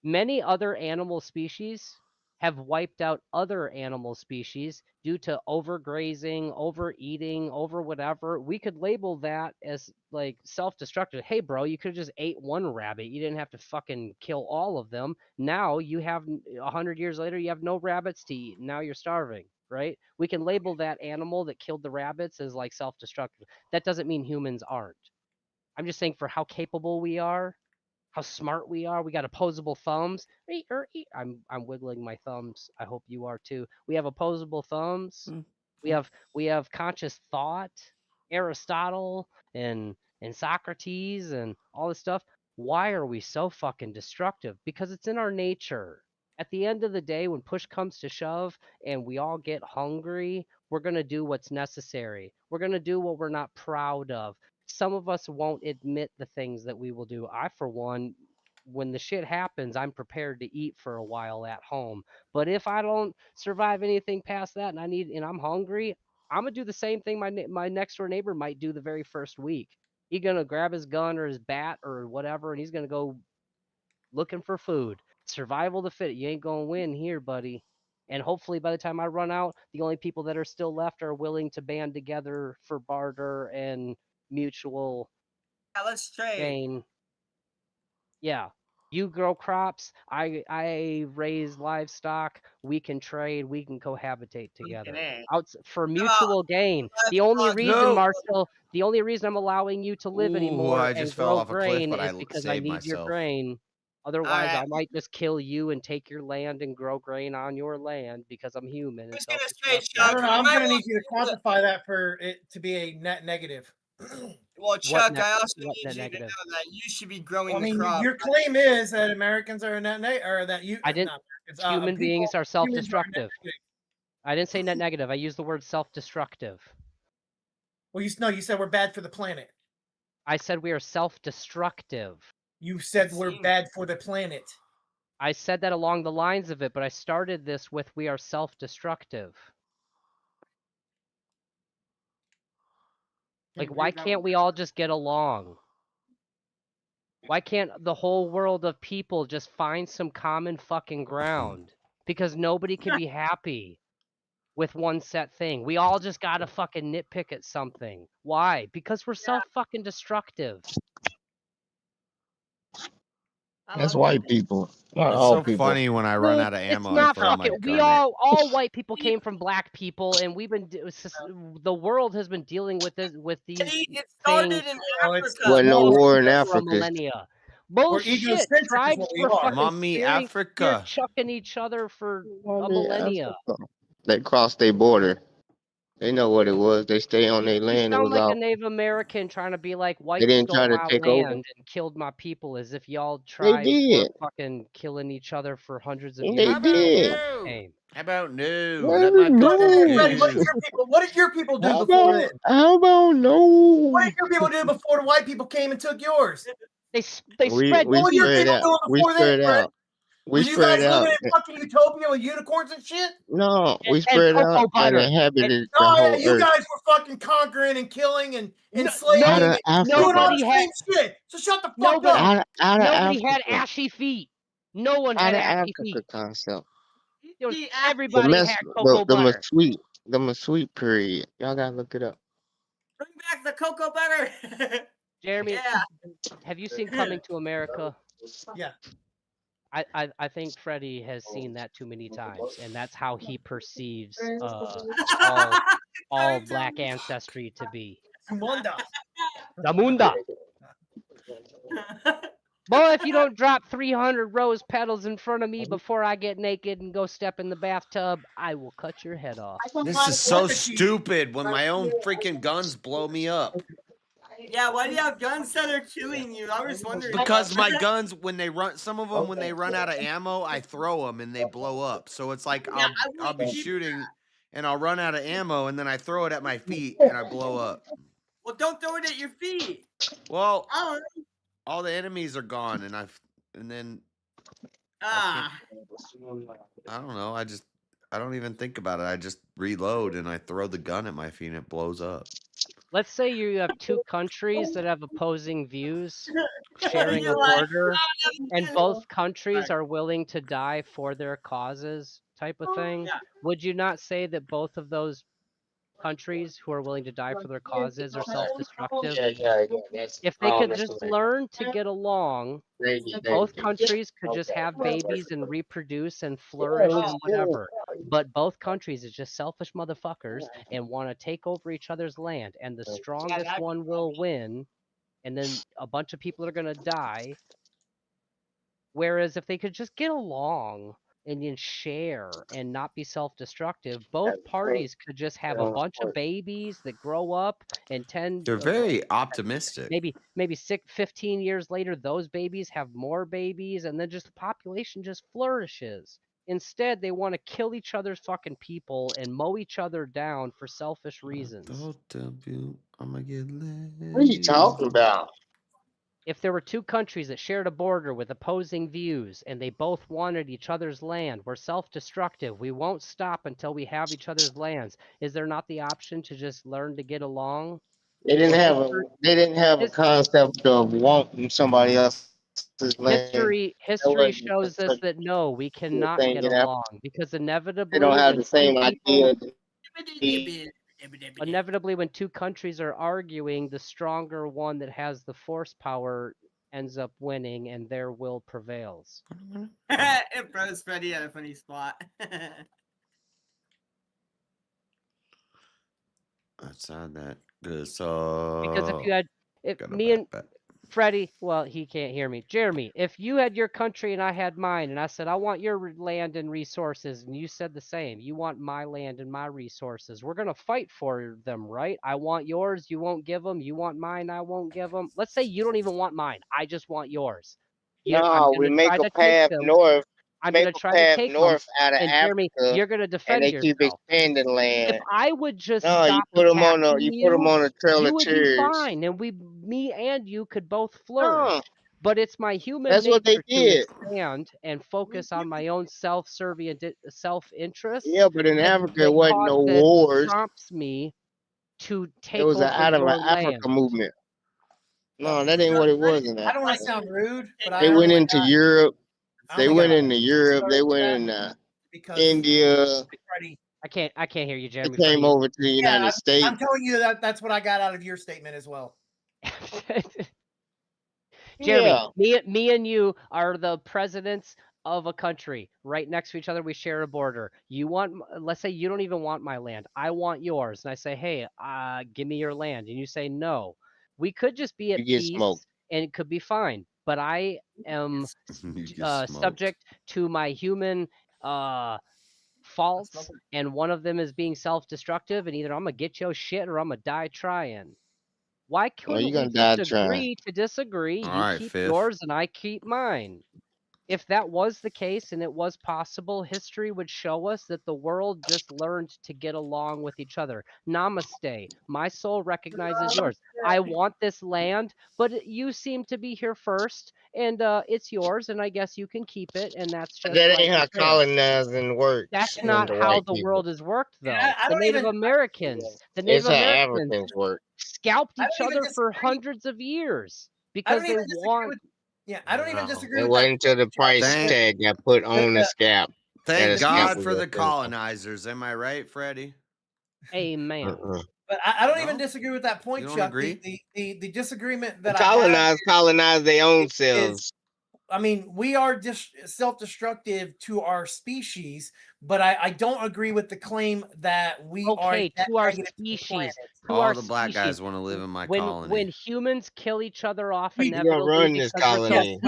Many other animal species have wiped out other animal species due to overgrazing, overeating, over whatever. We could label that as like self-destructive. Hey, bro, you could have just ate one rabbit. You didn't have to fucking kill all of them. Now you have 100 years later, you have no rabbits to eat. Now you're starving, right? We can label that animal that killed the rabbits as like self-destructive. That doesn't mean humans aren't. I'm just saying for how capable we are, how smart we are. We got opposable thumbs. I'm wiggling my thumbs. I hope you are too. We have opposable thumbs. We have conscious thought. Aristotle and Socrates and all this stuff. Why are we so fucking destructive? Because it's in our nature. At the end of the day, when push comes to shove and we all get hungry, we're going to do what's necessary. We're going to do what we're not proud of. Some of us won't admit the things that we will do. I, for one, when the shit happens, I'm prepared to eat for a while at home. But if I don't survive anything past that and I'm hungry, I'm gonna do the same thing my next door neighbor might do the very first week. He's gonna grab his gun or his bat or whatever, and he's gonna go looking for food. Survival of the fit. You ain't gonna win here, buddy. And hopefully by the time I run out, the only people that are still left are willing to band together for barter and mutual let's trade. gain. Yeah. You grow crops, I raise livestock, we can trade, we can cohabitate together. For mutual gain. The only reason, Marshall, the only reason I'm allowing you to live anymore I and just fell grow off a cliff, grain but I is because I saved need your myself. grain. Otherwise, I might just kill you and take your land and grow grain on your land because I'm human. And I don't know. I'm going to need you to quantify that for it to be a net negative. Well, Chuck, I also need you to know that you should be growing the crop. Your claim is that Americans are a net negative, or that you. I didn't. Human beings are self-destructive. I didn't say net negative. I used the word self-destructive. Well, you said we're bad for the planet. I said we are self-destructive. You said we're bad for the planet. I said that along the lines of it, but I started this with we are self-destructive. Like, why can't we all just get along? Why can't the whole world of people just find some common fucking ground? Because nobody can be happy with one set thing. We all just gotta fucking nitpick at something. Why? Because we're self-fucking destructive. That's white people. Not It's all so people. funny when I run out of ammo. It's not I throw my fucking. gun We all white people came from black people, and we've been. The world has been dealing with this these It started things. in Africa. Wasn't no war in for a Africa. millennia. Bullshit. Tribes were fucking Mommy, Africa. chucking each other for a millennia. They crossed their border. They know what it was. They stay on their land. It Sound was like out. a Native American trying to be like white They didn't stole try to my take land over. and killed my people, as if y'all They tribes were did. fucking killing each other for hundreds of They years. did. How about no? Well, Let my no. country What did your people do How before about, this? how about no? What did your people do before the white people came and took yours? They We spread. What were your spread people out. doing We before this, spread Fred? out. We Were you spread guys out. living in fucking utopia with unicorns and shit? No, we And spread cocoa out and butter. inhabited the Oh yeah, whole you earth. guys were fucking conquering and killing and enslaving Out of and doing all Africa. the same shit. So shut the fuck up. Out of Nobody had Africa. ashy feet. No one Out had of ashy Africa feet. concept. Everybody had cocoa butter. The Mesquite period. Y'all gotta look it up. Bring back the cocoa butter. Jeremy, have you seen Coming to America? Yeah. I think Freddie has seen that too many times, and that's how he perceives all black ancestry to be. Munda. The Munda. Boy, if you don't drop 300 rose petals in front of me before I get naked and go step in the bathtub, I will cut your head off. This is so stupid when my own freaking guns blow me up. Yeah, why do you have guns that are killing you? I was wondering. Because my guns, when they run, some of them, when they run out of ammo, I throw them and they blow up. So it's like I'll be shooting and I'll run out of ammo and then I throw it at my feet and I blow up. Well, don't throw it at your feet. Well, all the enemies are gone and then I don't know. I don't even think about it. I just reload and I throw the gun at my feet and it blows up. let's say you have two countries that have opposing views sharing a border, and both countries are willing to die for their causes type of thing. Would you not say that both of those countries who are willing to die for their causes are self-destructive? If they could just learn to get along, both countries could just have babies and reproduce and flourish and whatever. But both countries is just selfish motherfuckers and want to take over each other's land, and the strongest one will win, and then a bunch of people are going to die. Whereas if they could just get along and then share and not be self-destructive, both parties could just have a bunch of babies that grow up and They're very optimistic. maybe 15 years later, those babies have more babies, and then just the population just flourishes. Instead, they want to kill each other's fucking people and mow each other down for selfish reasons. I'm gonna get What are you talking about? If there were two countries that shared a border with opposing views and they both wanted each other's land, we're self-destructive. We won't stop until we have each other's lands. Is there not the option to just learn to get along? They didn't have a concept of wanting somebody else's land. History shows us that no, we cannot get along because inevitably They don't have the same idea. Inevitably, when two countries are arguing, the stronger one that has the force power ends up winning, and their will prevails. It froze Freddy at a funny spot. Outside that good. So because if me and Freddie, well, he can't hear me. Jeremy, if you had your country and I had mine, and I said, I want your land and resources, and you said the same, you want my land and my resources, we're going to fight for them, right? I want yours, you won't give them. You want mine, I won't give them. Let's say you don't even want mine. I just want yours. No, we make a path north. I'm going to try to take north them, out of and Africa, Jeremy, you're going to defend and they keep yourself. expanding land. If I would just you stop put them on a trail you of would cheers. be fine, and me and you could both flourish. But it's my human That's nature what they to did. expand and focus on my own self-serving self-interest. Yeah, but in Africa, it wasn't no wars. Prompts me to take it was over out of an land. Africa movement. No, that ain't what it was in that. I don't want to sound rude, but they went into Europe. They went into Europe. They went into India. I can't hear you, Jeremy. They came over to the United States. I'm telling you that's what I got out of your statement as well. Jeremy, me and you are the presidents of a country right next to each other. We share a border. Let's say you don't even want my land. I want yours. And I say, hey, give me your land. And you say, no. We could just be at peace and it could be fine. But I am subject to my human faults, and one of them is being self-destructive, and either I'm going to get your shit or I'm going to die trying. Why couldn't we just agree to disagree? You keep yours and I keep mine. If that was the case and it was possible, history would show us that the world just learned to get along with each other. Namaste. My soul recognizes yours. I want this land, but you seem to be here first, and it's yours, and I guess you can keep it, and that's just that ain't how colonizing works. That's not how the world has worked, though. The Native Americans scalped each other for hundreds of years because they want. Yeah, I don't even disagree with that. It wasn't until the price tag got put on the scalp. Thank God for the colonizers. Am I right, Freddie? Amen. But I don't even disagree with that point, Chuck. The disagreement that colonize their own selves. I mean, we are just self-destructive to our species, but I don't agree with the claim that we are to our species. All the black guys want to live in my colony. When humans kill each other off, we run this colony.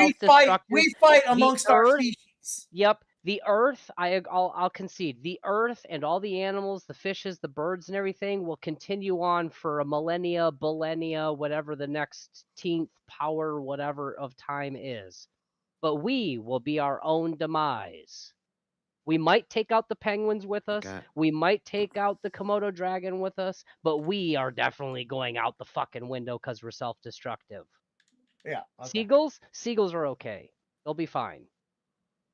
We fight amongst our species. Yep. The earth, I'll concede, the earth and all the animals, the fishes, the birds, and everything will continue on for a millennia, whatever the next 10th power, whatever of time is. But we will be our own demise. We might take out the penguins with us. Okay. We might take out the Komodo dragon with us, but we are definitely going out the fucking window because we're self-destructive. Yeah. Okay. Seagulls are okay. They'll be fine.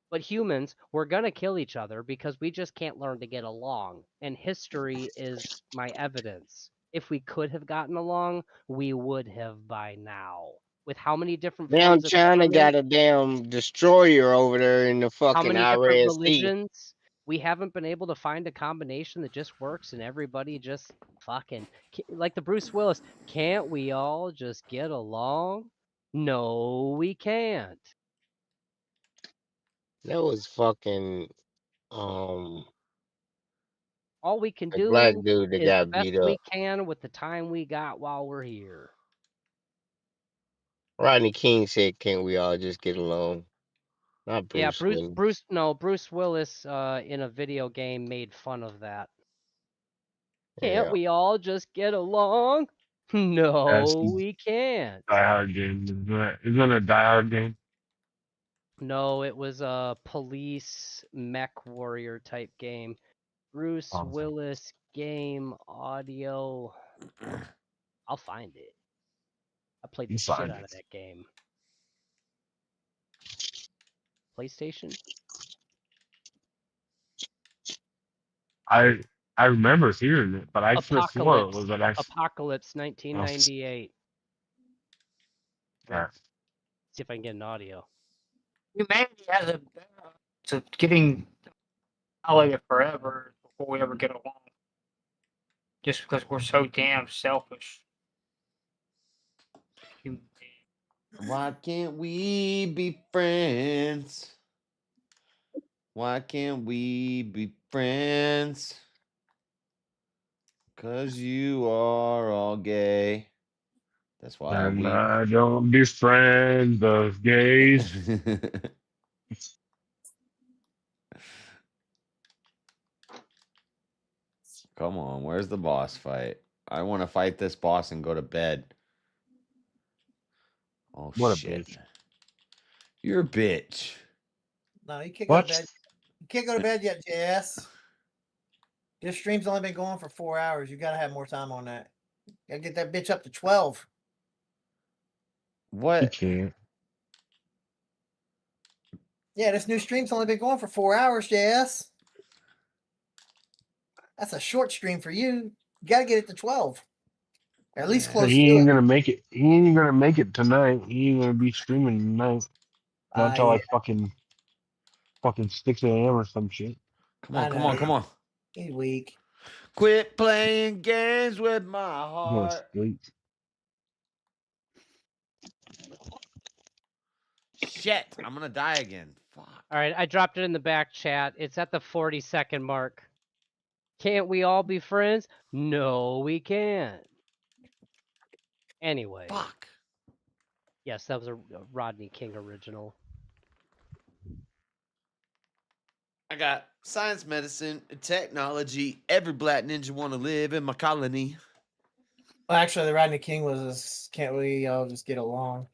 But humans, we're going to kill each other because we just can't learn to get along. And history is my evidence. if we could have gotten along, we would have by now. With how many different Damn, forms of China got government, a damn destroyer over there in the how fucking many different Iran Sea. religions, we haven't been able to find a combination that just works and everybody just fucking, like the Bruce Willis, can't we all just get along? No, we can't. That was fucking all we can the black do dude that is the got best beat up. we can with the time we got while we're here. Rodney King said, "Can't we all just get along?" Not Bruce. Yeah, Willis. Bruce Willis in a video game made fun of that. Can't Yeah. we all just get along? No, we can't. Die Hard game. Isn't it a Die Hard game? No, it was a police mech warrior type game. Bruce Willis game audio. I'll find it. I played the shit out of that game. PlayStation? I remember hearing it, but I could have swore it was an Apocalypse 1998. Yeah. See if I can get an audio. Humanity has a to getting annihilated forever before we ever get along. Just because we're so damn selfish. Why can't we be friends? Why can't we be friends? 'Cause you are all gay. That's why And I don't be friends of gays. Come on, where's the boss fight? I want to fight this boss and go to bed. Oh, what shit. A bitch. You're a bitch. No, you can't go to bed. You can't go to bed yet, JS. This stream's only been going for 4 hours. You gotta have more time on that. Gotta get that bitch up to 12. What? You can't. Yeah, this new stream's only been going for 4 hours, JS. That's a short stream for you. You gotta get it to 12. Or at least close He to ain't it. gonna make it. He ain't gonna make it tonight. He ain't gonna be streaming tonight. Not until like fucking 6 a.m. or some shit. Come on, come on, come on. He's weak. Quit playing games with my heart. Shit, I'm gonna die again. Fuck. All right, I dropped it in the back chat. It's at the 40-second mark. Can't we all be friends? No, we can't. Anyway. Fuck. Yes, that was a Rodney King original. I got science, medicine, technology. Every black ninja want to live in my colony. Well, actually, the Rodney King was can't we all just get along?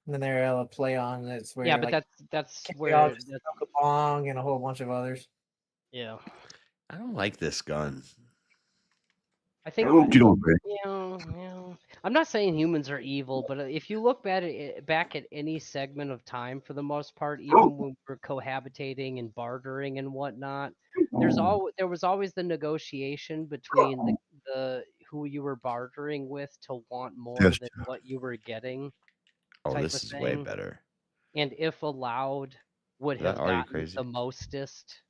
And then they're able to play on that's where but that's where that's along and a whole bunch of others. Yeah. I don't like this gun. I think I'm not saying humans are evil, but if you look back at any segment of time, for the most part, even when we're cohabitating and bartering and whatnot, there was always the negotiation between the who you were bartering with to want more than what you were getting. Oh, this is way better. And if allowed, would have Are you gotten crazy? the mostest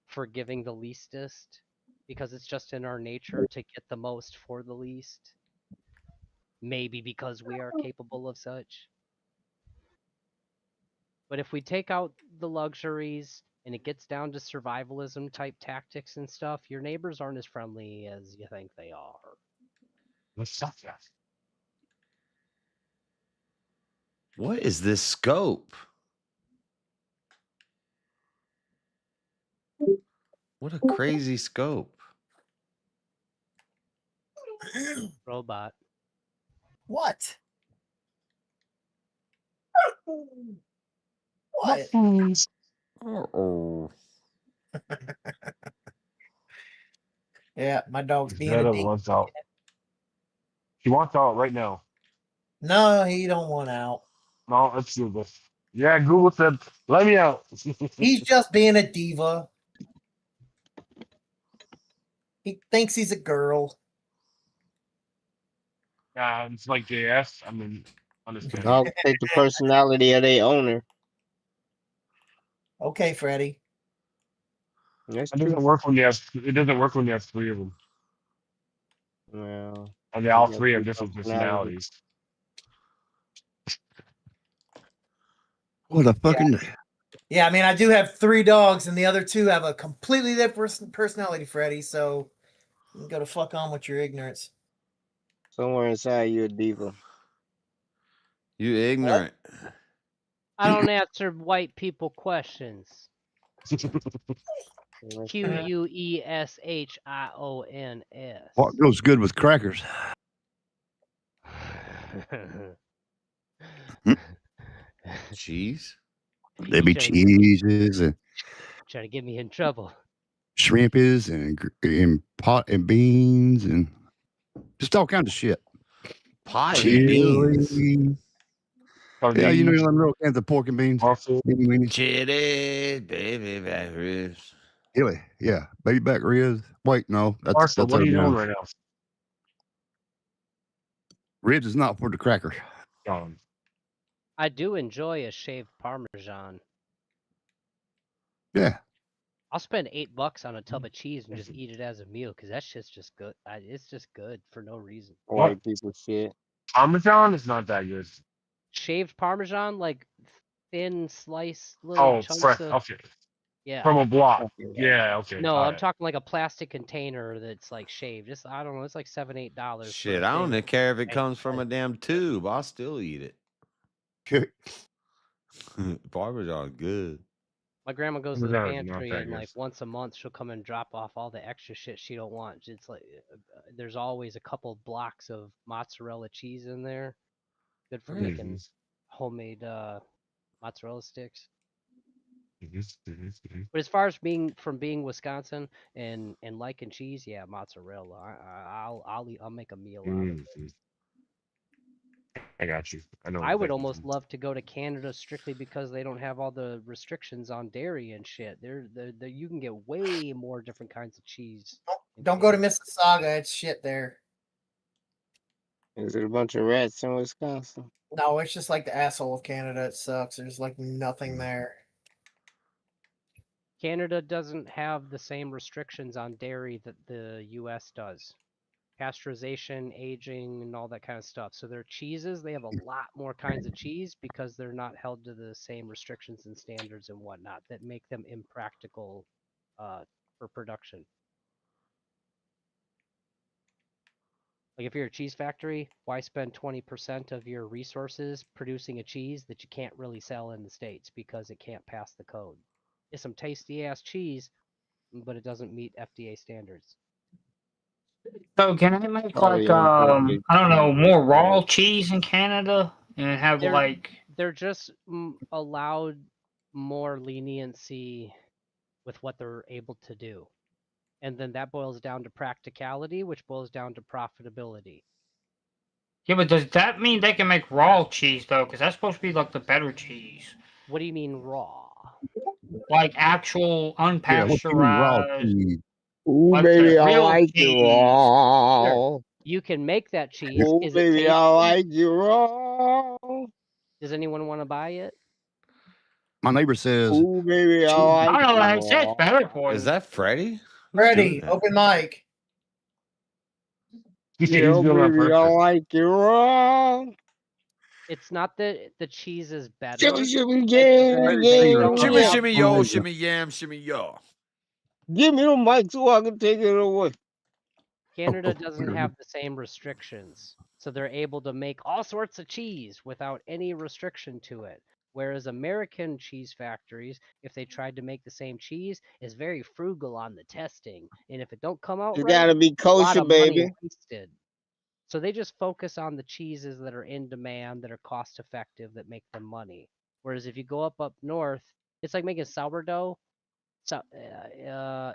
for giving the leastest. Because it's just in our nature to get the most for the least. Maybe because we are capable of such. But if we take out the luxuries and it gets down to survivalism type tactics and stuff, your neighbors aren't as friendly as you think they are. What is this scope? What a crazy scope. Robot. What? What? Uh-oh. Yeah, my dog's being Zeta a dick. wants out. He wants out right now. No, he don't want out. No, let's do this. Yeah, Google said, let me out. He's just being a diva. He thinks he's a girl. It's like JS. I mean, understand. I'll take the personality of their owner. Okay, Freddie. That's It doesn't work when you have. It doesn't work when you have 3 of them. Well, And they all 3 have different personalities. What a fucking. Yeah, I mean, I do have 3 dogs, and the other 2 have a completely different personality, Freddie. So you go to fuck on with your ignorance. Somewhere inside you a diva. You ignorant. I don't answer white people questions. QUESHIONS. What goes good with crackers? Cheese? There be cheeses and Trying to get me in trouble. shrimpies and pot and beans and just all kinds of shit. Pot and beans. Yeah, you know them little cans of pork and beans. Chitty, baby back ribs. Really? Yeah, baby back ribs. Wait, no, that's What are you doing right now? Ribs is not for the crackers. I do enjoy a shaved Parmesan. Yeah. I'll spend $8 on a tub of cheese and just eat it as a meal because that shit's just good. It's just good for no reason. White people shit. Parmesan is not that good. Shaved Parmesan, like thin slice little chunks of. Okay. Yeah. From a block. Yeah. Okay. No, I'm talking like a plastic container that's like shaved. Just I don't know. It's like $7, $8. Shit, I don't care if it comes from a damn tube. I'll still eat it. Parmesan good. My grandma goes to the pantry and like once a month she'll come and drop off all the extra shit she don't want. It's like there's always a couple blocks of mozzarella cheese in there. Good for making homemade mozzarella sticks. But as far as being Wisconsin and liking cheese, yeah, mozzarella. I'll make a meal out of it. I got you. I know. I would almost love to go to Canada strictly because they don't have all the restrictions on dairy and shit. You can get way more different kinds of cheese. Don't go to Mississauga. It's shit there. Is it a bunch of rats in Wisconsin? No, it's just like the asshole of Canada. It sucks. There's like nothing there. Canada doesn't have the same restrictions on dairy that the U.S. does. Pasteurization, aging, and all that kind of stuff. So their cheeses, they have a lot more kinds of cheese because they're not held to the same restrictions and standards and whatnot that make them impractical for production. Like if you're a cheese factory, why spend 20% of your resources producing a cheese that you can't really sell in the States because it can't pass the code? It's some tasty ass cheese, but it doesn't meet FDA standards. So can I make like I don't know, more raw cheese in Canada and have they're just allowed more leniency with what they're able to do. And then that boils down to practicality, which boils down to profitability. Yeah, but does that mean they can make raw cheese though? Because that's supposed to be like the better cheese. What do you mean raw? Like actual unpasteurized. Ooh, like baby, I real like you raw. Sure. You can make that cheese. Ooh, Is baby, it I like you raw. Does anyone want to buy it? My neighbor says. Ooh, baby, I like I don't know. It says better for you. Is that Freddie? Freddie, open mic. Yeah, baby, I like you raw. It's not that the cheese is better. Shimmy, shimmy, yeah, Shimmy, shimmy, yo, shimmy, yam, shimmy, yo. Give me the mic so I can take it away. Canada doesn't have the same restrictions, so they're able to make all sorts of cheese without any restriction to it. Whereas American cheese factories, if they tried to make the same cheese, is very frugal on the testing, and if it don't come out You right, gotta be a lot kosher, of money baby. wasted. So they just focus on the cheeses that are in demand, that are cost effective, that make them money. Whereas if you go up north, it's like making sourdough.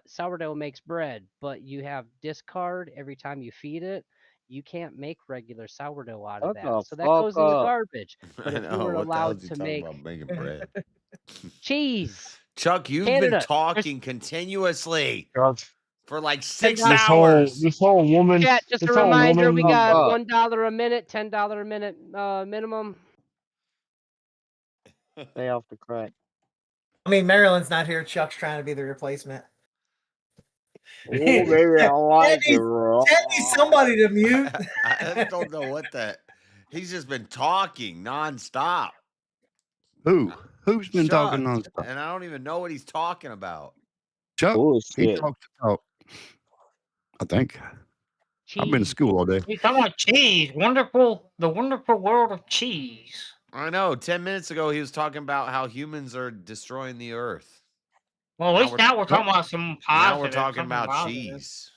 Sourdough makes bread, but you have discard every time you feed it. You can't make regular sourdough out of that. So that goes in the garbage. But if you were allowed to make making bread? cheese. Chuck, you've Canada, been talking continuously. For like 6 $10. hours. This whole woman. Chat, just a this whole reminder, woman, we got $1 a minute, $10 a minute minimum. Stay off the crack. I mean, Marilyn's not here. Chuck's trying to be the replacement. Oh, baby, I like it, bro. Tell me somebody to mute. I just don't know what that. He's just been talking nonstop. Who's been talking nonstop? And I don't even know what he's talking about. Chuck, he Bullshit. talked to talk. I think. I've been to school all day. He's talking about cheese. The wonderful world of cheese. I know. 10 minutes ago, he was talking about how humans are destroying the earth. Well, at least now we're talking about some positive. Now we're talking something about positive. cheese.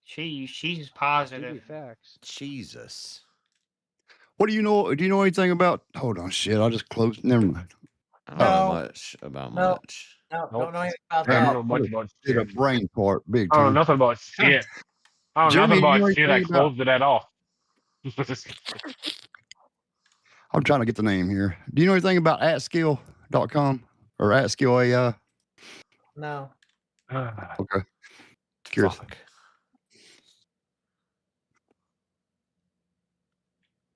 Cheese is positive. Facts. Jesus. What do you know? Do you know anything about? Hold on, shit. I just closed. Never mind. I don't know much about much. No, don't know anything about I that. don't know much about Did a shit. brain part, big I don't time. know nothing about shit. I don't know Jeremy, nothing you know about shit. I anything about- closed it at all. I'm trying to get the name here. Do you know anything about atskill.com or atskill AI? No. Okay. Curious. Fuck.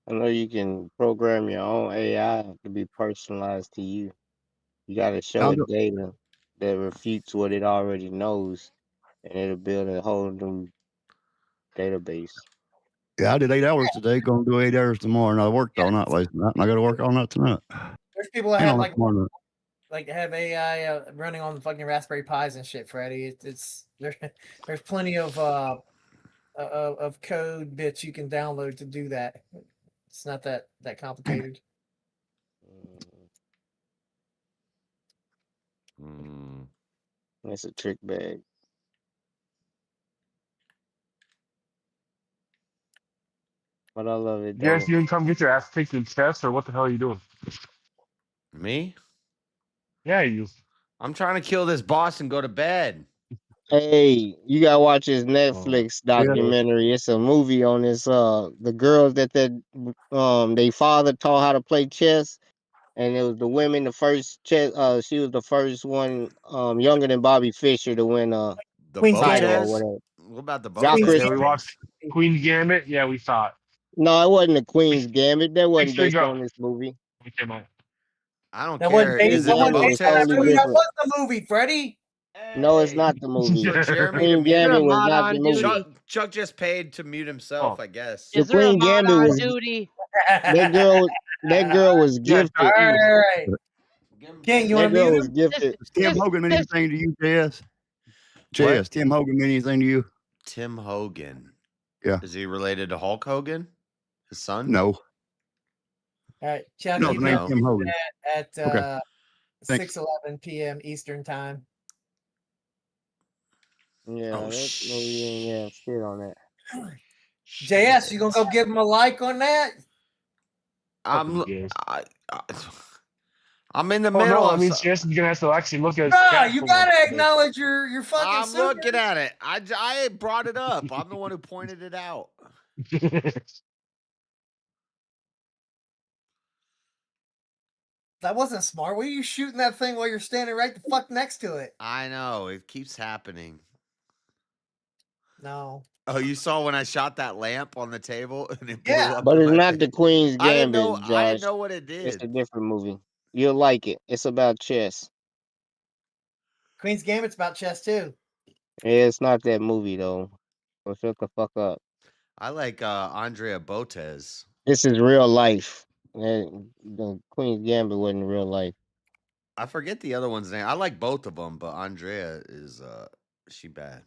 I know you can program your own AI to be personalized to you. You got to show it data that refutes what it already knows, and it'll build a whole new database. Yeah, I did 8 hours today. Going to do 8 hours tomorrow, and I worked all night last night, and I got to work all night tonight. There's people that And have on like tomorrow night. have AI running on fucking Raspberry Pis and shit, Freddie. It's there's plenty of code bits you can download to do that. It's not that complicated. It's a trick bag. But I love it. Yes, you can come get your ass kicked in chest, or what the hell are you doing? Me? Yeah, you. I'm trying to kill this boss and go to bed. Hey, you gotta watch this Netflix documentary. It's a movie on this the girls that they father taught how to play chess, and it was the women the first chess she was the first one younger than Bobby Fischer to win The title or Botez? whatever. What about the Y'all Botez? Yeah, we watched Queen's Gambit. Yeah, we saw it. No, it wasn't the Queen's Gambit. That wasn't There you based go. on this movie. We came out. I don't That care. wasn't based Is it the on that Botez movie. movie? That was the movie, Freddie. No, it's not the movie. For Jeremy to Queen mute Gambit him. was not the movie. Chuck just paid to mute himself, I guess. The Queen Gambit was duty? that girl was gifted. All right. King, you want That to girl mute was him? gifted. Tim Hogan mean anything to you, JS? JS, Tim Hogan mean anything to you? Tim Hogan. Yeah. Is he related to Hulk Hogan? His son? No. All right, Chuck, No, you the name's can Tim Hogan. at Okay. Thanks. 6:11 p.m. Eastern time. Yeah, that movie ain't have shit on that. JS, you gonna go give him a like on that? I'm in the Oh middle no, I of mean, yes, you're gonna have to actually look at. Nah, you gotta acknowledge your fucking. I'm super. looking at it. I brought it up. I'm the one who pointed it out. That wasn't smart. Why are you shooting that thing while you're standing right the fuck next to it? I know. It keeps happening. No. Oh, you saw when I shot that lamp on the table and it blew up? But in it's my not face? the Queen's I didn't Gambit, know. Josh. I didn't know what it It's a did. different movie. You'll like it. It's about chess. Queen's Gambit's about chess too. Yeah, it's not that movie though. So shut the fuck up. I like Andrea Botez. This is real life. The Queen's Gambit wasn't real life. I forget the other one's name. I like both of them, but Andrea is she bad.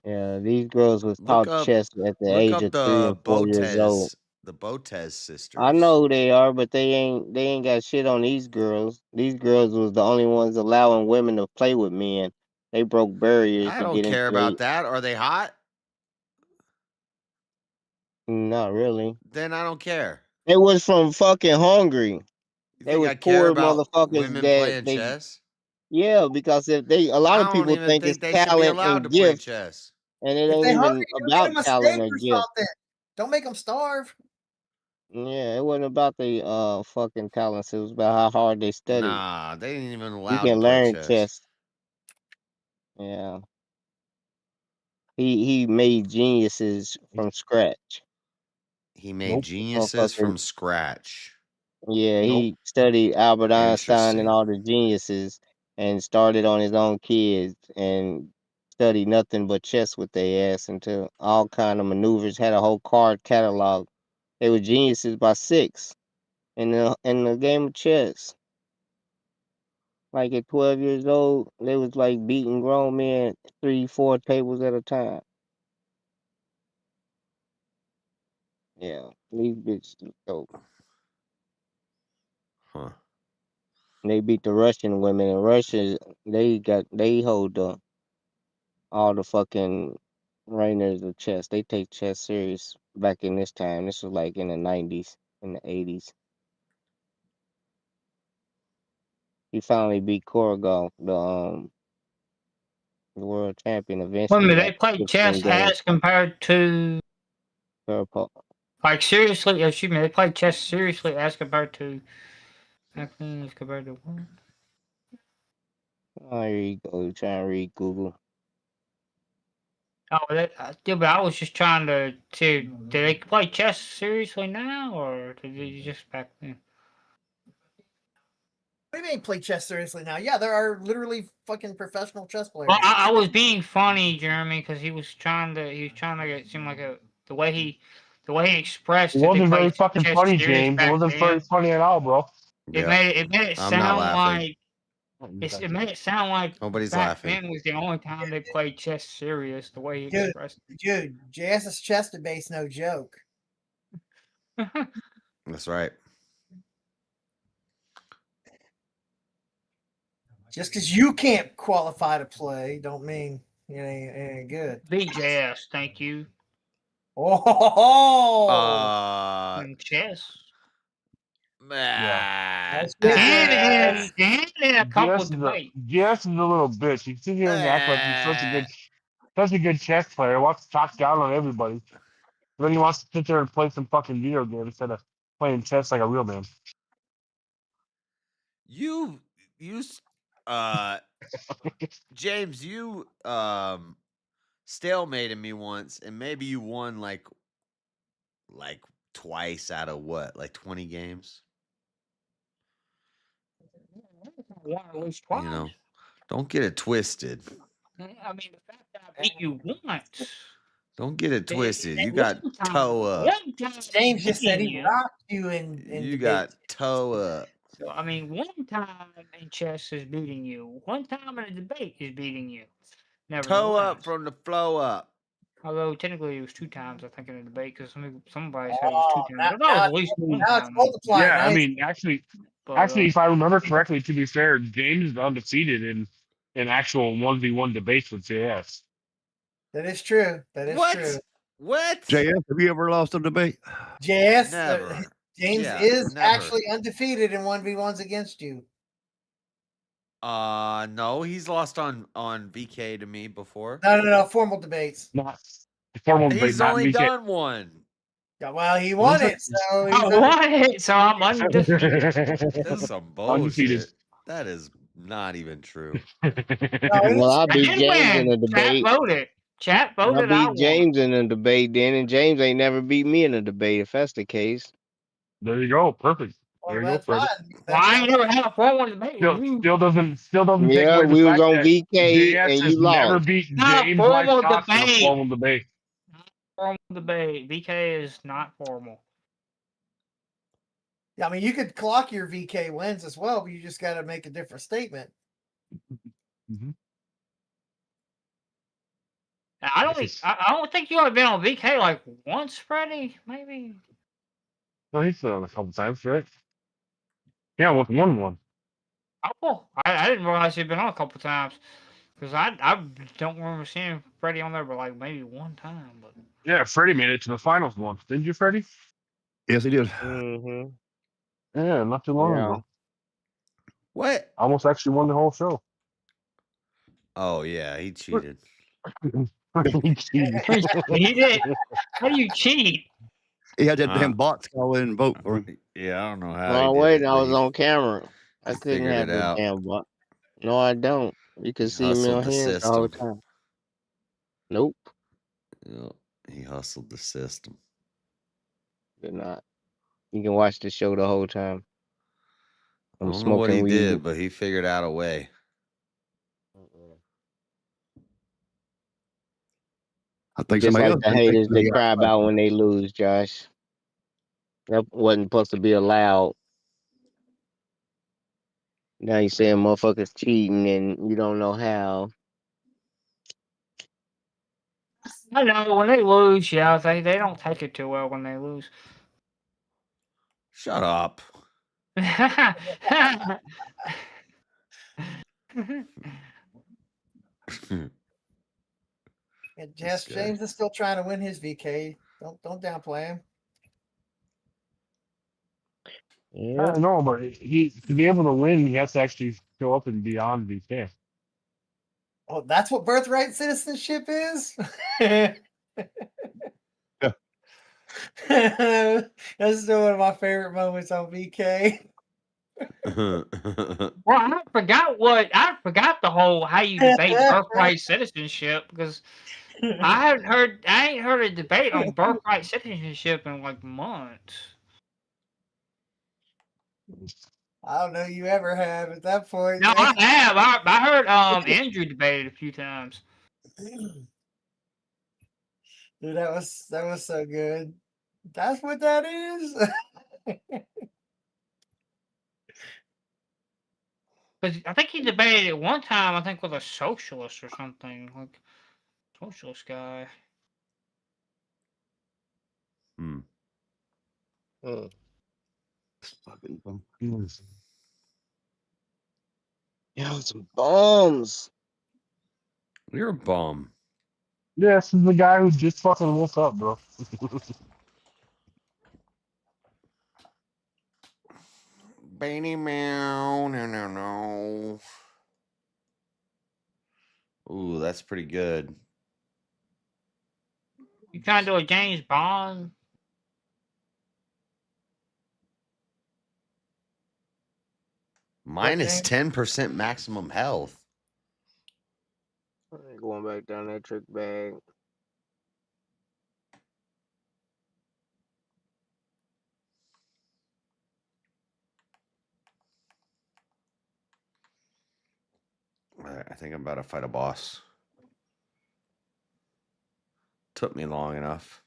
Yeah, these girls was Look taught up- chess at the Look age up of 3 and 4 years old. The Botez sisters. I know who they are, but they ain't got shit on these girls. These girls was the only ones allowing women to play with men. They broke barriers I to don't get care into about that. Are they hot? Not really. Then I don't care. It was from fucking Hungary. You They think was I care poor about motherfuckers women that playing they. chess? Yeah, because if they, a lot I of don't people even think think it's they should be talent allowed and to play gift, chess. and it If ain't they even hungry, you about make them a talent steak or or gift. something. Don't make them starve. Yeah, it wasn't about the fucking talents. It was about how hard they studied. Nah, they ain't even You allowed can to play learn chess. chess. Yeah. He made geniuses from scratch. He made geniuses from scratch. Yeah, he studied Albert Einstein and Interesting. all the geniuses and started on his own kids and studied nothing but chess with their ass until all kind of maneuvers, had a whole card catalog. They were geniuses by 6 in the game of chess. Like at 12 years old, they was like beating grown men 3, 4 tables at a time. Yeah, these bitches was dope. Huh. They beat the Russian women. In Russia, they hold all the fucking reigners of chess. They take chess serious back in this time. This was like in the 90s, in the 80s. He finally beat Korogov, the world champion. Wait a Eventually, minute, they after play 15 chess games. as compared to like seriously. Excuse me, they play chess seriously as compared to back then as compared to what? Oh, here you go, trying to read Google. Oh, yeah, but I was just trying to see. Do they play chess seriously now, or did they just back then? What do you mean play chess seriously now? Yeah, there are literally fucking professional chess players. Well, I was being funny, Jeremy, because he was trying to get it seem like the way he expressed It that they wasn't very played fucking chess funny, serious James. It back wasn't very then. funny at all, bro. It made it I'm not sound laughing. like it made it sound like Nobody's back laughing. then was the only time they played chess serious. The way he Dude, expressed it. dude, JS's chess debate's no joke. That's right. Just because you can't qualify to play, don't mean it ain't good. BJS, thank you. Oh, in chess. That's And in a couple debates. JS is a little bitch. He sit here and act like he's such a good chess player. He wants to talk down on everybody. And then he wants to sit there and play some fucking video game instead of playing chess like a real man. James, you stalemated me once, and maybe you won like twice out of what, like 20 games? Won at least twice. You know, don't get it twisted. I mean, the fact that I beat you once. Don't get it twisted. You got toe up. James just said he rocked you in You got toe up. So I mean, one time in chess is beating you. One time in a debate is beating you. Toe up from the flow up. Although technically it was 2 times, I think, in a debate because somebody said it was 2 times. But at least one time. Yeah, I mean, actually, if I remember correctly, to be fair, James is undefeated in actual 1v1 debates with JS. That is true. That is true. What? JS, have you ever lost a debate? JS, Never. James Yeah, is never. actually undefeated in 1v1s against you. No, he's lost on VK to me before. No, formal debates. Not formal debate. He's not only VK. done one. Yeah, well, he won it, so I won it, so I'm undefeated. That's some Undefeated. bullshit. That is not even true. Well, I beat James in a debate. Chat I voted. beat James in a debate then, and James ain't never beat me in a debate, if that's the case. There you go. Perfect. There you go, Fred. Well, I ain't never had a formal debate. Still doesn't take Yeah, away the we was fact on that VK JS and has you never lost. beat Not a James formal Life in a debate. formal debate. Formal debate. VK is not formal. Yeah, I mean, you could clock your VK wins as well, but you just got to make a different statement. Mm-hmm. I don't think you have been on VK like once, Freddie. Maybe. No, he's been on a couple times, right? Yeah, one. Oh, I didn't realize he'd been on a couple times because I don't remember seeing Freddie on there, but like maybe one time. But Yeah, Freddie made it to the finals once, didn't you, Freddie? Yes, he did. Mm-hmm. Yeah, not too long ago. What? Almost actually won the whole show. Oh yeah, he cheated. He cheated. He did. How do you cheat? He had that damn bots go in and vote for him. Yeah, I don't know how. Oh, he wait, did it, I but was he on camera. I couldn't figured have it the out. damn bot. No, I don't. You can see me Hustled on the here the whole system. time. Nope. Yeah, he hustled the system. Did not. You can watch the show the whole time. I I'm don't know what smoking he weed. did, but he figured out a way. I think Just somebody like else the did. haters they cry about when they lose, Josh. That wasn't supposed to be allowed. Now you saying motherfuckers cheating and you don't know how. I know when they lose, yeah, they don't take it too well when they lose. Shut up. And Jess James is still trying to win his VK. Don't downplay him. I know, but he to be able to win, he has to actually show up and be on VK. Oh, that's what birthright citizenship is? That's still one of my favorite moments on VK. Well, I forgot the whole how you debate birthright citizenship because I ain't heard a debate on birthright citizenship in like months. I don't know you ever have at that point. No, I have. I heard Andrew debate it a few times. Dude, that was so good. That's what that is. Because I think he debated it one time. I think with a socialist or something like socialist guy. Fucking bum. Yo, some bombs. You're a bum. Yeah, this is the guy who just fucking woke up, bro. Beanie meow, no. Ooh, that's pretty good. You trying to do a James Bond? Minus 10% maximum health. Going back down that trick bag. Alright, I think I'm about to fight a boss. Took me long enough.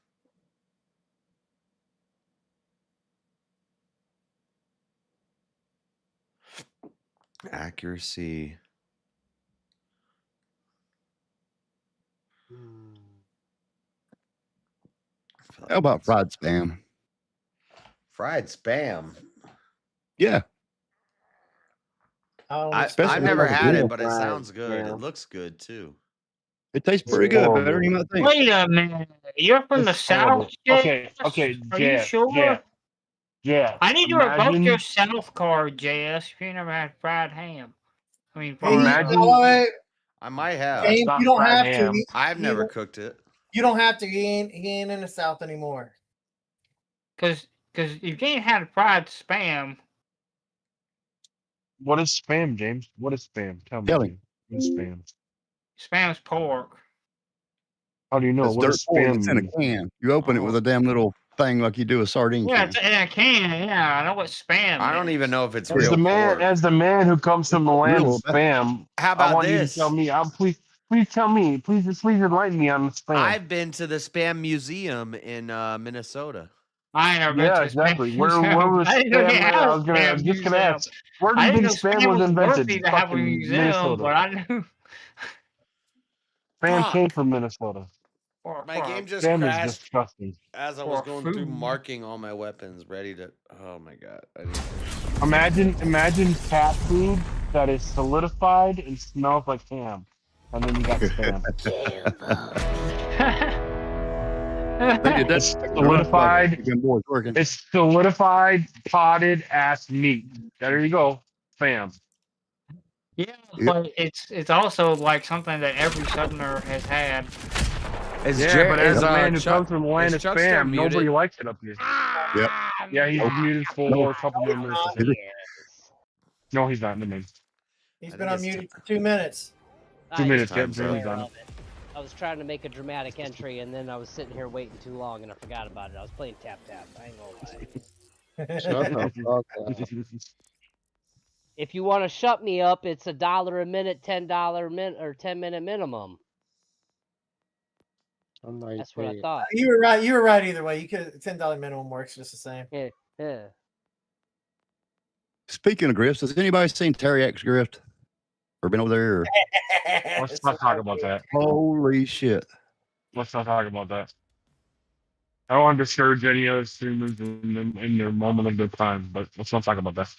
Accuracy. How about fried spam? Fried spam? Yeah. I've never had it, but it sounds good. It looks good too. It tastes pretty good, better than you might think. Wait a minute. You're from the South, Okay, JS? okay, Are you sure? Yeah. I need to revoke your South card, JS, if you never had fried ham. I mean, Hey, you imagine. know what? I might have. James, you don't have to. I've never cooked it. You don't have to. He ain't in the South anymore. Because if you ain't had fried spam. What is spam, James? What is spam? Tell me. Kelly. What is spam? Spam's pork. How do you know? It's What dirt is pork. spam? It's in a can. You open it with a damn little thing like you do a sardine Yeah, can. it's in a can. Yeah, I know what spam I don't is. even know if it's As real the man, pork. as the man who comes from the land Real, of spam, How I about want you this? to tell me. Please tell me. Please enlighten me on the spam. I've been to the Spam Museum in Minnesota. I ain't never been Yeah, to exactly. spam Where museum. was I didn't know spam? they had I a was spam just gonna museum. ask. Where do I you didn't think know spam was invented? worthy to have a Fucking museum, Minnesota. but I knew. Spam came from Minnesota. My game just Spam is crashed disgusting. as I was going through marking all my weapons, ready to. Oh my god! Imagine cat food that is solidified and smells like ham, and then you got spam. It's solidified. It's solidified potted ass meat. There you go, spam. Yeah, but it's also like something that every Southerner has had. But as a man who comes from the land of spam, nobody likes it up here. Yep. Yeah, he's muted for a couple more minutes. I think. No, he's not in the mid. He's been unmuted for 2 minutes. 2 minutes. Yep, Time's Jamie's up. on. I was trying to make a dramatic entry, and then I was sitting here waiting too long, and I forgot about it. I was playing Tap Tap. I ain't gonna lie. Shut the fuck up. If you want to shut me up, it's $1 a minute, $10 or 10-minute minimum. That's what I thought. You were right. You were right either way. You could $10 minimum works just the same. Yeah, yeah. Speaking of grifts, has anybody seen Terry X Grift? Or been over there? Or... Let's not talk about that. Holy shit. Let's not talk about that. I don't want to discourage any other streamers in their moment of their time, but let's not talk about that.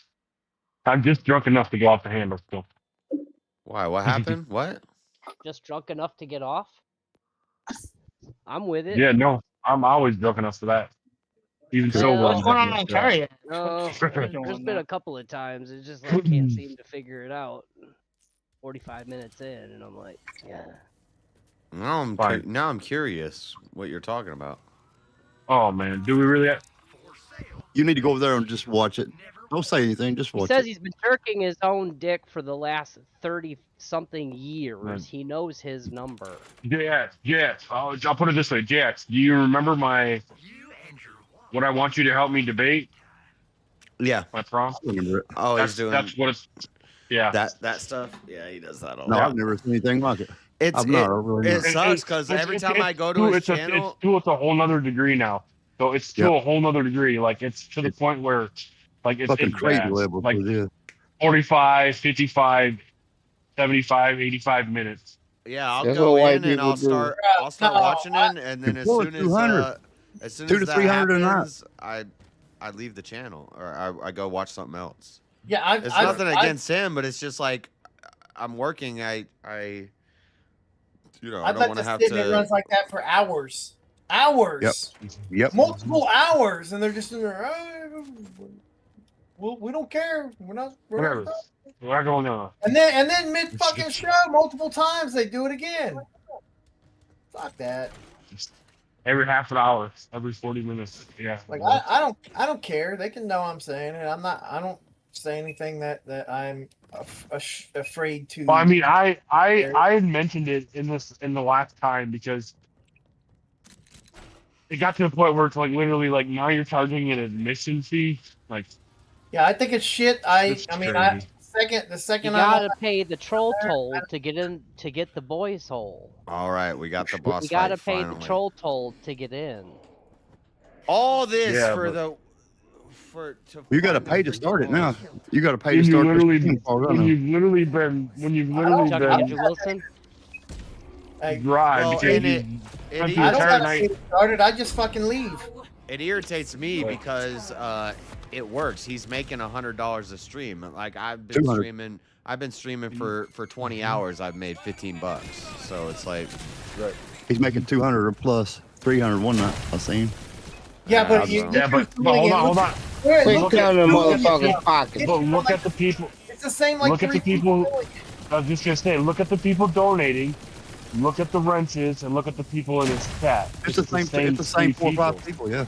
I'm just drunk enough to go off the handle still. Why? What happened? What? Just drunk enough to get off? I'm with it. Yeah, no. I'm always drunk enough for that. Even sober. What's going on Ontario? No, there's been a couple of times. It's just like I can't seem to figure it out. 45 minutes in, and I'm like, yeah. Now I'm curious what you're talking about. Oh man, do we really? You need to go over there and just watch it. Don't say anything. Just watch He says it. he's been jerking his own dick for the last 30-something years. He knows his number. Yes. I'll put it this way, Jax. Do you remember what I want you to help me debate? Yeah. My prom. Oh, he's doing. That's what it's. Yeah. That stuff. Yeah, he does that all. No, I've never seen anything like it. It sucks because every time I go to his channel, it's to a whole nother degree now. So it's to a whole nother degree. Like it's to the point where, like it's fucking crazy bad. level. Like 45, 55, 75, 85 minutes. yeah, I'll go in and I'll start watching it, and then as soon as 200 to 300 a night. I leave the channel or I go watch something else. Yeah, it's nothing against him, but it's just like I'm working. I don't want to have to. It runs like that for hours. Yep. Multiple hours, and they're just in there. Well, we don't care. We're not going on. And then mid fucking show, multiple times they do it again. Fuck that. Every half an hour, every 40 minutes. Yeah. Like I don't care. They can know I'm saying it. I don't say anything that I'm afraid to. Well, I mean, I had mentioned it in the last time because it got to the point where it's like literally like now you're charging an admission fee. Like, yeah, I think it's shit. The second you gotta pay the troll toll to get the boys hole. All right, we got the boss. You gotta pay finally. the troll toll to get in. All this you got to pay to start it now. You got to pay to when start you've literally been Wilson. Dry because I don't gotta get started. I just fucking leave. It irritates me because it works. He's making $100 a stream. Like I've been streaming for 20 hours. I've made $15. So it's like, he's making 200 or plus 300 one night. I seen. Yeah, but hold on. Look at the motherfucker's pocket. But look at the people. It's the same. Like look at the people. I was just gonna say, look at the people donating. Look at the wrenches and look at the people in his chat. It's the same 4 or 5 people. Yeah.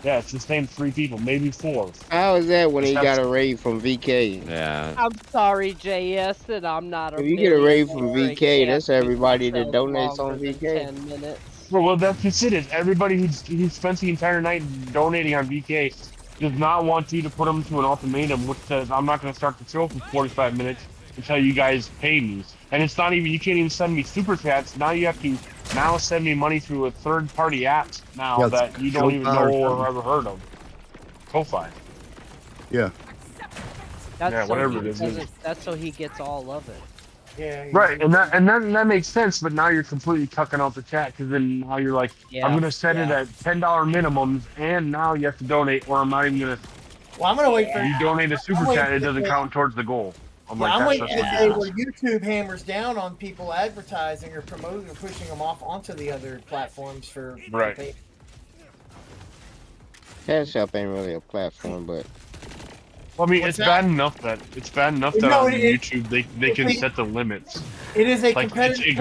Yeah, it's the same 3 people, maybe 4. How is that when he got a raid from VK? Yeah. I'm sorry, JS, that I'm not a. If you get a raid from VK, that's everybody that donates on VK. 10 minutes. Well, that's just it. Is everybody who spends the entire night donating on VK does not want you to put them to an ultimatum which says I'm not going to start the show for 45 minutes until you guys pay me. And it's not even, you can't even send me super chats. Now you have to send me money through a third-party app now that you don't even know or ever heard of. Ko-Fi. Yeah. Whatever it is. That's so he gets all of it. Yeah. Right, and that makes sense. But now you're completely cucking out the chat because then now you're like, I'm gonna set it at $10 minimums, and now you have to donate, or I'm not even gonna. Well, I'm gonna wait for you donate a super chat. It doesn't count towards the goal. I'm waiting for the day where YouTube hammers down on people advertising or promoting or pushing them off onto the other platforms for. Right. Cashapp ain't really a platform, but. Well, I mean, it's bad enough that on YouTube they can set the limits. It is a like competitive. It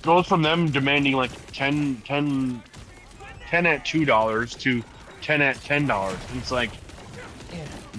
goes from them demanding like 10 at $2 to 10 at $10. It's like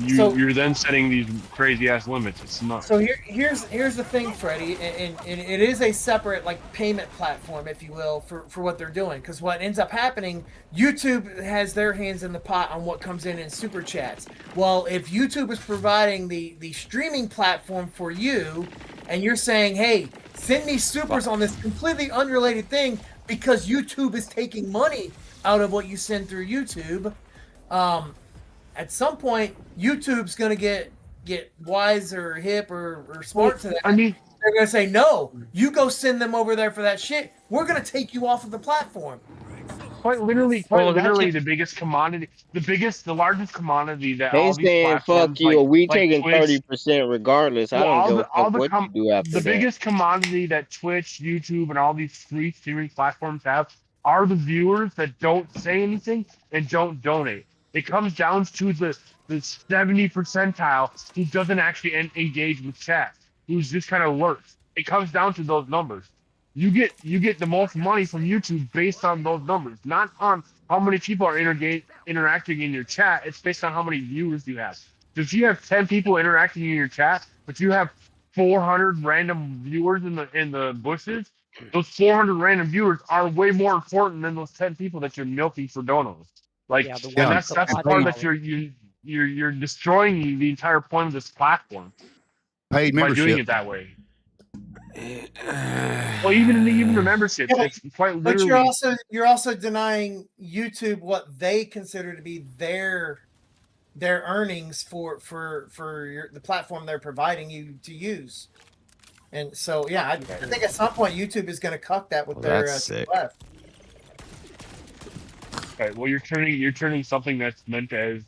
you're then setting these crazy ass limits. It's not. So here's the thing, Freddie, and it is a separate like payment platform, if you will, for what they're doing. Because what ends up happening, YouTube has their hands in the pot on what comes in super chats. Well, if YouTube is providing the streaming platform for you, and you're saying, hey, send me supers on this completely unrelated thing because YouTube is taking money out of what you send through YouTube. At some point, YouTube's going to get wise or hip or smart to that. I mean, they're going to say, no, you go send them over there for that shit. We're going to take you off of the platform. Quite literally, the biggest commodity, the largest commodity that They all these saying platforms, fuck you, or we like taking Twitch, 30% regardless. I don't give a fuck what you do after the that. biggest commodity that Twitch, YouTube, and all these free streaming platforms have are the viewers that don't say anything and don't donate. It comes down to the 70 percentile who doesn't actually engage with chat, who's just kind of lurks. It comes down to those numbers. You get the most money from YouTube based on those numbers, not on how many people are interacting in your chat. It's based on how many viewers you have. So if you have 10 people interacting in your chat, but you have 400 random viewers in the bushes, those 400 random viewers are way more important than those 10 people that you're milking for donos. Like, and that's the part that you're destroying the entire point of this platform paid by membership. doing it that way. Well, even the memberships, it's quite literally. But you're also denying YouTube what they consider to be their earnings for the platform they're providing you to use. And so, yeah, I think at some point YouTube is going to cuck that with their left. Okay, well, you're turning something that's meant as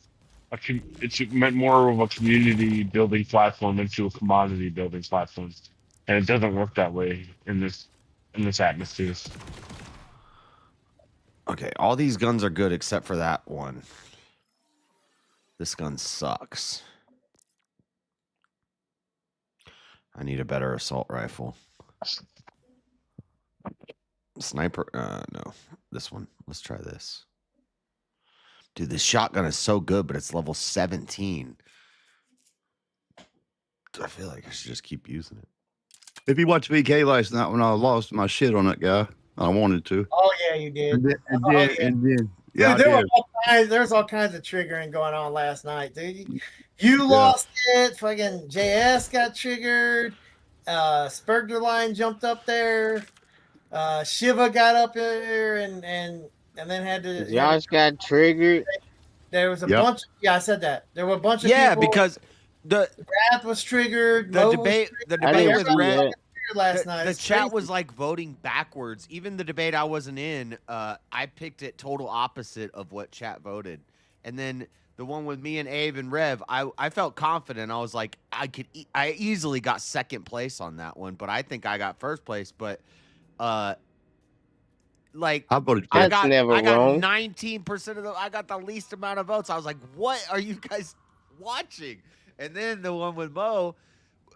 it's meant more of a community building platform into a commodity building platform, and it doesn't work that way in this atmosphere. Okay, all these guns are good except for that one. This gun sucks. I need a better assault rifle. Sniper, no, this one. Let's try this. Dude, this shotgun is so good, but it's level 17. I feel like I should just keep using it. If you watched VK last night when I lost my shit on that guy, I wanted to. Oh yeah, you did. And then yeah, dude, there's all kinds of triggering going on last night, dude. You lost it. Fucking JS got triggered. Spurgderline jumped up there. Shiva got up there and then had to. Josh got triggered. There was a bunch. Yeah, I said that. There were a bunch of people. Because the Wrath was triggered. The debate with Red last night. The chat was like voting backwards. Even the debate I wasn't in, I picked it total opposite of what chat voted. And then the one with me and Abe and Rev, I felt confident. I was like, I easily got second place on that one, but I think I got first place. But like I got 19% of I got the least amount of votes. I was like, what are you guys watching? And then the one with Mo,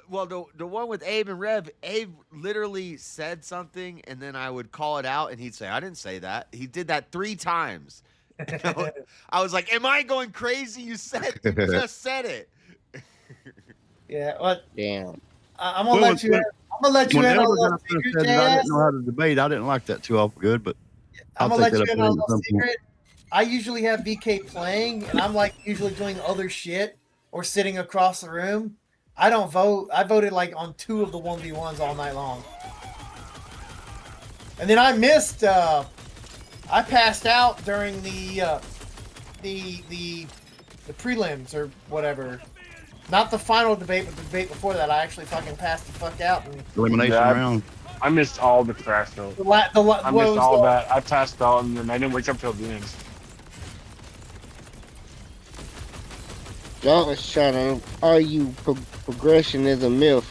well, the one with Abe and Rev, Abe literally said something, and then I would call it out, and he'd say, I didn't say that. He did that 3 times. I was like, am I going crazy? You just said it. Yeah, what? Damn. I'm gonna let you. I'm gonna let you in on a little secret. I didn't know how to debate. I didn't like that too awful good, but I'm gonna let you in on a little secret. I usually have VK playing, and I'm like usually doing other shit or sitting across the room. I don't vote. I voted like on 2 of the 1v1s all night long, and then I missed. I passed out during the prelims or whatever. Not the final debate, but the debate before that. I actually fucking passed the fuck out. And elimination round. I missed all the crash though. I missed all that. I passed out and then I didn't wake up till the end. Y'all was trying to argue progression is a myth.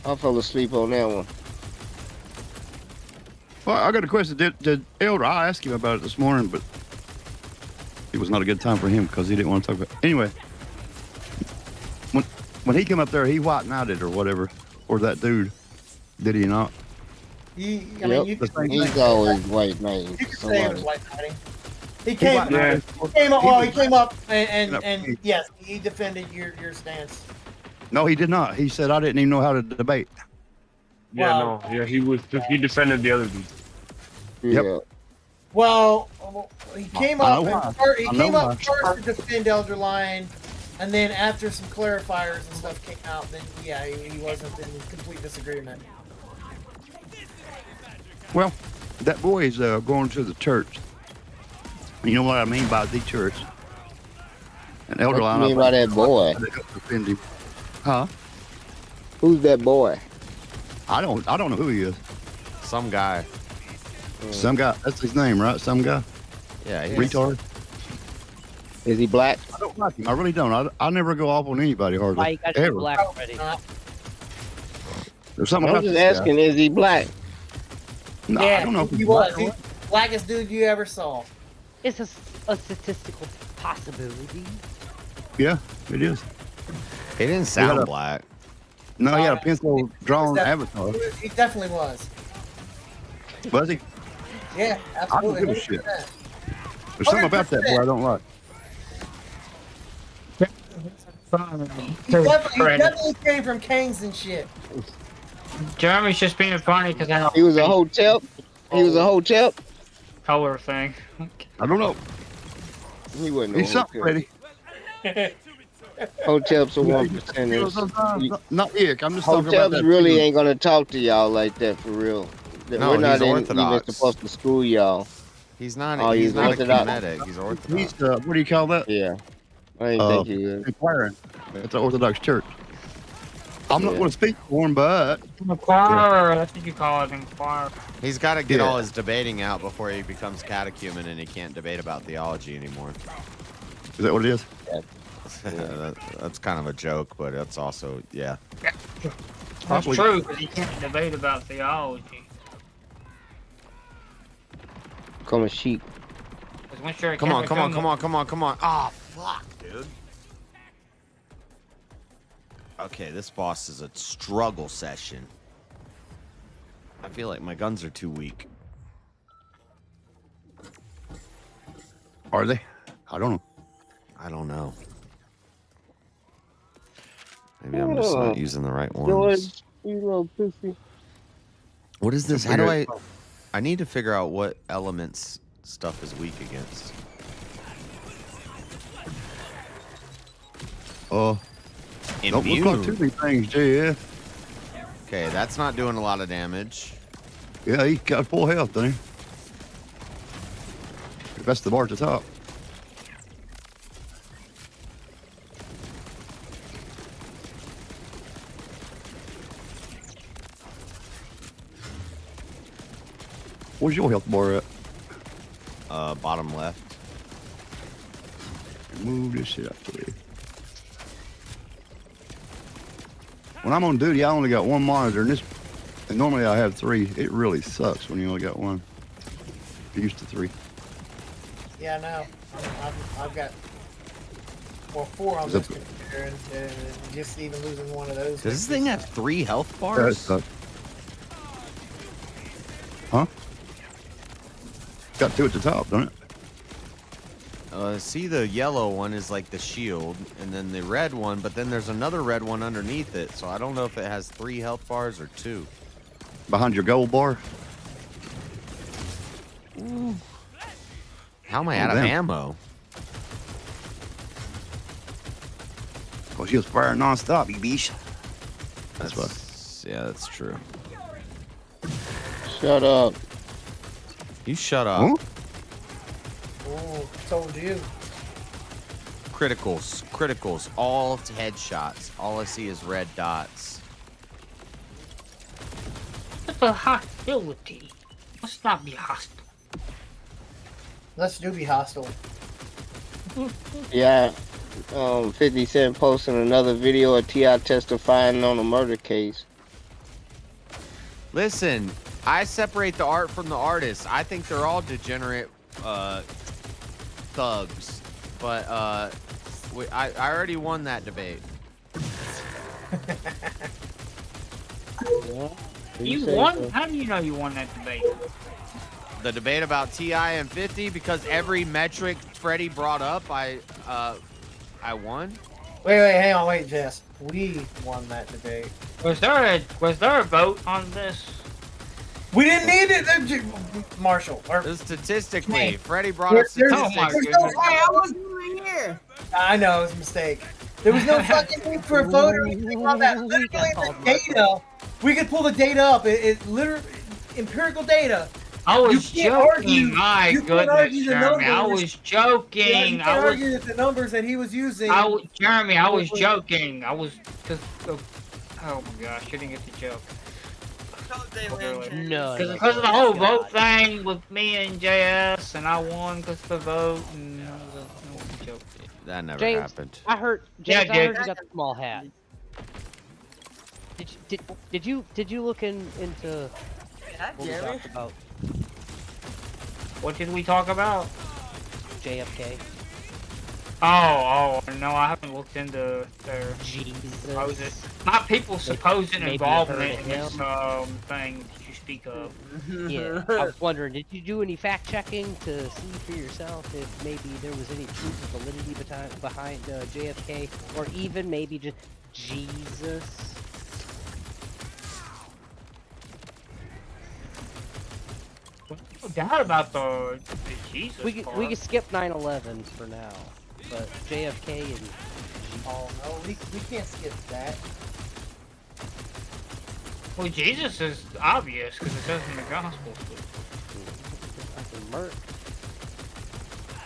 I fell asleep on that one. Well, I got a question. Did Elder? I asked him about it this morning, but it was not a good time for him because he didn't want to talk about it. Anyway, when he came up there, he white knighted or whatever, or that dude. Did he not? He's always white knighting. You could say it was white knighting. He came. came up. Well, he came up and yes, he defended your stance. No, he did not. He said I didn't even know how to debate. Yeah, he defended the other dude. Yep. Well, he came up. He came up why. first to defend Elder Lion, and then after some clarifiers and stuff came out, then yeah, he wasn't in complete disagreement. Well, that boy is going to the church. You know what I mean by the church? An elder What line. you mean by that boy? Defend him. Huh? Who's that boy? I don't know who he is. Some guy. Some guy. That's his name, right? Some guy. Yeah, he's Retard. Is he black? I don't like him. I really don't. I never go off on anybody hardly. Why you got your Ever. black ready? There's something I'm about just this asking, guy. is he black? No, Yeah, I don't know if he he's was. black or He's what. the blackest dude you ever saw. It's a statistical possibility. Yeah, it is. He didn't sound black. No, he had a pencil drawn avatar. He definitely was. Was he? Yeah, I don't absolutely. give a shit. 100%. There's something about that boy I don't like. He definitely came from Canes and shit. Jeremy's just being funny because I know He was a hotel. He was a hotel. color thing. I don't know. He wasn't. He's something ready. Hotels are 1%ers. Not ick. I'm just talking about Hotels that. really ain't gonna talk to y'all like that for real. No, We're not he's even Orthodox. supposed to school y'all. He's not. Oh, he's not a Orthodox? kinetic. He's orthodox. He's what do you call that? Yeah, I didn't think he was. Inquiring. It's an Orthodox church. I'm not Yeah. going to speak for him, but Inquirer, that's what you call it, inquirer. He's got to get Yeah. all his debating out before he becomes catechumen and he can't debate about theology anymore. is that what it is? That's kind of a joke, but that's also yeah. That's Probably. true, because you can't debate about theology. Come a sheep. 'Cause once you're a Come on, catechumen- come on. Ah, fuck, dude. Okay, this boss is a struggle session. I feel like my guns are too weak. Are they? I don't know. I don't know. Maybe I'm just not using the right ones. George, you little pussy. What is this? How do I need to figure out what elements stuff is weak against. Oh. Don't look like too many things, JF. Okay, that's not doing a lot of damage. Yeah, he got full health, doesn't he? That's the bar at the top. Where's your health bar at? Bottom left. Move this shit out the way. When I'm on duty, I only got one monitor, and normally I have three. It really sucks when you only got one. I'm used to three. Yeah, no, I've got four on this computer, and just even losing one of those. Does this thing have 3 health Yeah, it bars? sucks. Huh? Got 2 at the top, don't it? See, the yellow one is like the shield, and then the red one, but then there's another red one underneath it, so I don't know if it has 3 health bars or 2. Behind your gold bar. Ooh. How am I out of damn. ammo? Because you was firing non-stop, you beast. That's why. Yeah, that's true. Shut up. You shut up. Huh? Oh, told you. Criticals, all headshots. All I see is red dots. What's a hostility? Let's not be hostile. Let's do be hostile. Yeah. 50 Cent posting another video of T.I. testifying on a murder case. Listen, I separate the art from the artist. I think they're all degenerate thugs. But I already won that debate. You won? How do you know you won that debate? The debate about TI and 50, because every metric Freddie brought up, I won. Wait, hang on, wait, Jess. We won that debate. Was there a vote on this? We didn't need it, Marshall. Statistically, Freddie brought up statistics. I wasn't even here. I know, it was a mistake. There was no fucking need for a vote or anything on that. Literally, the data, we could pull the data up. It literally, empirical data. I was joking. My goodness, Jeremy. I was joking. Yeah, you can't argue that the numbers that he was using. Jeremy, I was joking. I was because. Oh my gosh, I didn't get the joke. No. Because of the whole vote thing with me and JS, and I won because of the vote. And joke. That never James, happened. I heard. James, I heard you got the small hat. Did you look into what we talked about? What did we talk about? JFK. Oh, no, I haven't looked into their Jesus. My people's supposed Maybe involvement heard in of this thing that you speak of. Yeah, I was wondering, did you do any fact checking to see for yourself if maybe there was any proof of validity behind JFK, or even maybe just Jesus? No doubt about the Jesus We can skip 9/11 for now, but JFK and Oh no, we can't skip that. Well, Jesus is obvious because it says in the Gospels.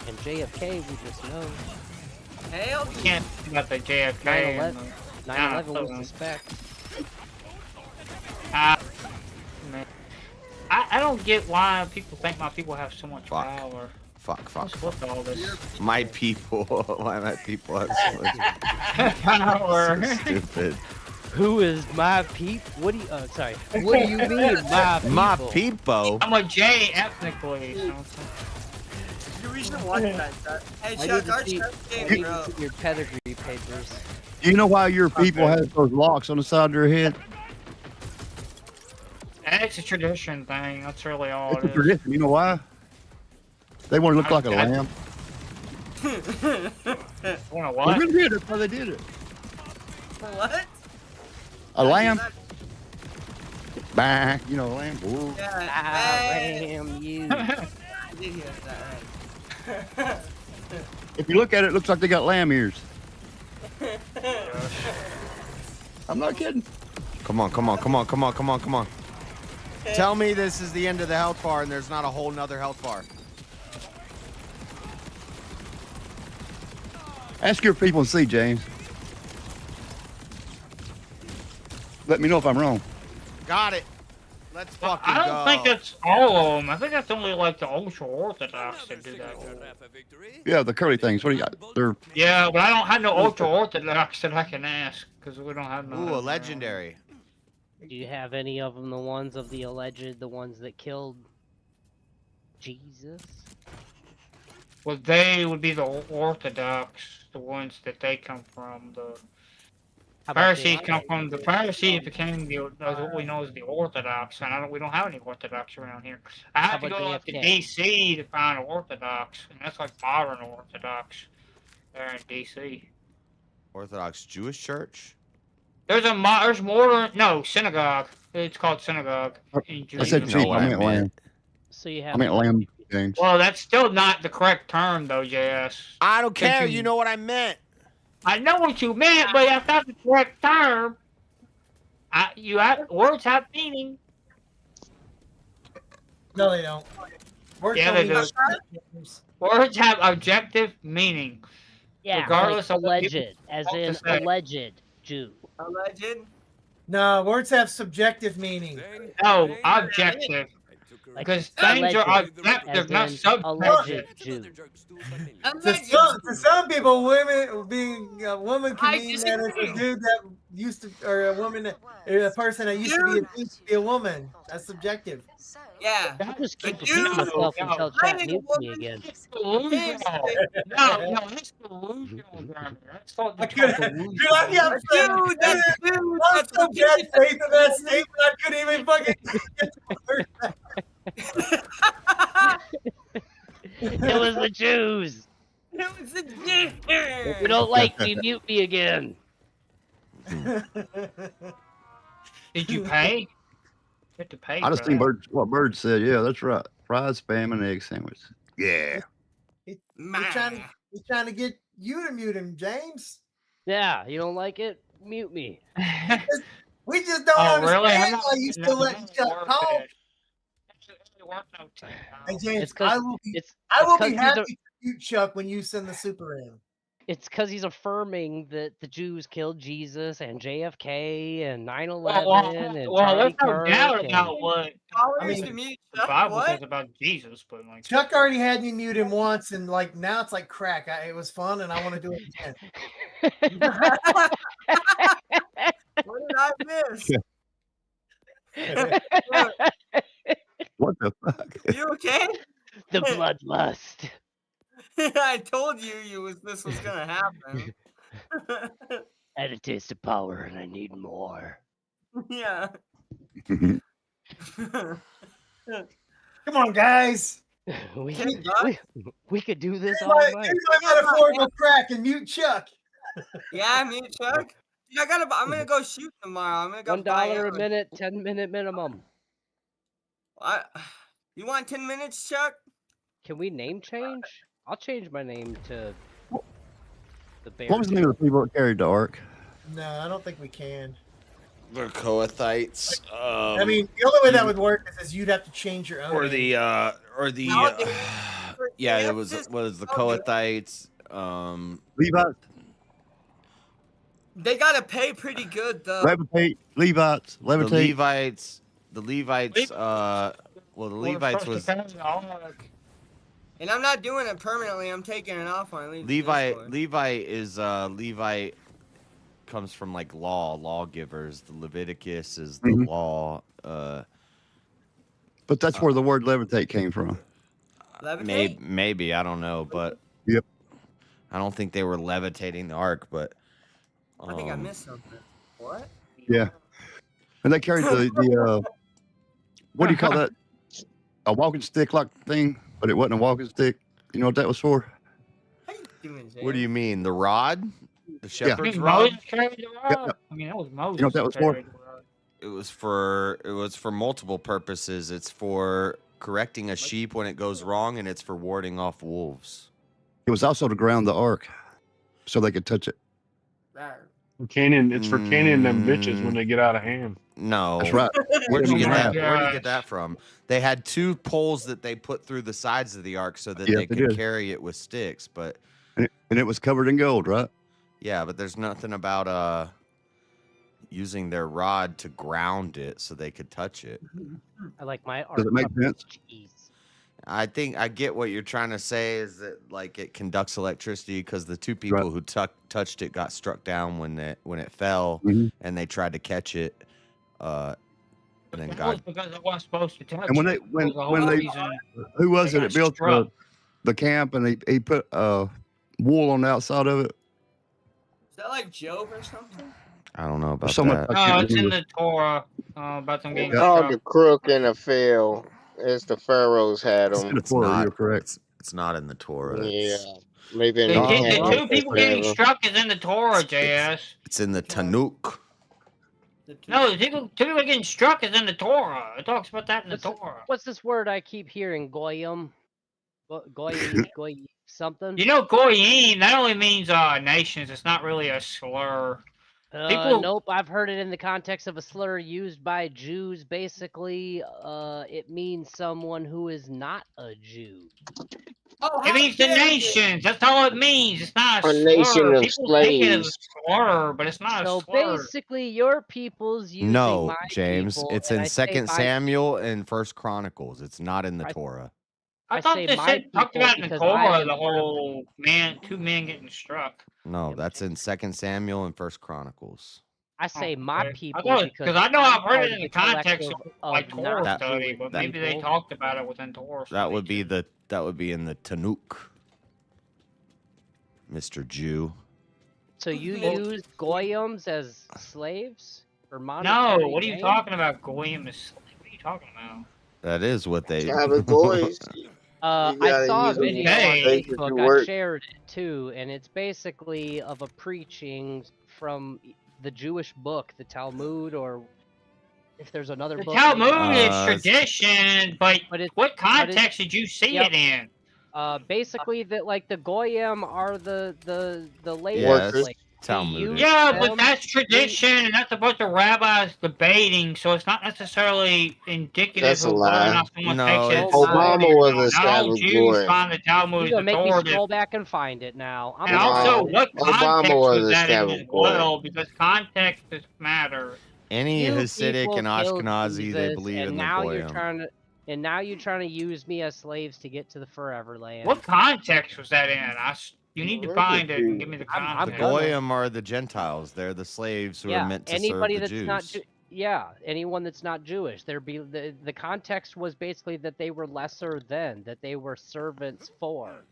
And JFK, we just know. Hell, you can't think about the JFK. 9/11 was suspect. I don't get why people think my people have so much power. Fuck. What's all this? My people. Why my people have so much power? So stupid. Who is my peep? What do you? Sorry. What do you mean, my people? My people. I'm a J ethnically. We should watch that. Hey, Chuck, our Chuck game, bro. Your pedigree papers. Do you know why your people have those locks on the side of their head? It's a tradition thing. That's really all It's a it is. tradition. You know why? They want to look like a lamb. Want to what? They did it. That's why they did it. What? A lamb. Bah, you know, a lamb. Ooh. Lamb you. I did hear that. If you look at it, it looks like they got lamb ears. I'm not kidding. Come on. Tell me this is the end of the health bar and there's not a whole nother health bar. Ask your people and see, James. Let me know if I'm wrong. Got it. Let's fucking I don't think that's all of them. I think that's only like the ultra orthodox that do that. Yeah, the curly things. What do you got? They're Yeah, but I don't have no ultra orthodox that I can ask because we don't have no. Ooh, a legendary. Do you have any of them? The ones of the alleged, the ones that killed Jesus? Well, they would be the orthodox, the ones that they come from. The Pharisees come from the Pharisees became what we know as the Orthodox, and we don't have any Orthodox around here. I have to go up to DC to find an Orthodox, and that's like modern Orthodox there in DC. Orthodox Jewish church? There's more synagogue. It's called synagogue. I said sheep. I meant lamb. So you have. I meant lamb, James. Well, that's still not the correct term, though, JS. I don't care. You know what I meant. I know what you meant, but that's not the correct term. Words have meaning. No, they don't. Words Yeah, they do. Words have objective meaning. Yeah, regardless like of alleged, as in alleged Jew. Alleged? No, words have subjective meaning. No, objective. Because things are objective, not subjective. To some people, being a woman can mean that it's a dude that used to, or a person that used to be a woman. That's subjective. Yeah. I just keep repeating myself until chat mutes me again. No, that's delusional, Jeremy. That's called delusional. Dude, I'm so bad faith in that statement, I couldn't even fucking get the word back. It was the Jews. It was the Jews. If you don't like me, mute me again. Did you pay? You have to pay. I just for think that. what Bird said. Yeah, that's right. Fries, spam, and egg sandwich. Yeah. He's trying to get you to mute him, James. Yeah, you don't like it? Mute me. We just don't understand why you still letting Chuck talk. Hey James, I will be happy to mute Chuck when you send the super in. It's because he's affirming that the Jews killed Jesus and JFK and 9/11 and Charlie there's no Kirk. doubt about what the Bible says about Jesus, but like Chuck already had me mute him once, and like now it's like crack. It was fun, and I want to do it again. What did I miss? What the fuck? You okay? The bloodlust. I told you this was gonna happen. I had a taste of power and I need more. Yeah. Come on, guys. We could do this all Here's night. my metaphorical crack and mute Chuck. Yeah, mute Chuck. Dude, I'm gonna go shoot tomorrow. I'm gonna go buy $1 a arrows. minute, 10-minute minimum. You want 10 minutes, Chuck? Can we name change? I'll change my name to the Bear. What was the name of the people that carried the ark? No, I don't think we can. The Kohathites. I mean, the only way that would work is you'd have to change your own. Or the name. yeah, it was the Kohathites. Levites. They gotta pay pretty good though. Levitate. Levites. The Levitate. Levites. The Levites. Well, the Levites was And I'm not doing it permanently. I'm taking it off when I leave. Levi is Levi comes from like lawgivers. The Leviticus is the law. But that's where the word levitate came from. Maybe I don't know, but yep. I don't think they were levitating the ark, but I think I missed something. What? Yeah. And they carried the what do you call that? A walking stick like thing, but it wasn't a walking stick. You know what that was for? What do you mean? The rod? The Yeah. shepherd's rod? Moses carried the rod? Yep. I mean, that was Moses. You know what that was for? It was for multiple purposes. It's for correcting a sheep when it goes wrong, and it's for warding off wolves. It was also to ground the ark so they could touch it. It's for caning them bitches when they get out of hand. No. That's right. Where'd you get that? Yeah. Where'd you get that from? They had 2 poles that they put through the sides of the ark so that Yeah, they they could did. carry it with sticks, but And it was covered in gold, right? yeah, but there's nothing about using their rod to ground it so they could touch it. I like my art. Does it make sense? I think I get what you're trying to say is that like it conducts electricity because the 2 people who touched it got struck down when it fell and they tried to catch it. And then That was God. because it wasn't supposed to touch. And when it. they That was the whole reason who was they it got that built struck. the camp and he put wool on the outside of it? Is that like Job or something? I don't know about Someone- that. I can't No, it's in remember. the Torah about them getting Called struck. the crook in the field. It's the pharaohs had It's them. in the Torah, you're correct. It's not in the Torah. Yeah, It's, maybe in The, the the Tanakh, 2 people getting whatever. struck is in the Torah, JS. it's in the Tanukh. No, the 2 people getting struck is in the Torah. It talks about that in the Torah. What's this word I keep hearing? Goyim? Goy something? You know, Goyim, that only means nations. It's not really a slur. Nope, I've heard it in the context of a slur used by Jews. Basically, it means someone who is not a Jew. It means the nations. That's all it means. It's not a A slur. nation of People take it as a slaves. slur, but it's not So a slur. basically, your people's using No, my James. people, It's and in I say 2nd my- Samuel and 1st Chronicles. It's not in the Torah. I I thought say they my said talked people about in the because Torah I am the one of whole 2 men getting struck. No, that's in 2nd Samuel and 1st Chronicles. I say my Okay. people Because I know I'm I've heard part it in the context of like Torah That- study, but that- maybe they talked about it within Torah study. That would be in the Tanukh. Mr. Jew. So you use Goyams as slaves? Or No, monetary what are you gain? talking about? Goyim is slave. What are you talking about? That is what they Sabbath boys. I saw a video on make it Facebook. I work. shared it too, and it's basically of a preaching from the Jewish book, the Talmud, or if there's another The book. Talmud is tradition, but what context did you see it in? Basically that like the goyim are the labor Yeah, slaves. Talmudic. Yeah, but that's tradition, and that's a bunch of rabbis debating, so it's not necessarily indicative That's a of whether or lie. not someone No, takes it. Obama was a Not all Sabbath Jews boy. find the Talmud You're gonna make me authoritative. scroll back and find it now. And also, what Obama context was was a that in Sabbath as boy. well? Because context matters. Any You Hasidic people and killed Ashkenazi, they Jesus, believe and in the now you're goyim. trying to use me as slaves to get to the forever land. What context was that in? You need to find it and give me the context. The goyim are the Gentiles. They're the slaves who are meant to anybody serve the that's Jews. not anyone that's not Jewish. The context was basically that they were lesser than, that they were servants for.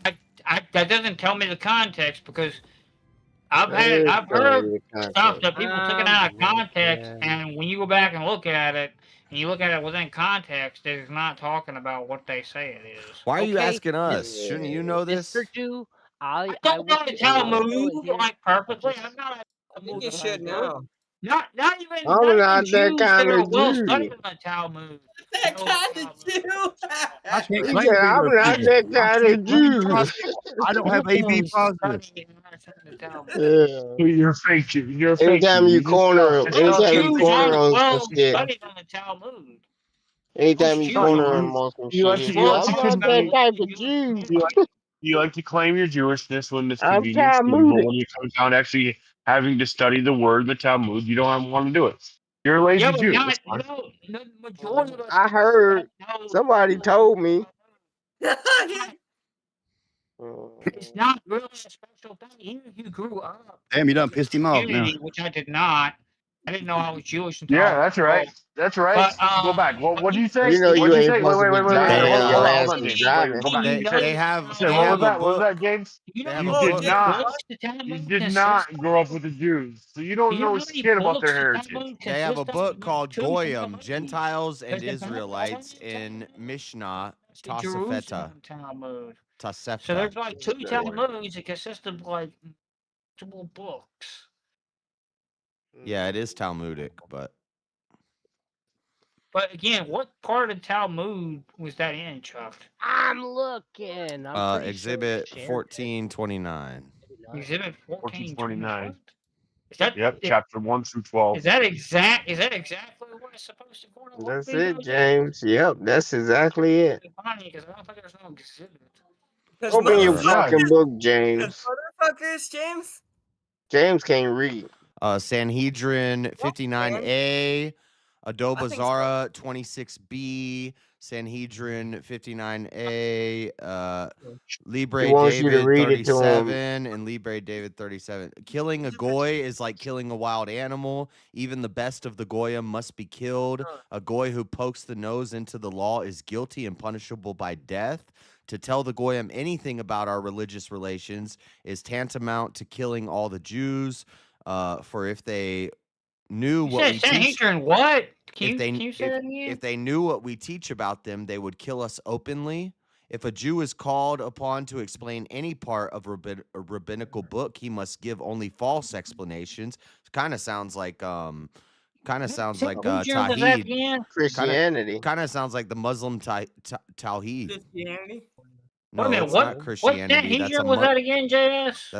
That doesn't tell me the context, because I've heard stuff that people took it out of context, and when you go back and look at it, and you look at it within context, it's not talking about what they say it is. Why are you asking us? Shouldn't you know this? Mr. Jew, I don't know the Talmud like perfectly. I'm not. I think you should know. Not even I'm not that Jews that kind are of well Jew. studied in the Talmud. That kind of Jew. He said, I'm not that kind of Jew. I don't have AB positive. You're fake. You're fake. Anytime you corner him on well some shit. studied on the Talmud. Anytime you corner him on some shit, he said, I'm not that type of Jew. You like to claim your Jewishness when it's I'm convenient to you, but Talmudic. when it comes down to actually having to study the word, the Talmud, you don't want to do it. You're a lazy Jew. That's fine. The majority of us I heard somebody told me. it's not really a special thing. Even if you grew up Damn, you done pissed him off now. which I did not. I didn't know I was Jewish until Yeah, that's right. That's right. But, Go back. What do you say? You know you What'd ain't say? supposed to be Wait. driving Hold your on, ass hold on, is James. driving. Go back. They have. What was that, James? You have You a did book. not. You did not grow up with the Jews, so you don't know shit about their heritage. They have a book called Goyim, Gentiles and Israelites in Mishnah Tosafeta. Talmud. Tosefta. So there's like two Talmuds that consist of like multiple books. Yeah, it is Talmudic, but again, what part of Talmud was that in, Chuck? I'm looking. I'm Exhibit 1429. Exhibit 1429. Is that chapter 1 through 12. Is that exactly what it's supposed to be? That's it, James. Yep, that's exactly it. Funny, because I don't think there's no exhibit. Open your fucking book, James. Motherfuckers, James. James can't read. Sanhedrin 59A, Adobe Zara 26B, Sanhedrin 59A, Libre David 37, and Libre David 37. Killing a goy is like killing a wild animal. Even the best of the goyim must be killed. A goy who pokes the nose into the law is guilty and punishable by death. To tell the goyim anything about our religious relations is tantamount to killing all the Jews. For if they knew what we teach, what? If they knew what we teach about them, they would kill us openly. If a Jew is called upon to explain any part of a rabbinical book, he must give only false explanations. Kind of sounds like Tawhid. Christianity. Kind of sounds like the Muslim Tawhid. Christianity. No, Wait a minute, it's not Christianity. What Sanhedrin was that again, JS?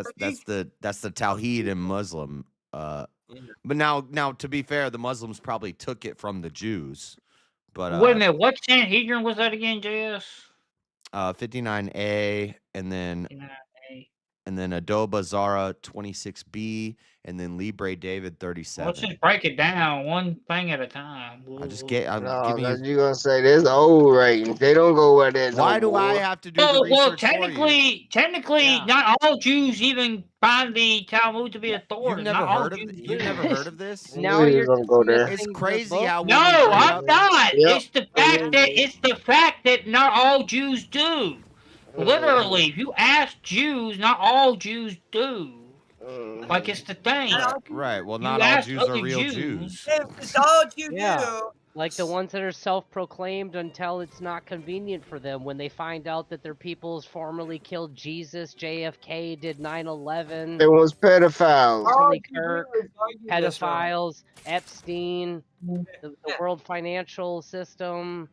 That's the Tawhid in Muslim. But now to be fair, the Muslims probably took it from the Jews. But wait a minute, what Sanhedrin was that again, JS? 59A, and then 59A. And then Adobe Zara 26B, and then Libre David 37. Let's just break it down one thing at a time. I'm giving you. You're gonna say there's old ratings. They don't go where there's. Why do I have to do the research technically, not all Jews even find the Talmud to be authoritative. You've never heard of this? Now you're gonna go there. It's crazy how. No, I'm not. Yep. It's the fact that not all Jews do. Literally, if you ask Jews, not all Jews do. Like it's the thing. Right. Well, not all Jews are real Jews. It's all you do. Like the ones that are self-proclaimed until it's not convenient for them. When they find out that their peoples formerly killed Jesus, JFK did 9/11. It was pedophiles. Charlie Kirk, pedophiles, Epstein, the world financial system.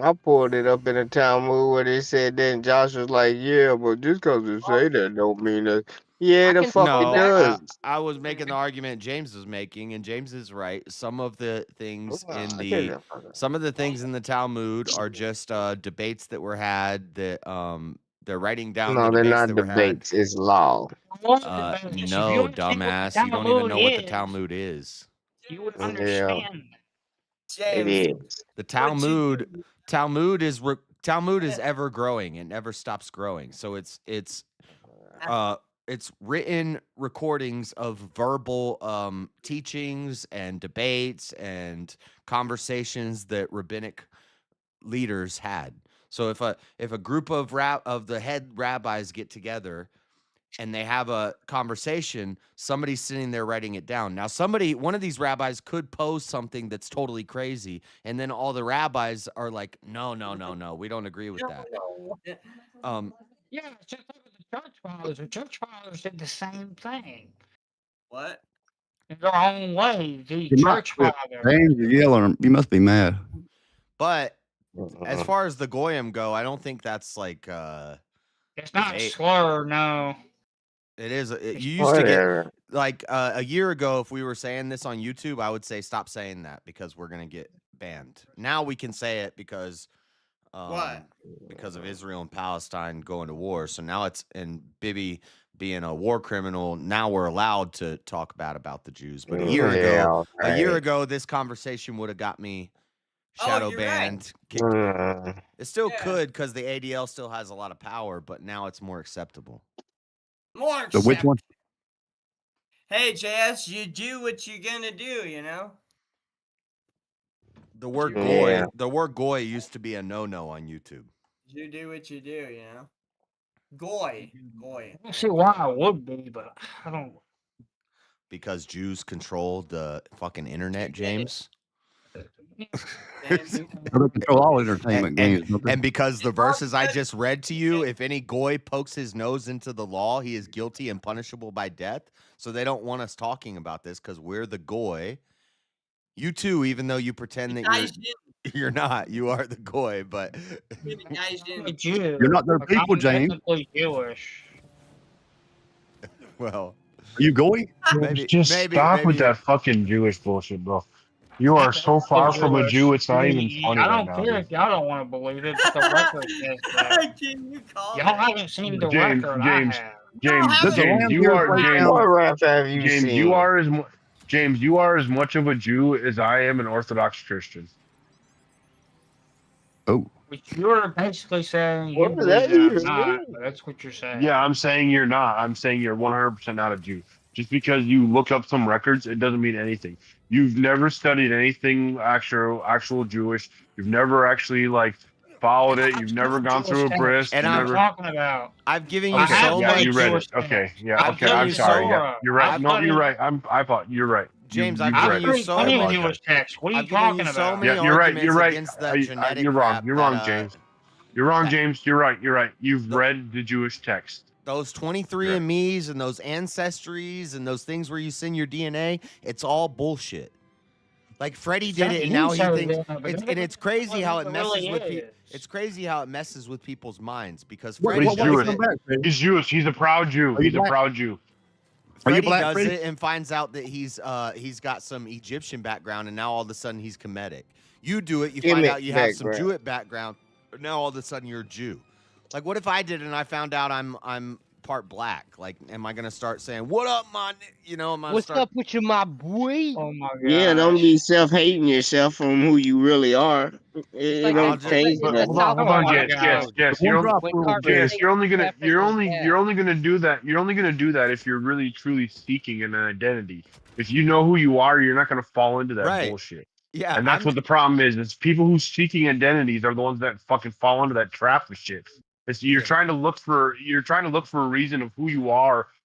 I pulled it up in the Talmud where they said that, and Josh was like, "Yeah, but just because it say that don't mean that." Yeah, the fuck it does. I was making the argument James was making, and James is right. Some of the things in the Talmud are just debates that were had. That they're writing down No, the they're debates not that were had. debates. It's law. No, dumbass, you don't even know what the Talmud is. You would Yeah, understand. it is. The Talmud is ever growing. It never stops growing. So it's written recordings of verbal teachings and debates and conversations that rabbinic leaders had. So if a group of the head rabbis get together and they have a conversation, somebody's sitting there writing it down. Now, one of these rabbis could pose something that's totally crazy, and then all the rabbis are like, no, we don't agree with that. Yeah, just look at the church fathers. The church fathers did the same thing. What? In their own way, the You might church quit, fathers. James, you're yelling. You must be mad. But as far as the goyim go, I don't think that's like It's not slur, no. It is. You used to get like a year ago. If we were saying this on YouTube, I would say stop saying that because we're gonna get banned. Now we can say it because because of Israel and Palestine going to war. So now and Bibi being a war criminal. Now we're allowed to talk bad about the Jews. But a year ago, this conversation would have got me shadow banned. Right. It still could because the ADL still has a lot of power, but now it's more acceptable. More So which one? Hey, JS, you do what you're gonna do, you know? The word goy used to be a no-no on YouTube. You do what you do, you know? Goy. I don't see why I would be, but I don't. Because Jews control the fucking internet, James. They control all entertainment games. And because the verses I just read to you, if any goy pokes his nose into the law, he is guilty and punishable by death. So they don't want us talking about this because we're the goy. You too, even though you pretend that you're not, you are the goy. But you're not their people, James. Jewish. Well, are you goy? Stop with that fucking Jewish bullshit, bro. You are so far from a Jew, it's not even funny I right don't now. care if y'all don't want to believe it. The record says that. Y'all haven't seen the record. James, you are as much of a Jew as I am an Orthodox Christian. Oh. Which you're basically saying you believe that I'm not. That's what you're saying. Yeah, I'm saying you're not. I'm saying you're 100% not a Jew. Just because you look up some records, it doesn't mean anything. You've never studied anything actual Jewish. You've never actually followed it. You've never gone through a bris. And I'm talking about. I've given you so much. much. You read it. Okay. Yeah. Okay. I'm sorry. Yeah. You're right. No, you're right. I thought you're right. James, I've given you so many Jewish texts. What are you talking about? Yeah, you're right. You're right. You're wrong. You're wrong, James. You're wrong, James. You're right. You're right. You've read the Jewish text. Those 23andMe's and those ancestries and those things where you send your DNA, it's all bullshit. Like Freddie did it, and now he thinks it's crazy how it messes with people. It's crazy how it messes with people's minds because Freddie does it. He's Jewish. He's a proud Jew. He's a proud Jew. Freddie does it and finds out that he's got some Egyptian background, and now all of a sudden he's Kemetic. You do it, you find out you have some Jewish background, but now all of a sudden you're a Jew. Like, what if I did it and I found out I'm part black? Like, am I gonna start saying, "What up, my," What's up with you, my boy? Oh my god. Yeah, don't be self-hating yourself from who you really are. It don't change that. Hold on, Jess. You're only gonna do that. You're only gonna do that if you're really truly seeking an identity. If you know who you are, you're not gonna fall into that bullshit. Yeah, and that's what the problem is. Is people who seeking identities are the ones that fucking fall into that trap of shit. You're trying to look for a reason of who you are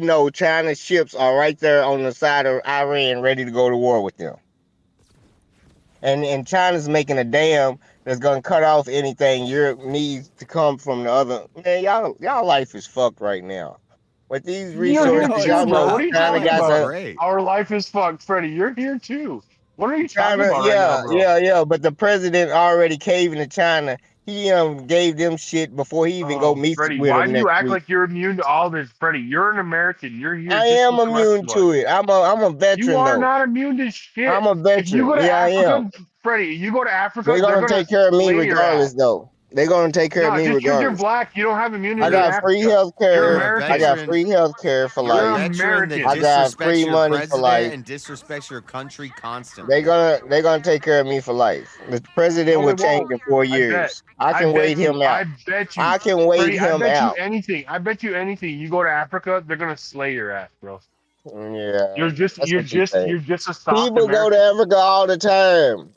already know China's ships are right there on the side of Iran, ready to go to war with them. And China's making a dam that's gonna cut off anything Europe needs to come from the other. Man, y'all life is fucked right now. With these You're resources, here y'all too, bro. know What are you China talking got about? the Our life is fucked, Freddie. You're here too. What are you talking China, about right now, bro? yeah. But the president already caving to China. He gave them shit before he even go meet Freddie, with why them do you next act week. like you're immune to all this, Freddie? You're an American. You're here. I just am like the rest immune of us. to it. I'm a You veteran are though. not immune to shit. I'm a If you veteran. go to Yeah, I am. Africa, Freddie, you go to Africa, They're gonna take care of me slay your regardless, ass. though. They're gonna take care of No, me just because you're regardless. black, you don't have immunity I in got free Africa. health You're care. American. I got free health care for You're a life. veteran that I got free disrespects your money for life. president and disrespects your country constantly. They're gonna take care of me for life. The president No, will they change won't. in 4 I bet. years. I I can wait bet you. him out. I bet you. I can wait Freddie, I him bet you out. anything. I bet you anything. You go to Africa, they're gonna slay your ass, bro. Yeah, You're just that's what you think. a soft People go to American. Africa all the time.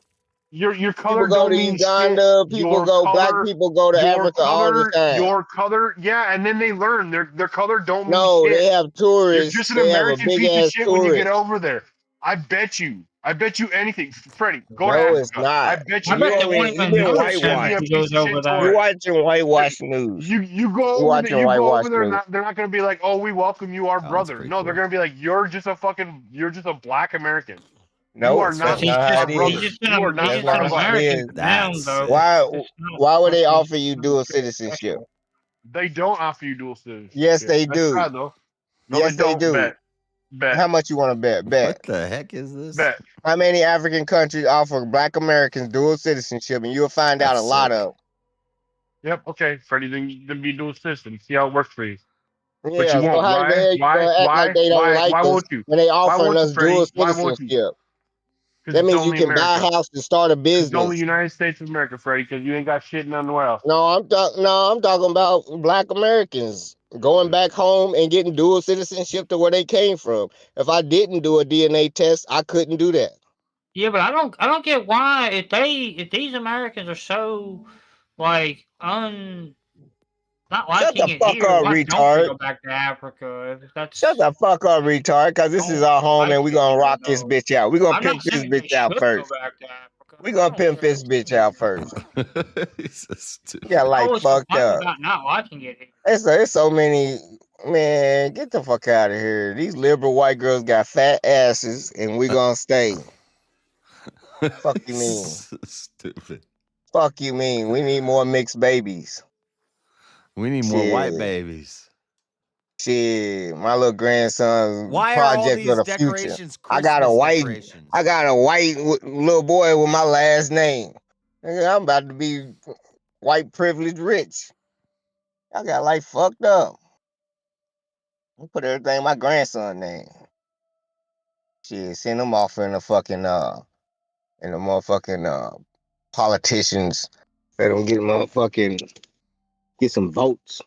Your color People go don't to mean Uganda. shit. People go. Black people go to Africa all the time. Your color, yeah, and then they learn their color don't mean No, shit. they have You're tourists. just an They have a American big piece of ass shit when you get tourist. over there. I bet you anything. Freddie, go to No, Africa. it's not. I bet you. I bet they won't anything. even You're notice gonna be him a if he piece goes of over shit there. tourist. You're watching whitewash news. You go You're over there. watching You go whitewash over there. news. They're not gonna be like, oh, we welcome you, our brother. No, they're gonna be like, you're just a black American. No, you are that's not not how our it brother. is. You are not That's part not of how us. it is. Why would they offer you dual citizenship? They don't offer you dual citizenship. Yes, they That's do. bad, though. No, Yes, they do. Bet. How much you want to bet? Bet. What the heck is this? Bet. How many African countries offer Black Americans dual citizenship, and you'll find out a lot of them. Yep. Okay, Freddie, then be dual citizen. See how it works for you. Yeah. But you So won't. how the hell you gonna act like they don't like Why us won't you? when they Why offering won't you, us dual Freddie? Why won't you? citizenship? 'Cause That it's means you only can buy a America. house and start a It's only business. United States of America, Freddie, because you ain't got shit nowhere else. No, I'm talking about Black Americans going back home and getting dual citizenship to where they came from. If I didn't do a DNA test, I couldn't do that. Yeah, but I don't get why if these Americans are so like not Shut liking the it fuck here, up, why don't they retard. go back to Africa? If that's Shut the fuck up, retard, because this is our home like and we it gonna here, rock this though. bitch out. We gonna I'm pimp not this saying they bitch out should first. go back to Africa. We gonna pimp this bitch out first. He's so stupid. Yeah, like Oh, it's fucked complaining up. about not liking it here. It's so many, man. Get the fuck out of here. These liberal white girls got fat asses, and we gonna stay. Fuck you mean? Stupid. Fuck you mean? We need more mixed babies. We need more white babies. Shit, my little grandson's Why are all project these of the future. decorations I got a white little boy with my last name. Nigga, I'm about to be white privileged rich. I got like fucked up. I put everything in my grandson name. Shit, send them off in the fucking motherfucking politicians. Let them get some votes.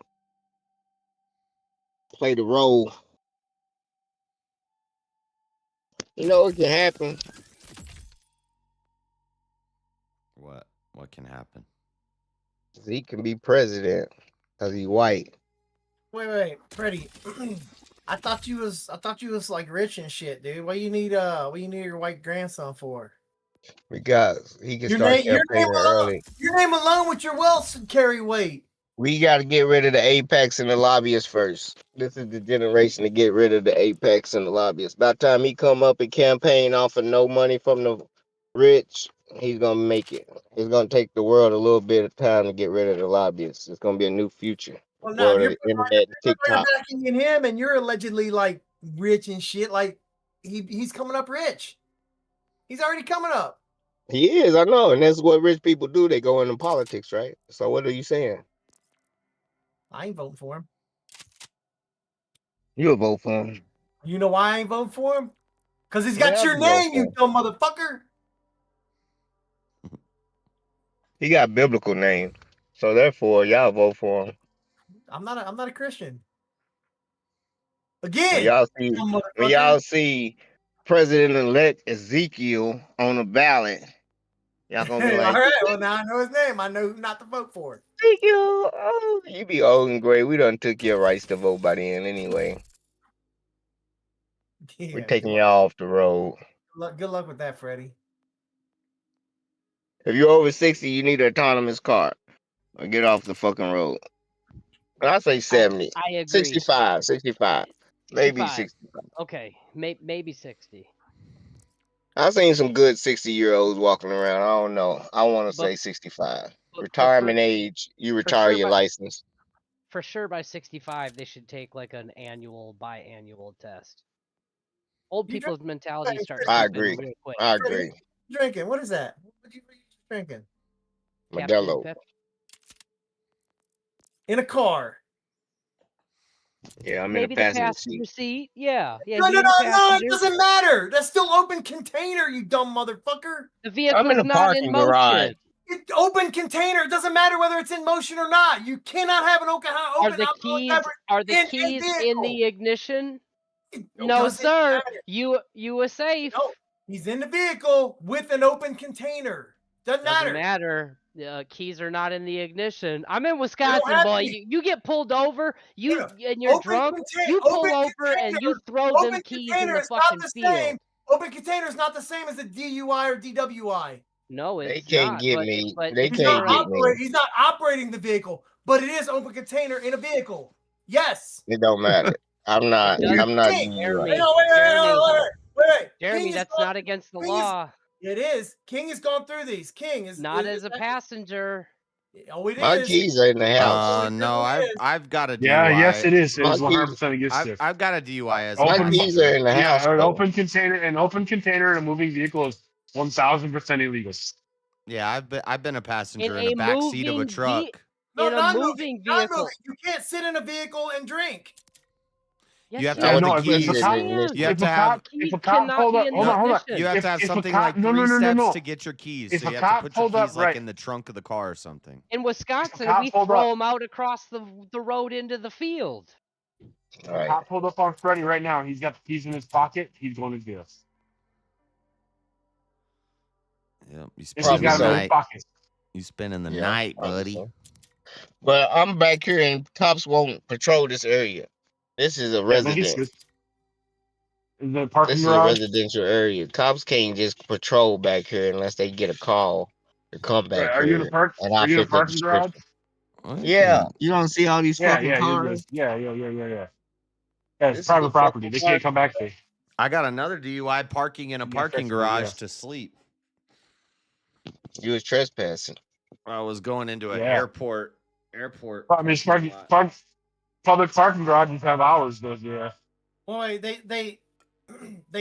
Play the role. You know what can happen? What can happen? Zeke can be president because he's white. Wait, Freddie. I thought you was like rich and shit, dude. What you need your white grandson for? Because he can start campaigning early. Your name alone with your wealth carry weight. We got to get rid of the apex and the lobbyists first. This is the generation to get rid of the apex and the lobbyists. By the time he come up and campaign off of no money from the rich, he's gonna make it. It's gonna take the world a little bit of time to get rid of the lobbyists. It's gonna be a new future. Well, now World you're of the internet and TikTok. backing in him, and you're allegedly like rich and shit. Like he's coming up rich. He's already coming up. He is, I know, and that's what rich people do. They go into politics, right? So what are you saying? I ain't voting for him. You'll vote for him. You know why I ain't voting for him? Because he's got your name, you dumb motherfucker. He got a biblical name, so therefore y'all vote for him. I'm not a Christian. Again, when y'all see President-elect Ezekiel on the ballot, y'all gonna be like, all right, well now I know his name. I know who not to vote for. Ezekiel, oh, you be old and gray. We done took your rights to vote by then anyway. Yeah, we're taking y'all off the road. Good luck with that, Freddie. If you're over 60, you need an autonomous car. Or get off the fucking road. I say 70. I agree. 65. Maybe 65. Okay, maybe 60. I've seen some good 60-year-olds walking around. I don't know. I want to say 65. retirement age, you retire your license. For sure, by 65, they should take like an annual, biannual test. Old people's mentality starts. I agree. Real quick. I agree. Drinking. What is that? What you drinking? Modelo. In a car. Yeah, I'm Maybe in a the passenger seat. Yeah. No, it doesn't matter. That's still open container, you dumb motherfucker. The vehicle's not in motion. It's open container. It doesn't matter whether it's in motion or not. You cannot have an open Are the keys in the ignition? No, sir. You were safe. No, he's in the vehicle with an open container. Doesn't matter. Keys are not in the ignition. I'm in Wisconsin, boy. You get pulled over, and you're drunk. You pull over and you throw them keys in the fucking field. Open container is not the same as a DUI or DWI. No, it's they can't not, get but, me. But they can't get me. He's not operating the vehicle, but it is open container in a vehicle. Yes. It don't matter. I'm not. Jeremy, wait. Jeremy, that's not against the law. It is. King has gone through these. King is not as a passenger. Oh, it My is. keys are in the house. No, I've got a DUI. Yeah, yes, it is. It was 100% against it. I've got a DUI as my keys are in the house. An open container in a moving vehicle is 1,000% illegal. Yeah, I've been a passenger in the back seat of a truck. No, in a moving vehicle. You can't sit in a vehicle and drink. Yes, you have to have the keys. You have to have. If a cop pulled up, hold on. You have to have something like 3 steps to get your keys. So you have to put your keys like in the trunk of the car or something. In Wisconsin, we throw them out across the road into the field. If a cop pulled up on Freddie right now. He's got the keys in his pocket. He's going to jail. Yep, you spending the night, buddy. So. Well, I'm back here and cops won't patrol this area. This is a residence. Is the this is a residential area. Cops can't just patrol back here unless they get a call to come back Are here. You in a parking garage? Yeah, you don't see all these fucking cars. Yeah. It's private property. They can't come back there. I got another DUI parking in a parking garage to sleep. You was trespassing. I was going into an airport. I mean, public parking garages have hours, though. Yeah. Boy, they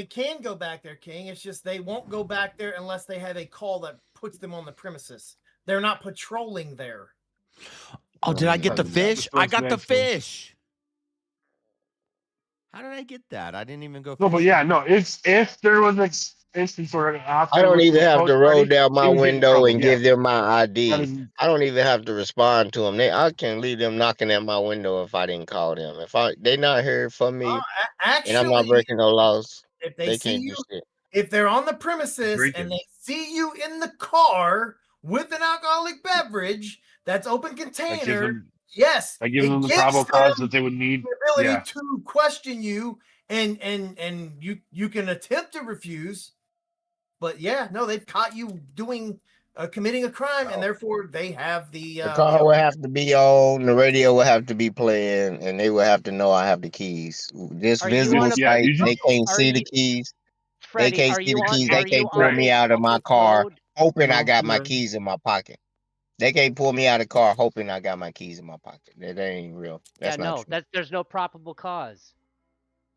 can go back there, King. It's just they won't go back there unless they have a call that puts them on the premises. They're not patrolling there. Oh, did I get the fish? I got the fish. How did I get that? I didn't even go. No, but yeah, no. If there was an instance where I don't even have to roll down my window and give them my ID. I don't even have to respond to them. I can leave them knocking at my window if I didn't call them. If they not here for me, and I'm not breaking no laws, if they see can't you, do shit. If they're on the premises and they see you in the car with an alcoholic beverage, that's open container. Yes, I give them the probable cause that they would need the ability to question you, and you can attempt to refuse. But yeah, no, they've caught you committing a crime, and therefore they have the car will have to be on, the radio will have to be playing, and they will have to know I have the keys. This visible site, they can't see the keys. They can't see the keys. They can't pull me out of my car hoping I got my keys in my pocket. They can't pull me out of the car hoping I got my keys in my pocket. That ain't real. That's not true. There's no probable cause.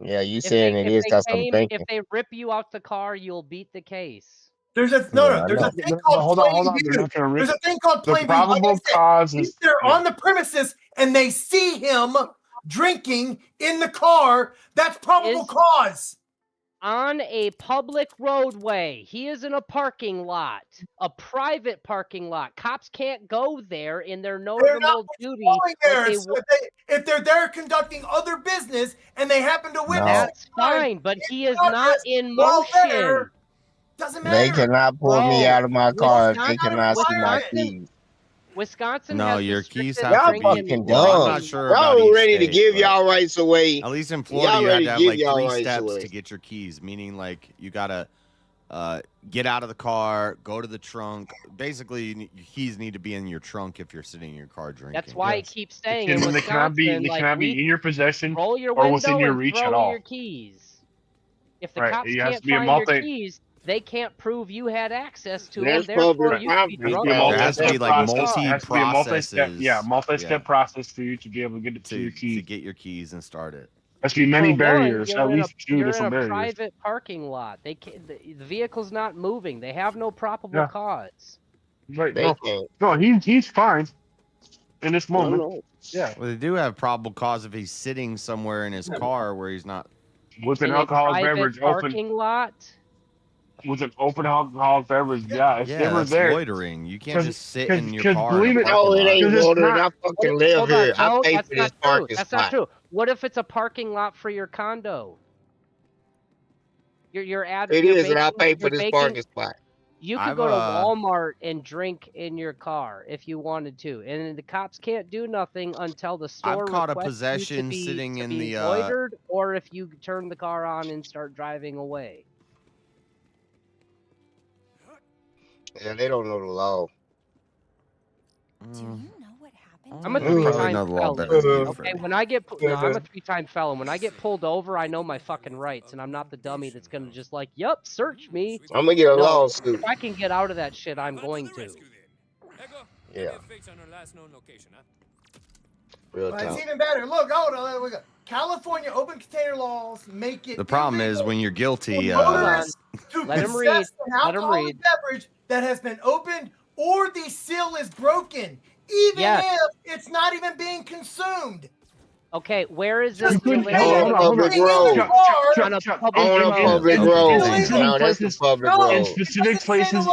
Yeah, you saying it is because I'm thinking. If they rip you out the car, you'll beat the case. There's a There's a thing called plain view. There's a thing called plain view. The probable cause is they're on the premises and they see him drinking in the car. That's probable cause. On a public roadway. He is in a parking lot, a private parking lot. Cops can't go there in their normal duty. If they're there conducting other business and they happen to witness, that's fine. But he is not in motion. Doesn't matter. They cannot pull me out of my car. They cannot see my keys. Wisconsin. No, has your keys have y'all to be. Fucking dumb. I'm not sure. Y'all ready to give y'all rights away. At least in Florida, you have to have like 3 steps to get your keys. Meaning, like you gotta get out of the car, go to the trunk. Basically, your keys need to be in your trunk if you're sitting in your car drinking. That's why I keep saying they cannot be in your possession roll your or within your reach at all. Your keys. If the cops can't find your keys, they can't prove you had access to That's them. Therefore, public you could be property. drunk. There has to be like multi-processes. Multi-step process for you to be able to get it to your key. To get your keys and start it. There should be many For barriers, one, at least two you're in different a barriers. private parking lot. They can't, the vehicle's not moving. They have no probable cause. Right? They No, he's fine in this moment. No. Yeah. Well, they do have probable cause if he's sitting somewhere in his car where he's not. With an In a alcoholic private beverage parking open. lot. With an open alcoholic beverage, yeah. If they were that's there, loitering. You can't just sit in your car. Believe in a it, No, parking it lot. ain't loitering. I fucking live Hold on, here. I no, pay that's for this not true. parking That's spot. not true. What if it's a parking lot for your condo? You're It you're is, and I baking- pay for you're this baking- parking spot. You could I've, go to Walmart and drink in your car if you wanted to, and the cops can't do nothing until the store I've caught a requests you possession to be, sitting to in be the, loitered, or if you turn the car on and start driving away. Yeah, they don't know the law. I'm a Probably three-time know the law better than felon. you, Okay, Freddie. when I get no, I'm a three-time felon. When I get pulled over, I know my fucking rights, and I'm not the dummy that's gonna just like, "Yup, search me." I'm gonna get a No, lawsuit. if I can get out of that shit, I'm going to. Yeah. Real But talk. it's even better. Look, hold on. Look, California open container laws make it The problem is illegal when you're guilty. for motorists to Let him possess read. an Let him alcoholic read. beverage that has been opened or the seal is broken, even Yes. if it's not even being consumed. Okay, where is Just this because illegal? On a public road. On a public On a public road. No, that's a public No, in road. specific places,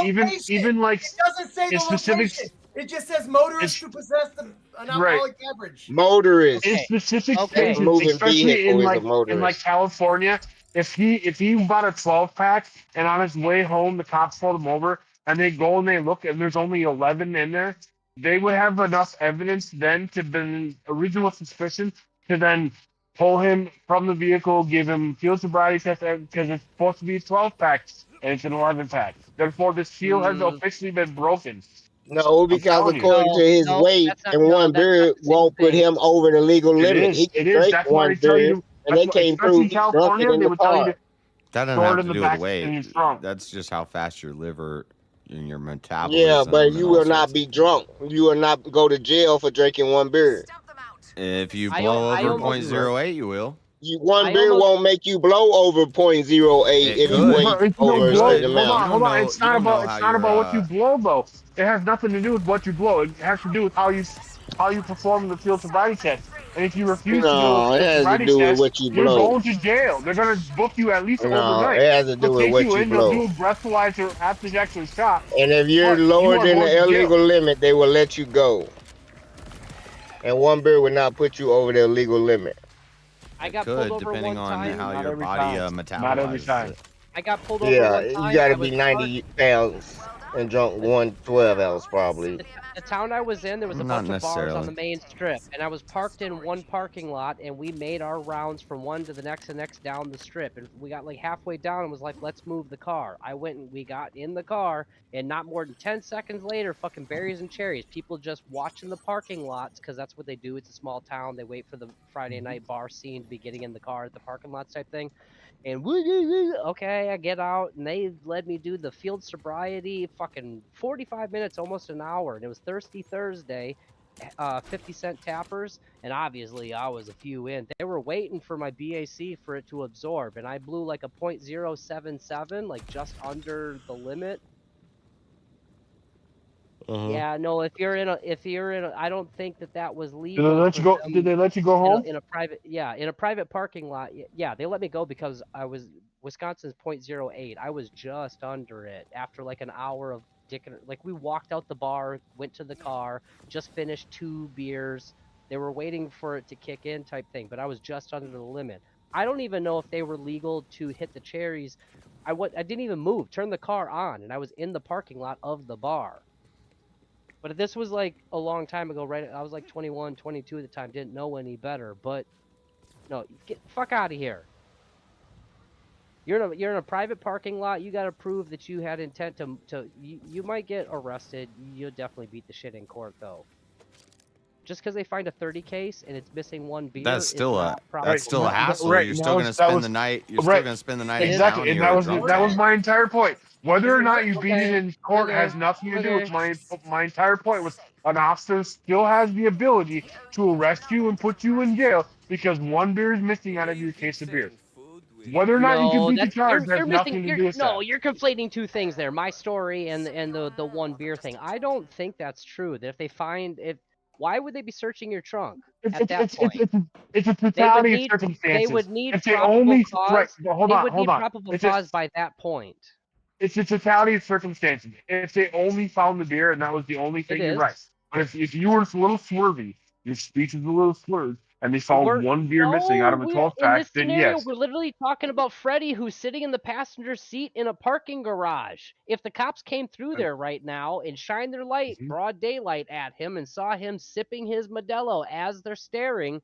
even like It doesn't say in the specific, location. It just says motorists to possess an alcoholic beverage. Motorist. in specific Okay. places, Moving especially in vehicle is a like motorist. California, if he bought a 12-pack and on his way home the cops pulled him over and they go and they look and there's only 11 in there, they would have enough evidence then to been a reasonable suspicion to then pull him from the vehicle, give him field sobriety test because it's supposed to be a 12-pack and it's an 11-pack. Therefore, the seal has officially been broken. No, because telling you. according to his weight, and one beer won't put him over the legal limit. He can drink That's why one they tell you beer, to, and they can't especially prove in he's drunk California, in they the would tell you car. to That doesn't store it have in to the do with back the weight. in his trunk. That's just how fast your liver and your metabolism. Yeah, but and you all will sorts not of be drunk. You will not go to jail for drinking one beer. If you I blow al- I over almost- 0.08, you will. One I beer almost- won't make you blow over 0.08 if you could. weigh But over a certain hold amount. on. know- It's you not don't know about how your, what you blow though. It has nothing to do with what you blow. It has to do with how you perform the field sobriety test. And if you refuse to do No, a it field has to sobriety do with test, what you you're blow. going to jail. They're gonna book you at least No, overnight. it has to do They'll with take what you you in. They'll blow. do a breathalyzer after you actually shot. And if you're But you lower are than going the to jail. illegal limit, they will let you go. And one beer will not put you over the legal limit. I got Could, pulled over depending one on time. how Not your every body time. metabolizes Not every time. it. I got pulled over Yeah, one time. you got I to be was 90 pounds and drunk 112 ounce probably. The town I was in, there was a Not bunch of bars on necessarily. the main strip, and I was parked in one parking lot, and we made our rounds from one to the next and next down the strip, and we got like halfway down and was like, let's move the car. I went and we got in the car, and not more than 10 seconds later, fucking berries and cherries, people just watching the parking lots, because that's what they do. It's a small town. They wait for the Friday night bar scene to be getting in the car at the parking lots type thing. And okay, I get out, and they let me do the field sobriety, fucking 45 minutes, almost an hour, and it was Thirsty Thursday, 50-cent tappers, and obviously I was a few in. They were waiting for my BAC for it to absorb, and I blew like a .077, like just under the limit. Yeah, no. If you're in a, I don't think that was legal. Did they let you go? Did they let you go home? In a private, in a private parking lot. Yeah, they let me go because Wisconsin's .08. I was just under it after like an hour of dicking. Like we walked out the bar, went to the car, just finished 2 beers. They were waiting for it to kick in type thing, but I was just under the limit. I don't even know if they were legal to hit the cherries. I didn't even move, turn the car on, and I was in the parking lot of the bar. But this was like a long time ago, right? I was like 21, 22 at the time, didn't know any better. But no, get the fuck out of here. You're in a private parking lot. You got to prove that you had intent to you might get arrested. You'll definitely beat the shit in court though. Just because they find a 30 case and it's missing one beer, That's still a hassle. hassle. Right, You're still going to spend the night. You're still going to spend the night in exactly, county and or that was my entire point. Whether or not you beat it Okay, in court has nothing to do with my entire point. Was an officer still has the ability to arrest you and put you in jail because one beer is missing out of your case of beer. Whether or not you can beat the charge has nothing to do with that. You're conflating two things there. My story and the one beer thing. I don't think that's true. That if they find it, why would they be searching your trunk at that point? It's a totality of circumstances. They would need if they probable only cause. right, hold they on, would hold need on. probable cause by that point. It's a totality of circumstances. If they only found the beer and that was the only thing, you're right. But if you were a little swervy, your speech is a little slurred, and they found one beer missing out of a 12-pack, then yes. We're literally talking about Freddie, who's sitting in the passenger seat in a parking garage. If the cops came through there right now and shined their light, broad daylight, at him and saw him sipping his Modelo as they're staring,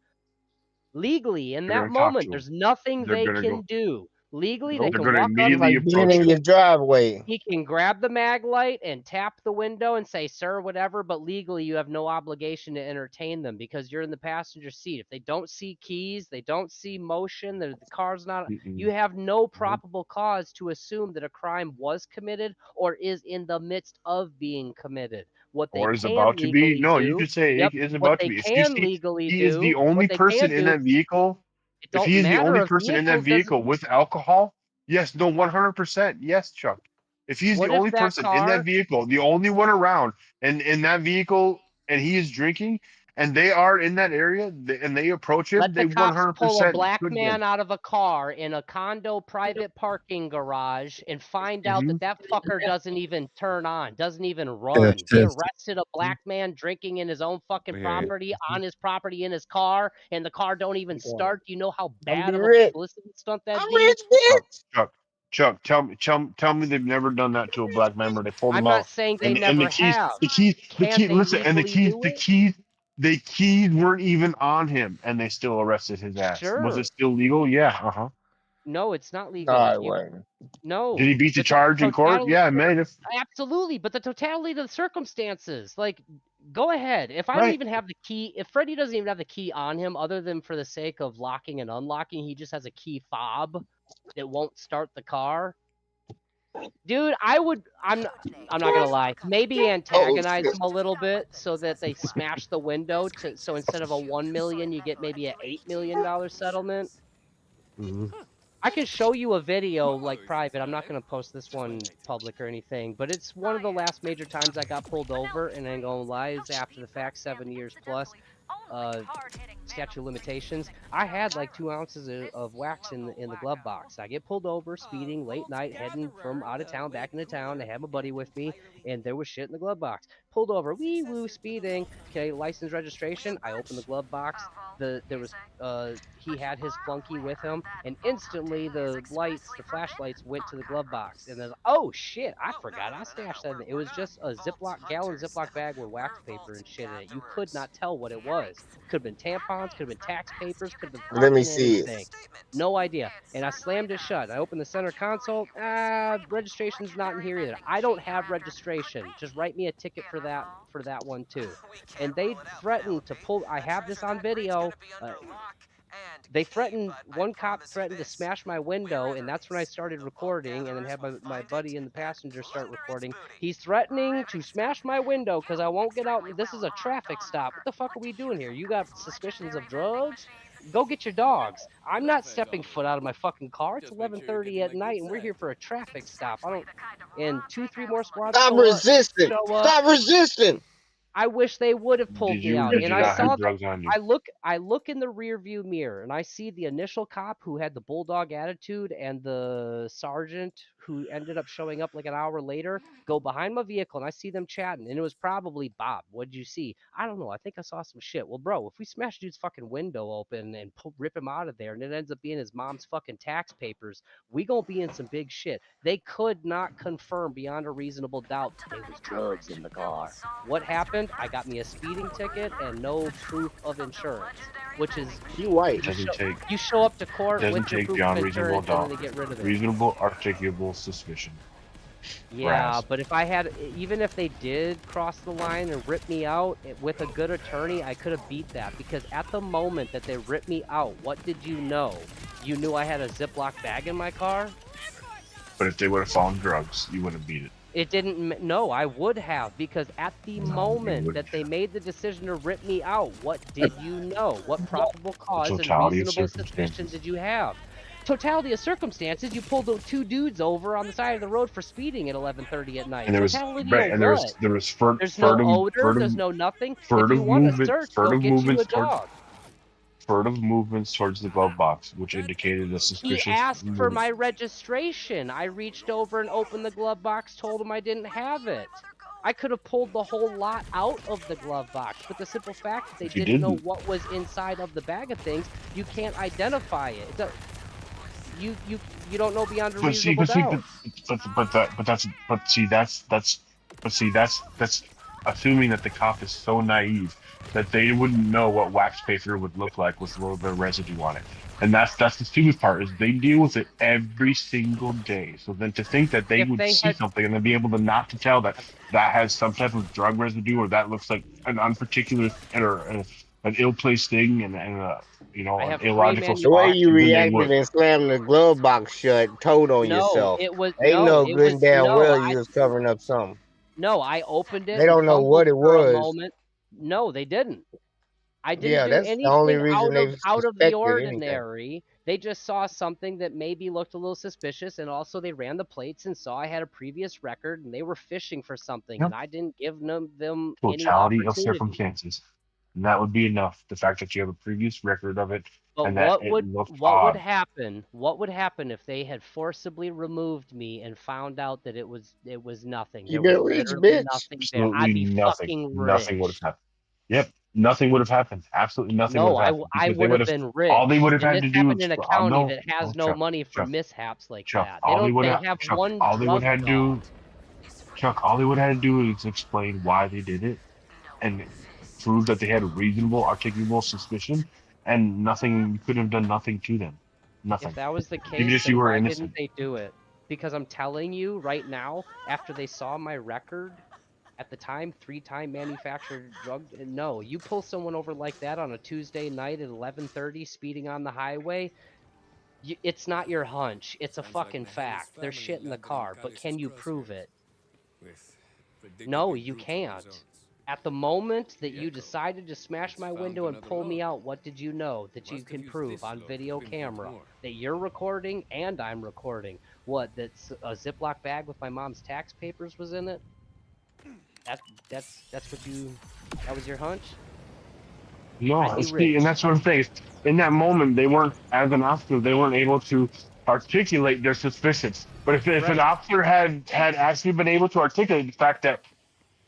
legally in that moment, there's nothing they can do. Legally, they can walk up in your driveway. He can grab the mag light and tap the window and say, "Sir," whatever, but legally you have no obligation to entertain them because you're in the passenger seat. If they don't see keys, they don't see motion, the car's not, you have no probable cause to assume that a crime was committed or is in the midst of being committed. What they or is about to be. No, you could say it is about to be. He is the only person in that vehicle. If he is the only person in that vehicle with alcohol, yes, no, 100%, yes, Chuck. If he's the only person in that vehicle, the only one around, and in that vehicle, and he is drinking, and they are in that area, and they approach him, they 100% pull a black man out of a car in a condo private parking garage and find out that fucker doesn't even turn on, doesn't even run. He arrested a black man drinking in his own fucking property, on his property, in his car, and the car don't even start. Do you know how bad of a publicity stunt that is? Chuck, tell me they've never done that to a black man where they pulled him out. I'm not saying they never have. The keys weren't even on him, and they still arrested his ass. Sure. Was it still legal? Yeah. No, it's not legal. No. Did he beat the charge in court? Yeah, man. Absolutely, but the totality of the circumstances, like, go ahead. If I don't even have the key, if Freddie doesn't even have the key on him, other than for the sake of locking and unlocking, he just has a key fob that won't start the car. Dude, I'm not gonna lie. Maybe antagonize them a little bit so that they smash the window. So instead of a $1 million, you get maybe a $8 million settlement. I can show you a video, like, private. I'm not gonna post this one public or anything, but it's one of the last major times I got pulled over, and I ain't gonna lie, it's after the fact, 7 years plus. Statute of limitations. I had like 2 ounces of wax in the glove box. I get pulled over speeding late night, heading from out of town back into town. I had my buddy with me, and there was shit in the glove box. Pulled over, wee woo, speeding. Okay, license, registration. I opened the glove box. He had his flunky with him, and instantly the flashlights went to the glove box. And then, oh shit, I forgot I stashed that. It was just a gallon Ziploc bag with wax paper and shit in it. You could not tell what it was. Could have been tampons, could have been tax papers, could have been Let me see anything. No idea. And I slammed it shut. I opened the center console. Registration's not in here either. I don't have registration. Just write me a ticket for that one too. And they threatened to pull. I have this on video. One cop threatened to smash my window, and that's when I started recording, and then had my buddy in the passenger start recording. He's threatening to smash my window because I won't get out. This is a traffic stop. What the fuck are we doing here? You got suspicions of drugs? Go get your dogs. I'm not stepping foot out of my fucking car. It's 11:30 at night, and we're here for a traffic stop. And 2-3 more squads. Stop resisting. Stop resisting. I wish they would have pulled me out. And I saw I look in the rear view mirror and I see the initial cop who had the bulldog attitude and the sergeant who ended up showing up like an hour later go behind my vehicle, and I see them chatting, and it was probably Bob. What'd you see? I don't know. I think I saw some shit. Well, bro, if we smash dude's fucking window open and rip him out of there, and it ends up being his mom's fucking tax papers, we gonna be in some big shit. They could not confirm beyond a reasonable doubt there was drugs in the car. What happened? I got me a speeding ticket and no proof of insurance, which is you show up to court with your proof of insurance and they get rid of it. Reasonable, articulable suspicion. Yeah, but if I had, even if they did cross the line and rip me out with a good attorney, I could have beat that. Because at the moment that they ripped me out, what did you know? You knew I had a Ziploc bag in my car? But if they would have found drugs, you wouldn't beat it. It didn't. No, I would have, because at the moment that they made the decision to rip me out, what did you know? What probable cause and reasonable suspicion did you have? Totality of circumstances, you pulled the 2 dudes over on the side of the road for speeding at 11:30 at night. And there was There's no odor, there's no nothing. If you want to search, go get you a dog. Furtive movements towards the glove box, which indicated a suspicious. He asked for my registration. I reached over and opened the glove box, told him I didn't have it. I could have pulled the whole lot out of the glove box, but the simple fact that they didn't know what was inside of the bag of things, you can't identify it. You don't know beyond a reasonable doubt. That's assuming that the cop is so naive that they wouldn't know what wax paper would look like with a little bit of residue on it. And that's the stupid part, is they deal with it every single day. So then to think that they would see something and then be able to not to tell that that has some type of drug residue, or that looks like an unparticular or an ill-placed thing and you know, an illogical spot. The way you reacted and slammed the glove box shut told on yourself. It was, Ain't no good and damn well you was covering up something. No, I opened it. They don't know what it was. No, they didn't. I didn't Yeah, do that's anything the only reason out of the ordinary. They just saw something that maybe looked a little suspicious, and also they ran the plates and saw I had a previous record, and they were fishing for something, and I didn't give them any totality of opportunity. circumstances. And that would be enough. The fact that you have a previous record of it. But and what that would happen? What would happen if they had forcibly removed me and found out that it was nothing? You There get was rich, literally bitch. nothing there. I'd be fucking rich. Nothing would have happened. Yep, nothing would have happened. Absolutely nothing. No, would have happened, I would have been rich. All they would have And had to this do happened is in a county that has no money for Chuck, mishaps like Chuck, that. all they would They have, have Chuck, one all they would have drug to do, dog. Chuck, all they would have had to do is explain why they did it, and prove that they had a reasonable, articulable suspicion, and nothing. You could have done nothing to them. Nothing. If that was the case, even if then you were why innocent. didn't they do it? Because I'm telling you right now, after they saw my record, at the time, 3-time manufactured drug. No, you pull someone over like that on a Tuesday night at 11:30, speeding on the highway. It's not your hunch. It's a fucking fact. There's shit in the car, but can you prove it? No, you can't. At the moment that you decided to smash my window and pull me out, what did you know that you can prove on video camera? That you're recording and I'm recording. What, that's a Ziploc bag with my mom's tax papers was in it? That's what you, that was your hunch? No, see, and that's what I'm saying. In that moment, they weren't, as an officer, they weren't able to articulate their suspicions. But if an officer had actually been able to articulate the fact that,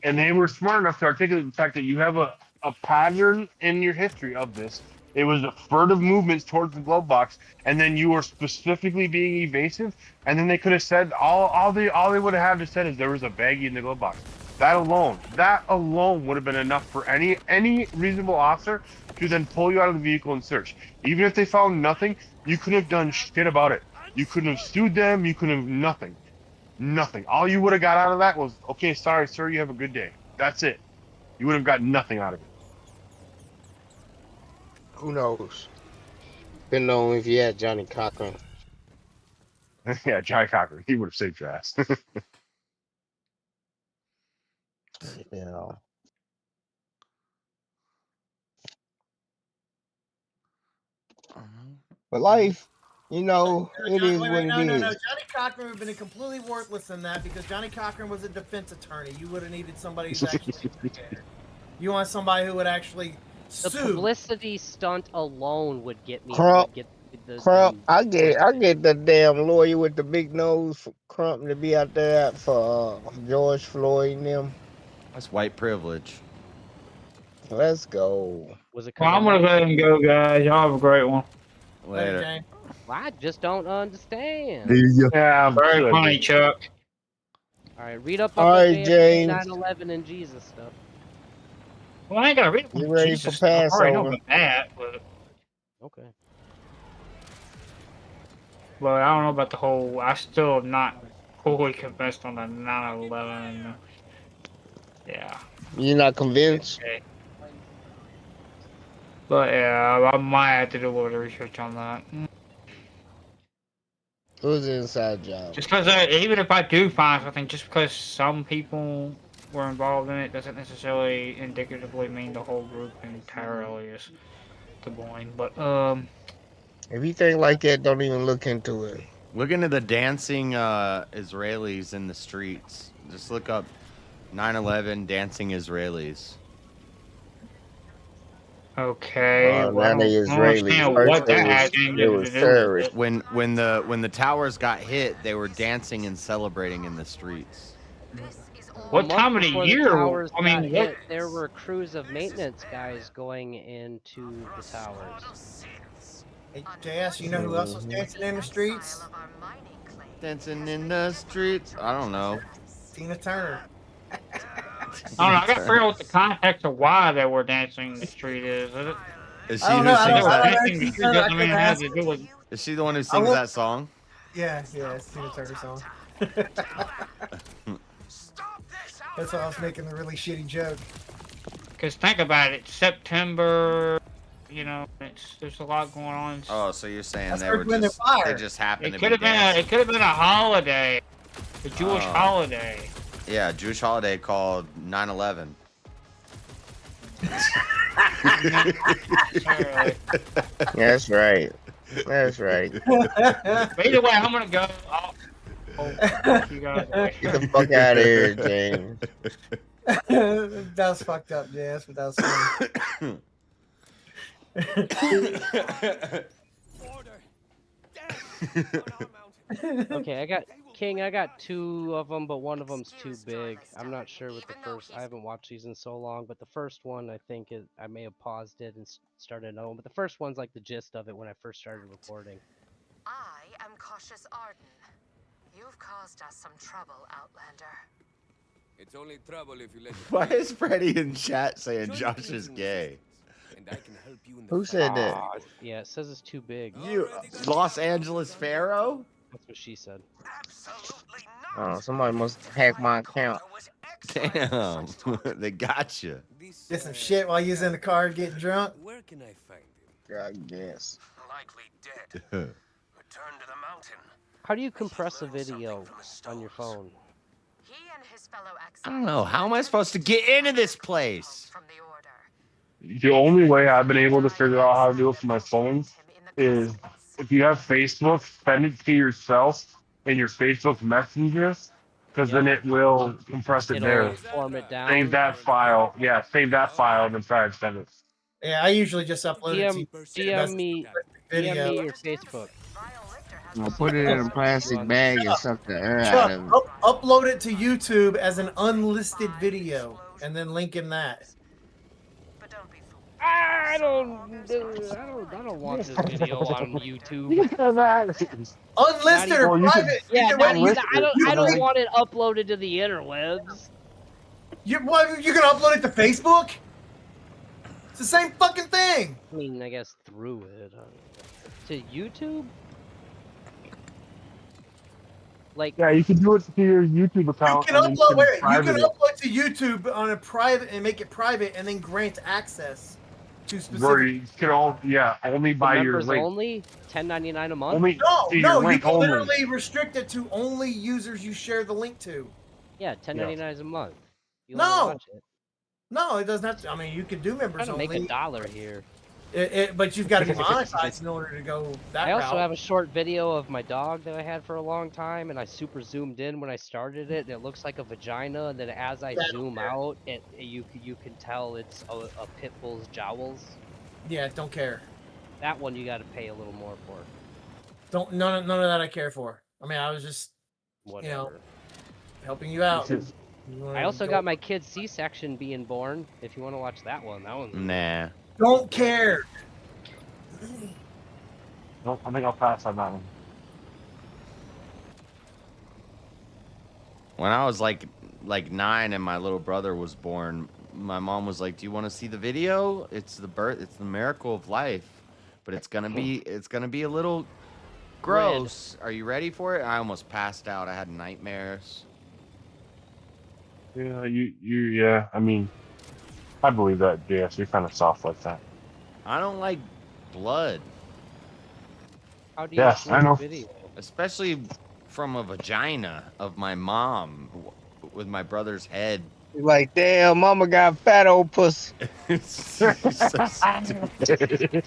and they were smart enough to articulate the fact that you have a pattern in your history of this, it was a furtive movements towards the glove box, and then you were specifically being evasive, and then they could have said all they would have had to said is there was a baggie in the glove box. That alone would have been enough for any reasonable officer to then pull you out of the vehicle and search. Even if they found nothing, you couldn't have done shit about it. You couldn't have sued them. You couldn't have nothing. Nothing. All you would have got out of that was, okay, sorry, sir, you have a good day. That's it. You would have got nothing out of it. Who knows? Depending on if you had Johnny Cochran. Yeah, Johnny Cochran. He would have saved your ass. Yeah. But life, you know, it is what it is. No. Johnny Cochran would have been completely worthless in that because Johnny Cochran was a defense attorney. You would have needed somebody who's actually prepared. You want somebody who would actually sue. The publicity stunt alone would get me. Crump, I get the damn lawyer with the big nose for Crump to be out there for George Floyd and them. That's white privilege. Let's go. Was it? Well, I'm gonna go ahead and go, guys. Y'all have a great one. Later. Well, I just don't understand. Yeah, very funny, Chuck. All right, read up All on right, James. 9/11 and Jesus stuff. Well, I ain't gotta read You ready Jesus for stuff. I already know Passover? about that, but Okay. I don't know about the whole. I still have not fully convinced on the 9/11. Yeah. You're not convinced? Okay. But yeah, I might have to do a little bit of research on that. It was an inside job. Just because even if I do find something, just because some people were involved in it doesn't necessarily indicatively mean the whole group entirely is to blame. But if you think like that, don't even look into it. Look into the dancing Israelis in the streets. Just look up 9/11 dancing Israelis. Okay. Now they Israelis. What that they was terrorists. When the towers got hit, they were dancing and celebrating in the streets. What time of the year? I mean, there were crews of maintenance guys going into the towers. Hey, JS, you know who else was dancing in the streets? Dancing in the streets? I don't know. Tina Turner. I don't know. I got to figure out what the context of why they were dancing in the street is. Is she who sings that? Is Is she the one who sings that song? Yeah, it's Tina Turner song. That's why I was making a really shitty joke. Because think about it, September, you know, there's a lot going on. Oh, so you're saying That's they were Earth, just Wind and they Fire. just happened to It be could have been dancing. it could have been a holiday, a Jewish holiday. Yeah, Jewish holiday called 9/11. That's right. That's right. But either way, I'm gonna go. You guys. Get the fuck out of here, James. That was fucked up, JS, but that was funny. Okay, I got 2 of them, but one of them's too big. I'm not sure with the first. I haven't watched these in so long, but the first one I think I may have paused it and started another one. But the first one's like the gist of it when I first started recording. I am Cautious Arden. You've caused us some trouble, Outlander. It's only trouble if you let it. Why is Freddie in chat saying Josh is gay? And I can help you in the Who said that? Yeah, it says it's too big. You, Los Angeles Pharaoh? That's what she said. Oh, somebody must hack my account. Damn, they got you. Did some shit while you was in the car getting drunk. Where can I find him? I guess. Likely dead. Return to the mountain. How do you compress a video on your phone? He and his fellow I don't know. How am I supposed to get into this place? from the order. The only way I've been able to figure out how to do it for my phone is if you have Facebook, send it to yourself in your Facebook Messenger, because then it will compress it there. Form it down. Save that file. Yeah, save that file and then try and send it. Yeah, I usually just upload it to DM me your Facebook. I'll put it in a plastic bag and suck the air Chuck, out of it. upload it to YouTube as an unlisted video, and then link in that. I don't want this video on YouTube. Unlisted or private? Yeah, I don't can- want it uploaded to the interwebs. You're gonna upload it to Facebook? It's the same fucking thing. I mean, I guess through it to YouTube. Like, yeah, you can do it to your YouTube account. You can upload to YouTube on a private and make it private, and then grant access to specific. Where you can only buy your members link. only $10.99 a month. No, you can literally restrict it to only users you share the link to. Yeah, $10.99 a month. You No. watch it. No, it doesn't have to. I mean, you can do members I'm trying to only. make $1 here. But you've got to be monetized in order to go that I also route. have a short video of my dog that I had for a long time, and I super zoomed in when I started it, and it looks like a vagina, and then as I zoom out, you can tell it's a pit bull's jowls. Yeah, don't care. That one you got to pay a little more for. None of that I care for. I mean, I was just, Whatever. helping you out. I also got my kid's C-section being born. If you want to watch that one's Nah. Don't care. Nope, I think I'll pass on that one. When I was like 9 and my little brother was born, my mom was like, "Do you want to see the video? It's the miracle of life, but it's gonna be a little gross. Are you ready for it? I almost passed out. I had nightmares. Yeah, yeah. I mean, I believe that, JS. You're kind of soft like that. I don't like blood. How do you Yes, see I the know. video? Especially from a vagina of my mom with my brother's head. Like, damn, mama got fat old pussy. So stupid.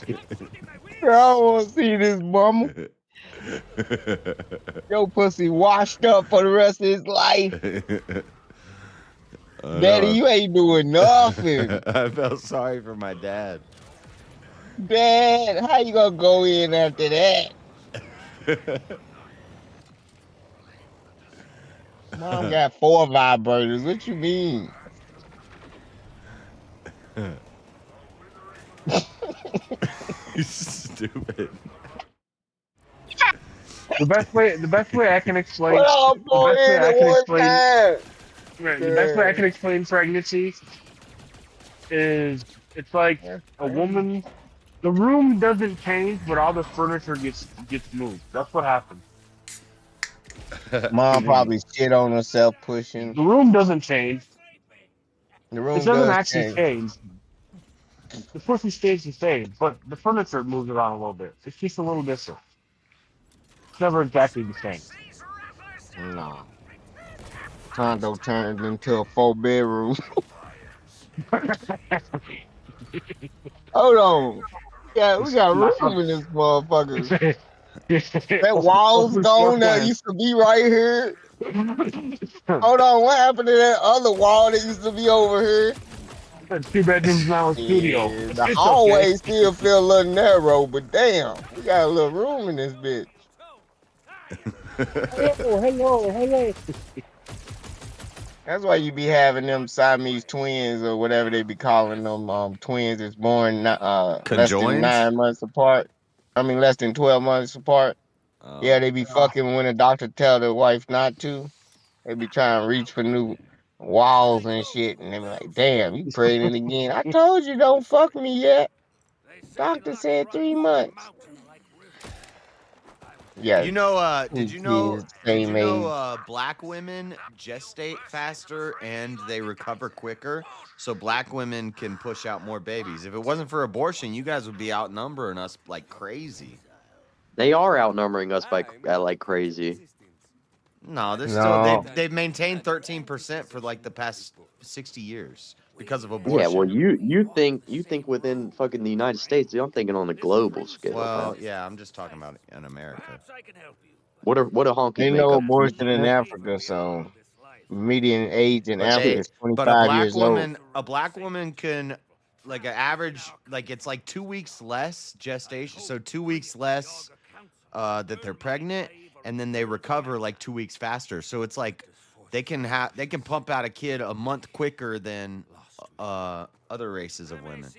Girl, I want to see this mama. Your pussy washed up for the rest of his life. Daddy, you ain't doing nothing. I felt sorry for my dad. Dad, how you gonna go in after that? Mom got 4 vibrators. What you mean? Stupid. The best way I can explain. Well, The go best way in I at can one explain. time. Right, the best way I can explain pregnancy is it's like a woman. The room doesn't change, but all the furniture gets moved. That's what happens. Mom probably shit on herself pushing. The room doesn't change. The It room doesn't does actually change. The pussy stays the same, but the furniture moves around a little bit. It's just a little different. It's never exactly the same. No. Condo turned into a 4-bedroom. Hold on. Yeah, we got room in this motherfucker. That wall's gone that used to be right here. Hold on, what happened to that other wall that used to be over here? 2 bedrooms now, a studio. Yeah, the hallway still feel a little narrow, but damn, we got a little room in this bitch. Hello. That's why you be having them Siamese twins or whatever they be calling them. Twins that's born less than 9 months apart. I mean, less than 12 months apart. Yeah, they be fucking when a doctor tell the wife not to. They be trying to reach for new walls and shit, and they be like, "Damn, you pregnant again? I told you don't fuck me yet. Doctor said 3 months." Yeah. You know, did you know same age. black women gestate faster and they recover quicker? So black women can push out more babies. If it wasn't for abortion, you guys would be outnumbering us like crazy. They are outnumbering us by like crazy. No, they're still they've maintained 13% for like the past 60 years because of abortion. Yeah, well, you think within fucking the United States. I'm thinking on a global scale. Well, man. yeah, I'm just talking about in America. What a honky Ain't make no up? abortion in Africa, so median age in Africa is 25 years old. A black woman can, like an average, like it's like 2 weeks less gestation, so 2 weeks less that they're pregnant, and then they recover like 2 weeks faster. So it's like they can pump out a kid a month quicker than other races of women.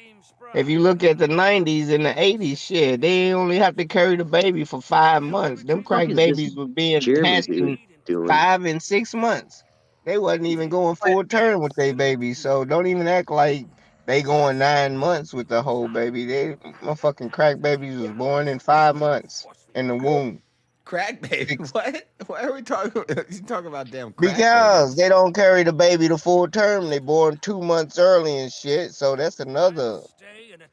If you look at the 90s and the 80s, shit, they only have to carry the baby for 5 months. Them crack babies was being hatched in 5 and 6 months. They wasn't even going full term with their baby, so don't even act like they going 9 months with the whole baby. They motherfucking crack babies was born in 5 months in the womb. Crack baby? What? Why are we talking? You talking about damn crack because they don't carry the baby to full term. They born 2 months early and shit. So that's another.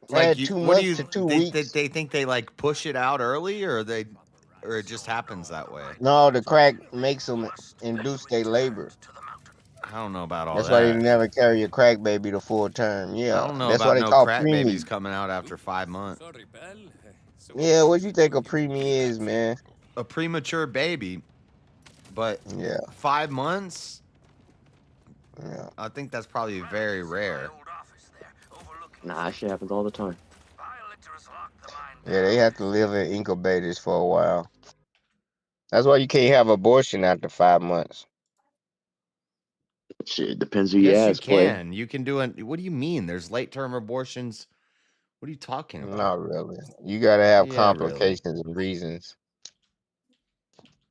Like 2 months to 2 weeks. They think they like push it out early, or it just happens that way. No, the crack makes them induce their labor. I don't know about all that's that. That's why they never carry a crack baby to full term. Yeah, I don't know that's about why they no call crack preemie. babies coming out after 5 months. Yeah, what you think a preemie is, man? A premature baby, but yeah, 5 months. Yeah, I think that's probably very rare. Nah, that shit happens all the time. Yeah, they have to live in incubators for a while. That's why you can't have abortion after 5 months. Shit, depends who you ask. You can. You can do it. What do you mean? There's late-term abortions. What are you talking about? Not really. You gotta have complications and reasons.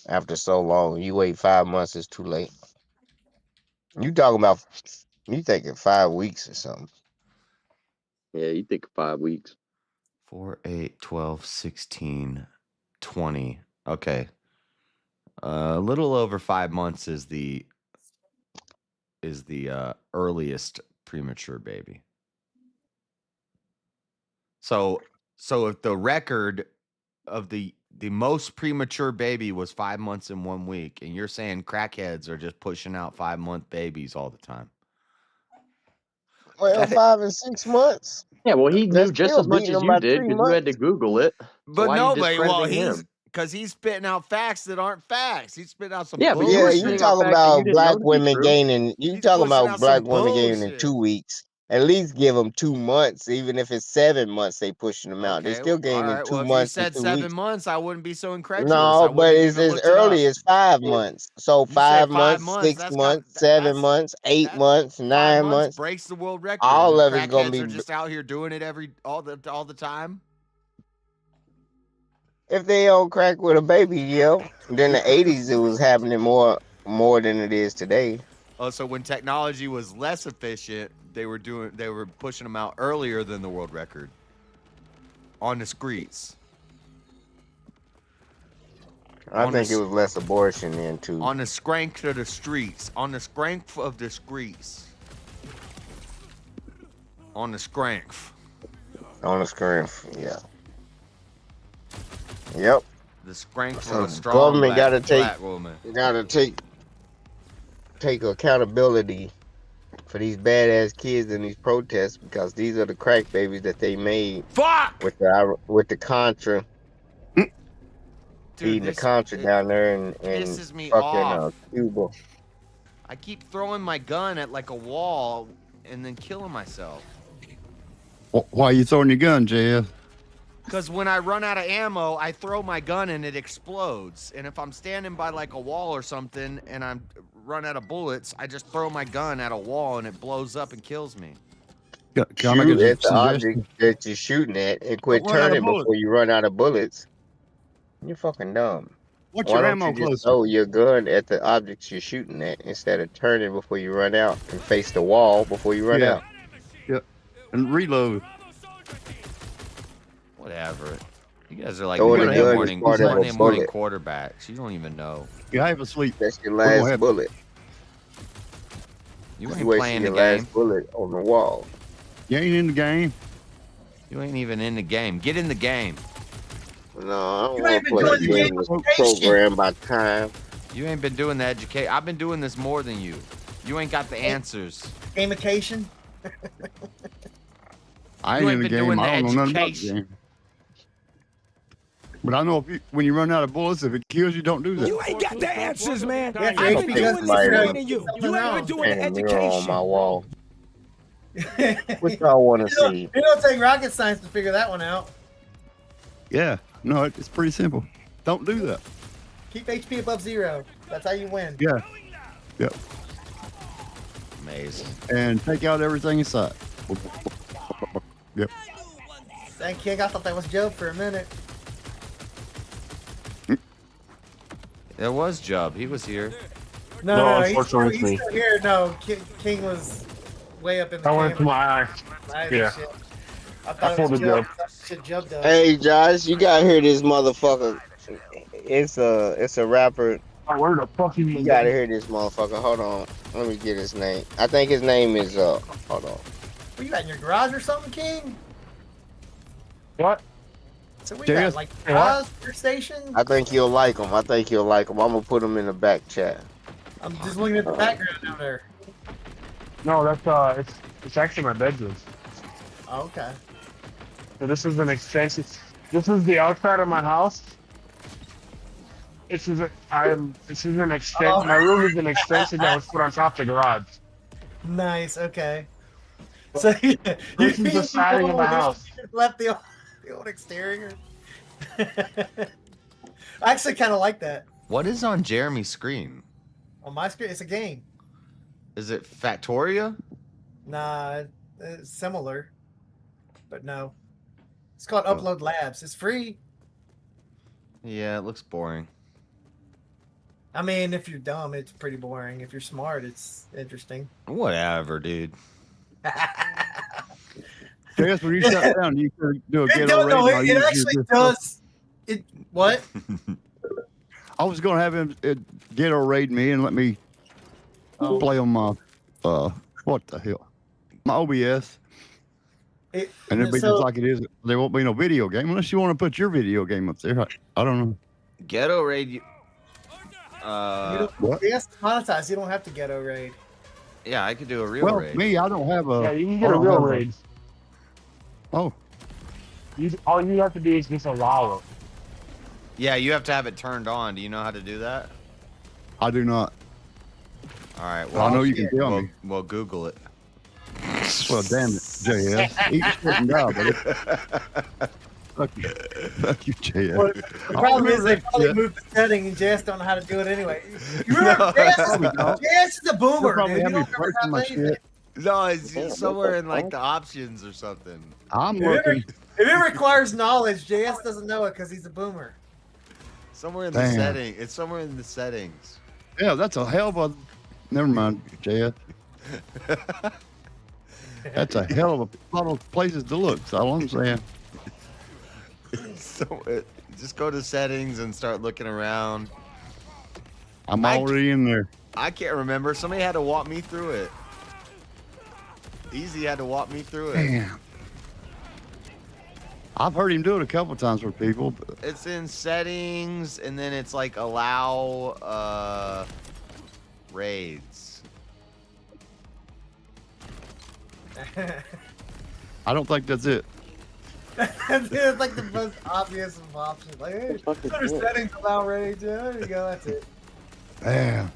After so long, you wait 5 months, it's too late. You talking about? You thinking 5 weeks or something? Yeah, you think 5 weeks. 4, 8, 12, 16, 20. Okay. A little over 5 months is the earliest premature baby. So if the record of the most premature baby was 5 months and 1 week, and you're saying crackheads are just pushing out 5-month babies all the time. Well, 5 and 6 months. Yeah, well, he That's knew just still as much beating as them you by did 3 because you had to months. Google it. So But why are you nobody, well, discrediting him? because he's spitting out facts that aren't facts. He's spitting out some Yeah, but bullshit. you were Yeah, you spitting out talking facts that you about didn't know black to be women true. gaining. You He's talking pushing about out black some women gaining in bullshit. 2 weeks. At least give them 2 months, even if it's 7 months. They pushing them out. They Okay, still all gaining right. 2 Well, if you months and said 2 7 weeks. months, I wouldn't be so incredulous. I No, but wouldn't it's even as looked it up. early as 5 months. So You said 5 5 months, months. 6 That's months, got 7 months, 8 months, 5 9 months months. breaks the world record. All And of it's gonna crackheads be. are just out here doing it all the time. If they on crack with a baby, yeah. Then the 80s, it was happening more than it is today. Oh, so when technology was less efficient, they were pushing them out earlier than the world record on the streets. I think it was less abortion then too. On the scrank of the streets. On the scrank of the streets. On the scrank. On the screen, yeah. Yep. The scrank So of a strong government black woman. gotta take accountability for these badass kids in these protests, because these are the crack babies that they made. Fuck! With the Contra. Feeding the Contra down there in pisses me fucking off. Cuba. I keep throwing my gun at like a wall and then killing myself. Why are you throwing your gun, JF? Because when I run out of ammo, I throw my gun and it explodes. And if I'm standing by like a wall or something and I'm run out of bullets, I just throw my gun at a wall and it blows up and kills me. Can I make a the object that you're shooting at and quit turning before you run out of bullets. You're fucking dumb. What's Why your don't ammo you just closer? throw your gun at the objects you're shooting at instead of turning before you run out and face the wall before you run out? Yep. And reload. Whatever. You guys are like Throwing the Monday gun is morning, part of a Monday morning bullet. quarterbacks. You don't even know. You have a sleep. That's your We're gonna last have- bullet. You You ain't wasted playing your the game. last bullet on the wall. You ain't in the game. You ain't even in the game. Get in the game. No, I don't You want ain't to been play doing the the game that's gamification. programmed by time. You ain't been doing the education. I've been doing this more than you. You ain't got the answers. Gamification. I You ain't in ain't the been doing game. I the don't know nothing about the education. game. But I know when you run out of bullets, if it kills you, don't do that. You ain't got the answers, man. Yeah, I've HP been does doing this something more wrong. than you. Something You ain't wrong. been doing the And a mirror on education. my wall. What y'all want to see? It don't take rocket science to figure that one out. Yeah. No, it's pretty simple. Don't do that. Keep HP above 0. That's how you win. Yeah. Yep. Amazing. And take out everything inside. Yep. Thank King. I thought that was Joe for a minute. There was Jubb. He was here. No, unfortunately, he's it's me. still here. No, King was way up in the I went to camera. my eye. Nice Yeah. shit. I I thought it pulled was a Joe. Job. Shit, Joe does. Hey Josh, you gotta hear this motherfucker. It's a rapper. I where the fucking You gotta hear this motherfucker. Hold on, let me get his name. I think his name is hold on. Were you at in your garage or something, King? What? So we Serious? got like garage, your station. I think you'll like him. I'm gonna put him in the back chat. I'm just looking at the background down there. No, that's it's actually my bedroom. Oh, okay. So this is an extension. This is the outside of my house. This is an extension. Oh. My room is an extension that was put on top of the garage. Nice. Okay. So you This is the siding of my house. left the old exterior. I actually kind of like that. What is on Jeremy's screen? On my screen, it's a game. Is it Factoria? Nah, it's similar, but no. It's called Upload Labs. It's free. Yeah, it looks boring. I mean, if you're dumb, it's pretty boring. If you're smart, it's interesting. Whatever, dude. Yes, when you shut down, you could do a It ghetto does, raid. no, and I'll it use actually your does. It what? I was gonna have him ghetto raid me and let me play on my what the hell, my OBS, and it'd be just like it is. There won't be no video game unless you want to put your video game up there. I don't know. Ghetto raid. What? Yes, monetized. You don't have to ghetto raid. Yeah, I could do a real raid. Me, I don't have a. Yeah, you can get a real raid. Oh. All you have to do is just allow it. Yeah, you have to have it turned on. Do you know how to do that? I do not. All right. Well, I know you can tell me. Well, Google it. Well, damn it, JS. Eat shit and die, buddy. Fuck you, JS. Well, the problem is they probably moved the setting, and JS don't know how to do it anyway. You remember, JS is a boomer, dude. You don't remember how to do it. No, it's somewhere in like the options or something. I'm looking. If it requires knowledge, JS doesn't know it because he's a boomer. Somewhere in the setting. It's somewhere in the settings. Yeah, that's a hell of a. Never mind, JS. That's a hell of a lot of places to look. That's all I'm saying. So just go to settings and start looking around. I'm already in there. I can't remember. Somebody had to walk me through it. Easy had to walk me through it. Damn. I've heard him do it a couple times with people. But... It's in settings, and then it's like allow raids. I don't think that's it. It's like the most obvious of options. Like, hey, go to settings, allow raids. Yeah, there you go. That's it. Damn.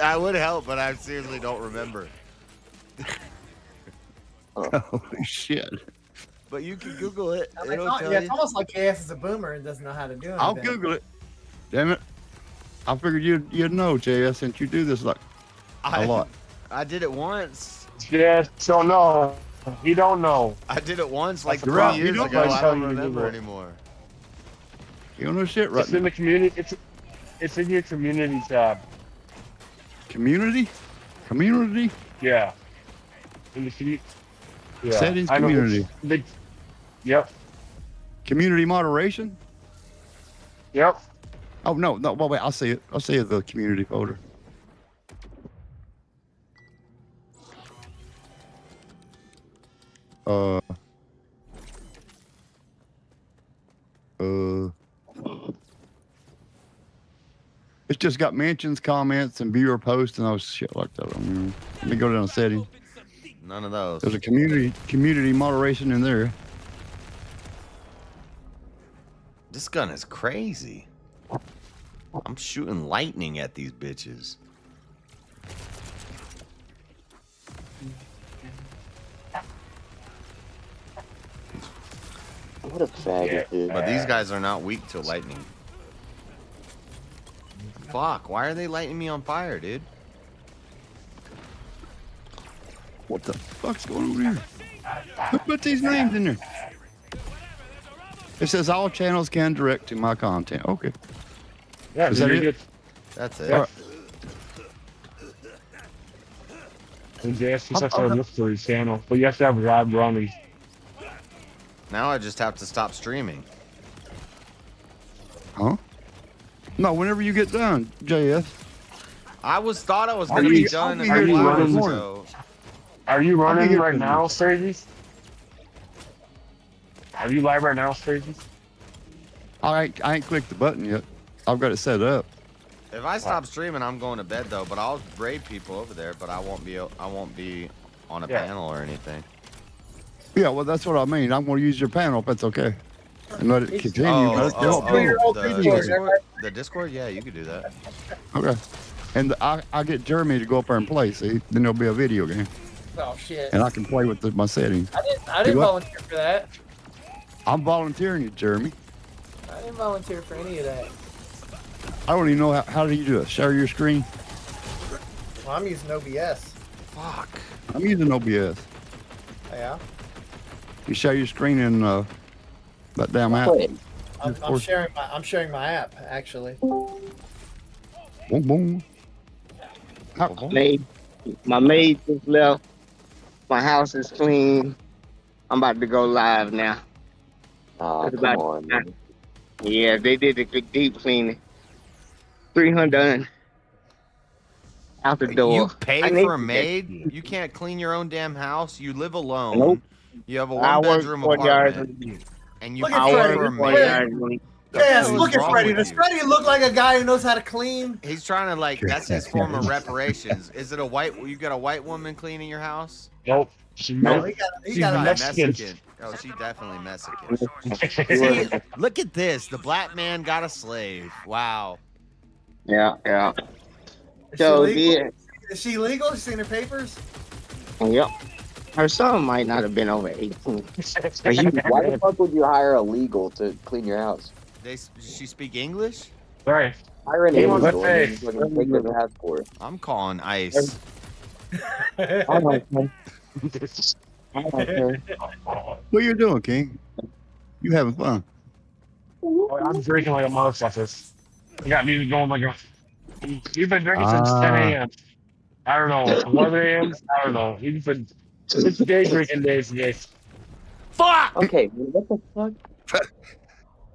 I would help, but I seriously don't remember. Holy shit. But you can Google it. I mean, it's almost like JS is a boomer and doesn't know how to do it. I'll Google it. Damn it. I figured you'd know, JS, since you do this like a lot. I did it once. JS don't know. He don't know. I did it once like 3 right. years ago. I don't remember anymore. You don't know shit right It's in the community. It's in your community tab. Community? Community? Yeah. In the community. Yeah. Settings community. Yep. Community moderation? Yep. Oh no, wait, I'll see it. I'll see it, the community folder. It's just got mentions, comments, and viewer posts and all shit like that. Let me go down to settings. None of those. There's a community moderation in there. This gun is crazy. I'm shooting lightning at these bitches. What a faggot, dude. But these guys are not weak to lightning. Fuck, why are they lighting me on fire, dude? What the fuck's going on here? Who put these names in there? It says all channels can direct to my content. Okay. Yeah, is that it? That's it. Yeah. And JS just has to look for his channel, but you have to have live running. Now I just have to stop streaming. Huh? No, whenever you get done, JS. I thought I was gonna be done a couple hours ago. Are you running right now, Strazies? Are you live right now, Strazies? I ain't clicked the button yet. I've got it set up. If I stop streaming, I'm going to bed though. But I'll raid people over there. But I won't be on a panel or anything. Yeah, well, that's what I mean. I'm going to use your panel if that's okay. And let it continue. The Discord? Yeah, you could do that. Okay. And I get Jeremy to go up there and play, see? Then there'll be a video game. Oh, shit. And I can play with my settings. I didn't volunteer for that. I'm volunteering you, Jeremy. I didn't volunteer for any of that. I don't even know how do you do it? Share your screen? Well, I'm using OBS. Fuck. I'm using OBS. Yeah. You share your screen in that damn app. I'm sharing my app actually. Boom boom. My maid just left. My house is clean. I'm about to go live now. Oh, come on, man. Yeah, they did the deep cleaning. 300 out the door. You pay I for a need maid? that. You can't clean your own damn house? You live Nope. alone. You have a I work one-bedroom 40 hours a apartment. week. And you Look pay at Freddie. for a Work 40 maid? hours a week. The hell Yes, is look at wrong Freddie. with Does you? Freddie look like a guy who knows how to clean? He's trying to like, that's his form of reparations. Is it a white, you got a white woman cleaning your house? Nope. She's No, She's he got a Mexican. Oh, she definitely Mexican. See, look at this. The black man got a slave. Wow. Yeah, yeah. Is So, she legal? yeah. Is she legal? You seen her papers? Yep. Her son might not have been over 18. Why the fuck would you hire a legal to clean your house? She speak English? Right. Hire an He wants illegal to and pay. then fucking take their passport. I'm calling ICE. What you doing, King? You having fun? I'm drinking like a motherfucker. I got music going like a. You've been drinking since 10 a.m. I don't know. 11 a.m. I don't know. You've been. It's day drinking days today. Fuck! Okay, what the fuck?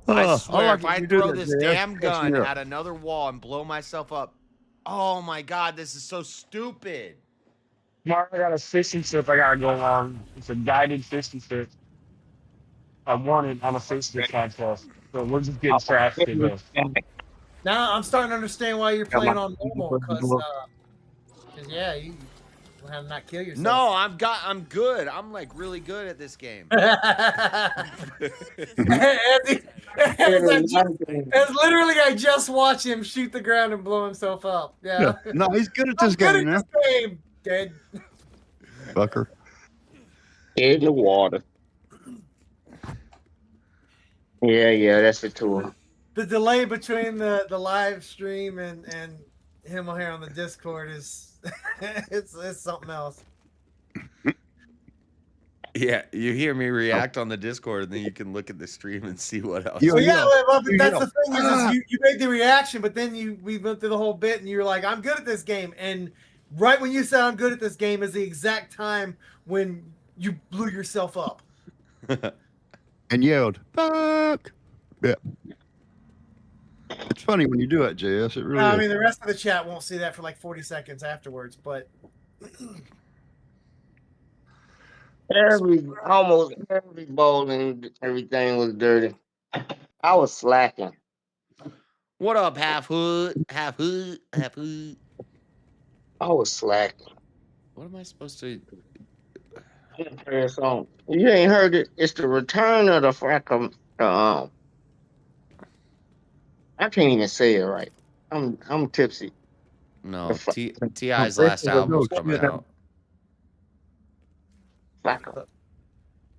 I swear, if I you do throw that, this Jay, damn that's gun me up. at another wall and blow myself up, oh my god, this is so stupid. Tomorrow I got a fishing trip I gotta go on. It's a guided fishing trip. I won it on a Facebook contest. So we're just getting trashed today. Now I'm starting to understand why you're playing on normal, because yeah, you have not kill yourself. No, I'm good. I'm like really good at this game. As literally, I just watched him shoot the ground and blow himself up. Yeah. No, he's good at this I'm good game now. at this game. Dead. Fucker. In the water. Yeah, that's the tool. The delay between the live stream and him here on the Discord is it's something else. Yeah, you hear me react on the Discord, and then you can look at the stream and see what else. Well, yeah, but that's the thing is you made the reaction, but then we went through the whole bit, and you were like, "I'm good at this game," and right when you said "I'm good at this game" is the exact time when you blew yourself up and yelled, "Fuck!" Yeah. It's funny when you do it, JS. It really. I is. mean, the rest of the chat won't see that for like 40 seconds afterwards, but Almost every bowl and everything was dirty. I was slacking. What up, half hood, half hood, half hood? I was slacking. What am I supposed to? Song. You ain't heard it. It's the return of the fracum. I can't even say it right. I'm tipsy. No, T.I.'s last album's coming out.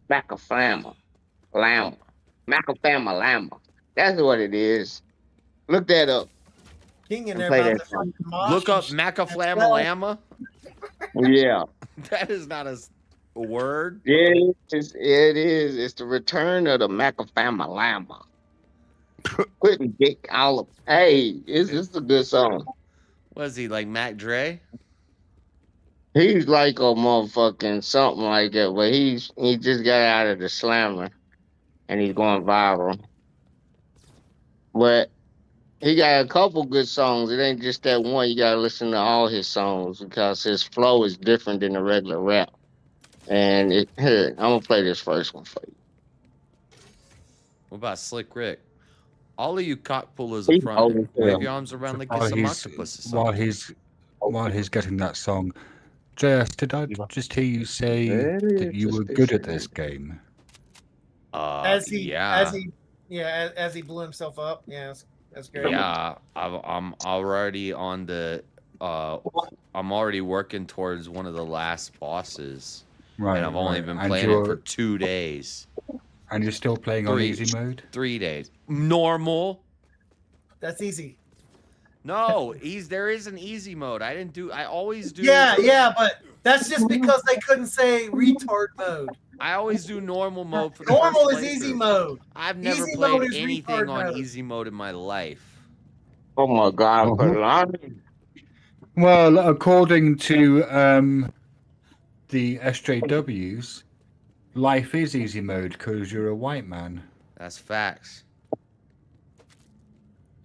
Macafama Lama. Macafama Lama. That's what it is. Look that up. King in And there play about that the song. Look up Macaflama Lama. Yeah. That is not a word. Yeah, it is. It's the return of the Macafama Lama. Putting dick all up. Hey, it's a good song. Was he like Mac Dre? He's like a motherfucking something like that, but he just got out of the slammer and he's going viral. But he got a couple good songs. It ain't just that one. You gotta listen to all his songs because his flow is different than the regular rap. And here, I'm gonna play this first one for you. What about Slick Rick? All of you cock pullers up front, wave your arms around like you're some octopus or something. While he's getting that song, JS, did I just hear you say that you were good at this game? as he blew himself up. Yeah, that's great. Yeah, I'm already on the. I'm already working towards one of the last bosses. Right, and I've only right. been And playing it for 2 days. And you're still playing on easy mode? 3 days. Normal. That's easy. No, there is an easy mode. I always do. Yeah, but that's just because they couldn't say retard mode. I always do normal mode for the normal first is easy playthrough. mode. I've never Easy played mode is anything retard on mode. easy mode in my life. Oh my god, Well, according to the SJWs, life is easy mode because you're a white man. That's facts.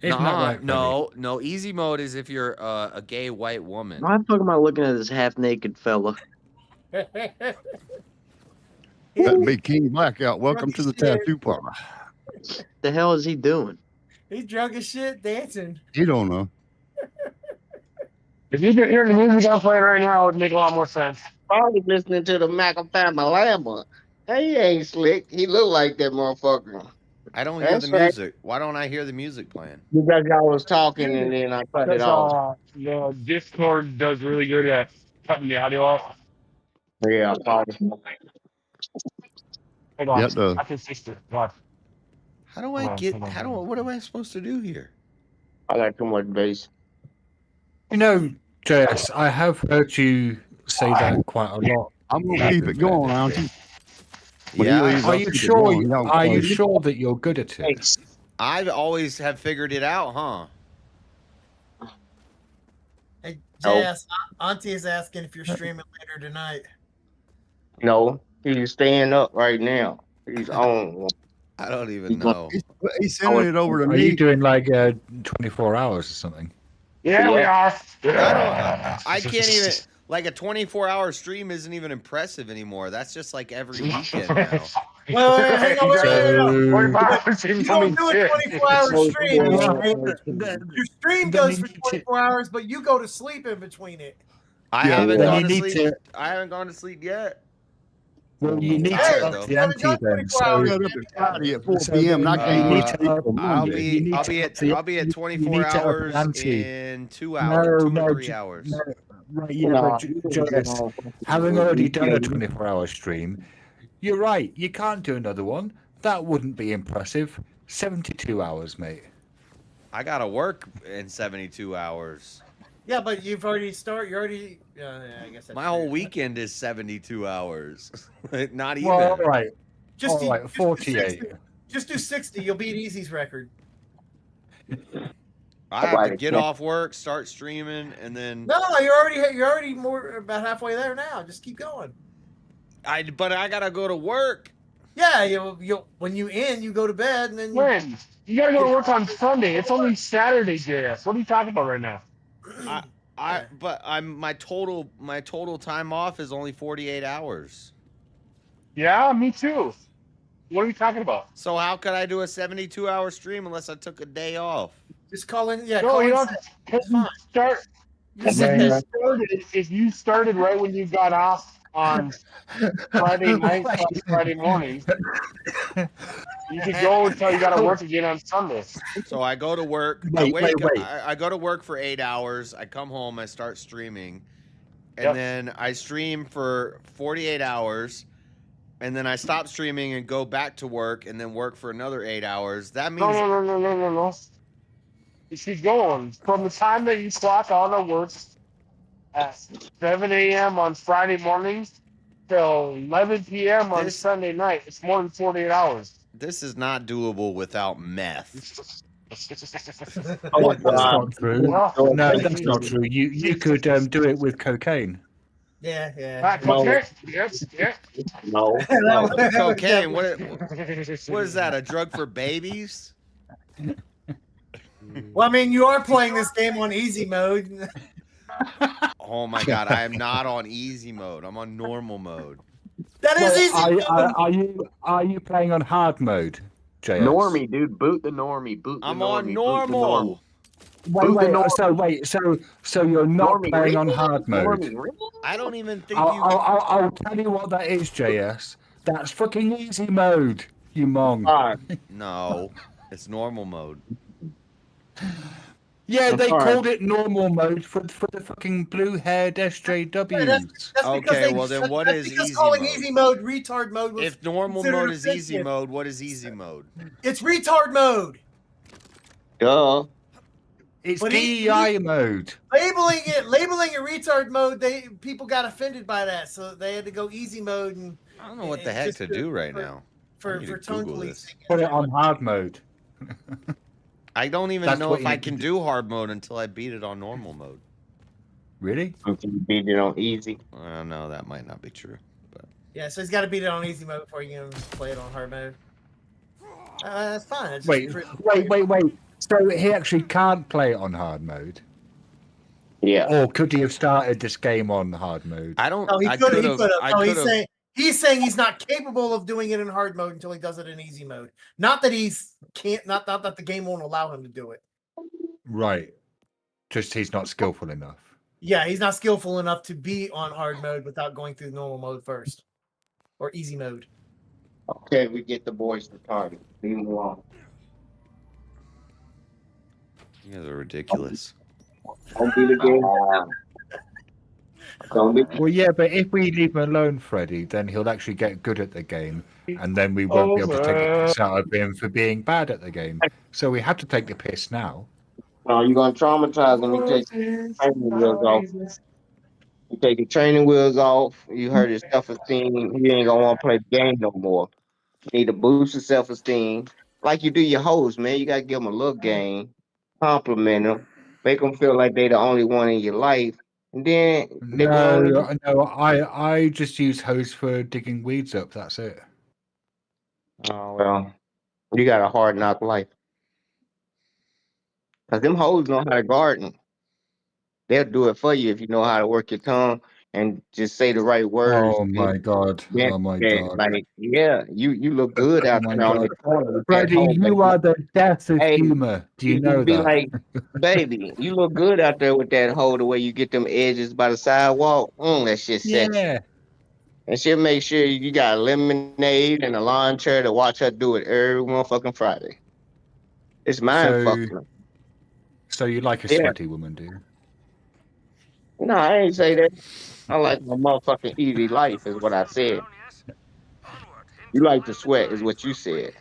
Isn't that right, no. Easy mode is if you're a gay white woman. Why the fuck am I looking at this half-naked fella? That'd be King Blackout. Welcome to the tattoo parlor. The hell is he doing? He's drunk as shit, dancing. You don't know. If you could hear the music I'm playing right now, it would make a lot more sense. Probably listening to the Macapama. He ain't slick. He look like that motherfucker. I don't hear the music. Why don't I hear the music playing? Because I was talking and then I cut it off. The Discord does really good at cutting the audio off. Yeah, probably. Hold on. Yep, I can fix it. Watch. How do I get? What am I supposed to do here? I got too much bass. You know, JS, I have heard you say that quite a lot. I'm gonna keep it going, aren't you? Yeah. Are you sure? Are you sure that you're good at it? I've always have figured it out, huh? Hey, JS, Auntie is asking if you're streaming later tonight. No, he's staying up right now. He's on. I don't even know. He's sending it over to me. Are you doing like 24 hours or something? Yeah, we are. I can't even. Like a 24-hour stream isn't even impressive anymore. That's just like every weekend now. Well, hang on, you don't do a 24-hour stream. Your stream goes for 24 hours, but you go to sleep in between it. I haven't gone to sleep. I haven't gone to sleep yet. Well, you need to up the ante then. So, at 4 p.m. I'll be at 24 hours in 2 hours, 2 or 3 hours. Right, yeah, but JS, having already done a 24-hour stream, you're right. You can't do another one. That wouldn't be impressive. 72 hours, mate. I gotta work in 72 hours. Yeah, but you've already started. You're already. Yeah, I guess that's my whole weekend is 72 hours. Not even. Well, all right. Just all right, 48. Just do 60. You'll beat Easy's record. I have to get off work, start streaming, and then. No, you're already more about halfway there now. Just keep going. But I gotta go to work. Yeah, you'll when you go to bed and then. When? You gotta go to work on Sunday. It's only Saturday, JS. What are you talking about right now? My total time off is only 48 hours. Yeah, me too. What are we talking about? So how could I do a 72-hour stream unless I took a day off? Just call in. Yeah, no, call you in. don't start. If you started right when you got off on Friday night, Friday morning, you could go until you got to work again on Sunday. So I go to work. Wait. I go to work for 8 hours. I come home. I start streaming, and then I stream for 48 hours. And then I stop streaming and go back to work, and then work for another 8 hours. That means no. You keep going from the time that you clock out of work at 7 a.m. on Friday mornings till 11 p.m. on Sunday night. It's more than 48 hours. This is not doable without meth. Oh, that's not true. No, that's not true. You could do it with cocaine. Yeah. Yes. No. Cocaine. What is that? A drug for babies? Well, I mean, you are playing this game on easy mode. Oh my god, I am not on easy mode. I'm on normal mode. That is easy. Are you playing on hard mode, JS? Normie, dude. Boot the normie. I'm on normal. So you're not playing on hard mode. I don't even think I'll tell you what that is, JS. That's fucking easy mode, you mong. No, it's normal mode. Yeah, they called it normal mode for the fucking blue-haired SJWs. That's okay, well then what is easy calling mode? Easy mode retard mode? If normal mode is easy mode, what is easy mode? It's retard mode. Duh. It's DEI mode. Labeling it retard mode, people got offended by that, so they had to go easy mode. And I don't know what the heck to do right now. For tone policing. Put it on hard mode. I don't even know if I can do hard mode until I beat it on normal mode. Really? Until you beat it on easy. No, that might not be true. But yeah, so he's got to beat it on easy mode before you can play it on hard mode. That's fine. Wait. So he actually can't play it on hard mode. Yeah. Or could he have started this game on hard mode? I don't. No, he I could could have. have. No, he's saying he's not capable of doing it in hard mode until he does it in easy mode. Not that he's can't. Not that the game won't allow him to do it. Right. Just he's not skillful enough. Yeah, he's not skillful enough to be on hard mode without going through normal mode first or easy mode. Okay, we get the boys retarded. Leave them alone. You guys are ridiculous. Don't be the game. Don't be. Well, yeah, but if we leave him alone, Freddy, then he'll actually get good at the game, and then we won't be able to take the piss out of him for being bad at the game. So we have to take the piss now. No, you're gonna traumatize him. You take the training wheels off. You take the training wheels off. You hurt his self-esteem. He ain't gonna want to play the game no more. You need to boost his self-esteem, like you do your hoes, man. You gotta give them a little game, compliment them, make them feel like they the only one in your life, and then they will only. No, I just use hose for digging weeds up. That's it. Oh well, you got a hard knock life. Cause them hoes know how to garden. They'll do it for you if you know how to work your tongue and just say the right words. Oh my god! Oh my god! Like, yeah, you look good out there on the corner. with that Freddie, hoe, you baby. are the death of humor. Do you know be that? like, baby, you look good out there with that hoe. The way you get them edges by the sidewalk, that shit sexy. Yeah. And she'll make sure you got a lemonade and a lawn chair to watch her do it every motherfucking Friday. It's mind fucking. So you like a sweaty woman, do you? No, I ain't say that. I like my motherfucking easy life, is what I said. You like to sweat, is what you said.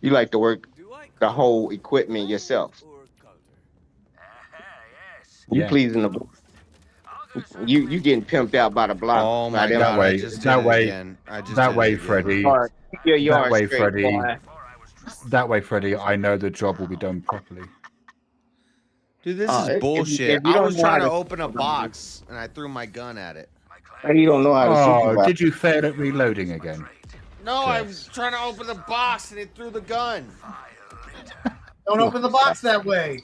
You like to work the whole equipment yourself. You pleasing the. You getting pimped out by the block. Oh my them. god! I That just did it way, again. I just that did way, it again. Freddie. That way, Freddie. That way, Freddie. I know the job will be done properly. Dude, this is bullshit. I was trying to open a box and I threw my gun at it. You don't know how to Oh, did you fail at reloading again? No, I was trying to open the box and it threw the gun. Don't open the box that way.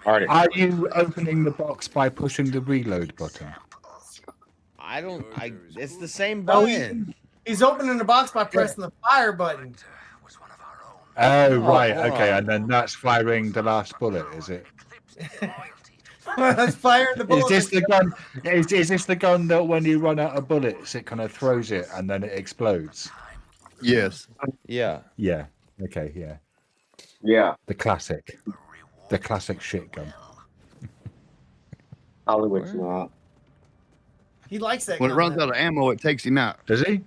Are you opening the box by pushing the reload button? I don't. It's the same No, button. he's opening the box by pressing the fire button. Oh, right. hold Okay, on. and then that's firing the last bullet, is it? That's firing the bullet. Is this the gun? Is this the gun that when you run out of bullets, it kind of throws it and then it explodes? Yes. Yeah. Yeah. Okay. Yeah. Yeah. The classic shit gun. Probably what you want. He likes that. When it runs out of ammo, it takes him out. Does he?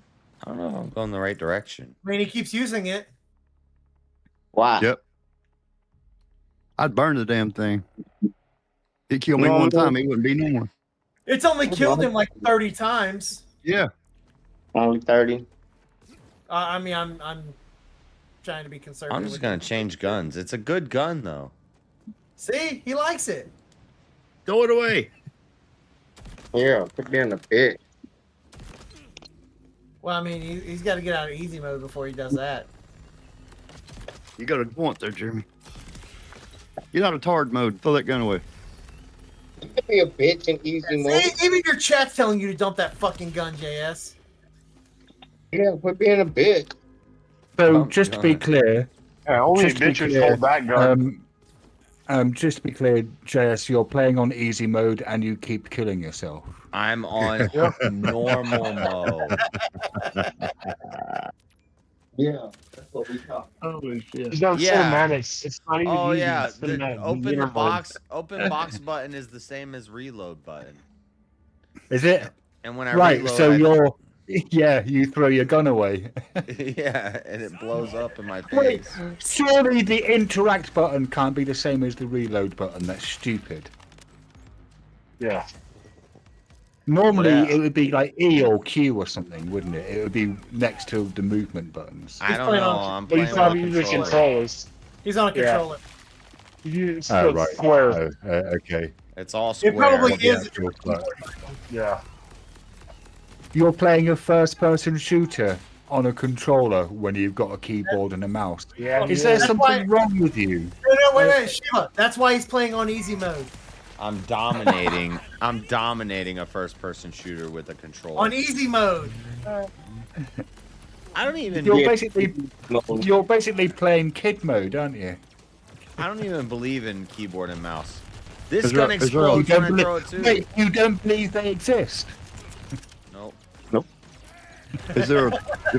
I don't know. I'm going the right direction. I mean, he keeps using it. Why? Yep. I'd burn the damn thing. He killed me one time. He wouldn't be no more. It's only killed him like 30 times. Yeah. Only 30. I mean, I'm trying to be conservative. I'm just gonna change guns. It's a good gun though. See, he likes it. Throw it away. Yeah, put it in the pit. Well, I mean, he's got to get out of easy mode before he does that. You got a point there, Jeremy. Get out of hard mode. Throw that gun away. Be a bitch in easy mode. See, even your chat's telling you to dump that fucking gun, JS. Yeah, quit being a bitch. So just to be clear, only just to be bitches clear, hold that gun. Just to be clear, JS, you're playing on easy mode and you keep killing yourself. I'm on normal mode. Yeah, that's what we talk. Holy shit! It's not cinematics. It's not even easy. Yeah. It's The, cinematic. open the Beginner box. mode. Open box button is the same as reload button. Is it? And when I right, reload, so you throw your gun away. yeah, and it blows up in my Wait, face. surely the interact button can't be the same as the reload button. That's stupid. Yeah. Normally Yeah. it would be like E or Q or something, wouldn't it? It would be next to the movement buttons. I don't know. I'm But he's playing probably with using controller. controllers. He's on a Yeah. controller. You Oh right. square. Oh, okay. It's all square. It probably The is. actual button. Yeah. You're playing a first-person shooter on a controller when you've got a keyboard and a mouse? Yeah, Is there something wrong with you? No, wait, Shiva. That's why he's playing on easy mode. I'm dominating. I'm dominating a first-person shooter with a controller. On easy mode. I don't even. You're basically playing kid mode, aren't you? I don't even believe in keyboard and mouse. This gun explodes You when I don't throw it too. Wait, you don't believe they exist? Nope. Nope. Is there a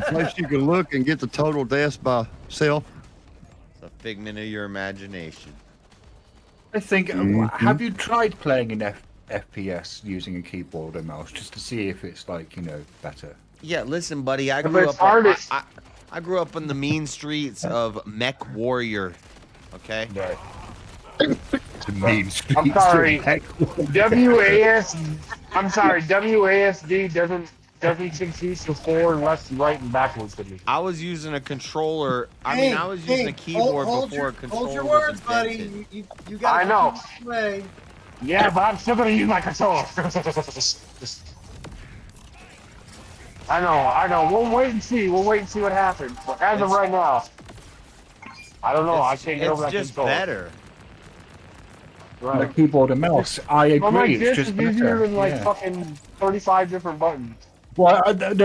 place you can look and get the total deaths by self? It's a figment of your imagination. I think. Have you tried playing an FPS using a keyboard and mouse just to see if it's like better? Yeah, listen, buddy. I grew up. I grew up in the mean streets of Mech Warrior. Okay. No. The mean streets. I'm sorry. I'm sorry. WASD doesn't succeed to forward, left, right, and backwards to me. I was using a controller. I was using a keyboard before a controller. Hold your words, buddy. You got. I know. Way. Yeah, but I'm still gonna use my controller. I know. We'll wait and see. We'll wait and see what happens. But as of right now, I don't know. I can't get over that It's just controller. better. Right. The keyboard and mouse. I agree. Well, It's just easier better. than fucking 35 different buttons. Well,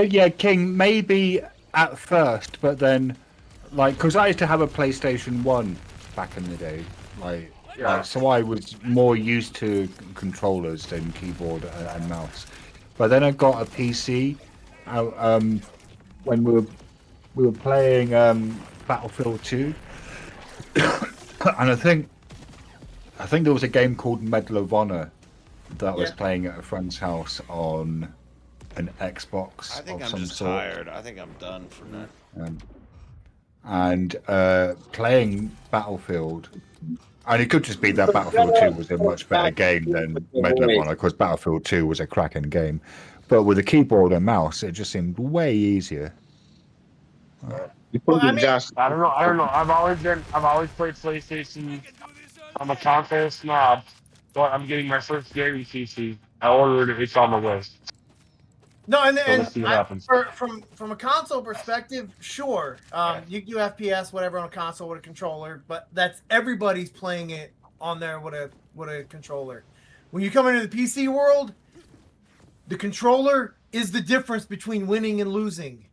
yeah, King, maybe at first, but then, because I used to have a PlayStation 1 back in the day, so I was more used to controllers than keyboard and mouse. But then I got a PC when we were playing Battlefield 2, and I think there was a game called Medal of Honor that I was playing at a friend's house on an Xbox. I think of I'm some just sort. tired. I think I'm done for now. And playing Battlefield, and it could just be that Battlefield 2 was a much better game than Medal of Honor, because Battlefield 2 was a cracking game. But with a keyboard and mouse, it just seemed way easier. Well, I don't know. I've always played PlayStation. I'm a console snob, but I'm getting my first gaming PC. I ordered it. It's on the way. No, and let's see what happens. From a console perspective, sure, you can do FPS whatever on a console with a controller, but that's everybody's playing it on there with a controller. When you come into the PC world, the controller is the difference between winning and losing.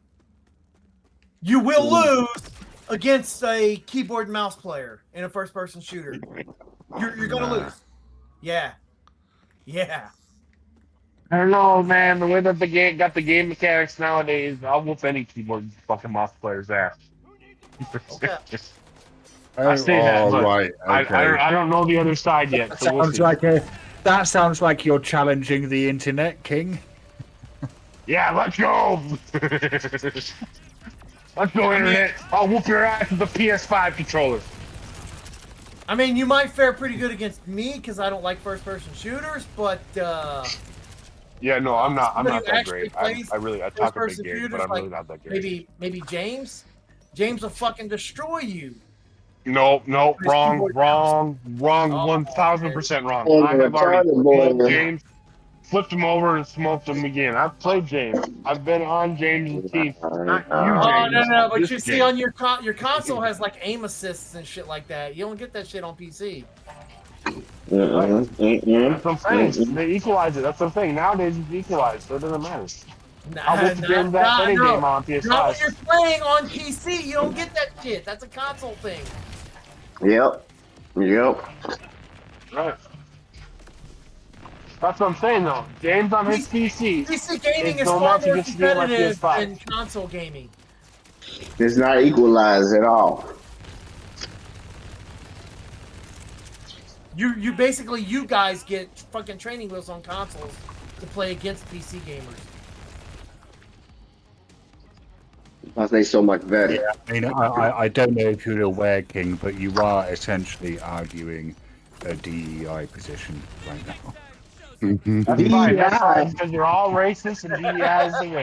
You will lose against a keyboard and mouse player in a first-person shooter. You're gonna lose. Yeah. I don't know, man. The way that the game got the game mechanics nowadays, I'll whoop any keyboard fucking mouse player's ass. Okay. I say that, but right. Okay. I don't know the other side yet. That So we'll see. that sounds like you're challenging the internet, King. Yeah, let's go. Let's go, internet. I'll whoop your ass with the PS5 controller. I mean, you might fare pretty good against me because I don't like first-person shooters, but yeah, no, I'm not that great. I talk a big game, shooters, but I'm really not that great. Maybe James will fucking destroy you. No, wrong, 1,000% wrong. I have already smoked James, flipped him over, and smoked him again. I've played James. I've been on James' team. Not you, James. No, but This you see, game. on your console has like aim assists and shit like that. You don't get that shit on PC. That's what I'm saying. They equalize it. That's the thing. Nowadays, it's equalized, so it doesn't matter. I'll whoop James that any game on PS5. Not when you're playing on PC. You don't get that shit. That's a console thing. Yep. Right. That's what I'm saying, though. James on his PC. PC gaming is so far much more against the game on competitive PS5. than console gaming. It's not equalized at all. You basically, you guys get fucking training wheels on consoles to play against PC gamers. I think so much better. Yeah, I mean, I don't know if you're aware, King, but you are essentially arguing a DEI position right now. That's fine. That's fine, because you're all racist and DEI is the way.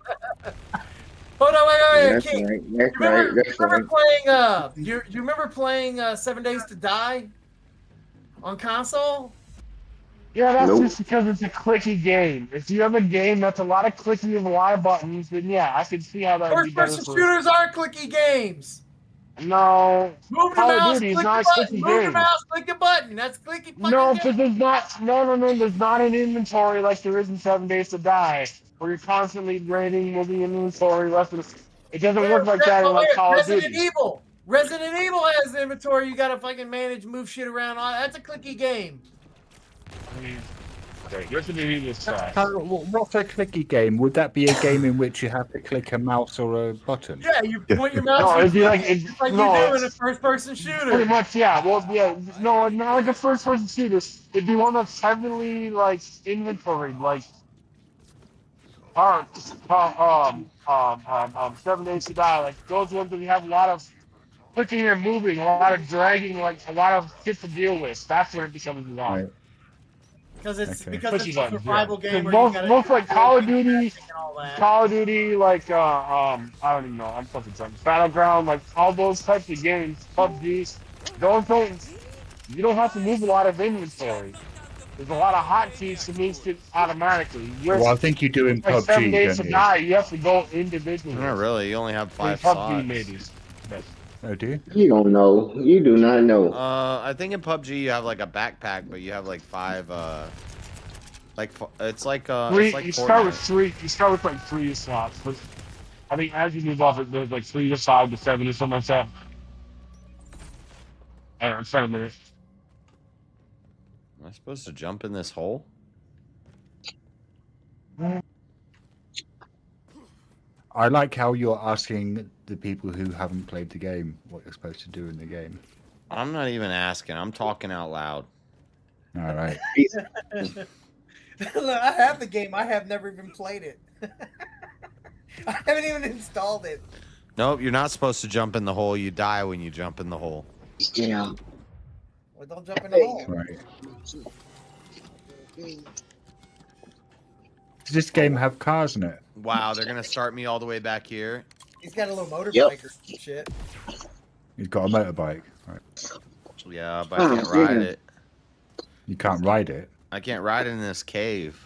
Hold on, wait, That's King. right. That's You remember, right. That's you remember right. playing? You remember playing 7 Days to Die on console? Yeah, that's Nope. just because it's a clicky game. If you have a game that's a lot of clicking of a lot of buttons, then yeah, I can see how that would be better First-person for. shooters aren't clicky games. No, Move the Call of mouse, Duty is click a not a button. clicky Move the game. mouse, click a button. That's clicky fucking No, game. because there's not. No. There's not an inventory like there is in 7 Days to Die, where you're constantly raiding, moving inventory. It doesn't work like that in like Call of Resident Duty. Evil. Resident Evil has the inventory. You gotta fucking manage, move shit around. That's a clicky game. I mean, okay, Resident Evil is trash. What's a clicky game? Would that be a game in which you have to click a mouse or a button? Yeah, you point your mouse. No, it'd be like you do in a first-person shooter. Pretty much, yeah. Well, yeah. No, not like a first-person shooter. It'd be one that's heavily like inventoried, like 7 Days to Die. Like those ones that you have a lot of clicking and moving, a lot of dragging, like a lot of shit to deal with. That's where it becomes wrong. Because it's Okay. because it's a Pushy survival buttons, game. yeah. Where Most like Call of Duty, and all that. like I don't even know. I'm fucking sorry. Battleground, like all those types of games, PUBG. Those don't. You don't have to move a lot of inventory. There's a lot of hotkeys to move shit automatically. Well, I think you do in like PUBG, 7 Days don't to you? Die, you have to go individually. Not really. You only have In 5 PUBG slots. maybe. Oh, do you? You don't know. You do not know. I think in PUBG you have like a backpack, but you have like 5. It's like it's like You start with Fortnite. 3. You start with like 3 slots, but I think as you move off, there's like 3 to 5 to 7 or something like that. I don't know, 7 minutes. Am I supposed to jump in this hole? I like how you're asking the people who haven't played the game what you're supposed to do in the game. I'm not even asking. I'm talking out loud. All right. Look, I have the game. I have never even played it. I haven't even installed it. Nope, you're not supposed to jump in the hole. You die when you jump in the hole. Yeah. Well, don't jump in the hole. Right. Does this game have cars in it? Wow, they're gonna start me all the way back here. He's got a little motorbike Yep. or some shit. He's got a motorbike. Right. Yeah, but I can't ride it. You can't ride it. I can't ride in this cave.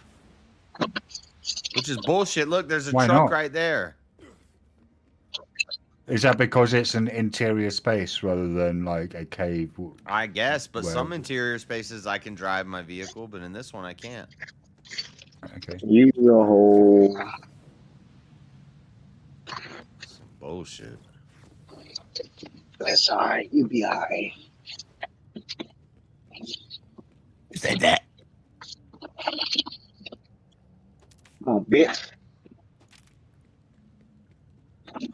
Which is bullshit. Look, there's a Why truck not? right there. Is that because it's an interior space rather than like a cave? I guess, but Well- some interior spaces I can drive my vehicle, but in this one I can't. Okay. You the whole. Bullshit. That's alright. You be alright. You said that. Oh, bitch.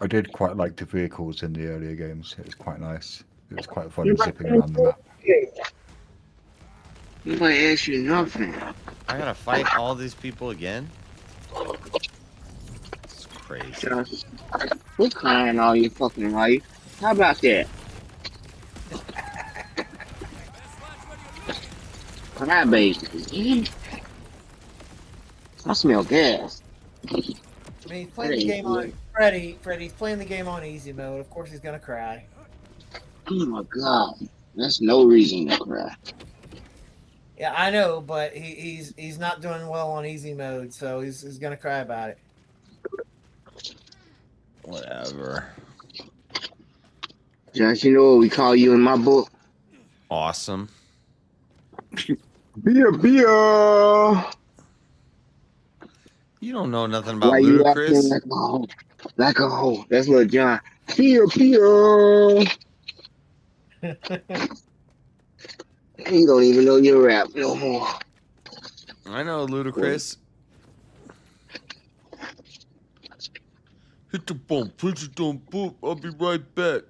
I did quite like the vehicles in the earlier games. It was quite nice. It was quite fun zipping around the map. Nobody asked you nothing. I gotta fight all these people again? It's crazy. Just quit crying all your fucking life. How about that? Cry baby. I smell gas. I mean, he's playing the game on Freddy's playing the game on easy mode. Of course, he's gonna cry. Oh my god. That's no reason to cry. Yeah, I know, but he's not doing well on easy mode, so he's gonna cry about it. Whatever. Josh, you know what we call you in my book? Awesome. Beer. You don't know nothing about Why you acting Ludacris. like a hoe? Like a hoe. That's Lil John. Beer. You don't even know your rap no more. I know Ludacris. Hit the bump, push it on boop. I'll be right back.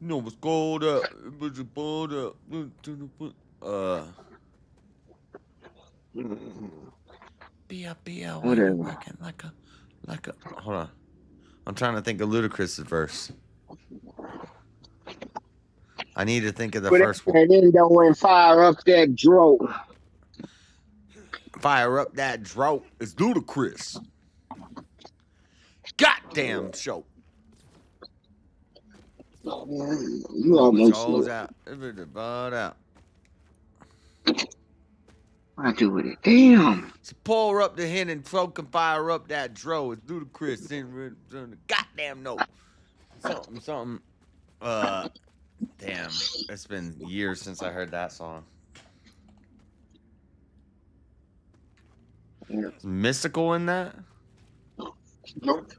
You know what's called out. Push it ball out. Why Whatever. you working like a hold on. I'm trying to think of Ludacris' verse. I need to think of the first one. And then don't and fire up that dro. Fire up that drought. It's Ludacris. Goddamn show. You almost Show's know. out. Everybody bought out. I do with it. Damn. So pour up the hen and smoke and fire up that dro. It's ludicrous. Goddamn no. Something. Damn. It's been years since I heard that song. Is mystical in that? Nope.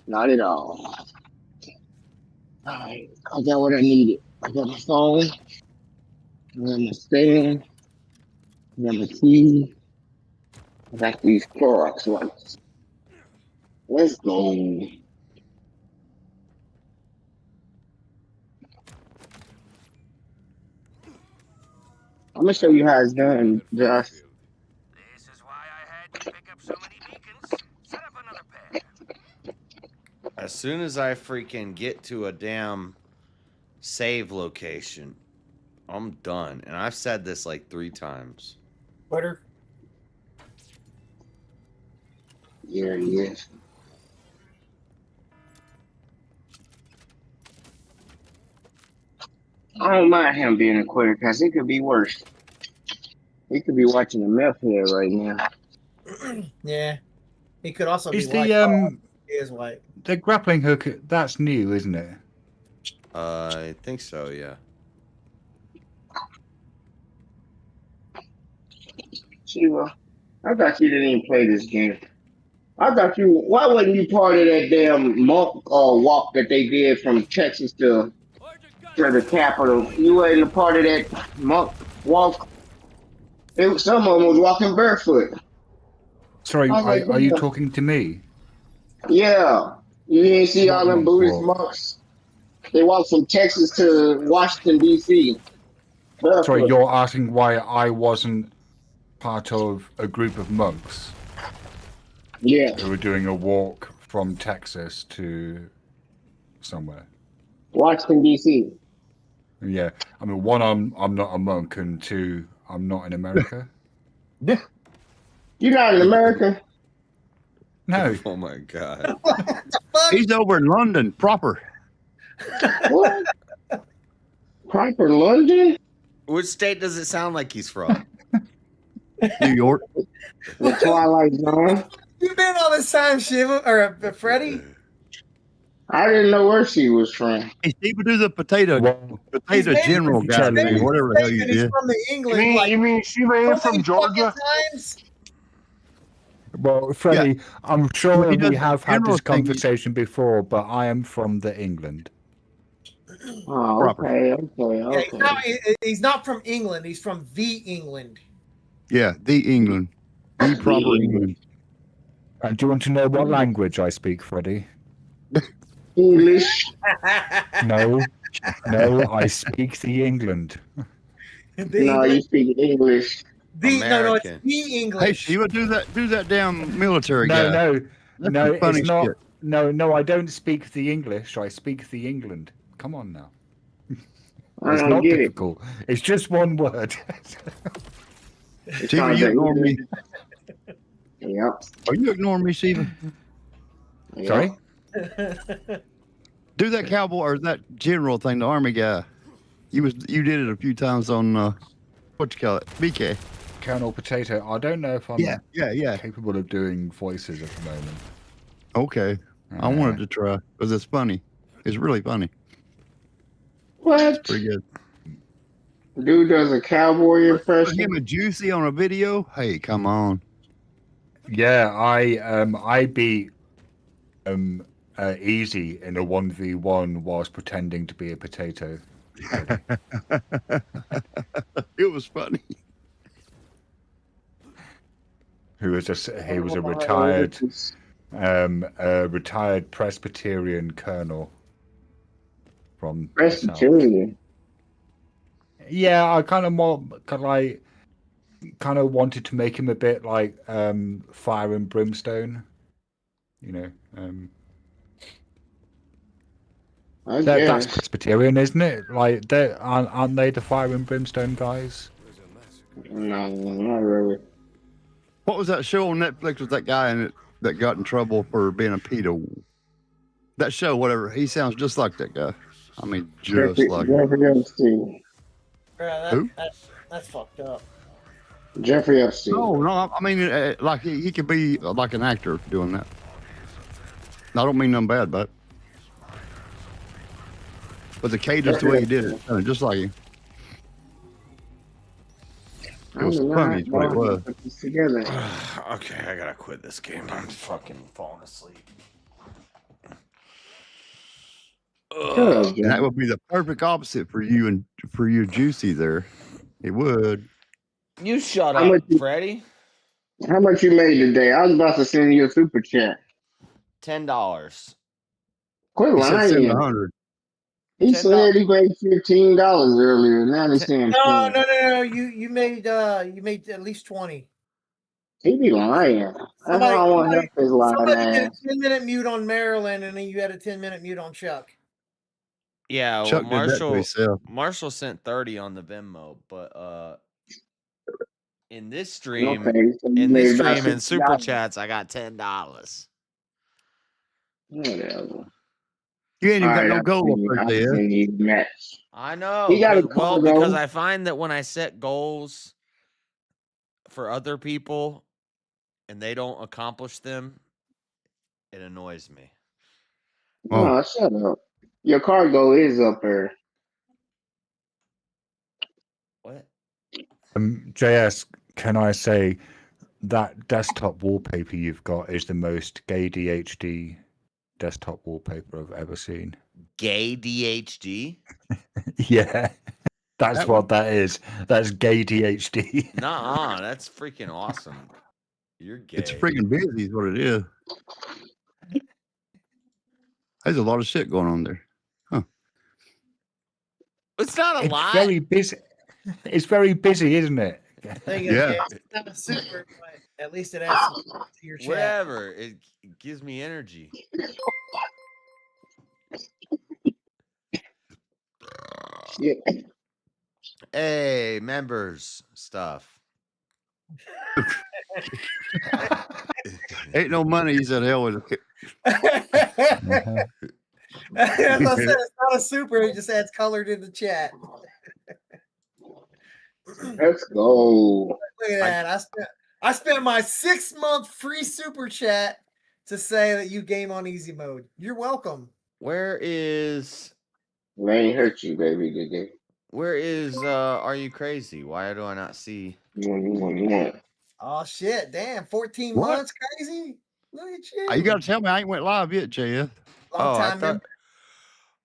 Not at all. Alright, I got what I needed. I got my phone, I got my stand, I got my key, I got these Clorox wipes. Let's go. I'm gonna show you how it's done, Josh. This is why I had to pick up so many beacons. Set up another pair. As soon as I freaking get to a damn save location, I'm done. And I've said this like 3 times. Twitter. Yeah, he is. I don't mind him being a quitter because it could be worse. He could be watching a meth head right now. Yeah. He could also Is be white. He is white. The grappling hook, that's new, isn't it? I think so, yeah. Shiva, I thought you didn't even play this game. I thought you. Why wasn't you part of that damn monk walk that they did from Texas to the Capitol? You wasn't a part of that monk walk. Some of them was walking barefoot. Sorry, like, are you talking to me? Yeah, you didn't see all them Buddhist monks. They walked from Texas to Washington D.C. barefoot. Sorry, you're asking why I wasn't part of a group of monks? Yeah. Who were doing a walk from Texas to somewhere. Washington D.C. Yeah, I mean, 1, I'm not a monk, and 2, I'm not in America. Yeah. You're not in America? No. Oh my god. He's over in London proper. What? Proper London? Which state does it sound like he's from? New York. The Twilight Zone. You been all this time, Shiva or Freddie? I didn't know where she was from. Hey, Steve, do the potato general guy, whatever the hell you He's did. from the England. You mean she ran from Georgia? Well, Freddie, I'm sure He does we have had general this thing. conversation before, but I am from the England. Oh, Proper. okay. Yeah, he's not from England. He's from the England. Yeah, the England. The proper England. And do you want to know what language I speak, Freddie? English. No, I speak the England. No, you speak English. No, it's the English. Hey, Shiva, do that damn military guy. No, That's funny it's not. shit. No, I don't speak the English. I speak the England. Come on now. I It's don't not get difficult. It's just one word. Shiva, you ignore me. Yep. Are you ignoring me, Shiva? Sorry? Do that cowboy or that general thing, the army guy. You did it a few times on what you call it, BK. Colonel Potato. I don't know if I'm yeah. capable of doing voices at the moment. Okay, I wanted to try because it's funny. It's really funny. What? Pretty good. Dude does a cowboy impression. Him a Juicy on a video. Hey, come on. Yeah, I beat Easy in a 1v1 whilst pretending to be a potato. It was funny. He was a retired Presbyterian colonel from Presbyterian. Yeah, I kind of wanted to make him a bit like Fire and Brimstone, you know. That's Presbyterian, isn't it? Like, aren't they the Fire and Brimstone guys? No, not really. What was that show on Netflix with that guy in it that got in trouble for being a pedo? That show, whatever. He sounds just like that guy. I mean, just like Jeffrey Epstein. Bro, who? That's fucked up. Jeffrey Epstein. No, I mean, like he could be like an actor doing that. I don't mean nothing bad, but the cadence, the way he did it, just like him. It was funny, is what it was. Okay, I gotta quit this game. I'm fucking falling asleep. And that would be the perfect opposite for you and for you, Juicy. There, it would. You shut How up, much Freddie. How much you made today? I was about to send you a super chat. $10. Quit He said lying. 700. He said he made $15 earlier. Now he's saying No. You made at least 20. he be lying. That's why I want to help his lying Somebody did a ass. 10-minute mute on Maryland, and then you had a 10-minute mute on Chuck. Yeah, Chuck did that to himself. Marshall sent 30 on the Venmo, but in this stream, Okay, so you made about in super $60. chats, I got $10. Whatever. You ain't even got All no right, goal I'll up there. send you the match. I know. He got a Because I find that when I set goals for other people and they don't accomplish them, it annoys me. Oh, shut up. Your cargo is up there. What? JS, can I say that desktop wallpaper you've got is the most gay DHD desktop wallpaper I've ever seen. Gay DHD? Yeah, that's what that is. That's gay DHD. Nuh-uh, that's freaking awesome. You're gay. It's freaking busy, is what it is. There's a lot of shit going on there. Huh. It's not a lot. Very busy. It's very busy, isn't it? Yeah. It's not super, but at least it adds to your chat. Whatever. It gives me energy. Hey, members stuff. Ain't no money. He said, hell with it. As I said, it's not a super. It just adds color to the chat. Let's go. Look at that. I spent my 6-month free super chat to say that you game on easy mode. You're welcome. Where is... They ain't hurt you, baby, did they? Where is Are You Crazy? Why do I not see... Oh, shit. Damn. 14 What? months? Crazy? Look at you. You got to tell me I ain't went live yet, JF. Long time member.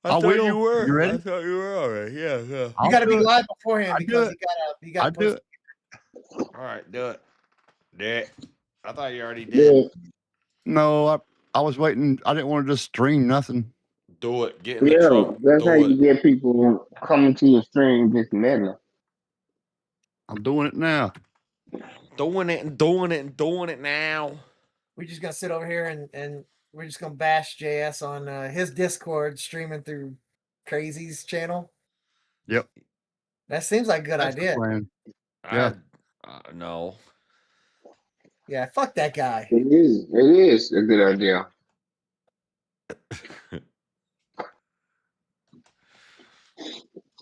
I thought will. you were. You ready? I thought you were already. Yeah. You got to be live beforehand because you got to do it. All right, do it. Do it. I thought you already did. No, I was waiting. I didn't want to just stream nothing. Do it. Get in the truck. That's Do how it. you get people coming to your stream just meta. I'm doing it now. Doing it now. We're just going to sit over here and we're just going to bash JS on his Discord streaming through Crazy's channel. Yep. That seems like a good That's the idea. plan. Yeah. No. Yeah, fuck that guy. It is a good idea.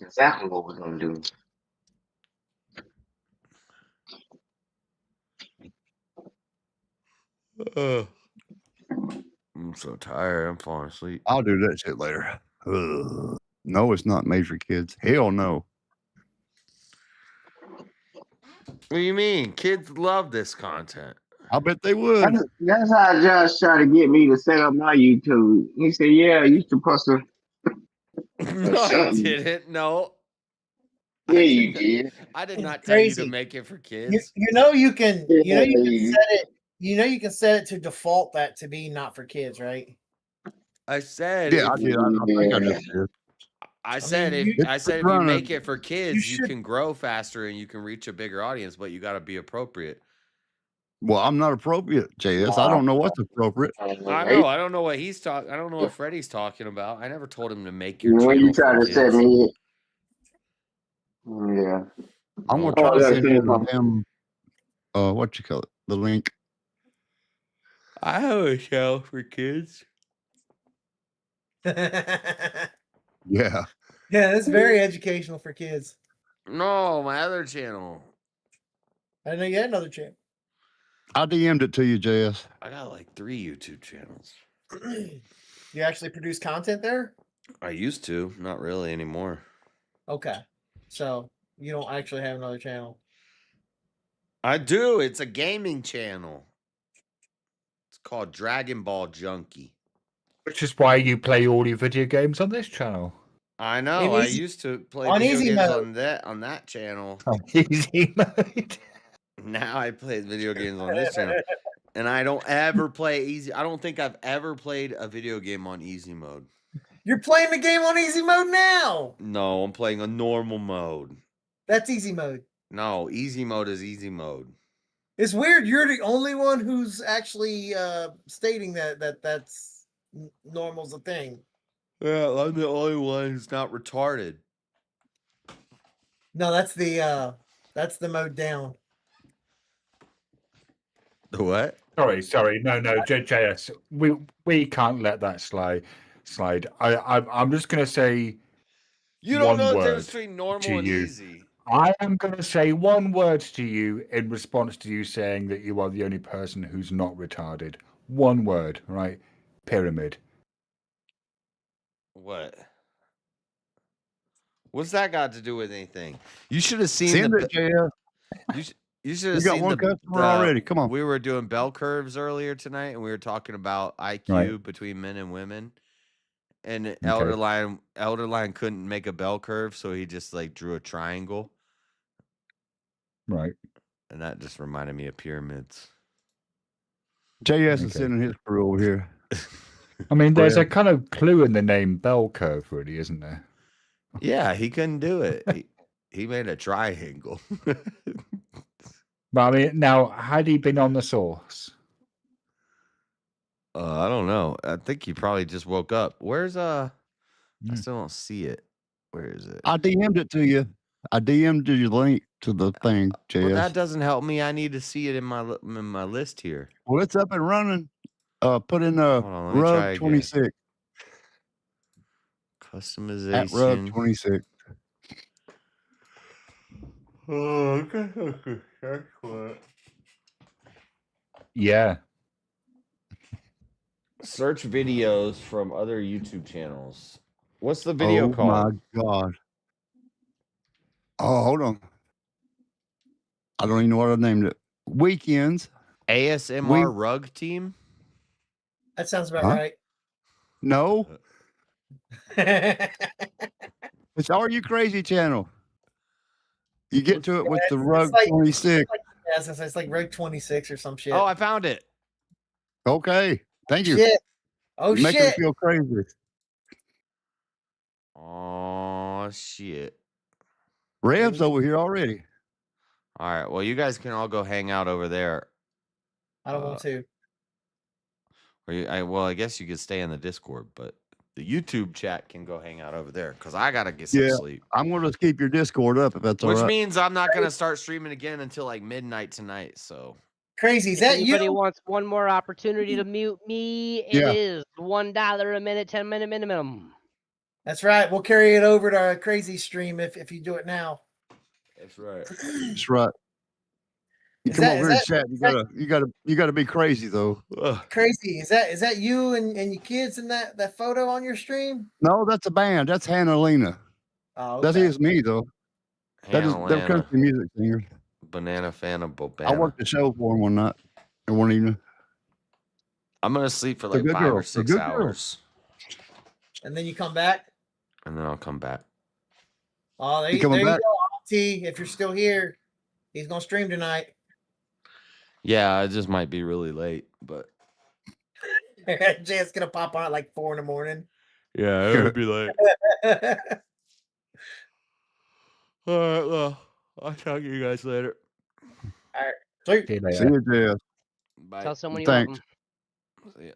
Exactly what we're gonna do. I'm so tired. I'm falling asleep. I'll do that shit later. No, it's not made for kids. Hell no. What do you mean? Kids love this content. I bet they would. That's how Josh tried to get me to set up my YouTube. He said, "Yeah, you supposed to." No, I didn't. No. Yeah, you did. I did not tell you to make it for kids. You know you can set it. You know you can set it to default that to be not for kids, right? I said. Yeah, I did. I think I just did. I said if you make it for kids, you can grow faster and you can reach a bigger audience, but you got to be appropriate. Well, I'm not appropriate, JS. I don't know what's appropriate. I know. I don't know what he's talking. I don't know what Freddie's talking about. I never told him to make your channel. When you try for to kids. set me, yeah, I'm gonna try to send you the damn. What you call it? The link. I have a channel for kids. Yeah. Yeah, it's very educational for kids. No, my other channel. I know you had another channel. I DM'd it to you, JS. I got like 3 YouTube channels. You actually produce content there? I used to, not really anymore. Okay. So you don't actually have another channel. I do. It's a gaming channel. It's called Dragon Ball Junkie. Which is why you play all your video games on this channel. I know. I used to play on video easy games mode. on that channel. On easy mode. Now I play video games on this channel. And I don't ever play easy. I don't think I've ever played a video game on easy mode. You're playing the game on easy mode now. No, I'm playing a normal mode. That's easy mode. No, easy mode is easy mode. It's weird. You're the only one who's actually stating that's normal's a thing. Yeah, I'm the only one who's not retarded. No, that's the mode down. The what? Sorry. No, JS. We can't let that slide. I'm just gonna say. You don't know the word difference between normal and you. easy. I am going to say one word to you in response to you saying that you are the only person who's not retarded. One word, right? Pyramid. What? What's that got to do with anything? You should have seen Send it, JS. You should have You got seen one customer already. Come on. We were doing bell curves earlier tonight, and we were talking about IQ between men and women. And Elderline couldn't make a bell curve, so he just like drew a triangle. Right. And that just reminded me of pyramids. JS is sending his crew over here. I mean, there's a kind of clue in the name bell curve, really, isn't there? Yeah, he couldn't do it. He made a triangle. But I mean, now, had he been on the source? I don't know. I think he probably just woke up. Where's I still don't see it. Where is it? I DM'd it to you. I DM'd you the link to the thing, JS. Well, that doesn't help me. I need to see it in my list here. Well, it's up and running. Put in Rug 26. Customization. At Rug 26. Oh, okay. That's what. Yeah. Search videos from other YouTube channels. What's the video called? Oh my God. Oh, hold on. I don't even know what I named it. Weekends. ASMR Rug Team? That sounds about right. No. It's Are You Crazy channel. You get to it with the Rug 26. It's like Rug 26 or some shit. Oh, I found it. Okay. Thank you. Shit. Oh, You're making me shit. feel crazy. Oh, shit. Rev's over here already. All right. Well, you guys can all go hang out over there. I don't want to. Well, I guess you could stay in the Discord, but the YouTube chat can go hang out over there because I got to get some sleep. I'm going to keep your Discord up if that's all right. Which means I'm not going to start streaming again until like midnight tonight. So Crazy. Is if that anybody you? wants one more opportunity to mute me, it is $1 a minute, 10-minute minimum. That's right. We'll carry it over to our crazy stream if you do it now. That's right. That's right. You come over here and chat. You gotta be crazy though. Crazy. Is that you and your kids in that photo on your stream? No, that's a band. That's Hannah Lena. Oh, That is me though. They're Hannah country music singers. Banana fan of Bobana. I worked the show for them one night and one evening. I'm gonna sleep for They're like good 5 or girls. They're 6 good hours. girls. And then you come back? And then I'll come back. Oh, there You you coming go, back? T. If you're still here, he's gonna stream tonight. Yeah, it just might be really late, but Jay's gonna pop on at like 4 in the morning. yeah, it would be late. All right, well, I'll talk to you guys later. All right. See you, Jeff. Bye. Tell someone you Thanks. love them. See ya.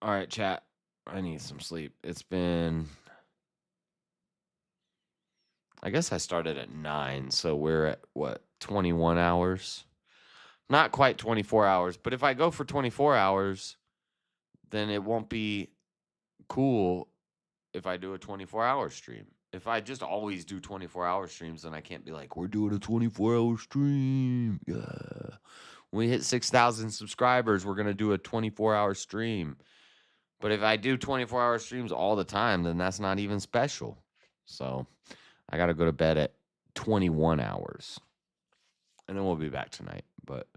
All right, chat. I need some sleep. It's been. I guess I started at 9, so we're at what, 21 hours? Not quite 24 hours, but if I go for 24 hours, then it won't be cool if I do a 24-hour stream. If I just always do 24-hour streams, then I can't be like, we're doing a 24-hour stream. Yeah. When we hit 6,000 subscribers, we're going to do a 24-hour stream. But if I do 24-hour streams all the time, then that's not even special. So I got to go to bed at 21 hours. And then we'll be back tonight. But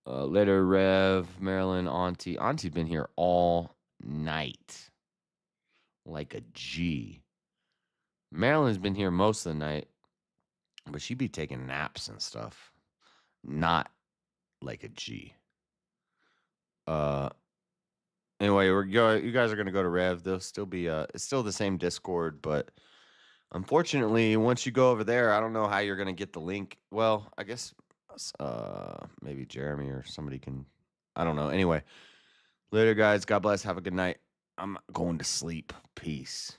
later, Rev, Marilyn, Auntie. Auntie's been here all night. Like a G. Marilyn's been here most of the night. But she'd be taking naps and stuff. Not like a G. Anyway, you guys are gonna go to Rev. There'll still be it's still the same Discord, but unfortunately, once you go over there, I don't know how you're gonna get the link. Well, I guess maybe Jeremy or somebody can. I don't know. Anyway, later, guys. God bless. Have a good night. I'm going to sleep. Peace.